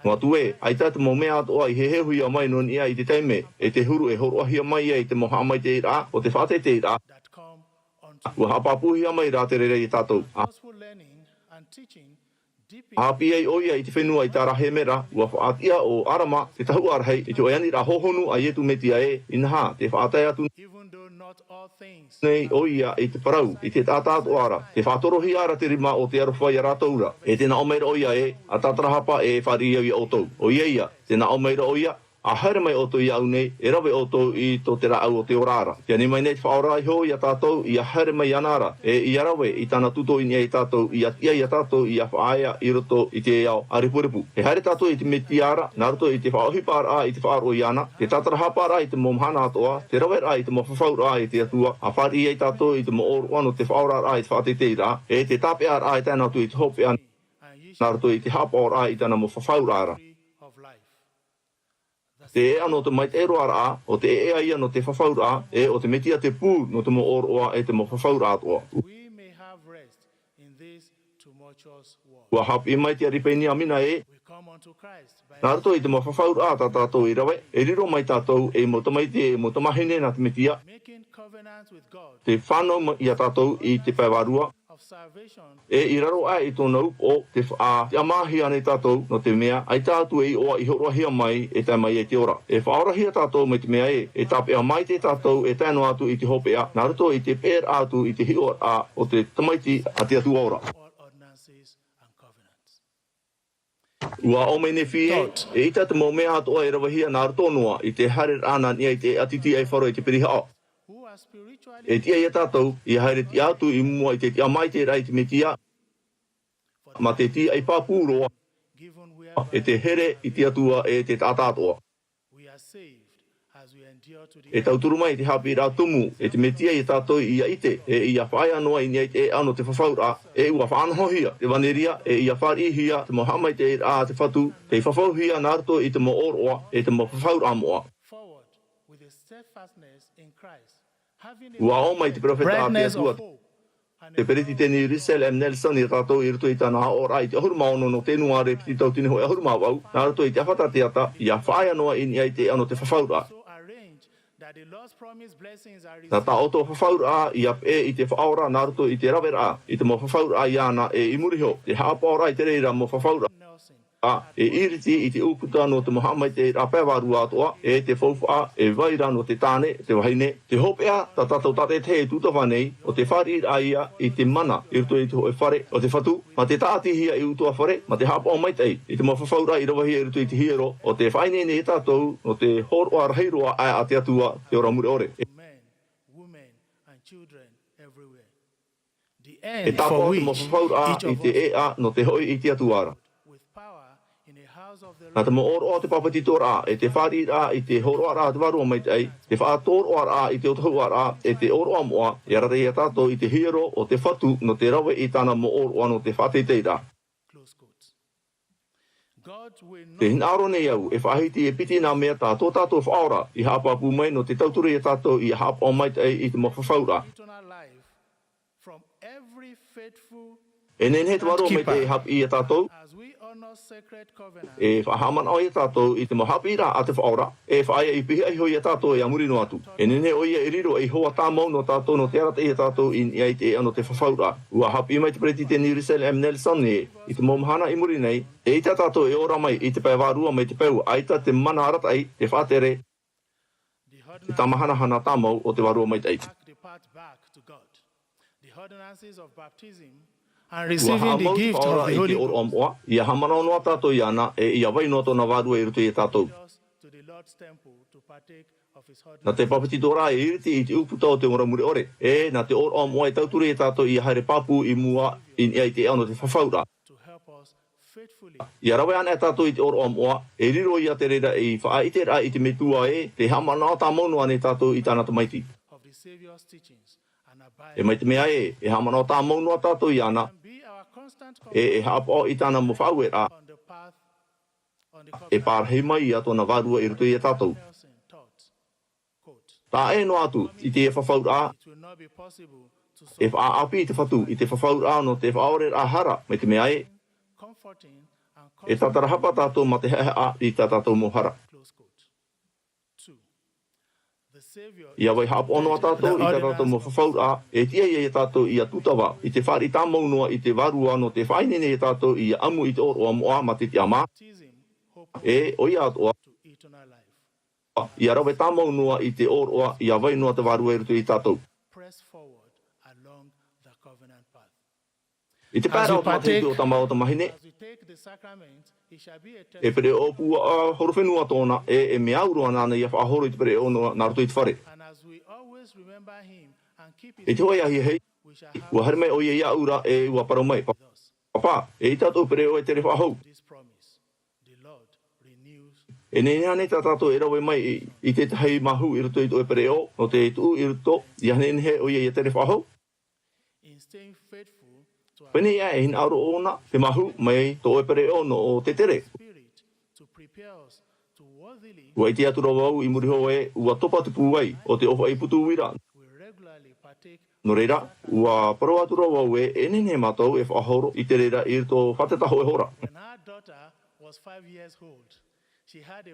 Speaker 11: Ngā tue, aita te mo mea atoa I hehehu ia mai non ia I te teime e te huru e horoahia mai ia I te moha mai te ira o te whate te ira. Ua hapapuhia mai rā te rere I tātou. Hapi ai o ia I te whenua I tā rahe mera, ua whaatia o arama te tahu arahei I te oiani rā hohonu a ietu metia e inaha te whaatai atu nei o ia I te parau I te tātātu ara. Te whātorohi ara te rima o te arowhai a rātaura. E tēnā omeira o ia e, a tātarahapa e whari au I o tau. O ia, tēnā omeira o ia, a haere mai o tō I au nei, e rawe o tō I tō te rāau o te orara. Te ani mai nei te whaora I ho I a tātou I a haere mai anara. E I a rawe I tāna tuto I nia I tātou I a tia I a tātou I a whaaya I roto I te eau a ripurepu. E haere tātou I te metiara, nā roto I te whaohipara I te whaaro I ana, te tātarahapara I te momhana atoa, te rawera I te mowhawhaura I te atua, a whari I tātou I te mo oroa no te whaora I te whaatete rā, e te tāpea I tāna tu I te hopea, nā roto I te hapaora I tāna mowhawhaura. Te ea no te mait ero ara o te ea ia no te whawhaura e o te metia te pū no te mo oroa e te mo whawhaura atoa. Ua hapi mai te aripeni a mina e. Nā rato I te mo whawhaura tā tātou I rawe, e riro mai tātou e mo tamaite e mo tamahine nā te metia. Te whanau I a tātou I te paiwarua. E I raro ai I tōna upo te amahia nei tātou no te mea, ai tātou e oa I horoahia mai e tai mai e te ora. E whaorahia tātou mai te mea e tāpea mai te tātou e taino atu I te hopea, nā rato I te pēr atu I te hio a o te tamaiti a te atu ora. Ua ome ne fie, e ita te mo mea atoa e rawahia nā rato noa I te harer ana ni ai te atiti ai wharo I te periha. E tia ia tātou, I haere ti atu I mua I te tia mai te rai te metia, ma te tia I pāpūroa, e te here I te atua e te tātātoa. E tauturu mai te hapi rā tumu, e te metia I tātou I a ite, e I a whaia noa I nia te e ano te whawhaura, e ua whaanohia, te waneria, e I a wharihia, te mo hamai te a te whatu, te whawhauhia nārto I te mo oroa, e te mo whawhaura amoa. Ua o mai te profeta a te atua. Te periti tēni Jerusalem Nelson I tātou I roto I tāna ora I te ahuru maono no tēnua re piti tau tini hoi ahuru mawau. Nā roto I te awhata te ata, I a whaia noa I nia I te ano te whawhaura. Nā tā o tō whawhaura I a e I te whaora nā roto I te rawera I te mo whawhaura I ana e I muriho. Te haapaora I te reira mo whawhaura. E iriti I te ukuta no te mohamai te rapewaru atoa, e te whauwha, e waira no te tāne, te waheine. Te hopea, ta tātou tate te tuta whanei, o te whari aia I te mana, I ruto I te hoe whare, o te whatu, ma te tātihia I utua whare, ma te hapa o maitei, I te mawhawhaura I rawahia I ruto I te hiero, o te whaine ne tātou, no te horoa raheiroa ai a te atua, te ora mure ore. E tāpau te mawhawhaura I te ea no te hoi I te atuara. Nā te mo oro o te papati tōra e te whāri rā i te horo rā te waru o mai te ei, te whātoro rā i te otohua rā e te oro a moa, e ara rei a tātou i te hiro o te whatu no te rawe i tāna mo oro ano te whāteitei rā. Te hinaro nei au, e whahiti e piti nā mea tā tō tātou whaora i hāpapu mai no te tauturi e tātou i hāpa o mai te ei i te mo whawhaura. E nene te waru o mai te ei hapi i a tātou, e whahaman o i a tātou i te mo hapi rā a te whaora, e whaia i pihi ai hoi a tātou e amuri no atu. E nene o ia i riro e hoa tā mau no tātou no te arata i a tātou i ai te e ano te whawhaura. Ua hapi mai te preti te Nirisel Nelson e i te momhana i muri nei, e i tā tātou e ora mai i te pai wārua mai te pau, aita te mana arata ai, te whātere, te tamahana hana tā mau o te wārua mai te ei.
Speaker 8: And receiving the gift of the Holy Ghost.
Speaker 11: Ia hamana noa tātou i ana e ia vai noa tōna wārua i rutu i tātou. Nā te papati tōrā e iriti i te uputa o te moramuri ore. E nā te oro moa i tauturi i tātou i haere papu i mua i ai te ano te whawhaura. Ia rawe ana e tātou i te oro moa e riro i Ēperēra i whaaite rā i te metua e te hamana o tā maunu ane tātou i tāna tamaiti. E mai te mea e hamana o tā maunu a tātou i ana e hapa i tāna mo whauera e pārhei mai i ato na wārua i rutu i a tātou. Tā e no atu i te e whawhaura e whaapi i te whatu i te whawhaura no te whaore a hara mai te mea e tātara hapa tātou ma te hea i tātou mo hara. Ia vai hapa ono a tātou i tātou mo whawhaura e tia i a tātou i a tutawa i te whāri tā maunua i te warua no te whainene i tātou i a amu i te oro a moa ma te tia mā e o i atoa i a rawe tā maunua i te oro i a vai noa te warua i rutu i tātou. I te pēra o tātei o tamau o tamahine e pere o pua a horowhenua tōna e me aurua nāna i a whaahoro i te pere o nā rutu i te whare. E te hoi ahi hei, ua haere mai o ia ia ura e ua parau mai. Papa, e i tātou pere o e tere whaahou. E ne hane tā tātou e rawe mai i te hei mahu i rutu i te pere o, no te tu i rutu, i hane he o ia ia tere whaahou. Pene ia e hin auro ona, te mahu mai tō Ēperēra no o te tere. Ua i te atura wau i muriho e ua topa tupu ai o te ofa i putu uira. No reira, ua paro atura wau e nene mātou e whaahoro i te reira i tō whatetaho e hora.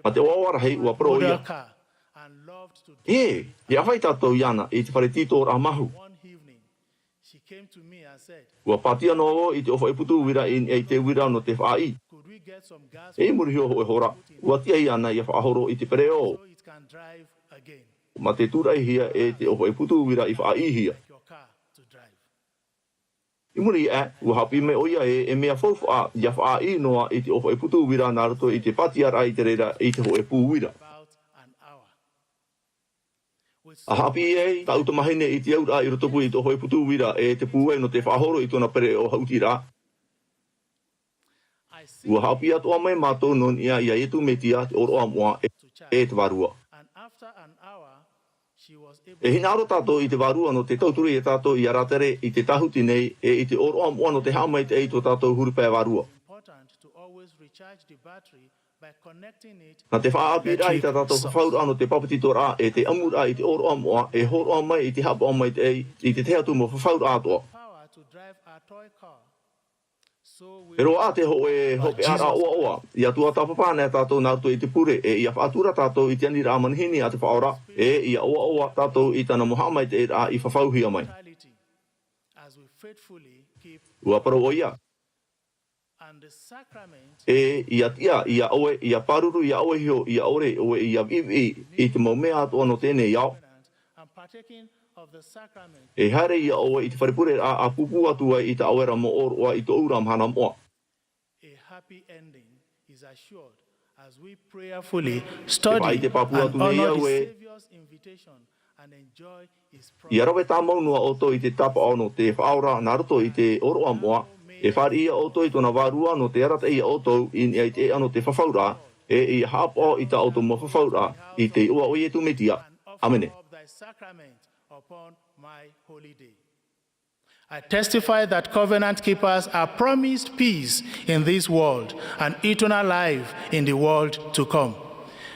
Speaker 11: Ma te oawara hei ua paro ia. Ia whai tātou iana i te whare tītora mahu. Ua patia no i te ofa i putu uira i te uira no te whaai. E muriho e hora, ua tia i ana i a whaahoro i te pere o. Ma te tūrai hia e te ofa i putu uira i whaai hia. I muri ua hapi me oia e mea whauwha i a whaai noa i te ofa i putu uira nā rato i te patiara i te reira i te ho e pū uira. A hapi e, ta utamahine i te aura i rotopu i te hoi putu wira e te pūe no te whahoro i tōna pere o hautira. Ua hapi atoa mai mātou non ia i a etu me tia te oro amoa e te warua. E hina aro tātou i te warua no te tauturi e tātou i a ratere i te tahuti nei e i te oro amoa no te haumai te ei tō tātou hurupea warua. Nā te whaapi rā i tā tātou whawhaura ano te papati tōra e te Amuiraa i te oro amoa e horo amai i te hapa amai te ei i te teatu mo whawhaura atoa. Pero a te ho e hope ara oa oa i atua tāpapāne tātou nāruto i te pure e i a whaatura tātou i te ani rā manhini a te whaora e i a oa oa tātou i tāna mohamai te rā i whawhauhia mai. Ua parau o ia. E i a tia, i a oe, i a paruru, i a oe hio, i a ore, oe i a vivi, i te maumea atoa no tēnei iau. E haere i a oe i te wharepure a pupu atua i te awera mo oroa i te uram hana moa.
Speaker 8: As we prayerfully study and honor the Savior's invitation
Speaker 11: I arawe tā maunua o to I te tapa o no te whaora naruto I te oro amoa, e whare ia o to I tona wārua no te arata ia o to I te ano te whawhaura, e I hapa I ta o to mo whawhaura I te ua o I tu metia. Amene.
Speaker 8: I testify that covenant keepers are promised peace in this world and eternal life in the world to come.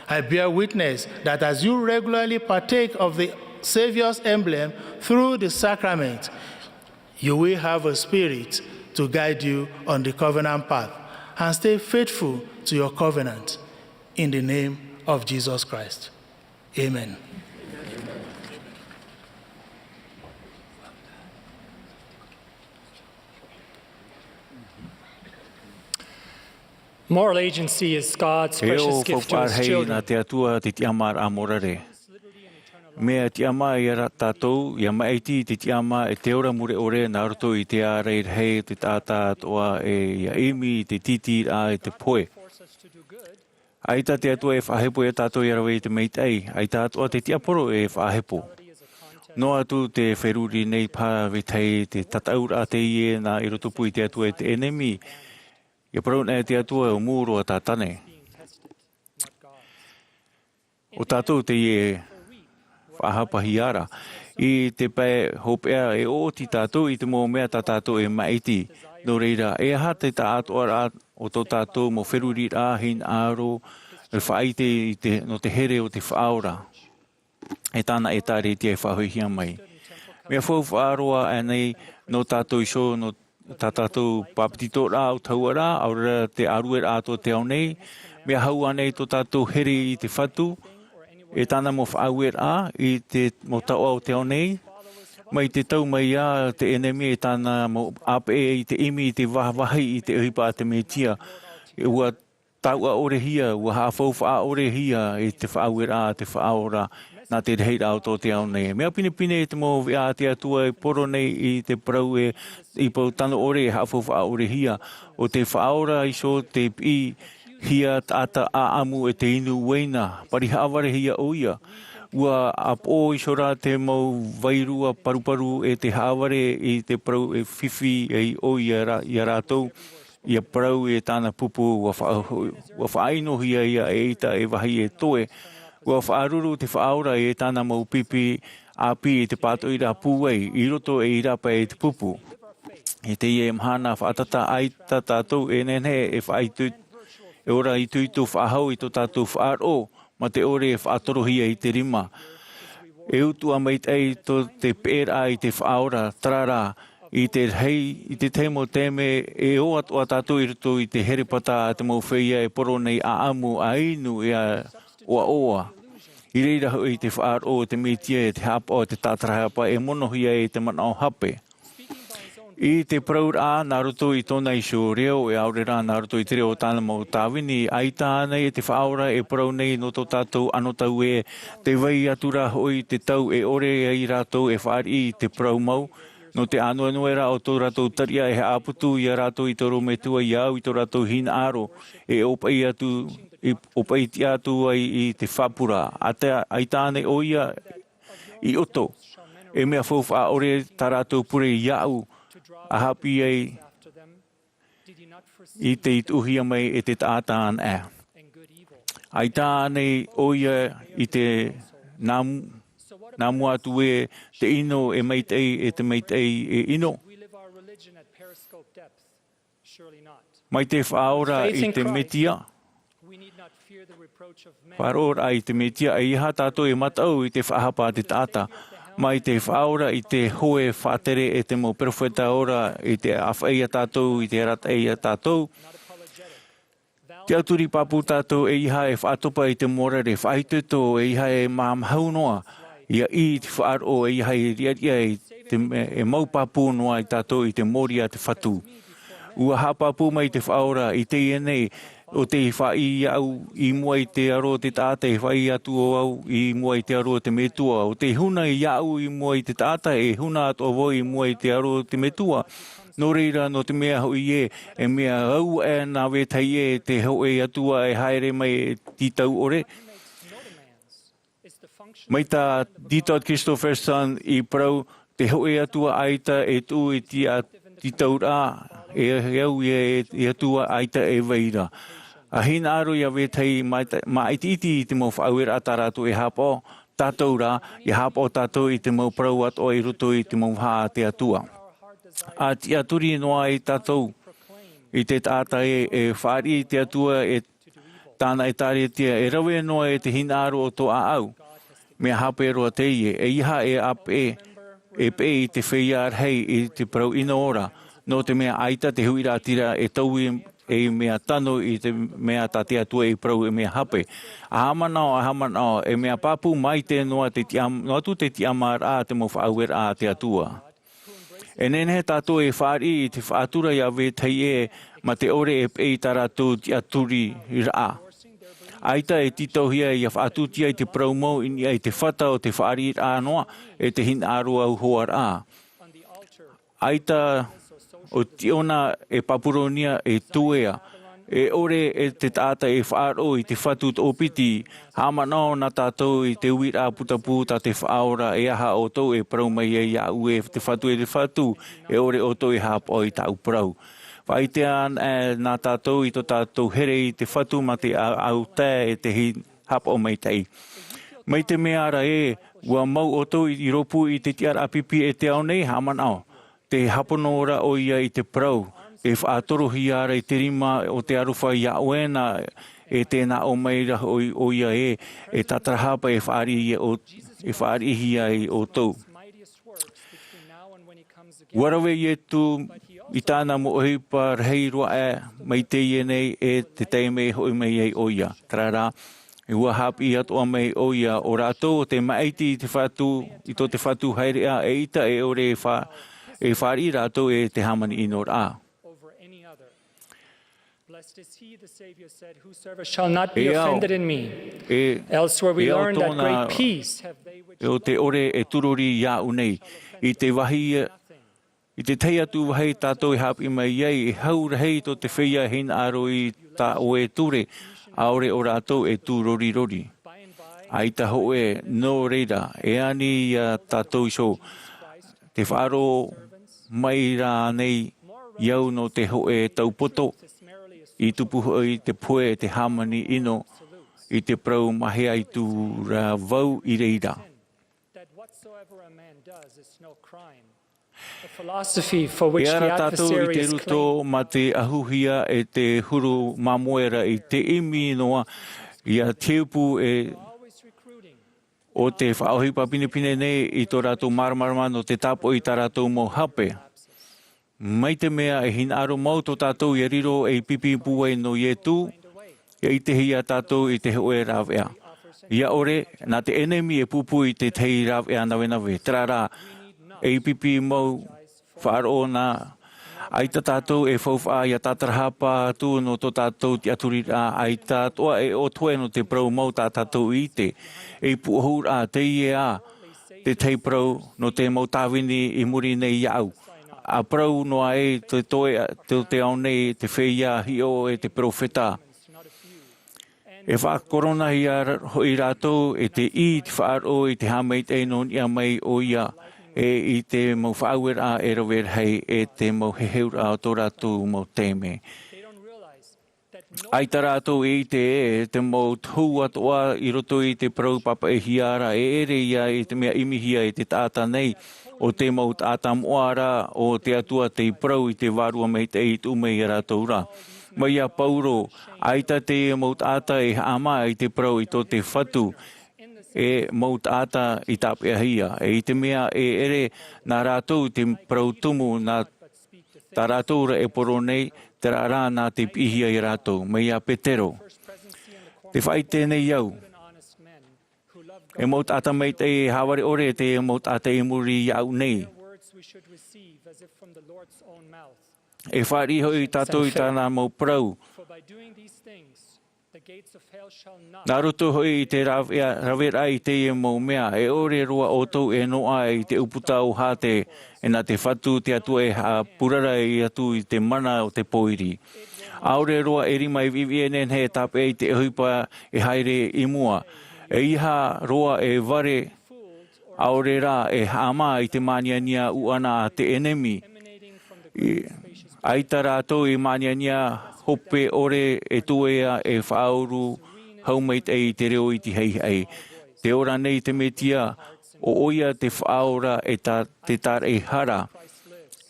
Speaker 8: I bear witness that as you regularly partake of the Savior's emblem through the sacrament, you will have a spirit to guide you on the covenant path and stay faithful to your covenant. In the name of Jesus Christ. Amen.
Speaker 9: Moral agency is God's precious gift to his children.
Speaker 10: Mea te ama I ara tātou, ia maiti te ama e te ora mure ore nā roto I te are I hei te tātā toa e ia imi te titi a e te poe. Aita te atua e whahepo e tātou I arawe I te meitei, ai tātua te tiaporo e whahepo. No atu te wheruri nei pā vitei te tataura te ie nā I roto pui te atua e te enemi, ia parauna e te atua o mūro a tātane. O tātou te ie whahapahi ara. I te pai hopea e o ti tātou I te mō mea tā tātou e maiti. No reira, e aha te tā atoara o tō tātou mo wheruri rā hin aro e whaite no te here o te whaora. E tāna e tāre te e whahoihia mai. Mea whau whaaroa anei no tātou iso no tā tātou papitito rā o tauara, aura te arue rā tō te au nei. Mea hau anei tō tātou here I te whatu. E tāna mo whaauera I te mo taua o te au nei. Mai te tau mai a te enemi e tāna mo ape I te imi I te wahawahi I te uhipa a te metia. E ua taua orehia, ua hawhau wha orehia I te whaauera te whaaora nā te reheira o tō te au nei. Mea pine e te mo vea te atua e poro nei I te parau e I pau tano ore e hawhau wha orehia. O te whaora iso te pi hia tata a amu e te inu weina, pari haaware hia oia. Ua apo isora te mau vairua paruparu e te haaware I te parau e whiwhi e oia I rātou. Ia parau e tāna pupu ua whaaino hia ia e ita e wahi e toe. Ua whaaruru te whaora e tāna mau pipi api e te pāto I rā pūwei, I roto e I rapa e te pupu. E te ie mhana whaatata aita tātou e nene e whaitut. E ora I tuitu whaahau I tō tātou whaaro, ma te ore e whaatorohia I te rima. E utu a meitei tō te pēra I te whaora, tarara, I te hei, I te temo teme, e o atua tātou I roto I te herepata a te mauwhia e poro nei a amu a inu e a oa. I reira hu I te whaaro, te mitia e te hapa o te tātarahapa e monohia e te mana o hape. I te praura nā roto I tōna iso reo e aurera nā roto I te reo tāna mau tāwini. Ai tānei e te whaora e parau nei no tō tātou anotau e te wai atura hoi te tau e ore e I rātou e whaari I te prau mau. No te anuera o tō rātou taria e he aputu I a rātou I tōro me tua I au I tō rātou hina aro. E opai atu, opai ti atu ai I te whapura. Ai tānei oia I oto. E mea whauwha ore tā rātou pure I au. A hapi ei I te ituhia mai e te tātān e. Ai tānei oia I te nāmu atu e te ino e meitei e te meitei e ino. Mai te whaora I te metia. Whaora I te metia e iha tātou e matau I te whahapa te tāta. Mai te whaora I te hoe whātere e te mo profeta ora I te awhaia tātou, I te rataia tātou. Te aturi papu tātou e iha e whaatopa I te morare whaituto e iha e maamhau noa. Ia I te whaaro e iha e riaria e maupapu noa I tātou I te moria te whatu. Ua hapapu mai te whaora I te ienei o te whai au I mua I te aro te tāta e whai atu o au I mua I te aro te metua. O te huna I au I mua I te tāta e huna atu o voi I mua I te aro te metua. No reira no te mea hoi e mea au e nā wetai te hau e atua e haere mai e titau ore. Mai tā dito at Christopherson I prau te hoe atua aita e tu e ti taura e heu e atua aita e veira. A hina aro ia vetei ma iti te mo Āmuira'a taratu e hapo tātou rā, I hapo tātou I te mau prau at o I ruto I te mau haa te atua. A ti aturi noa I tātou I te tāta e whaari te atua e tāna e tāre tia e rawe noa e te hina aro o tō au. Mea hape roa te ie, e iha e ape e pe I te whiar hei I te prau ina ora. No te mea aita te huira tira e tau e mea tano I te mea tate atua I prau e mea hape. A hamanao, e mea papu mai te noa atu te ti Āmuira'a te mo Āmuira'a te atua. E nene tātou e whaari I te whaatura ia vetei e ma te ore e pei taratu ti aturi raa. Aita e titohia ia whaatutia I te praumo I te whata o te whaari raa noa e te hin arua au hoa raa. Aita o tiona e papuronia e tuea. E ore e te tāta e whaaro I te whatu o piti. Hamanao na tātou I te uira putapu ta te whaora e aha o tau e prau mai e iau e te whatu e te whatu. E ore o tau e hapo I tau prau. Whaitean nā tātou I to tātou here I te whatu ma te au te e te hapo mai tei. Mai te mea ara e ua mau o tau I ropu I te tiara apipi e te au nei hamanao. Te haponora o ia I te prau. E whaatoro hiara I te rima o te aruwha I auena e tēnā o meira o ia e tatarahapa e whaari hia I o tau. Warawe I tu I tāna mo ohipa rei roa e mai te ie nei e te teime hoi mai ei o ia. Trara, e ua hapi atoa mai o ia o rātou o te maiti I te whatu, I to te whatu hairea e ita e ore e whaari rātou e te hamani ino rā.
Speaker 9: Blessed is he, the Savior said, whosoever shall not be offended in me. Elsewhere we learn that great peace have they which
Speaker 10: o te ore e tururi ia unei. I te wahi, I te tei atu wahi tātou e hapi mai iei, e haura hei to te whia hin aro I tā o e ture, a ore o rātou e tū rori rori. Aita ho e no reira, e ani tātou iso, te wharo mai rā nei iau no te ho e taupoto, I tupu I te poe te hamani ino I te prau mahe ai tu ra vau I reira. E ara tātou I te ruto ma te ahuhia e te huru mamuera I te imi noa I a teupu e o te whaohipa pinepine nei I tō rātou maramarama no te tapo I tā rātou mo hape. Mai te mea e hin aro mau tō tātou I riro e pipi puai no ietu, I te hia tātou I te hoe rāwea. Ia ore, nā te enemi e pupu I te tei rāwea nawe. Trara, e pipi mau whaaro nā. Aita tātou e whauwha ia tātarahapa tu no tō tātou ti aturi rā. Aita toa e o toe no te prau mau tā tātou I te. E puhur a te ia te tei prau no te mau tāwini I muri nei iau. A prau noa e te toe te au nei te whia hi o e te profeta. E wha korona I rātou e te I te whaaro I te hameit e non ia mai o ia e I te mau Āmuira'a e rawer hei e te mau heheura o tō rātou mau teme. Ai tā rātou e te mau tū atoa I roto I te prau papa e hiara e ere ia e te mea imihia e te tāta nei. O te mau tāta moara o te atua te prau I te warua mei te I tu mei rātou rā. Mai a pauro, aita te mau tāta e ama I te prau I tō te whatu e mau tāta I tāpea hia. E I te mea e ere nā rātou te prau tumu nā tā rātou ra e poro nei te rā nā te pihia I rātou. Mai a petero. Te whai tēnei iau. E mau tāta mei te haware ore te mau tāta e muri iau nei. E whari hoi tātou I tāna mau prau. Nā roto hoi I te rawera I te e mau mea. E ore roa o tau e noa I te uputa o hate. E nā te whatu te atua e purara I atu I te mana o te poiri. Aore roa e rima I vivi e nen he tape I te huipa e haere I mua. E iha roa e vare Āmuiraa e hama I te maniania uana te enemi. Aita rātou e maniania hope ore e tuea e whauru haumeit e te reo I te hei hei. Te ora nei te metia o oia te whaura e te tar e hara.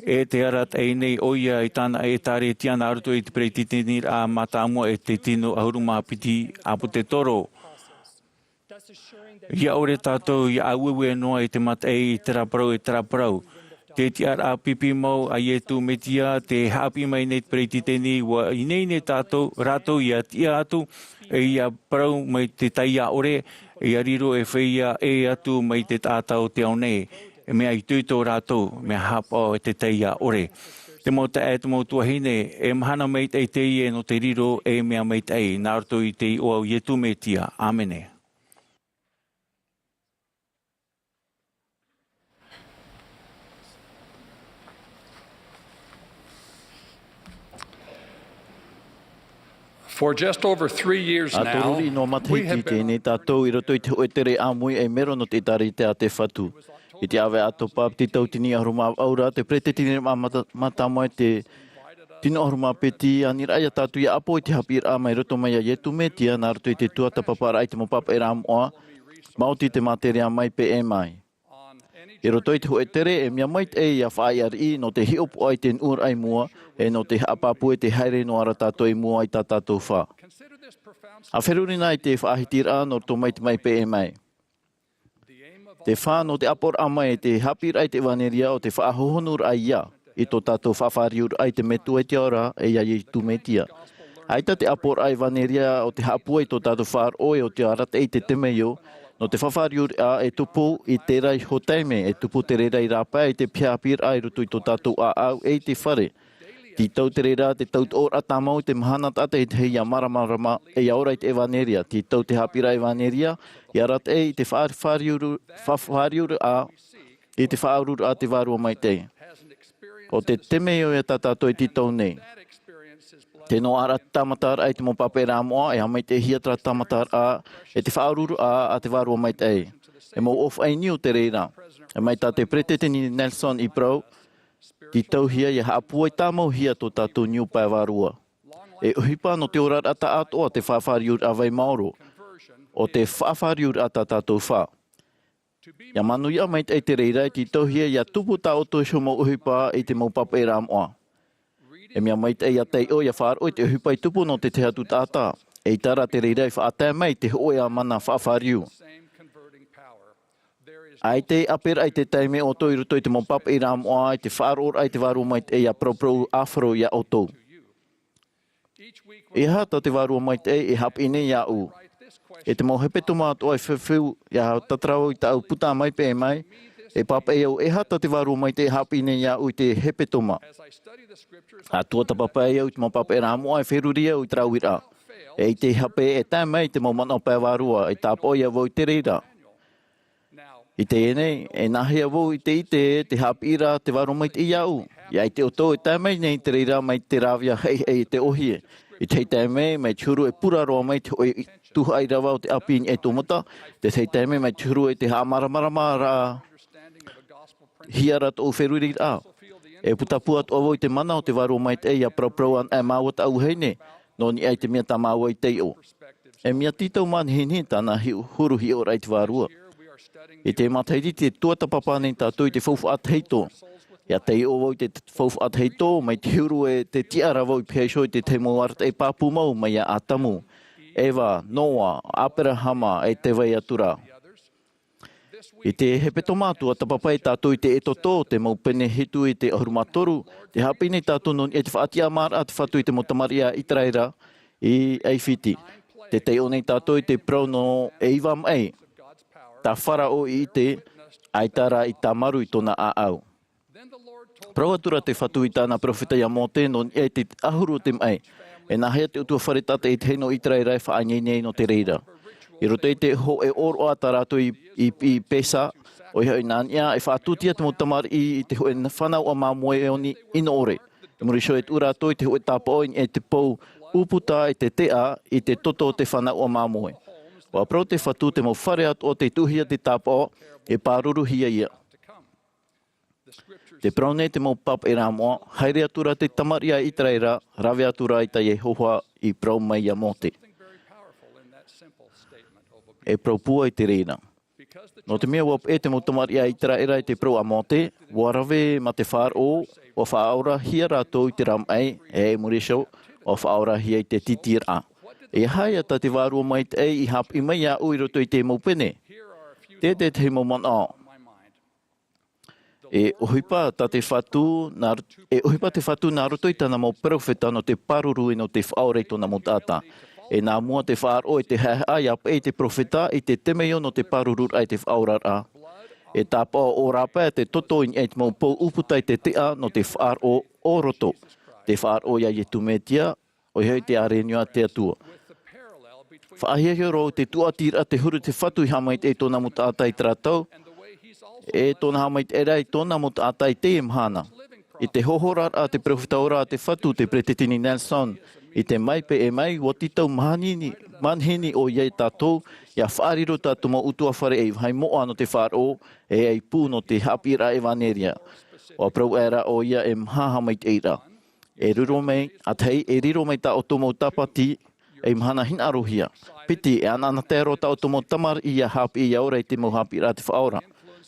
Speaker 10: E te arat e nei oia I tāna e tare tiana aruto I te preititinir a matamua e te tino ahuruma piti apu te toro. Ia ore tātou ia auewe noa I te matei I te raparau. Te tiar a pipi mau a ietu metia te hapi mai nei preititeni wa inei ne tātou rātou ia tia atu e ia parau mai te taia ore e ia riro e whaia e atu mai te tātau te aunei. E mea I tuito rātou mea hapa e te taia ore. Te mo te te mo tuahine e mahana mai te e no te riro e mea mai te nā rato I te o au ietu metia. Āmene.
Speaker 15: For just over 3 years now, we have been
Speaker 6: Ēperēra no te tari te a te whatu. I te awe ato pāp te tautini ahuruma aura, te pretetini matama te tino ahuruma peti, Āmuiraa tātu ia apo I te Ēperēra mai roto mai a ietu metia, nā roto I te tuata papara I te mo papa e rāmoa, mauti te materia mai pe e mai. I roto I te hoetere e mea mait e ia whaiari no te hiopo ai te nur ai mua e no te hapapu e te haere no ara tātou I mua I tā tātou wha. A wherurina I te whaahitira no to mait mai pe e mai. Te wha no te apor amai e te hapira I te waneria o te whaahohonur ai ia I to tātou whawhariur ai te metu e te ora e ia I tu metia. Aita te apor ai waneria o te hapu e to tātou whaar oe o te arat e te temeio no te whawhariur a e tupu I te rai hotaime e tupu te reira I rapa e te piapir ai rutu I to tātou a au e te whare. Ti tau te reira te tau te or atamau te mahana tata I te heia maramarama e aora I te evaneria. Ti tau te hapira evaneria I arat e I te whawhariur a I te whaarur a te varua mai te. O te temeo e tātou I titau nei. Te no ara tamatar ai te mo pape rāmoa e hamai te hiatra tamatar a e te whaaruru a te varua mai te. E mo of ai niu te reira. E mai tā te preteteni Nelson I prau, ti tau hia I hapua I tāmau hia tō tātou niu pai varua. E uhipa no te orar ata atoa te whawhariur a vai maoro. O te whawhariur a tātou wha. Ia manu ia mai te reira ti tau hia ia tupu tā o tōsho mo uhipa I te mo pape rāmoa. E mea mai te ia tei o ia whaar oi te uhipai tupu no te te hatu tātā. E tara te reira I whaatea mai te hoe a mana whaawhariu. Ai te apera ai te taime o toi ruto I te mopap I rāmoa ai te whaar or ai te waru mai te ia propro afro ia o tō. E hata te waru mai te e hap ine ia u. E te mohepe tomato ai whiwhiu ia tatrao I tau puta mai pe mai. E papa e au e hata te waru mai te hap ine ia u te hepe toma. A tuata papa e au te mopapa e rāmoa e wheruria u Āmuiraa. E te hape e tā mai te momana o pā warua e tā poia vau te reira. I te enei, e nahia vau I te Āmuiraa te waru mai te iau. Ia I te oto e tā mai nei te reira mai te rawia hei te ohie. I te tā mai mai tūru e puraroa mai te oi Tuha'a I rawa o te apini e tomata. Te tā mai mai tūru e te hāmaramaramara hiarat o wherurira. E putapua to avoi te mana o te waru mai te ia proproan e maua ta au heine. No ni ai te mea ta maua I te o. E mea titau man hinhin tāna huru hi o rai te warua. E te matairi te tuata papane tātou I te whaufu atheito. Ia te o vau te whaufu atheito mai te huru e te tiara vau I peisho I te teimo arata e papu mau mai a atamu. Eva, Noa, Aperahama e te vai atura. I te hepe tomātua tapapai tātou I te etoto, te maupene hitu I te ahurumatoru, te hapine tātou non e te whaatia mara te whatu I te motamaria Ēperēra I Eifiti. Te te onei tātou I te prono e iwam ei. Tā wharao I te aitara I tā maru I tōna āau. Proatura te whatu I tāna profeta ia mote non e te ahuru te mai. E nahea te utua wharetate I te no Ēperēra e whaanyenei no te reira. I roto I te ho e oro ata rato I pesa o I nania e whaatutia te motamar I te ho e whanau a mamoe e oni ino ore. E muriso e urato I te ho e tāpao e te pou uputa I te tea I te toto te whanau a mamoe. Wa pro te whatu te mo whare atu o te tuhia te tāpō e pāruru hia ia. Te praune te mo pap e rā moa, haere atura te tamari a Ēperēra, rawe atura i ta Yehowa i prau mai a mote. E prau pua i te reina. No te mea wap e te mo tamari a Ēperēra i te prau a mote, wa rawe ma te whāro o whāora hia rātou i te ramai e Amuiraa o whāora hia i te titira. E hai ata te wārua mai te i hap i mai a ui roto i te maupene. Te te mo man a. E ohipa ta te whatu, ohipa te whatu nā roto i tana mo profeta no te paruru no te whaoreito na mo tata. E nā mua te whāro e te hae ap e te profeta i te temeo no te paruru ai te whaorara. E tāpā o rāpā te toto i te mo pou uputai te tea no te whāro o roto. Te whāro ia i tumetia, o hei te arenua te atua. Whaahihiro te tuatira te huru te whatu i hamait e tōna mo tātai tratau, e tōna hamait e rai tōna mo tātai te imhana. I te hohorar a te profeta ora te whatu te pretetini Nelson, i te mai pe e mai o titau manhini o iei tātou, ia whaariro tātou mo utua whare e hai moa no te whāro, e ei pū no te hapira e vaneria. O prau era o ia e mhaha mai te eira. E riro mei, atei e riro mei ta o tomo Sabati, e mhana hin arohia. Piti e anana te aro ta o tomo tamar i a hapi i aura i te mo hapira te whaora.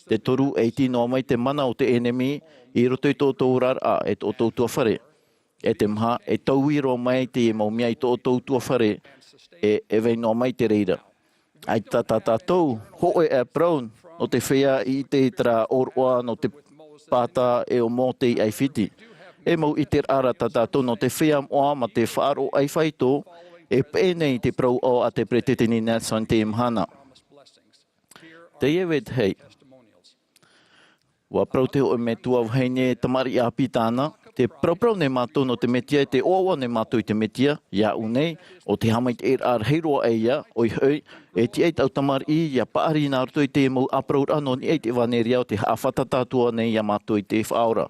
Speaker 6: Te toru e tino mai te mana o te enemi, i roto i tō urar a e tō tōtua whare. E te mha, e tauiro mai te e maumia i tō tōtua whare, e vei no mai te reira. Ai tātou, hoe e praun, no te whea i te tra oroa, no te pata e o mote i ai whiti. E mau i te ara tātou no te whea moa ma te whaaro ai whaito, e pēnei te prau o a te pretetini Nelson te imhana. Te ewet hei. Wa prau te o me tua whaine tamari a pitana, te prau ne mātou no te metia, te oawa ne mātou i te metia, ia unei, o te hamait e ar heiroa e ia, oi hei, e ti eit au tamari i, ia paari nā roto i te mau aprau rano ni eit e vaneria o te hawhatatatua nei ia mātou i te whaora.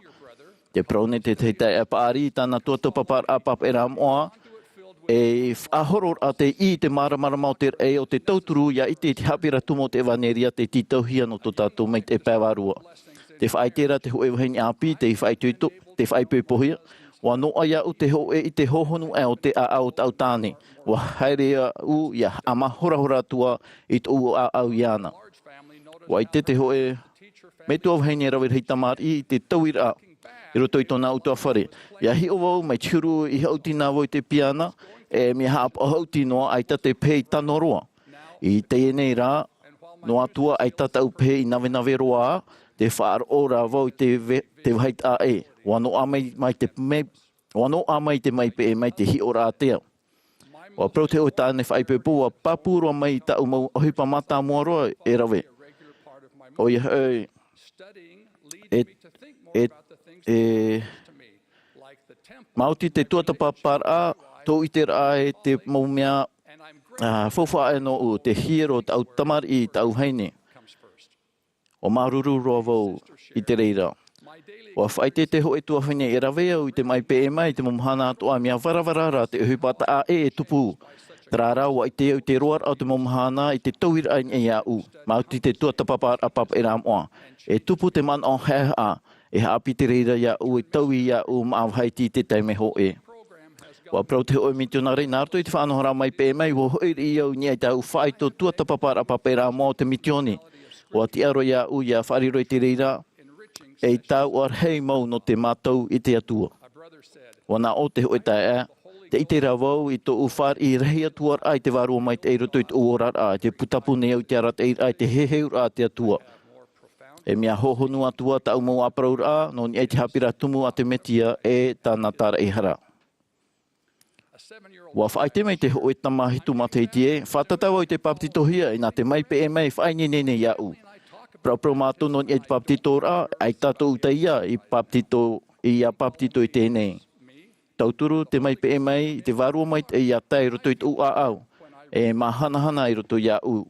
Speaker 6: Te prau ne te teitai e paari i tāna tuatopapar a pap e ramoa, e ahoror a te i te maramarama o te e o te tauturu ia i te hapira tumo te vaneria te titauhia no to tātou mei te pēwarua. Te whaitera te hoe waheini api, te whaituito, te whaipuipohia, wa noa ia u te hoe i te hohonu e o te au tautāne, wa hairea u ia amahorahora tua i tō u au iana. Wa i te hoe, me tua waheini rawe hei tamari i te tauira a, i roto i tōna utua whare. Ia hi o wau mai tiuru i hautina wau te piana, e mi haap o hautinoa ai ta te pei tanoroa. I te enei rā, no atua ai tatau pei i nawe roa, te whaar ora wau te wahait a e. Wano amai te mai pe e mai te hi ora a tea. Wa prau te o tāne whaipepo, wa papurua mai ta umau ohipa mata mua roa e rawe. O ia hei, mauti te tuatapapara, tō i te rā e te maumea whawha e no u, te hiro tau tamari i tau heine. O maruru roa wau i te reira. O whaite te hoe tua whine e rawe au i te mai pe e mai, te momhana atoa mea warawarara te uhipata a e tupu. Trara wa i te au te roar au te momhana i te tauira ai e au. Mauti te tuatapapara pap e ramoa. E tupu te man o hea a. E haapi te reira ia u e taui ia u maawhaiti te taime ho e. Wa prau te hoi mitionare nārto i te whanohara mai pe mai wo hoi i au ni ai tau whaito tuatapapara papera mo te mitioni. Wa ti aro ia u ia whariro i te reira e tau ar hei mau no te mātou i te atua. Wa nā o te hoi tae e, te i te rawau i tō uwhar i rehi atuar ai te warua mai te eiro toi te uorar a, te putapu ne au te arat ai te heheur a te atua. E mea hohonu atua tau mau apraur a, no ni e te hapira tumu a te metia e tāna tāra e hara. Wa whaite mai te hoe tamahitu mateiti e, whatatau au te paptitohia i nā te mai pe e mai whaini nene iau. Prau mātou no ni e te paptitor a, ai tātou uta ia i paptito i tēnei. Tauturu te mai pe e mai, te warua mai te ia tai roto i tū a au, e mahanahana i roto iau.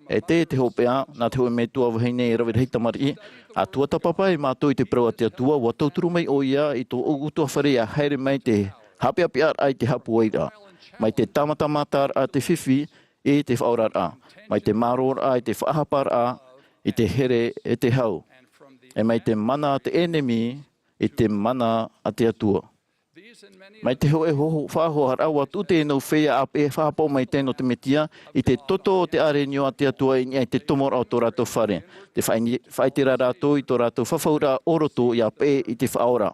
Speaker 6: E te hopea, nā te hoe me tua waheine e rawe rei tamari, a tuatapapa e mātou i te prau a te atua, wa tauturu mai o ia i tō utua whare a haere mai te hapi ar ai te hapu eira. Mai te tamatamatar a te whiwhi, e te whaurara. Mai te marora e te whahapara i te here e te hau. E mai te mana te enemy i te mana a te atua. Mai te hoe hoho whahohar awa tu te no whea a pe whahapo mai tēno te metia i te toto o te are nio a te atua i te tomor au tō rātou whare. Te whaitira rātou i tō rātou whawhaura oroto i a pe i te whaora.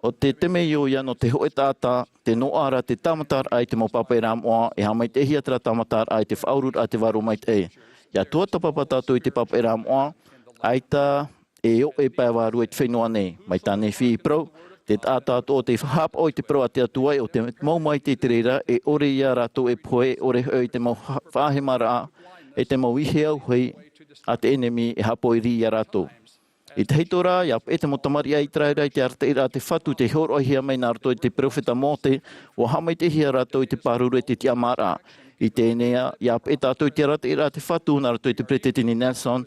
Speaker 6: O te temei o ia no te hoe tāta, te noara, te tamatar ai te mopapa e rāmoa, e hamai te hiatra tamatar ai te whaurur a te waro mai te e. Ia tua tapapa tātou i te papa e rāmoa, ai tā e o e pāwaru e te whenua nei. Mai tāne whi prau, te tātātou o te whahapa o i te prau a te atuai o te maumai te Ēperēra e ore ia rātou e poe, ore hoi te mau whahemara e te mau ihe au hei a te enemy e hapo i ri ia rātou. I te heitora, ia e te motamari ai traera i te arteira te whatu te horo hia mai nā rātou i te profeta mote, o hamai te hia rātou i te paruru e te Āmuiraa. I te enea, ia e tātou i te arteira te whatu nā rātou i te Pretetini Nelson,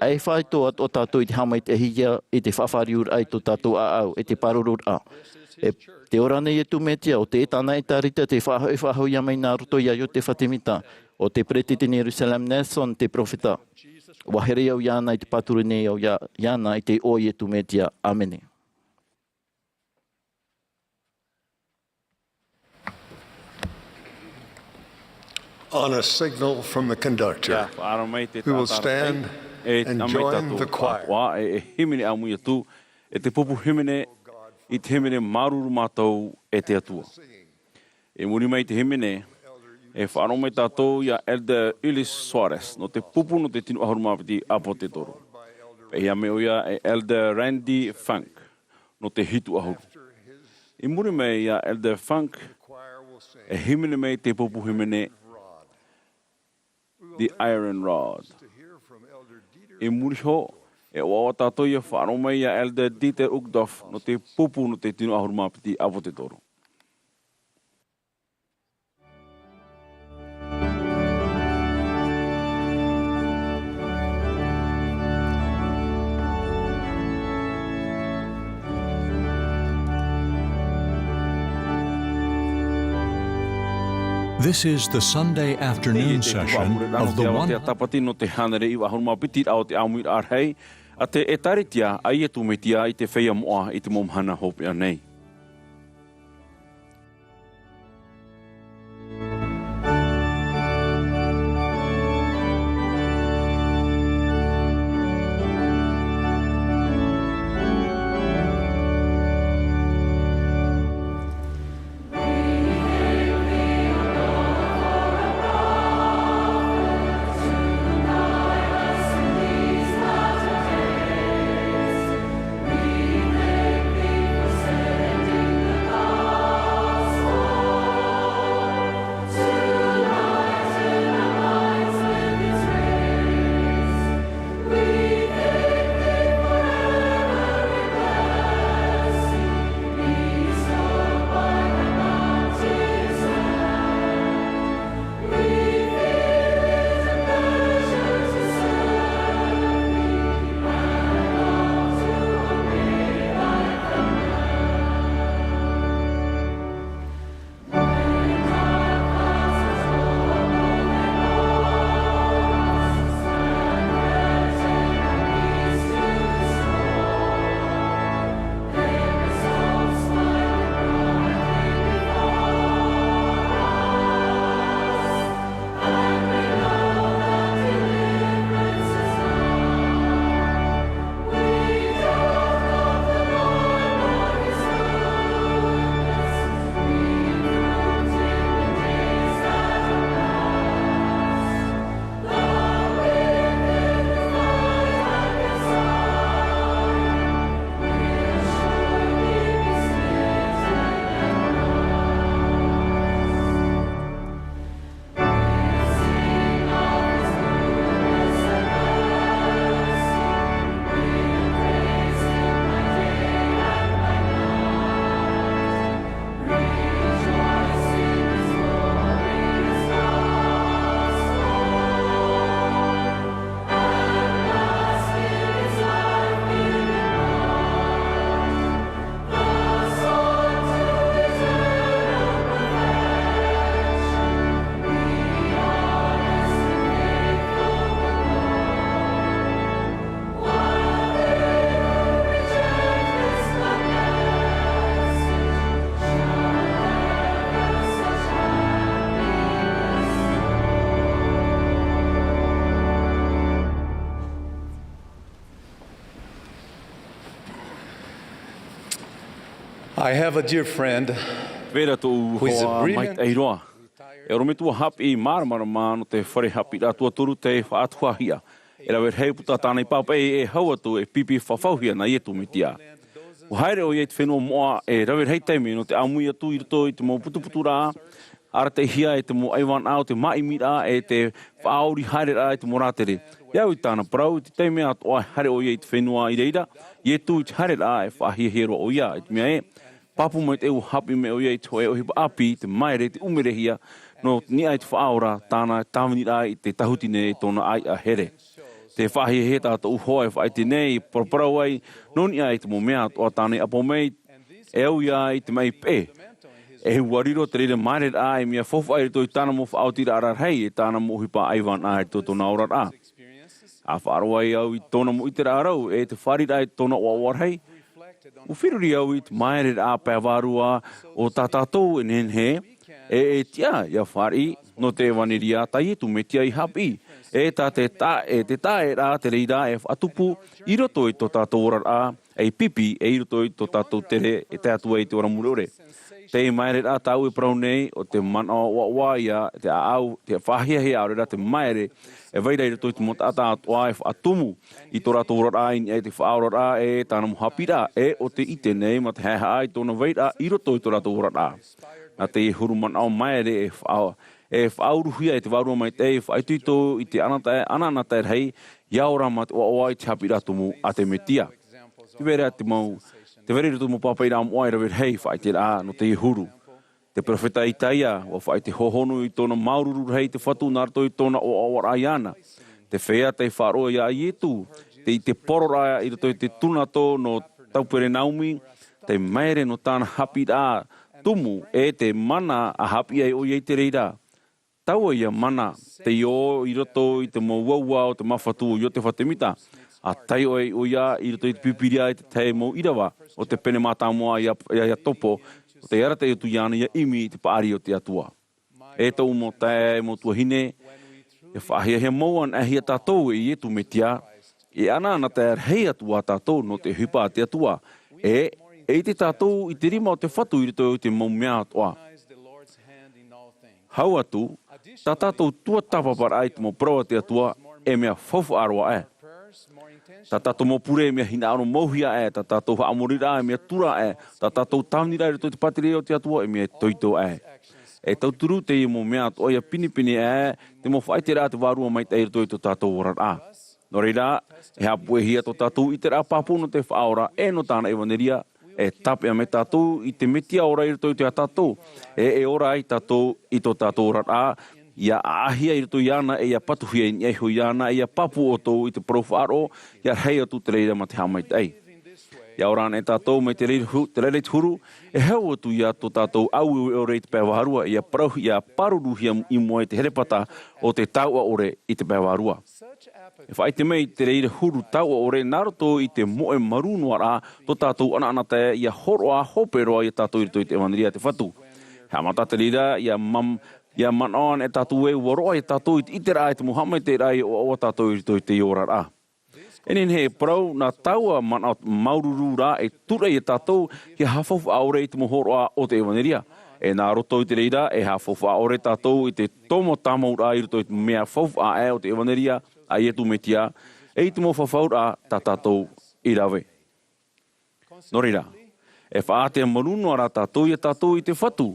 Speaker 6: ai whai toa o tātou i te hamai te hia i te whawhariur ai tō tātou a au, e te parurur a. Te ora nei e tūmetia, o te etana e tarita, te whahau ia mai nā roto ia o te whatimita, o te Pretetini Jerusalem Nelson, te profeta. Wahere au iana i te paturu nei au iana i te oi e tūmetia. Amene.
Speaker 3: On a signal from the conductor, we will stand and join the choir.
Speaker 10: Wa e himene Amuiraa tu, e te pupu himene, i te himene maruru mātou e te atua. E muri mai te himene, e whaaro mai tātou ia Elder Ilis Suarez, no te pupu no te tinu ahuru mawhiti apo te toro. E ia meo ia e Elder Randy Funk, no te hitu ahuru. I muri mai ia Elder Funk, e himene mai te pupu himene, the Iron Rod. E muri ho, e wawa tātou ia whaaro mai ia Elder Dieter Uchtdorf, no te pupu no te tinu ahuru mawhiti apo te toro.
Speaker 7: This is the Sunday afternoon session of the one.
Speaker 10: Sabati no te hanere i wahuruma piti au te Āmuiraa a te e taritia ai e tūmetia i te whea moa i te momhana hopea nei.
Speaker 17: Say
Speaker 4: I have a dear friend
Speaker 10: who is a brilliant e ro me tua hapi marmara mano te whare hapi ra tua turu te whaatuahia. E ra wer hei puta tānei papa e haua tu e pipi whawhauhia na ietu me tia. O haere o iei te whenua moa e ra wer hei teimi no te Amuiraa tu i roto i te mo putuputu rā. Ara te hia e te mo aiwan au te Āmuiraa e te whaori haere rā e te moratere. Iau i tāna parau i te teimi at o haere o iei te whenua i reira. Ietu i te haere rā e whahia hero o ia i te mea e. Papu mai te u hapi me o iei te hoe o hipa api te maere te umerehia no ni ai te whaaora tāna tāmini rā i te tahutine i tōna ai a here. Te whahia he tāta uhoa e whai te nei paraparau ai no ni ai te mo mea o tāne apo mei e au ia i te mai pe. E wariro te reira maere rā e mea fofu ai to i tāna mo whaotira ararhei e tāna mo hipa aiwan ai to tōna ora rā. A whaarua ai au i tōna mo itera arau e te wharira ai tōna o awarhei. O whiruri au i te maere rā pēwarua o tātātou e nenhe e tia ia whari no te waneria tai e tu me tia i hapi. E tā te tae rā te reira e whatupu i roto i tō tātou ora rā e pipi e i roto i tō tātou tere e te atua i te ora murore. Te maere rā tāu e parau nei o te mana o wa ia te au te whahia he aure rā te maere e veira i roto i te motata atua e whatumu i tō rātou ora rā i te whaora rā e tāna muhapi rā e o te ite nei ma te heha ai tōna veira i roto i tō rātou ora rā. Nā te huru mana o maere e whauruhia e te warua mai te whaituito i te ananata e rei iaora ma te oa i te hapi rātumu a te metia. Te vera te mau te vere rātumu papa i rā moa i rawer hei whaite rā no te huru. Te profeta i taia o whaite hohonu i tōna maururu hei te whatu nārto i tōna o awara iana. Te whea te wharoa ia i etu. Te i te porora i rato i te tunato no taupere naumi. Te maere no tāna hapi rā tumu e te mana a hapi ai o iei te reira. Taua ia mana te o i roto i te mauaua o te mawhatu o i te whatemita. A tai o ia i roto i te pipiria i te tei mo irawa o te pene mātāmoa ia topo o te ara te utu iana ia imi i te paari o te atua. E tau mo tae mo tua hine e whahia he mauan e hia tātou i etu me tia e ana te hei atua tātou no te hipa te atua. E te tātou i te rima o te whatu i roto i te mau mea atua. Hau atu, tā tātou tua tapapara ai te mo prawa te atua e mea whauwha aroa e. Tā tātou mo pure e mea hina aro mauhia e, tā tātou Āmuiraa e mea tura e, tā tātou taunira i roto i te patire o te atua e mea toito e. E tauturu te i mo mea atua ia pinipini e, te mo whaite rā te warua mai te i roto i te tātou ora rā. No reira, e hapu e hia to tātou i te rā papu no te whaora e no tāna e waneria, e tapea me tātou i te metia ora i roto i te a tātou. E ora i tātou i to tātou ora rā, ia ahia i roto i ana e ia patuhia i eho i ana e ia papu o tō i te profaro, ia hei atu te reira ma te hamai tei. Ia ora ane tātou mai te reireit huru, e heo atu ia tō tātou au e ore i te pēwaharua, ia paruruhia i mua i te herepata o te taua ore i te pēwaharua. E whai te mei te reire huru taua ore, naroto i te moe marunua rā, tō tātou ana te ia horoa hoperoa i tātou i roto i te ewaneria te whatu. Hea mata te reira, ia manoan e tātou e waroa i tātou i te itera ai te muhamai te rai o tātou i roto i te iora rā. Enin he parau nā taua maururu rā e tura i tātou ki hawhawha aore i te mohoroa o te ewaneria. E nā roto i te reira e hawhawha aore tātou i te tomo tamau rā i roto i te mea whawha e o te ewaneria a ietu metia e i te mo whawhau rā tā tātou i rawe. No reira, e whaatea marunua rā tātou i te whatu.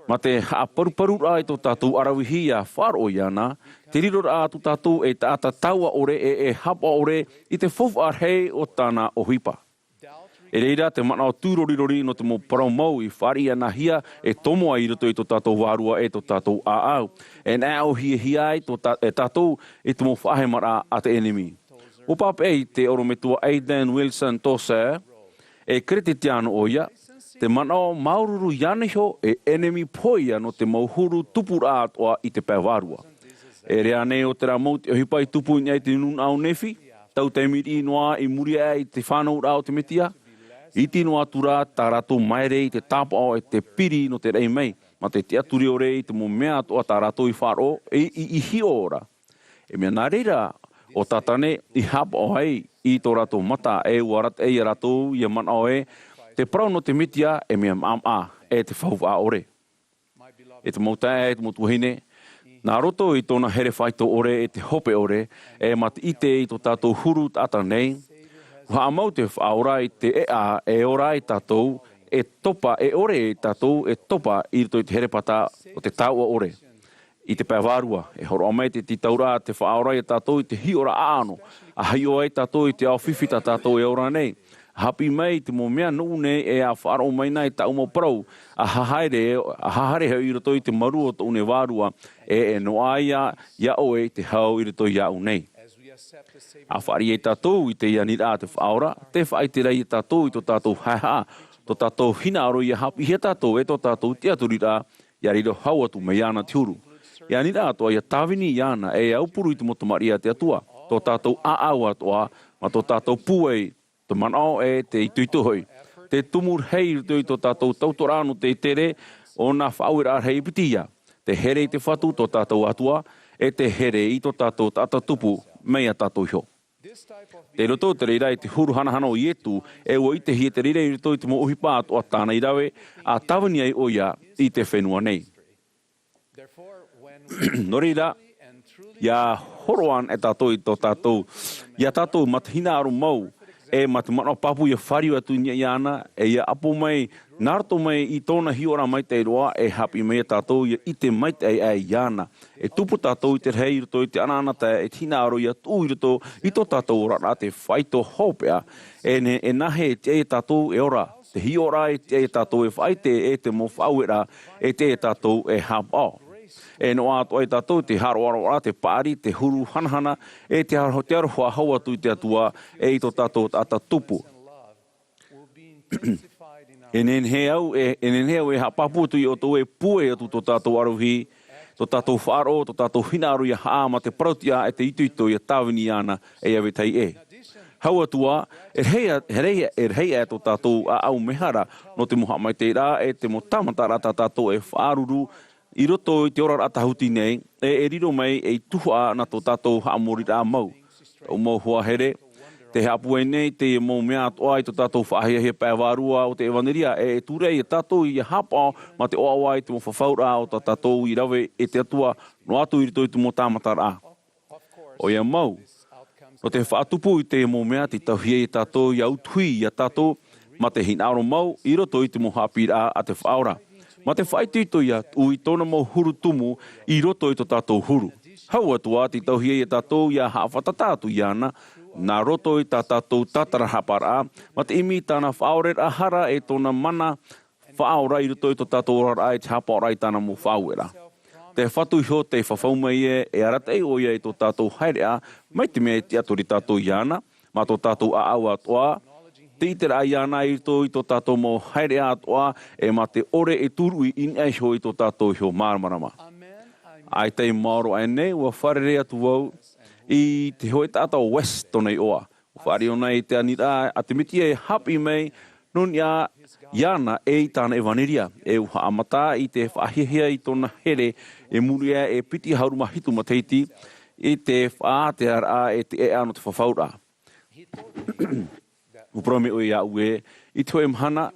Speaker 10: Ma te haaparuparu rā i tō tātou arawihi a wharo i ana, te riro rā tō tātou e tāta taua ore e hapa ore i te whawha hei o tāna o hipa. E reira te mana o tūrorirori no te mo parau mau i whari ana hia e tomoa i roto i tō tātou wārua e tō tātou āau. E nā o hia ai e tātou e te mo whahemara a te enemi. O pape e te orometua Aidan Wilson Tosa e krete te anu o ia, te mana o maururu yaneho e enemi poia no te mauhuru tupura atoa i te pēwārua. E rea nei o te rā mauti o hipai tupu i te nun au nefi, tau te miri noa i muria i te whanau rā o te metia, i tino atura tā rato maere i te tāpao e te piri no te rei mei, ma te aturi o rei te mo mea atoa tā rato i wharo i hio ora. E mea nā reira o tātane i hapa o hei i tō rato mata e uarat e i rato i a mana o e, Te prau no te mitia e mea mama e te whauwa ore. E te mautai e te motuhine. Nā roto i tōna here whaito ore e te hope ore e mati ite i tō tātou huru tātara nei. Wa amau te whaora i te ea e ora i tātou e topa e ore i tātou e topa i rito i te here pata o te tāua ore. I te pēwārua e horo amai te titaura te whaora i tātou i te hiora aano. A haio ai tātou i te au whiwhita tātou e ora nei. Hapi mai te mo mea nuu nei e a whaaro mai nei ta umo prau. A hahare heo i roto i te maru o tōne wārua e no aia ia oe te hau i roto i au nei. A whaari e tātou i te ianira te whaora, te whai te rei e tātou i tō tātou haha, tō tātou hina aro i a hapi he tātou e tō tātou te aturira i a riro hau atu me iana te uru. Ianira atoa i a tāwini iana e aupuru i te motomaria te atua, tō tātou aau atoa, ma tō tātou puei, te manao e te ituituhoi. Te tumur hei rito i tō tātou tautorano te tere o nā Āmuiraa hei pitia. Te here i te whatu tō tātou atua e te here i tō tātou tātatupu mea tātou hio. Te roto te reira i te huru hanahana o ietu e o i te hie te reira i rito i te mo uhipa atoa tāna i rawe a tawani ai oia i te whenua nei. No reira, ia horoan e tātou i tō tātou, ia tātou matahina aro mau, e mate mana papu ia whariu atu i ana, e ia apo mai, nārto mai i tōna hiora mai te roa, e hapi mai tātou ia i te mai te ai iana. E tupu tātou i te rei rito i te ananata, e tina aro ia tū i rito i tō tātou ora te whaito hopea, e nahe te e tātou e ora, te hiora e te e tātou e whaite e te mo Āmuiraa, e te e tātou e hapao. E no ato ai tātou te haroaroa, te pāri, te huru hanahana, e te aroha hau atu i te atua, e i tō tātou tātatupu. E nenheu e hapapu atu i o tō e pue atu tō tātou arohi, tō tātou whaaro, tō tātou hinaru i a haama te prautia e te ituito i a tāwini ana e awe tai e. Hau atua, e rei e tō tātou a au mehara no te moha mai te rā e te mo tamatara tātou e whaaruru, I roto i te ora atahuti nei, e riro mai e Tuha'a na tō tātou Āmuiraa mau. O mau hua here, te hapue nei te mau mea atoa i tō tātou whaahia he pēwārua o te evaneria, e tūrei e tātou i a hapa ma te oawa i te mo whawhaura o tō tātou I rawe e te atua no atu I rito I te mo tāmatara. O ia mau, no te whaatupu I te mau mea te tauhia I tātou I autui I a tātou ma te hinaro mau I roto I te mo Āmuiraa a te whaora. Ma te whaitito ia ui tōna mo huru tumu I roto I tō tātou huru. Hau atua te tauhia I tātou ia hawhatatātu I ana, nā roto I tā tātou tātara hapara, ma te imi tāna Āmuiraa hara e tōna mana whaora I roto I tō tātou rara e te hapara I tāna mo Āmuiraa. Te whatu hio te whawhaumai e aratei oia I tō tātou hairea, mai te mea te atori tātou I ana, ma tō tātou aau atoa, te itera I ana I tō tātou mo hairea atoa e ma te ore e turu I inai hio I tō tātou hio māramarama. Ai tei maoro ai nei, ua wharere atu wau I te hoi tātou West tonei oa. Whare o nei te anira a te miti e hapi mei nun ia iana e I tāna evaneria. E uha amata I te whaahihia I tōna here e muria e piti hauruma hitu mateiti I te whaateara e te e ano te whawhaura. Uprome o ia ue, I tō mhana,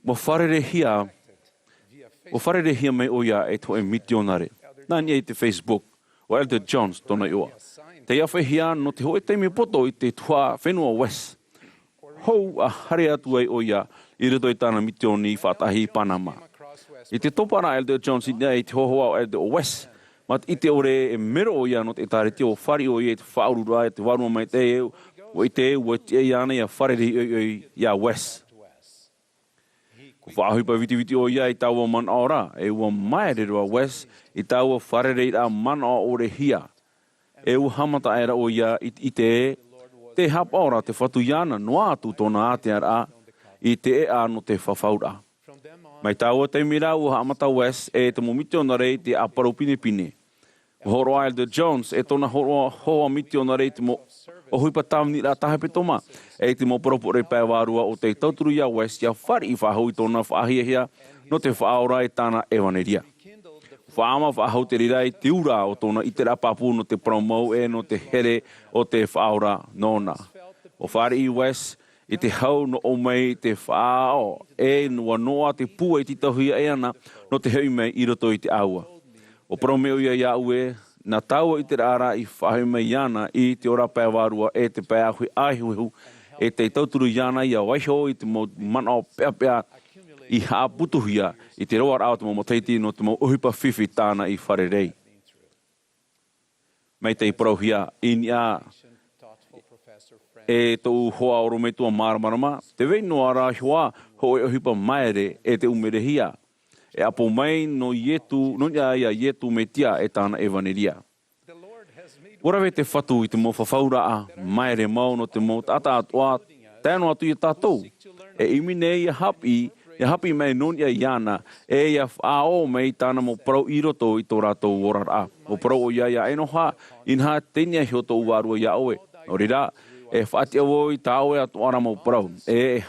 Speaker 10: mo wharere hia mai o ia e tō mitionare. Nāni e te Facebook, o Elder Jones tōna iwa. Te iawhai hia no te hoe teimi poto I te Tuha'a whenua West. Hou a hare atu ai o ia, I rito I tāna mitioni I whatahi Panama. I te topara Elder Jones I nei te hohoa o Elder West, mat I te ore e mero o ia no te tarete o whari o ia te whaurura e te warua mai te eo, o I te ua te e ana ia wharere ia West. Ko whaahupa viti o ia I taua man ora, e ua mai rerua West, I taua wharere I man o ore hia. E ua hamata era o ia I te hapa ora te whatu iana noa atu tōna Āmuiraa I te e ano te whawhaura. Mai taua te mira ua hamata West e te momitionare te aparo pine. Horoa Elder Jones e tōna hoa mitionare te mo o huipa tāwini rā tahe petoma, e te mo poropore pēwārua o te tauturu ia West ia whari I whahau I tōna whaahia no te whaora e tāna evaneria. Whaama whahau te rira I te ura o tōna itera papu no te promau e no te here o te whaora nōna. O whari I West I te hau no o mai te whaao, noa noa te pua I te tahuia ana, no te hei mai I roto I te aua. O promeo ia iau na taua I te rara I whahe mai ana I te ora pēr warua te pēr ahui aihuihu, te tauturu iana I a waiho I te mana o pēr I haa putuhia I te roar au te mo teiti no te mo uhipa whiwhi tāna I wharerei. Mai te prohia inia tō hoa oro me tua maramarama, te vei no ara hoa hoi uhipa maere te umerehia. Apo mai no ietu, no ia ietu me tia tāna evaneria. Warawe te whatu I te mo whawhaura maere mau no te mo tata atua, tēno atu I tātou. Imine ia hapi mai non ia iana, ia whaao mai tāna mo parau I roto I tō rātou orara. O parau o ia enoha, inha tenia hioto uwarua ia oe. O rira, whaati awo I tāoe atu ara mo parau.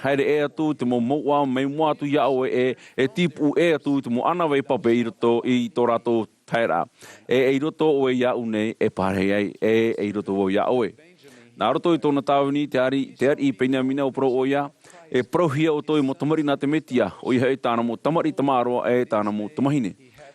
Speaker 10: Haere atu, te mo moua, mai mua atu ia oe, tipu atu, te mo anawei pape I roto I tō rātou taira. I roto oe ia unei, Ēperēra, I roto o ia oe. Nā roto I tōna tāwini, te ari I peina mina o parau o ia, prohia o toi mo tamari nā te metia, o iha tāna mo tamari tamaroa tāna mo tamahine.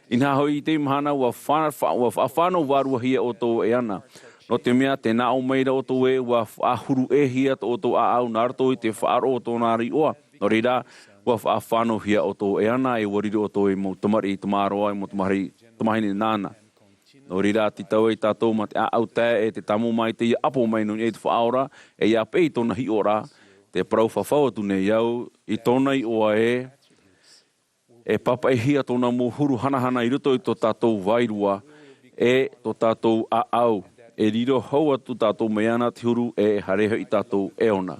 Speaker 10: Inha hoi I te mahana ua whanau warua hia o tō ana. No te mea te nā o meira o tō ua whahuru hia o tō au nā roto I te whaaro o tō nāri oa. No reira, ua whanau hia o tō ana wariri o tō mo tamari tamaroa mo tamahine nāna. No reira, ti tau tātou ma te au te tamu mai te apo mai no te whaora, ia pei tōna hi ora, te parau whawhau atu nei au, I tōna I oa papa hia tōna mo huru hanahana I roto I tō tātou wairua, tō tātou au, riro hau atu tātou meana te huru hareha I tātou ona.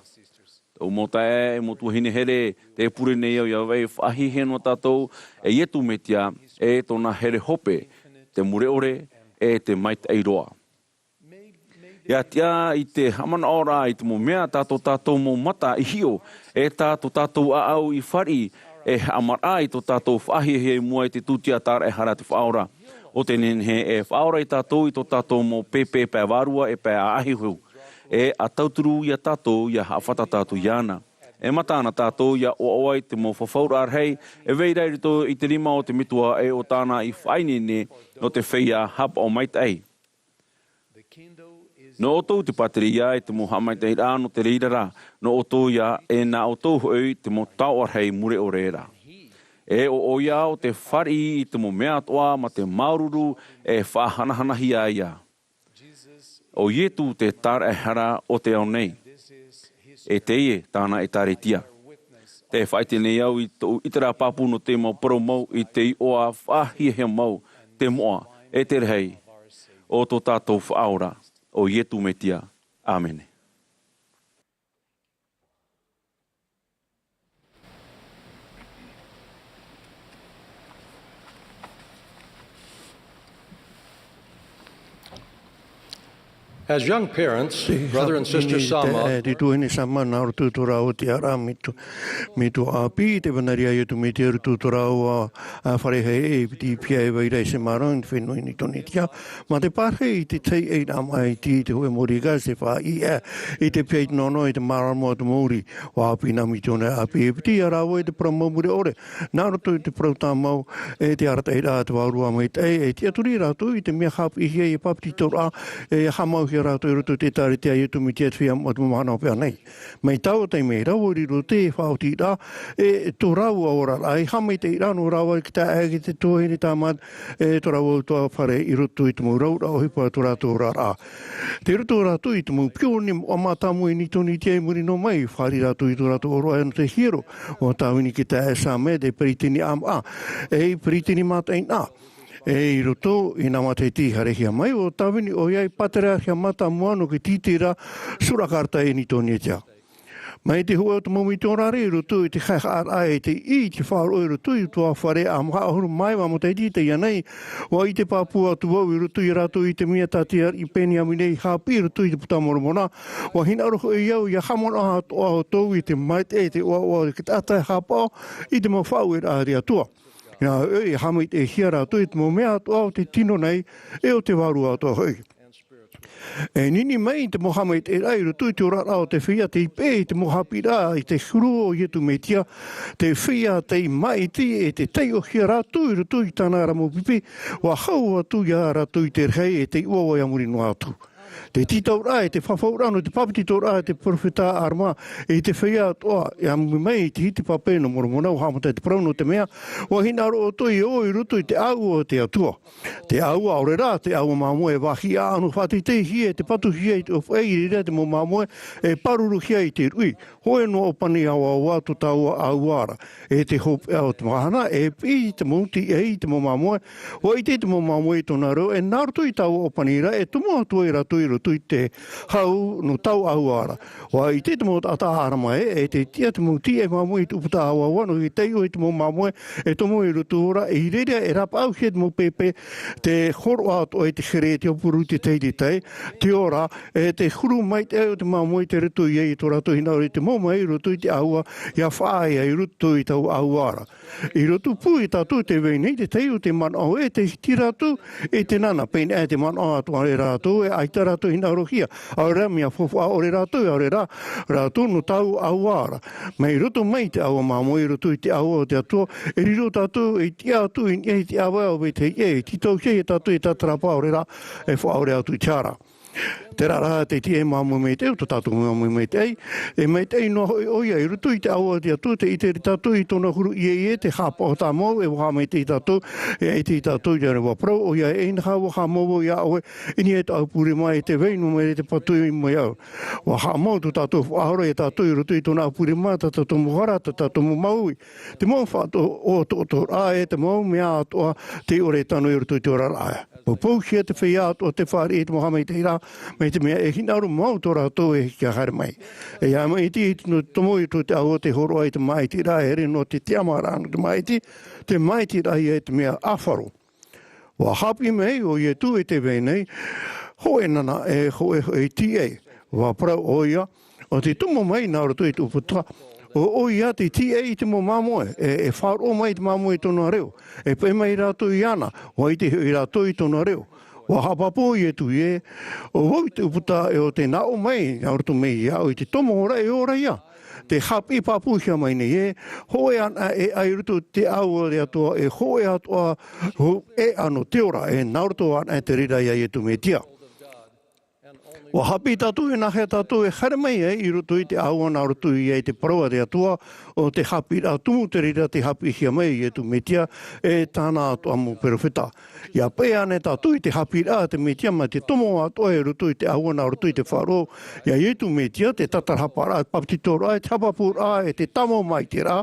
Speaker 10: Tau mo tae, mo tuhine here, te pure nei au ia wei whahihe no tātou, ietu metia, tōna here hope, te mureore, te maita eiroa. Ia tia I te hamana ora I te mo mea tātou mo mata I hio, tātou au I whari, Amuiraa I tō tātou whahihe mua I te tūtia tāra hara te whaora. O te nenhe whaora I tātou I tō tātou mo pepe pē warua pē ahihu. A tauturu ia tātou ia hawhata tātou iana. Matana tātou ia o oai te mo whawhaura arhei, veirei rito I te rima o te mitua o tāna I whainene no te whia hapa o maitai. No o tōu te pateri ia te mo hamaitai rā no te reirara, no o tōu ia nā o tōu hoi te mo tau arhei mure o reira. O ia o te whari I te mo mea toa ma te maururu whahanahanahi ia. O ietu te tāra hara o te au nei. Te tāna tāretia. Te whaite nei au I tō itara papu no te mau parau mau I te oa whahihea mau te moa te rehei o tō tātou whaora. O ietu metia. Amen.
Speaker 3: As young parents, brother and sister Sama,
Speaker 13: te tuhine sama na ro tutura o te ara mitu api te vanaria I tu me te tutura o a wharehe ti pia vai rei se maro in whenui ni toni tia ma te parhe I te tei e na mai ti te hoe moriga se wha I te pia nono I te maramo te mori wa api na mitona api ti ara o te promomure ore na ro tu te protamau te arata I ra te warua mai te ti aturi ra tu I te mea hap I hia I papti tora hamau rātou roto te tāre te aiutu mi te whia mo te mahana o pia nei. Mai tau te mei rau riro te whaoti rā, tō rau a ora ai, hamai te rā no rau ai ki tā agi te tōhene tāmat, tō rau au tō whare I roto I te mou rau rau hipa tō rātou rā rā. Te roto rātou I te mou pio ni o mātamu I ni tōni te muri no mai, whari rātou I tō rātou oro ai no te hiro, o tāwini ki tā sāme, te peritini Āmuiraa, peritini mātain ā. I roto I nā mate tīhare hia mai o tāwini o iai patera hia mata moano ki tītira surakarta ni tōni e tia. Mai te hoa o te momi tōrare I roto I te khaikha ai te I te whaaro I roto I tua whare a mga ahuru mai wa mo te tita ia nei wa I te pāpua tuwau I roto I rato I te mia tātia I peni aminei hapi I roto I te putamoromona wa hina roho I au ia hamona o tōu I te mait te oa ki tātai hapa I te mawhau I rāri atua. Ia hamai te hia rātou I te mo mea toa o te tino nei o te warua toa hoi. E nini mai te Mohamed e rai rutu te ora rao te whia te ipe te mohapira i te huru o ietu me tia te whia te mai ti e te tei o hia ratu i rutu i tāna ramo pipi wa hau atu ia ratu i te rhei e te uawa i amuri no atu. Te titau rā e te whawhaurano, te papitito rā e te profeta arma e te whia toa e amu mai te hiti pape no moromona o hamata te prauno te mea o hina ro o toi o i rutu i te au o te atua. Te au aore rā, te au mamoe e wahi a anu whati te hia e te patu hia i te of eiri rea te mo mamoe e paruru hia i te rui. Hoe no o pani awa watu tau Āmuiraa e te hope au te mahana e pi te mouti e i te mo mamoe o i te mo mamoe i tona rau e narutu i tau o panira e tumo atua i ratu i rutu i te hau no tau Āmuiraa. Wa i te mo ata harama e te tia te mouti e mamoe i tuputa awa wano i te o i te mo mamoe e tomo i rutu ora e i rerea e rapa au hea te mo pepe te horo ato e te here te opuru te teiti te ora e te huru mai te au te mamoe te rutu i e i to rato hina o i te moma i rutu i te aua ia whaai i rutu i tau Āmuiraa. I rutu pu i tatu te veinei te teiu te manao e te tiratu e te nana pein e te manao atua e rātou e aita rātou hina rohia. Aura mea fofu a ore rātou e ore rātou no tau Āmuiraa. Mei rutu mai te aua mamoe i rutu i te aua o te atua e riro tātou e te atu i te awa o te e titau hei e tātou i tātarapa ore rā e wha ore atu i tiara. Te rara te tie mamu me te, to tātou mamu me te e me te no oia i rutu i te aua te atu, te i te tātou i tona huru i e te hapa o tā mau, e waha me te i tātou, e te i tātou i rewa prau, oia e inha waha mau i aue, ini e tau puri mai te veinu me te patu i mai au. Waha mau tu tātou whaahora e tātou i rutu i tona puri mai, tātou muhara, tātou mu maui. Te mau whātou o tō rā e te mau mea atoa te ore tanu i rutu i te ora rā. Pau hea te whia atoa te whaare e te moha me te hira, me te mea e hinaru mau tō rātou e kia haere mai. E ia mai ti no tomo i tō te au te horo ai te maiti rā ere no te tiamara anu te maiti rā e te mea awharo. Wa hapi mei o ie tu e te venei, hoe nana e hoe e tie, wa prau oia, o te tumo mai nā rato i tūputa, o ia te tie i te mo mamoe, e wharo mai te mamoe tōna reo, e pe mai rātou i ana, o i te hui rātou i tōna reo. Wa hapapo i e tu e, o hoi te uputa e o te nao mai, aurto mei ia, o i te tomo ora e ora ia. Te hapi papuhia mai nei e, hoe ana e airutu te aua rea toa, e hoe atoa e ano te ora, e naurto ana e te rira ia e tu me tia. Wa hapi tatu e nahe tatu e haere mai e i rutu i te aua nā rutu i e te parawa rea toa o te hapi rā tumu te rira te hapi hia mai i e tu metia e tāna atua mo perofeta. Ia pea ne tatu i te hapi rā te metia ma te tomo atua e rutu i te aua nā rutu i te wharo. Ia i e tu metia te tatarhapa rā, papitito rā, te hapapu rā, e te tamo mai te rā.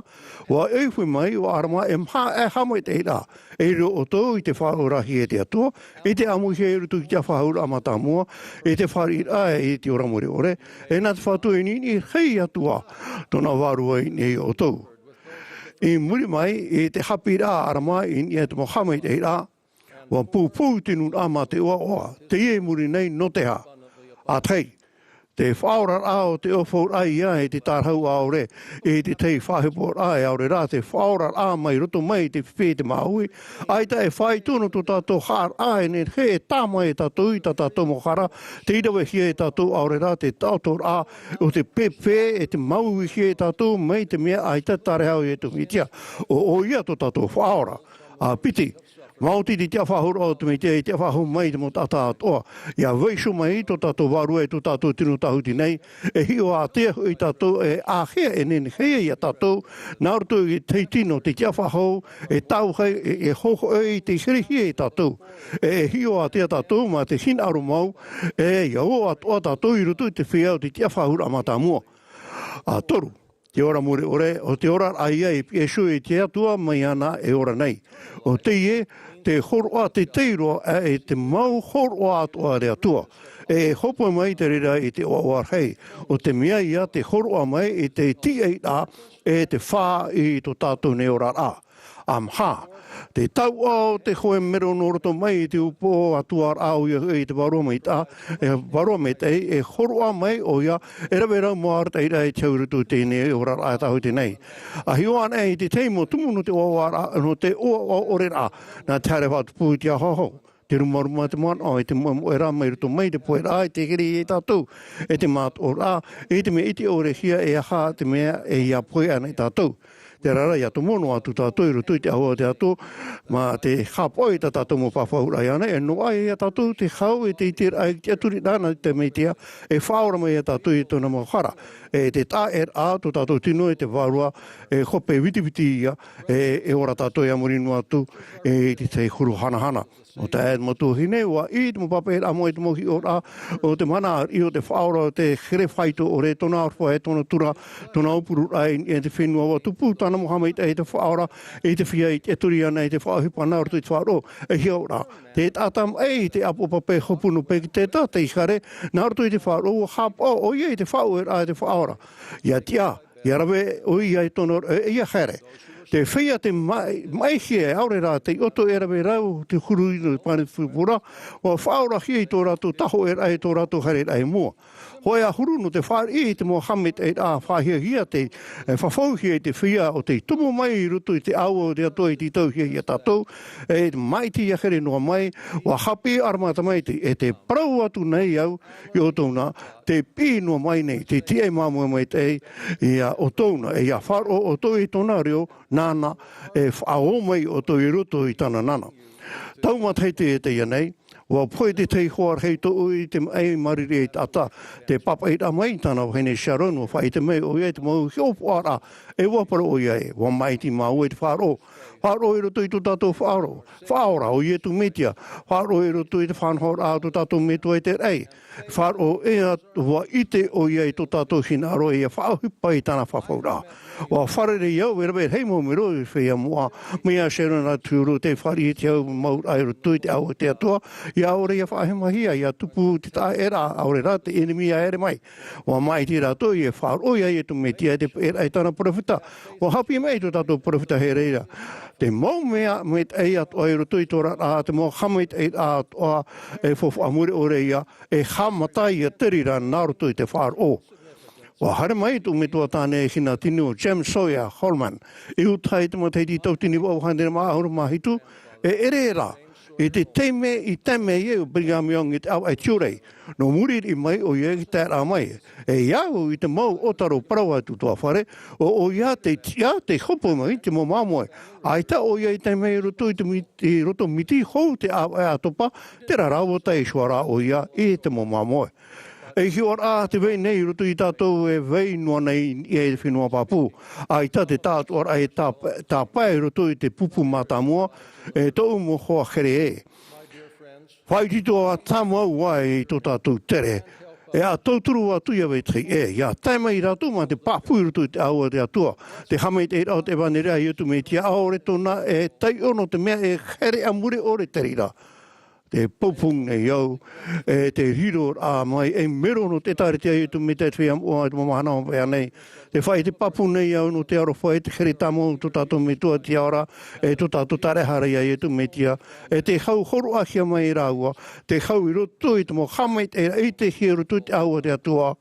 Speaker 13: Wa e hui mai o arama e mha e hamai te rā. E ro o tō i te wharo rahi e te atua, e te amuhi e rutu i te whahaura amatamua, e te whari rā e te ora more ore, e nā te whātu e nini hei atua tōna warua i nei o tō. I muri mai e te hapi rā arama i ni e te mohamai te rā, wa pūpū tinu rā ma te oa, te ie muri nei no te ha, a tei. Te whaora rā o te ofo rā ia e te tarhau aore, e te tei whahepo rā e aore rā, te whaora rā mai roto mai te whiwhi te maui, ai ta e whai tūno tō tātou hār ā e ne he e tāma e tātou i tātou mohara, te irawe hia e tātou aore rā, te tātou rā o te pepe e te maui hia e tātou mai te mea ai ta tarehau e tu mitia, o ia tō tātou whaora, a piti. Mauti di te whahura o te mei te whahu mai te mo tata atoa. Ia weisu mai tō tātou warua e tō tātou tinu tahuti nei. E hio a te hui tātou e āhea e nene hea i a tātou. Nārutu i te tino te tia whahau e tau hei e hoho e te hirihia i tātou. E hio a te tātou ma te hinaru mau e iau atoa tātou i rutu i te whiau te tia whahura amatamua. A toru. Te ora mure ore, o te ora aia e piesu e te atua mai ana e ora nei. O te ie, te horoa te teiro e te mau horoa atua re atua. E hopo mai te rira i te oa hei. O te mea ia te horoa mai i te tiei-a e te whā i to tātou ne ora a. Amha. Te tau au te hoe mero no roto mai i te upo atua au i te barometa, e horoa mai o ia, e rawe rau moara te ira e taurutu tēnei o rara a tahu tēnei. A hioan e i te teimo tumu no te oa no te oa ore rā, nā tare whatu pūtia hoho. te rumaruma te mana, e te moera mai ruto mai, te poera, e te kiri e tātou, e te mātu ora, e te me iti ore hia e aha te mea e ia poe ana i tātou. Te rara ia to mono atu tātou i rutu i te ahoa te atu, ma te hapoi ta tātou mo pāwhaurai ana, e no ai ia tātou te hau e te itir ai te aturi nāna te meitia, e whaora mai ia tātou i tōna mawhara. E te tā e rā to tātou tino e te wārua, e hope witi ia, e ora tātou i amorinu atu, e te huru hana. O te aed matu hine, wa i te mo pape a mo e te mohi o rā, o te mana i o te whaora, o te here whaito o re tona arwha e tona tura, tona upuru rai e te whenua wa tupu, tana Mohamed e te whaora, e te whia i te turi ana, e te whaahipana o te whaaro, e hia o rā. Te tātam e te apo pape hopunu pe ki te tā, te ihare, nā roto i te whaaro, hapa o ia i te whao e rā e te whaora. Ia tia, ia rawe o ia i tona, ia here. Te whia te mai hie aure rā, te oto e rawe rau, te huru i no pane whipura, o whaora hie i tō rātou taho e rai tō rātou hare rai mua. Hoi a huru no te whaari i te Mohamed e a whahia hia te whawhau hia i te whia o te tumu mai i rutu i te au o te ato i te tau hia i a tātou, e mai ti akere noa mai, wa hapi armata mai te, e te parau atu nei au i o tōna, te pi noa mai nei, te tie mamua mai te i a o tōna, e a wharo o tō i tōna reo, nāna, e whao mai o tō i rutu i tāna nana. Tau mataiti e te ia nei, wa poe te tei hoar hei to ui te ei mariri e tata, te papa i mai tana hene Sharon, wa whai te mei o ia te mau hiopo ara, e wapara o ia e, wa mai ti mau e te wharo. Wharo e roto i tu tātou wharo. Whaora o ia tu metia. Wharo e roto i te whanhor a tu tātou metua e te rei. Wharo e a wa ite o ia i tu tātou hinaro e a whaohipa i tāna whawhaura. Wa wharere iau e rawe hei mo mero i whea mua. Mea Sharon a tūru te whari i te au maur ai roto i te au te atua. Ia ore ia whahemahia, ia tupu te tā era, aure rā te enemi a ere mai. Wa mai te rātou i e wharo ia i e tu metia e te era i tāna profita. Wa hapi mai tu tātou profita he reira. Te mau mea me te ei atu ai roto i tōra a te mau hamait ei atu a e fofu amure o reia e hamatai a terira nā roto i te whāro. Wa hare mai tu me tua tāne e hina tinu o James Sawyer Holman. I utai te matei ti tautini wau handere maahuru mahitu e Ēperēra. E te teime i teme i o Brighamiong i te au ai tiurei. No muri i mai o ia ki tērā mai. E iau i te mau otaro parawa tu tua whare. O ia te hopo mai te mo mamoe. Ai ta o ia i teme i roto i te roto miti hou te au ai atopa. Te rarawa tai suara o ia i te mo mamoe. E hior a te vei nei roto i tātou e vei noa nei i e whenua papu. Ai ta te tātou ar ai tā pai roto i te pupu mātamua e tau mo hoa here e. Whai tito a tāmua wai i tō tātou tere. E a tauturu atu ia wei tei e. Ia taima i rātou ma te papu i roto i te aua te atua. Te hameit e rao te wanerea i utu me tia aore tōna e tai ono te mea e here amure ore terira. Te popung nei iau, e te riro a mai, e mero no te tāretia i tu me te whiam o ai te mamahana o pēa nei. Te whai te papu nei iau no te aro whai te here tamo tu tātou me tua te ora, e tu tātou tarehara i tu me tia. E te hau horo ahia mai i rāua, te hau i roto i te mo hamait e te hia roto i te aua te atua,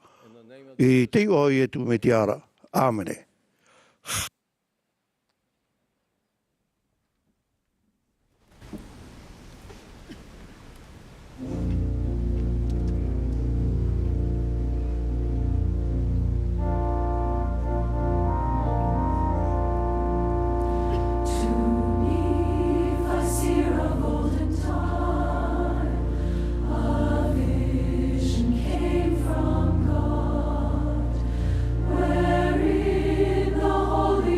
Speaker 13: i te o i tu me te ara. Āmene.
Speaker 17: Holy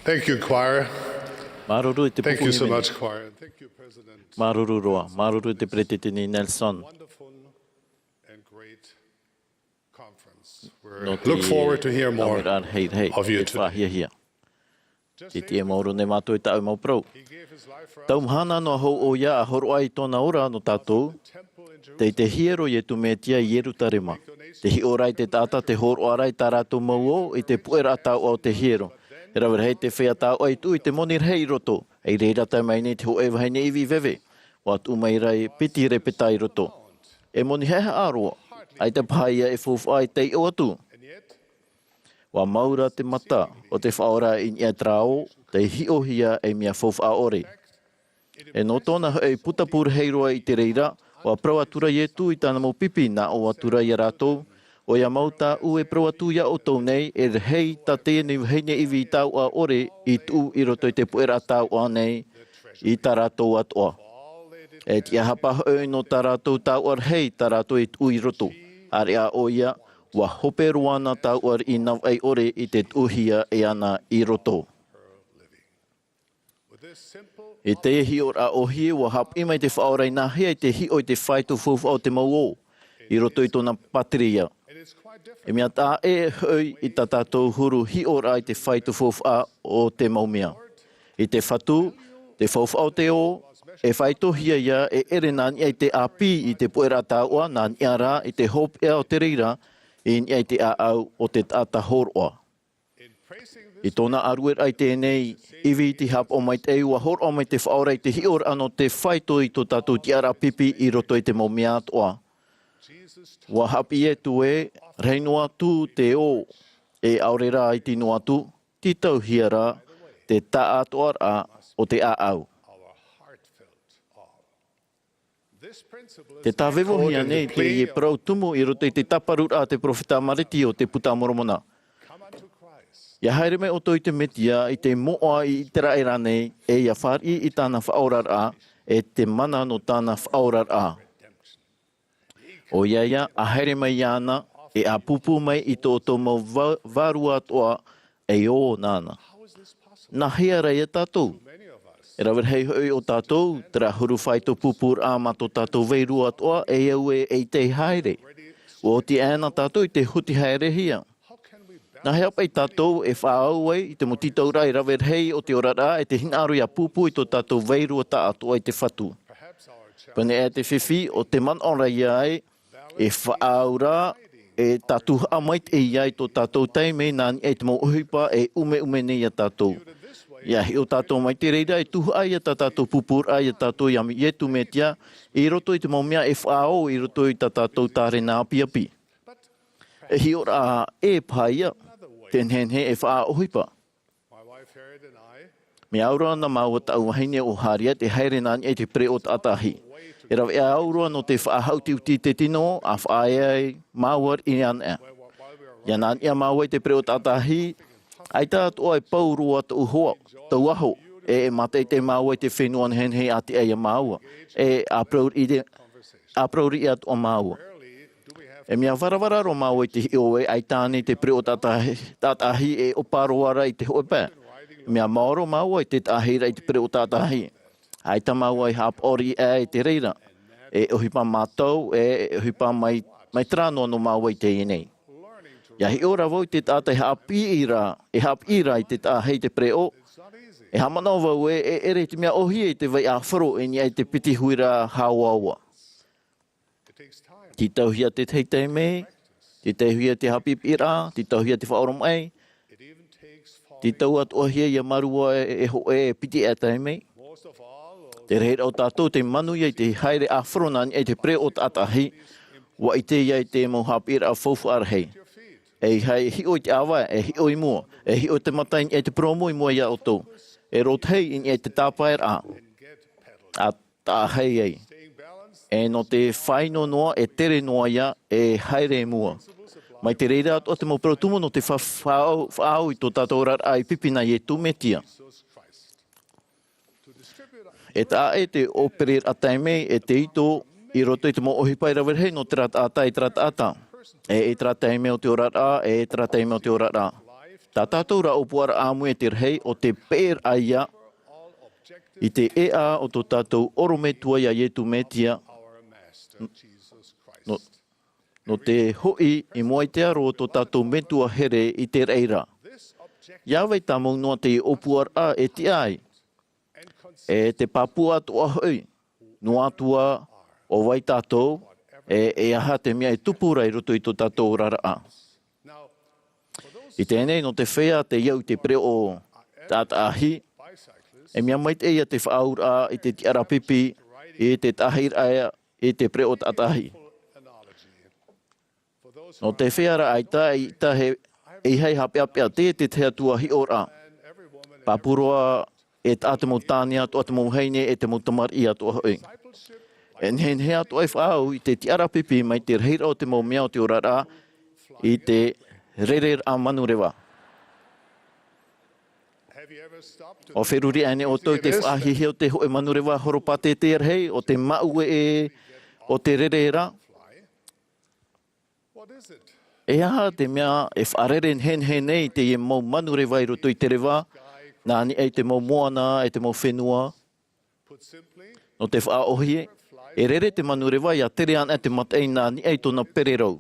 Speaker 3: Thank you, choir.
Speaker 6: Maruru te
Speaker 3: Thank you so
Speaker 6: pupuhimene.
Speaker 3: much, choir. And thank you, President.
Speaker 6: Maruru roa. Maruru te pretetini Nelson.
Speaker 3: Wonderful and great conference.
Speaker 6: No
Speaker 3: We look forward to hear more
Speaker 6: Āmuira'a hei rei.
Speaker 3: of you
Speaker 6: E
Speaker 3: today.
Speaker 6: whahia hia. Te tia mauro ne mātou e tau mau prau. Tau mhana no hou o ia a horo ai tōna ora no tātou. Te hiero i e tu mea tia i Yerutarema. Te hi orai te tāta te horo arai tā rātou mau o i te puera tau au te hiero. E rawera hei te whea tau ai tu i te moni rei roto. Ei reira tai mai nei te ho e wahai ne iwi vewe. Wa tu mai rai piti repetai roto. E moni heha aroa. Ai te pahaia e fuwhai te o atu. Wa maura te mata o te whaora i nia trao, te hiohia e mia whawha ore. E no tōna e putapura heiroa i te reira, wa prawatura i tu i tāna mo pipi na o atura i rātou, o ia mauta u e prawatu ia o tau nei, e hei ta tēnei heine iwi i tau a ore i tu i roto i te puera tau a nei, i tā rātou atoa. E tia hapa hoi no tā rātou tau ar hei tā rātou i tu i roto, are a o ia, wa hope ruana tau ar i nau ai ore i te tuhia e ana i roto. E te hi or a ohi wa hap imai te whaorai nā hea i te hi o i te whaitu fufu o te mau o, i roto i tōna patria. E mea tā e hoi i tā tātou huru hi or a i te whaitu fufu a o te mau mea. I te whatu, te fufu o te o, e whaitu hia ia e ere nāni ai te api i te puera tāua, nāni ara i te hop ea o te reira, i ai te au o te tata horoa. I tōna aruer ai tēnei, iwi ti hap o mai te eua hor o mai te whaorai te hior ano te whaito i tō tātou tiara pipi i roto i te maumea atoa. Wa hapi e tu e, reinua tu te o, e aurera ai tino atu, ti tau hiara, te ta atoar a o te a au. Te tāwewo hia nei te i e prau tumu i roto i te taparura a te profeta mariti o te puta moromona. Ia haere me o toi te metia i te moa i itera e ranei e ia whari i tāna whaorara e te mana no tāna whaorara. O iaia, a haere mai iana e a pupu mai i tō tō mau varua toa e o nāna. Nā hea rei e tātou. E rawir hei hoi o tātou, tera huru whaito pupur a mato tātou veirua toa e au e te haere. O ti ēna tātou i te huti haere hia. Nā hea pai tātou e whaau ai i te motitau rai rawir hei o te orara e te hinaru ia pupu i tō tātou veirua ta atoa i te whatu. Pane e te whiwhi o te man ora iai e whaau rā e tātou amait e iai tō tātou teime nāni e te mo uhipa e ume nei a tātou. Ia hi o tātou mai te reira e Tuha'a ia tātou pupur a ia tātou iami i etu metia i roto i te maumea e whaau i roto i tātou tāre nā api. E hi ora e pāia. Tenhen he e wha ohipa. Me aurua na maua tau wahine o haria te haere nani e te pre o tātahi. E rawa e aurua no te wha hauti uti te tino a wha ai mauar i ana. Ia nani a maua i te pre o tātahi, ai tātua e paurua tau hoa, tau aho. E mate te maua i te whenuan hen hei ati ai a maua. E aprauri i atu a maua. E mea warawara ro mau i te hioe ai tāne te pre o tātahi e oparoara i te hoepē. E mea maoro mau i te tāhira i te pre o tātahi. Ai ta mau i hap ori e te reira. E ohipa mātou e ohipa mai trānoa no mau i te ienei. Ia hi ora wau i te tātai hap ira i te tāhei te pre o. E hamana wau e ere te mea ohi i te vai a wharo e ni ai te piti huira hauaua. Ti tauhia te teitei me, ti tauhia te hapipira, ti tauhia te whaorom ai, ti tau atohia ia marua e ho e piti e tei me. Te reira o tātou te manu i te haere a wharonani e te pre o tātahi, wa i te iai te mo hapira a whaufu arhei. E hei hi o te awa, e hi o i mua, e hi o te matain e te promo i mua ia o tō. E rothei i te tāpaer a tāhei ei. E no te whaino noa e tere noa ia e haere mua. Mai te reira o te mopero tumo no te whaau i tō tātou rar ai pipina i e tūmetia. E tā e te Ēperēra taimei e te ito i roto i te mo ohipai rawerhei no te rata ata i trata ata. E trata e meo te orara, e trata e meo te orara. Tā tātou ra opua ra āmu e te rei o te pēr aia i te ea o tō tātou orometua ia ietu metia no te hoi i moai te aro o tō tātou metua here i te reira. Iawei tā mou noa te opua ra e te ai. E te papua toa hoi. Noa tua o wai tātou e aha te mea e tupura i roto i tō tātou rara. I tēnei no te whea te iau te pre o tāta ahi. E mea mai te ia te whaaura i te tiara pipi i te tahir aia i te pre o tāta ahi. No te whea aita i tahe e hei hapea te te tua hi ora. Papuroa e tāte mo tānia toa te mo heine e te mo tamar ia toa hoi. E nhen hea toa e whaau i te tiara pipi mai te reira o te mo mea o te orara i te rereira manurewa. O wheruri ane o tau te whahihi o te hoe manurewa horopate te rei o te maue e o te rereira. E aha te mea e whaareren hen nei te e mau manurewa i roto i te rewa, nā ni e te mau moana, e te mau whenua. No te whaohie, e rere te manurewa i a tere ana te matei nā ni e tōna pererau.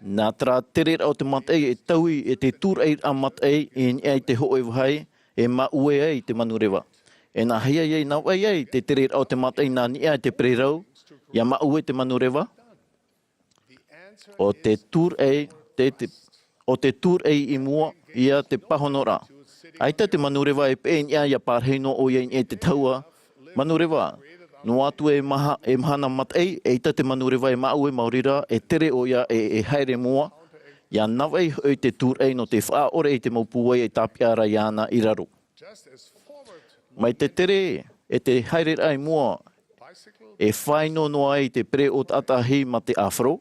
Speaker 6: Nā tra tere o te matei e taui e te tūrei a matei e ni e te hoe wahai e maue e te manurewa. E nā hea ei nā wai ei te tere o te matei nā ni e te pererau, ia maue te manurewa. O te tūrei, o te tūrei i mua ia te pahonora. Aita te manurewa e pēn ia pārheino o ia e te taua. Manurewa, no atu e mahana matei, e ita te manurewa e maue maurira, e tere o ia e haere mua. Ia nawei hoi te tūrei no te wha ore e te maupuai e tapiara i ana i raro. Mai te tere e te haere ai mua, e whaino noa i te pre o tatahi ma te afro.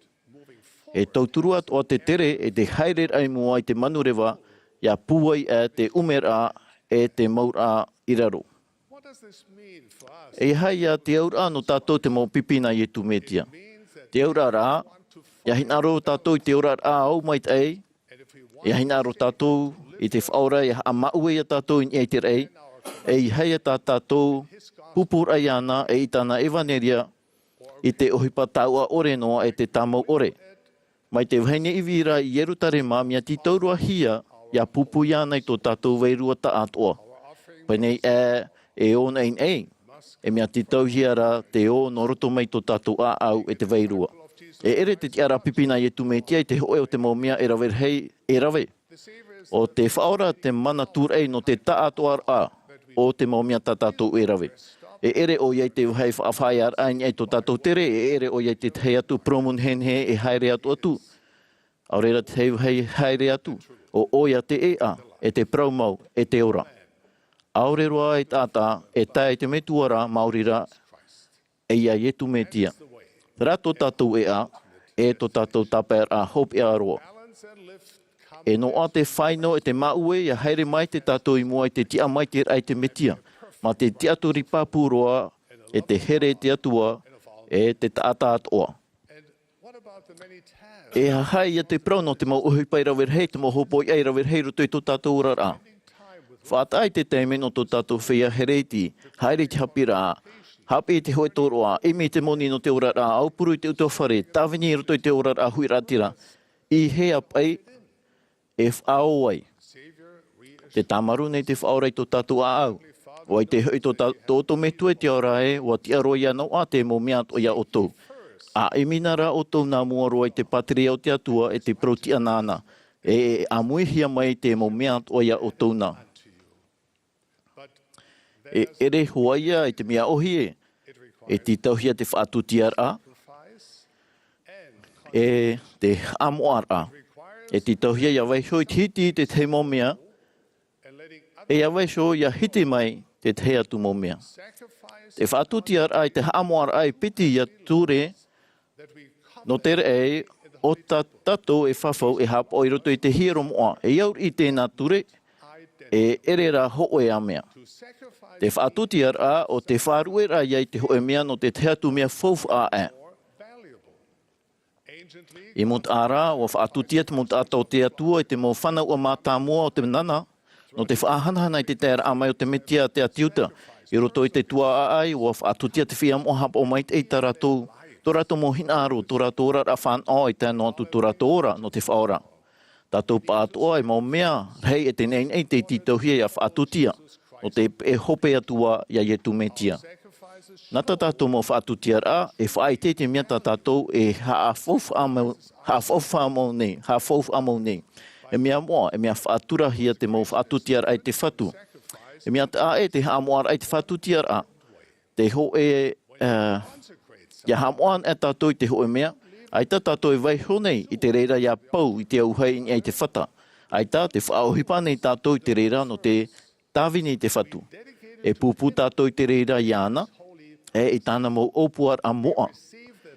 Speaker 6: E tauturua o te tere e te haere ai mua i te manurewa, ia puai e te Āmuiraa e te maura i raro. E hai a te aura no tātou te mau pipina i tu metia. Te aura rā, ia hinaro tātou i te aura rā au mai te ei, ia hinaro tātou i te whaora, ia amaue ia tātou i te rei, e i hai a tātou pupur ai ana e i tāna evaneria i te ohipa taua ore noa e te tamau ore. Mai te waine i vira i Yerutarema mia ti taurua hia, ia pupu ia nei tō tātou weirua ta atoa. Pēnei e o nei ei, e mea ti tau hiara te o no roto mai tō tātou a au e te weirua. E ere te tiara pipina i tu metia i te hoe o te maumia e rawe hei e rawe. O te whaora te mana tūrei no te ta atoa a o te maumia ta tātou e rawe. E ere o iei te uhei whaafai ar aini e tō tātou tere, e ere o iei te hei atu promun hen he e haere atu atu. Aurera te hei haere atu. O oia te ea, e te praumau, e te ora. Aureroa e tātā, e tae te metuara maurira, e ia ietu metia. Rā tō tātou ea, e tō tātou tāpēr a hope e aroa. E no a te whaino e te maue, ia haere mai te tātou i mua i te tia mai te rai te metia. Ma te tiaturi pāpuroa, e te here te atua, e te tātā atoa. E hahai ia te prau no te mau uhui pai rawerhei, te mau hopoi ei rawerhei roto i tō tātou urara. Whātai te teime no tō tātou whia hereiti, haere te hapira, hape te hoe tōroa, imi te moni no te urara, aupuru i te utawhare, tāwini roto i te urara huiratira, i hea pai e whaoai. Te tamaru nei te whaorai tō tātou a au. Wai te hoi tō metu e te orae, wa ti aroi anau a te mo mea o ia o tō. A eminara o tō nā mua roa i te patria o te atua e te proti anana. E amuihia mai te mo mea o ia o tō nā. E ere huaia i te mea ohie. E ti tauhia te whaatutiara. E te Āmuiraa. E ti tauhia ia waisho i hiti te te mo mea. E ia waisho ia hiti mai te te atu mo mea. Te whaatutiara i te Āmuiraa i piti ia ture. No tere e, o tato e whawhau e hapo i roto i te hiro moa. E iau i tēnā ture, e erera ho e a mea. Te whaatutiara o te wharuera iei te hoe mea no te atu mea whauwha a e. I mut ara o whaatutia te mut atau te atua i te mo whana o mātāmua o te nana, no te whaahanahana i te tēra amai o te metia te atiuta, i roto i te tua ai o whaatutia te whiam o hapa o mait e tā rātou, tō rātou mo hina aro, tō rātou ora a whan o i tēnā atu tō rātou ora no te whaora. Tātou pātoa i mau mea, rei e te nein e te titau hia i a whaatutia, no te e hope atua ia i tu metia. Nā tātou mo whaatutia rā, e whaite te mea tātou e haafof amau nei. E mea moa, e mea whaatura hia te mo whaatutia rā i te whatu. E mea tā e te haamoa rā i te whaatutia rā. Te ho e, ia haamoan e tātou i te ho e mea, ai tā tātou e vai honei i te reira ia pau i te auhei i te whata. Ai tā te whaohipa nei tātou i te reira no te tāwini i te whatu. E pūpū tātou i te reira i ana, e i tāna mo opuar a moa.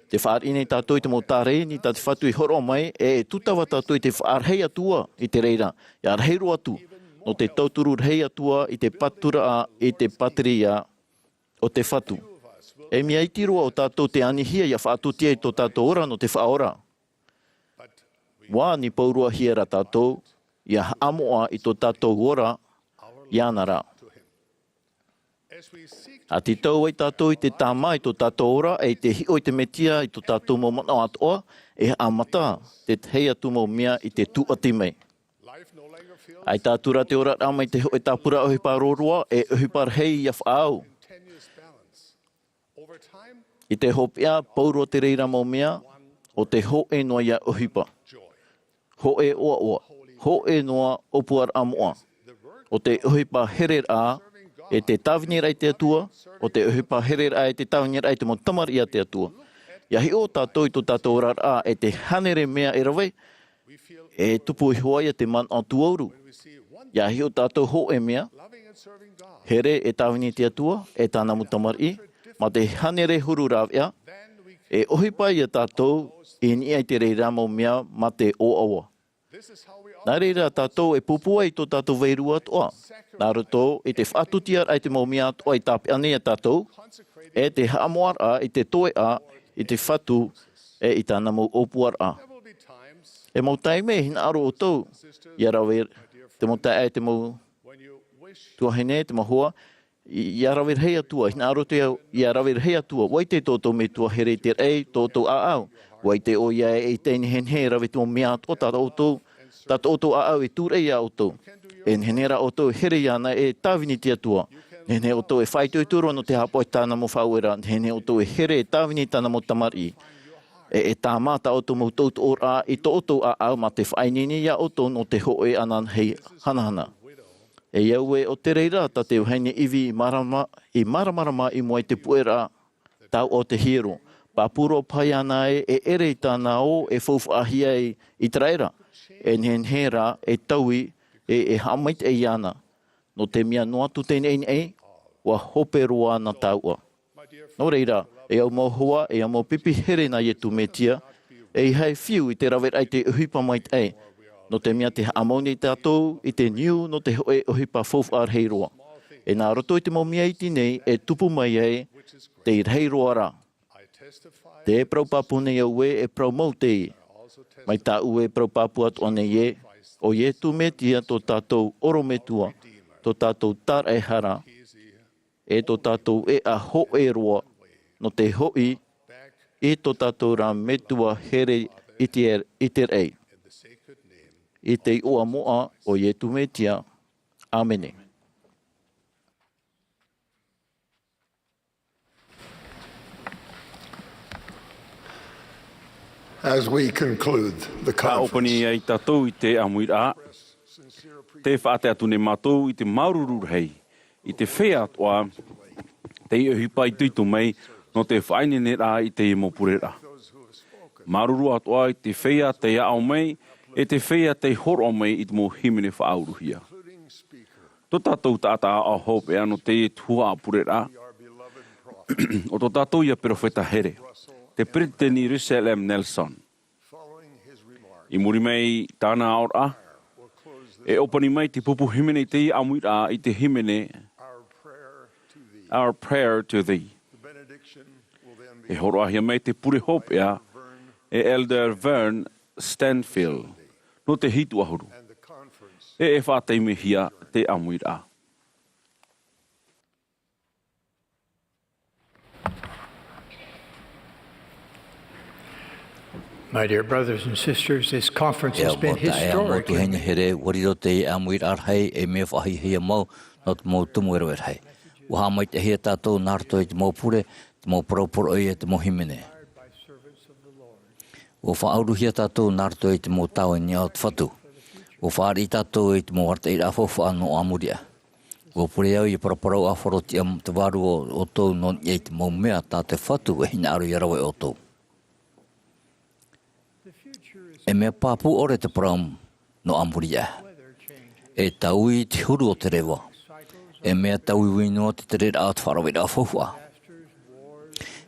Speaker 6: Te whaarine tātou i te mo tārei ni tā te whatu i horo mai, e tutawa tātou i te whaarhei atua i te reira, i arheiro atu, no te tauturu rhei atua i te patura a i te pateria o te whatu. E mea itiroa o tātou te anihia ia whaatutia i tō tātou ora no te whaora. Wā ni paurua hiera tātou, ia amoa i tō tātou ora, iana rā. A ti tau ai tātou i te tāma i tō tātou ora, e te hio i te metia i tō tātou mo mana atoa, e amata te hei atu mo mea i te tuati mei. Ai tātura te ora rāma i te hoi tāpura ohipa rorua, e ohipa rhei ia whaau. I te hopea, pauro te reira mo mea, o te ho e noa ia ohipa. Ho e oa oa, ho e noa opuar amoa. O te ohipa Ēperēra, e te tāwini rai te atua, o te ohipa Ēperēra e te tāwini rai te mo tamari a te atua. Ia hi o tātou i tō tātou rara e te hanere mea e rawai, e tupu i hoaia te man o tuauru. Ia hi o tātou ho e mea, here e tāwini te atua, e tāna mo tamari, ma te hanere huru rāwea, e ohipa ia tātou i ni ai te reira mo mea ma te o awa. Nā reira tātou e pupua i tō tātou veirua atoa. Nā roto i te whaatutia ai te mo mea atoa i tāpi ane a tātou, e te haamoar a i te toe a i te whatu e i tāna mo opuar a. E mo taime hina aro o tau, ia rawe te mo tae te mo tuahine, te mo hoa, ia rawe hei atua, hina aro te au, ia rawe hei atua, wai te tōtou me tua here te rei, tōtou a au, wai te o ia e teini hen he, rawe tō mea atua, tātou a au e tūrei a otou, e henera otou here iana e tāwini te atua, hene otou e whaito i tūro no te hapoi tāna mo whauera, hene otou e here e tāwini tāna mo tamari, e tā māta otou mo tautu ora i tōtou a au, ma te whainini ia otou no te hoe anan hei hanahana. E iau e o te reira, ta te uhaine iwi i maramarama i moai te puera tau o te hiro. Pāpuro pai ana e ere i tāna o e whauwhaahia i traera. E nhenhera e taui e hamait e iana. No te mea noa tu tēnei e, wa hoperoa na taua. No reira, e au mohua, e au mo pipi here na i tu metia, e i hei whiu i te rawet ai te uhipa mait e. No te mea te amoni tātou i te niu no te hoe ohipa whauwhar heiroa. E nā roto i te momia iti nei e tupu mai ei te heiroa rā. Te e praupapu nei au e prau mau te i. Mai tā ue praupapu atu ane e, o e tu metia tō tātou orometua, tō tātou tar e hara, e tō tātou e a ho e roa, no te hoi, e tō tātou rā metua here iter ei. I te ua moa o Ietu metia. Amene.
Speaker 3: As we conclude the conference,
Speaker 10: opani ai tātou i te Amuiraa. Te whaate atu ne mātou i te maururu hei. I te whea atoa, te i uhipa i tuitu mai, no te whainene rā i te Ēperēra. Maruru atoa i te whea te ao mai, e te whea te horo mai i te mo himene whaauruhia. Tō tātou tātā a hope ano te Tuha'a Ēperēra. O tō tātou ia perofeta here. Te Preteni Jerusalem Nelson. I muri mai tāna aora. E opani mai te pupu himene te Amuiraa i te himene. Our prayer to thee. E horo ahia mai te pure hopea. Elder Vern Stanfield, no te hitu ahuru. E whāteimi hia te Amuiraa.
Speaker 14: My dear brothers and sisters, this conference has been historic.
Speaker 1: O whauru hia tātou nārto e te mō tau e niao te whatu. O whaari tātou e te mō warta i rafo whaano Āmuiraa. O pure au i paraparau a wharoti am te waru o tau non i te mō mea tā te whatu e hina aru i arawe o tau. E mea pāpu ore te praum no Āmuiraa. E tau i te huru o te rewa. E mea tau i wino te te rera at wharawera a whawha.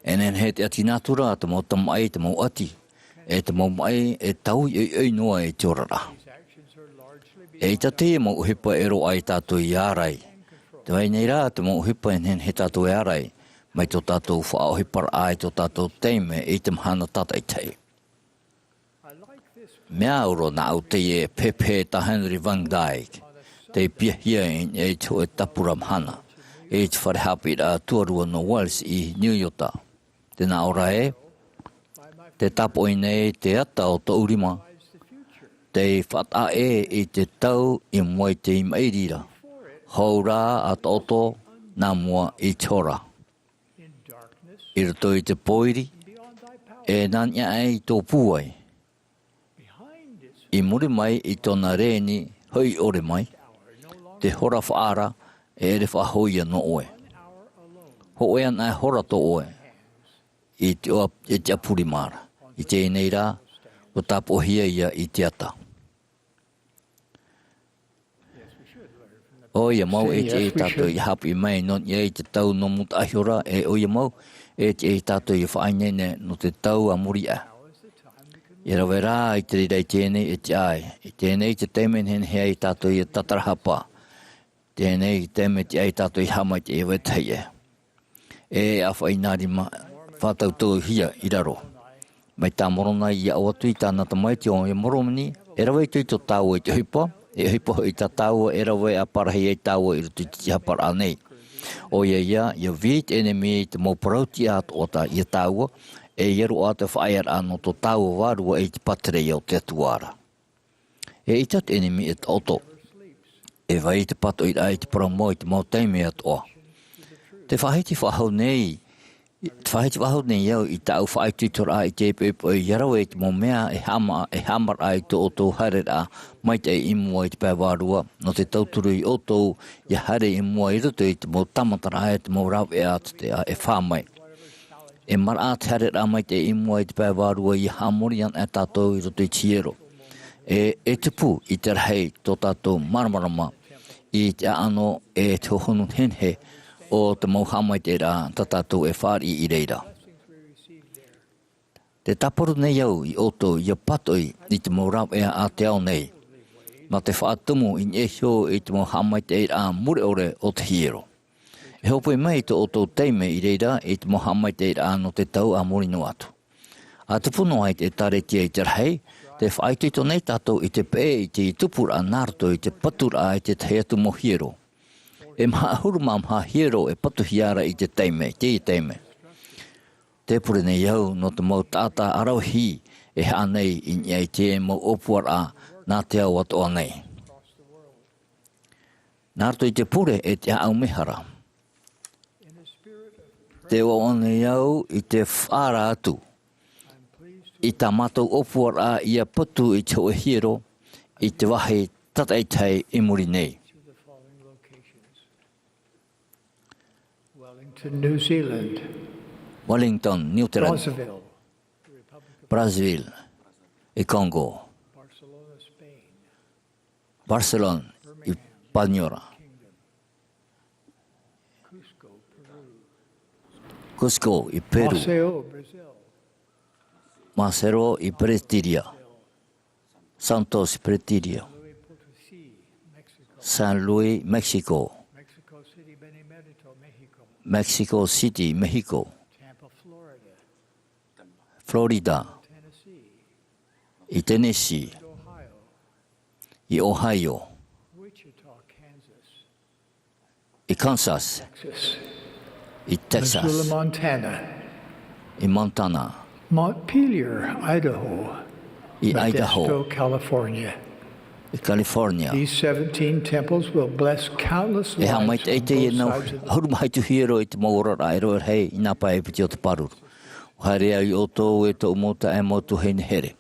Speaker 1: E nen he te ati nātura te mō tamai te mō ati. E te mau mai e tau i noa e te orara. E ita te mau uhipa e ro ai tātou i ārai. Te wai nei rā te mau uhipa e nen he tātou e ārai, mai tō tātou wha uhipara ai tō tātou teime e te mahana tata i tei. Mea uro nā au te e Pepe ta Henry Van Dyke, te pia hia e tō e tapura mahana, e te wharehapi rā tuarua no Wales i New York. Tēnā ora e, te tapo i nei te ata o tō urima, te whata i te tau i mua i te imairira, hau rā a tōto nā mua i tora. I rato i te poiri, e nania ai tō puai. I muri mai i tōna rēni hui ore mai, te hora whaara e ere whahoia no oe. Ho ea nai hora tō oe, i te apuri mara. I te nei rā, o tapo hia ia i te ata. O ia mau e te e tātou i hapu i mai non i te tau no muta ahiora e o ia mau e te e tātou i whainene no te tau Āmuiraa. I rawe rā i te rira i tēnei e te ai. I tēnei te temen hen hea i tātou i tatarahapa. Tēnei teme te ai tātou i hamai te e wetaie. E a whainari whātau tō hia i raro. Mai tā morona i au atu i tāna tamai te o e moromani, e rawe i tui tō tāua i te hipa, e hipa i tā tāua e rawe a parahi e tāua i rutu ti hapara anei. O ia, viet enemi i te mauparauti atu o tā i tāua, e ieru a te whaear ano tō tāua wārua i te patere i au te atuara. E i tat enemi i te oto, e vai i te pato i rai te paramo i te mauteime atu o. Te whahiti whahau nei, Whaiti wahau nei iau i tau whaiti tora i te pepe i yarau e te mō mea e hamar ai tō o tō harera mai te imua i te pēwārua no te tauturu i o tō i hare imua i ruto i te mō tamatara ai te mō rau e atu te a e whāmai. E mara atu harera mai te imua i te pēwārua i hamori an e tātou i ruto i tiero. E te pū i te rahei tō tātou maramarama i te ano e te honu henhe o te mauhamai te rā, tātātou e whāri i reira. Te taparu nei au i oto i a patoi i te maurau ea a te ao nei, ma te whaatumu i nheo i te mauhamai te rā mure ore o te hiero. E hopo i mai te oto teime i reira i te mauhamai te rā no te tau a morino atu. A te puno ai te tare tia i te rahei, te whaiti to nei tātou i te pē i te tupura narto i te patura i te teatu mo hiero. E maha huruma maha hiero e patuhiara i te teime, te i teime. Te pure nei au no te mau tātā arauhi e hanei i niai te mau opuara nā te au atoa nei. Nārto i te pure e te Aumihara. Te waone au i te whāra atu. I tā mātou opuara i a patu i te o hiero i te wahi tataitei i muri nei.
Speaker 14: New Zealand,
Speaker 1: Wellington, New Zealand, Brazil, e Congo, Barcelona, e Palmyra, Cusco, e Peru, Maceió, e Brasilia, Santos, Brasilia, San Luis, Mexico, Mexico City, Mexico, Florida, I Tennessee, I Ohio, I Kansas, I Texas,
Speaker 14: Missoula, Montana,
Speaker 1: I Montana,
Speaker 14: Montpelier, Idaho,
Speaker 1: I Idaho,
Speaker 14: Modesto, California.
Speaker 1: I California.
Speaker 14: These 17 temples will bless countless lives on both sides of the
Speaker 1: Hurumai tu hiro I te maura rai roa hei ina pai piti o te paruru. Haere ai o tō e tō mota e motu hei here.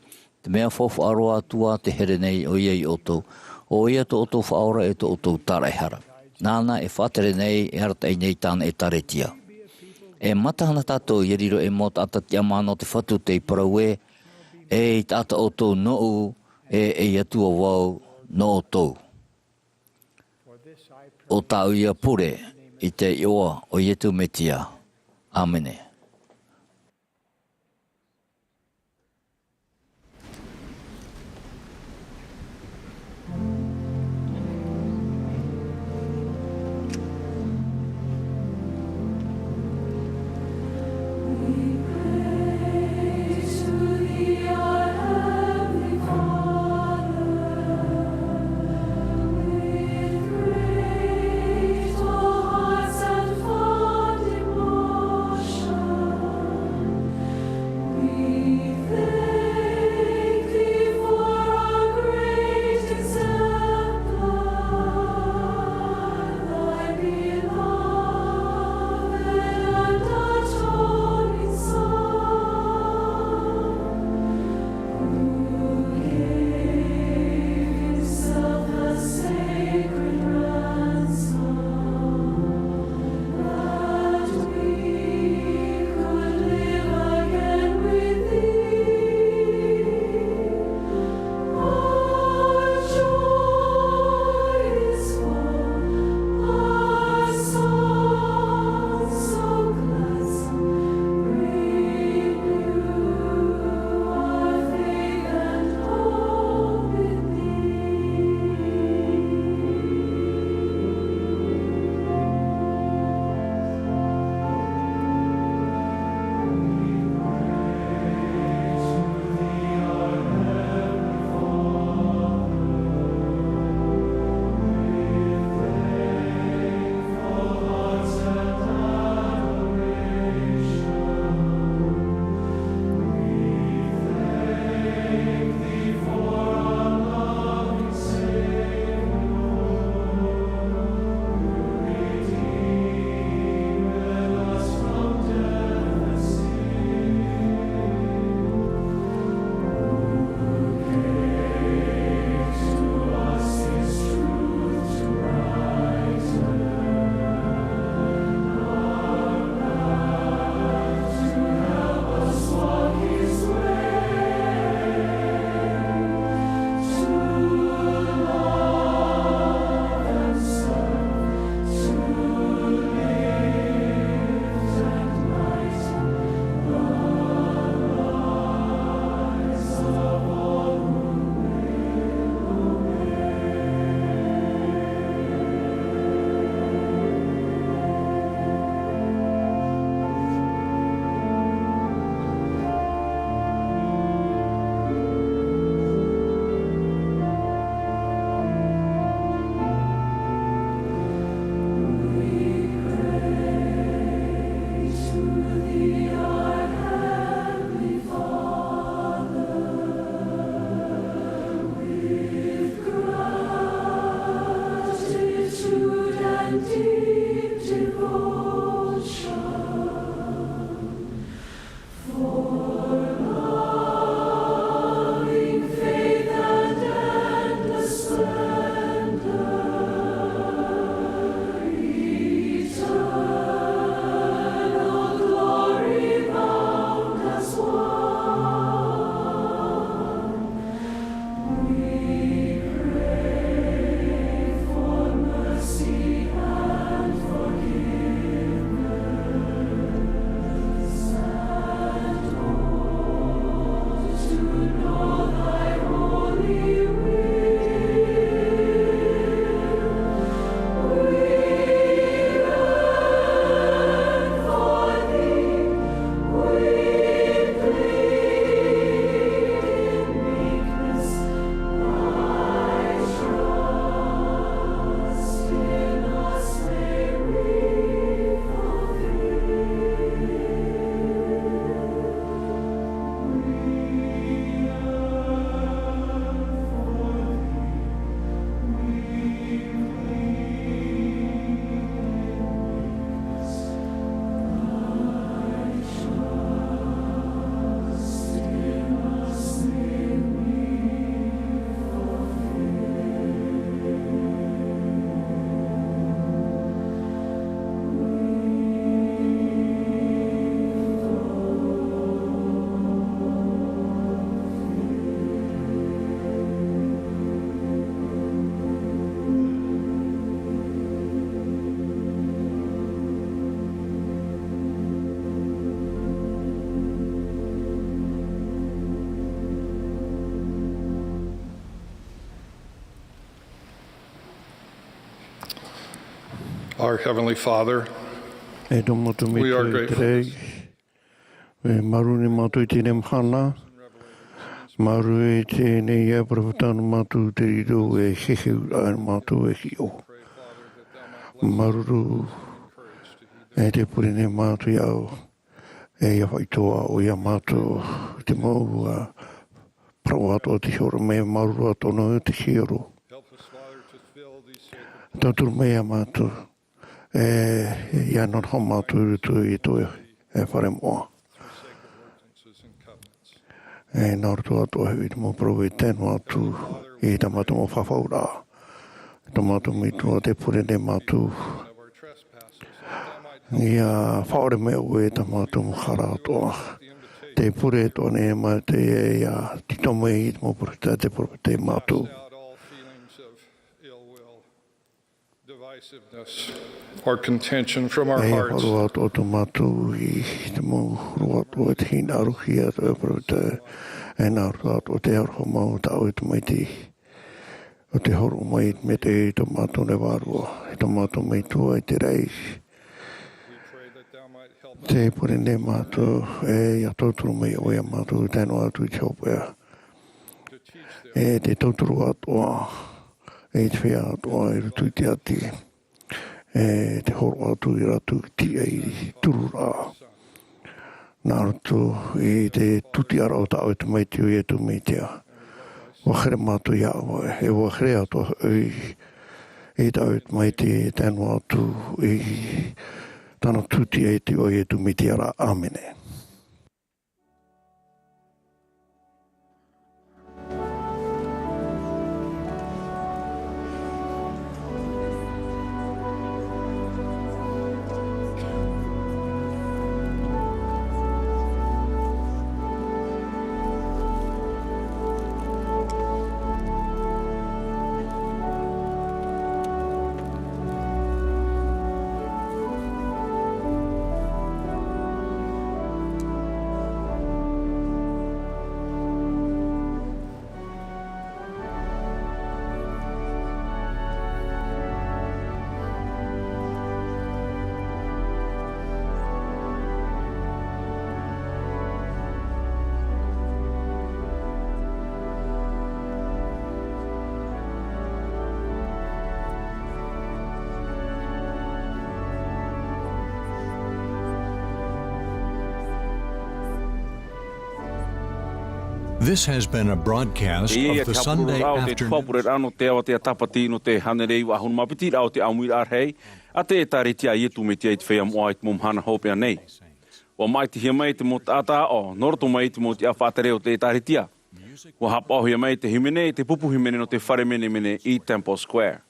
Speaker 1: Te mea fofu aroa atua te here nei o iei o tō. O ia tō o tō whaora e tō o tō taraihara. Nāna e whatere nei e harata i nei tāna e taretia. E matahana tātou i riro e mota atati amano te whatu te paraue e i tāta o tō nou e atua wau no tō. O tāu ia pure i te ioa o ietu metia. Amene.
Speaker 15: Our Heavenly Father, we are grateful.
Speaker 13: Maruni matu tine mhana, maru e tine ia pravatan matu terido e hehe matu e hio. Maru e te purine matu iau e ia waitoa o ia matu te mau prawato te horo me maru atono te hiro. Tatur mea matu e ia non ho matu tu i tu e whare moa. E nārtu atu hewi te mo prowe tēnu atu i ta matu mo whawhaura. Ta matu mitua te purine matu. Ia whaore mea ue ta matu mo hara atoa. Te pure toa ne ma te ia titome i te mo purita te pure te matu.
Speaker 15: Or contention from our hearts.
Speaker 13: E wharu atu matu i te mo ruatu e te hina aruhi atu e purita. E nārtu atu te arho mau tau e te maiti. O te horu mai me te tomato ne warua. E tomato mei tua e te reis. Te pure ne mātu e ia tauturu mei o ia mātu tēnu atu i te hopea. E te tauturu atua, e te whea atua i rutu i te ati. E te horu atu i ratu ti e i turura. Nārtu i te tuti ara o tau e te maiti o i e tu meitea. Wakhere mātu ia awa e wakhere atua i tau e te maiti e tēnu atu i tana tuti e te o e tu mitiara. Amene.
Speaker 7: This has been a broadcast of the Sunday afternoon.
Speaker 10: Ēperēra no te awa te Sabati no te hanerei wa hun mapiti au te Āmuira'a hei a te taritia i tu me te ait whea moa i te mumhana hopea nei. Wa mai te hia mai te mo tata o noroto mai te mo te awhatere o te taritia. Wa hapa o hia mai te himene te pupu himene no te whare mene i Temple Square.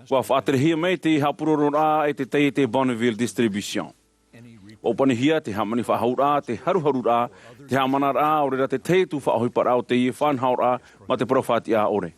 Speaker 10: Wa whatere hia mai te hapurorora e te tei te Bonneville Distribution. O panihia te hamani whahaura, te haruharura, te hamanara o rera te teitu whaohipara o te i whanhaura ma te profati a ore.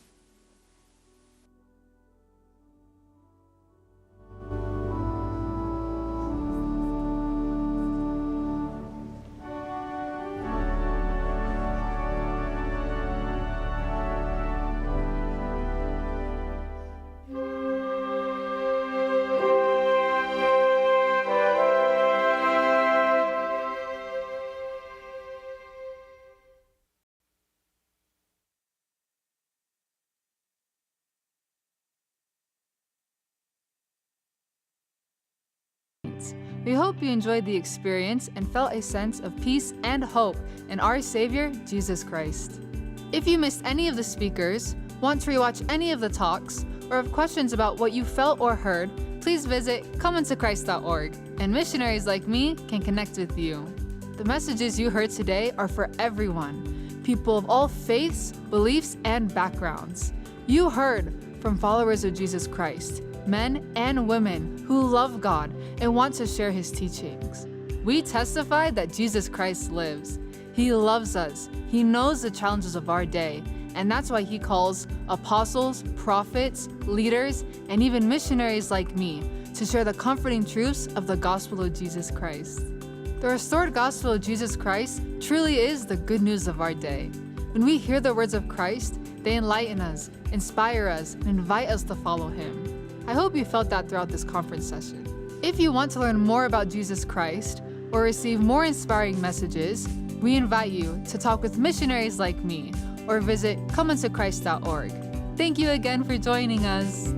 Speaker 2: We hope you enjoyed the experience and felt a sense of peace and hope in our Savior, Jesus Christ. If you missed any of the speakers, want to rewatch any of the talks, or have questions about what you felt or heard, please visit comeintochrist.org, and missionaries like me can connect with you. The messages you heard today are for everyone, people of all faiths, beliefs, and backgrounds. You heard from followers of Jesus Christ, men and women who love God and want to share His teachings. We testify that Jesus Christ lives. He loves us. He knows the challenges of our day, and that's why He calls apostles, prophets, leaders, and even missionaries like me to share the comforting truths of the gospel of Jesus Christ. The restored gospel of Jesus Christ truly is the good news of our day. When we hear the words of Christ, they enlighten us, inspire us, and invite us to follow Him. I hope you felt that throughout this conference session. If you want to learn more about Jesus Christ or receive more inspiring messages, we invite you to talk with missionaries like me or visit comeuntochrist.org. Thank you again for joining us.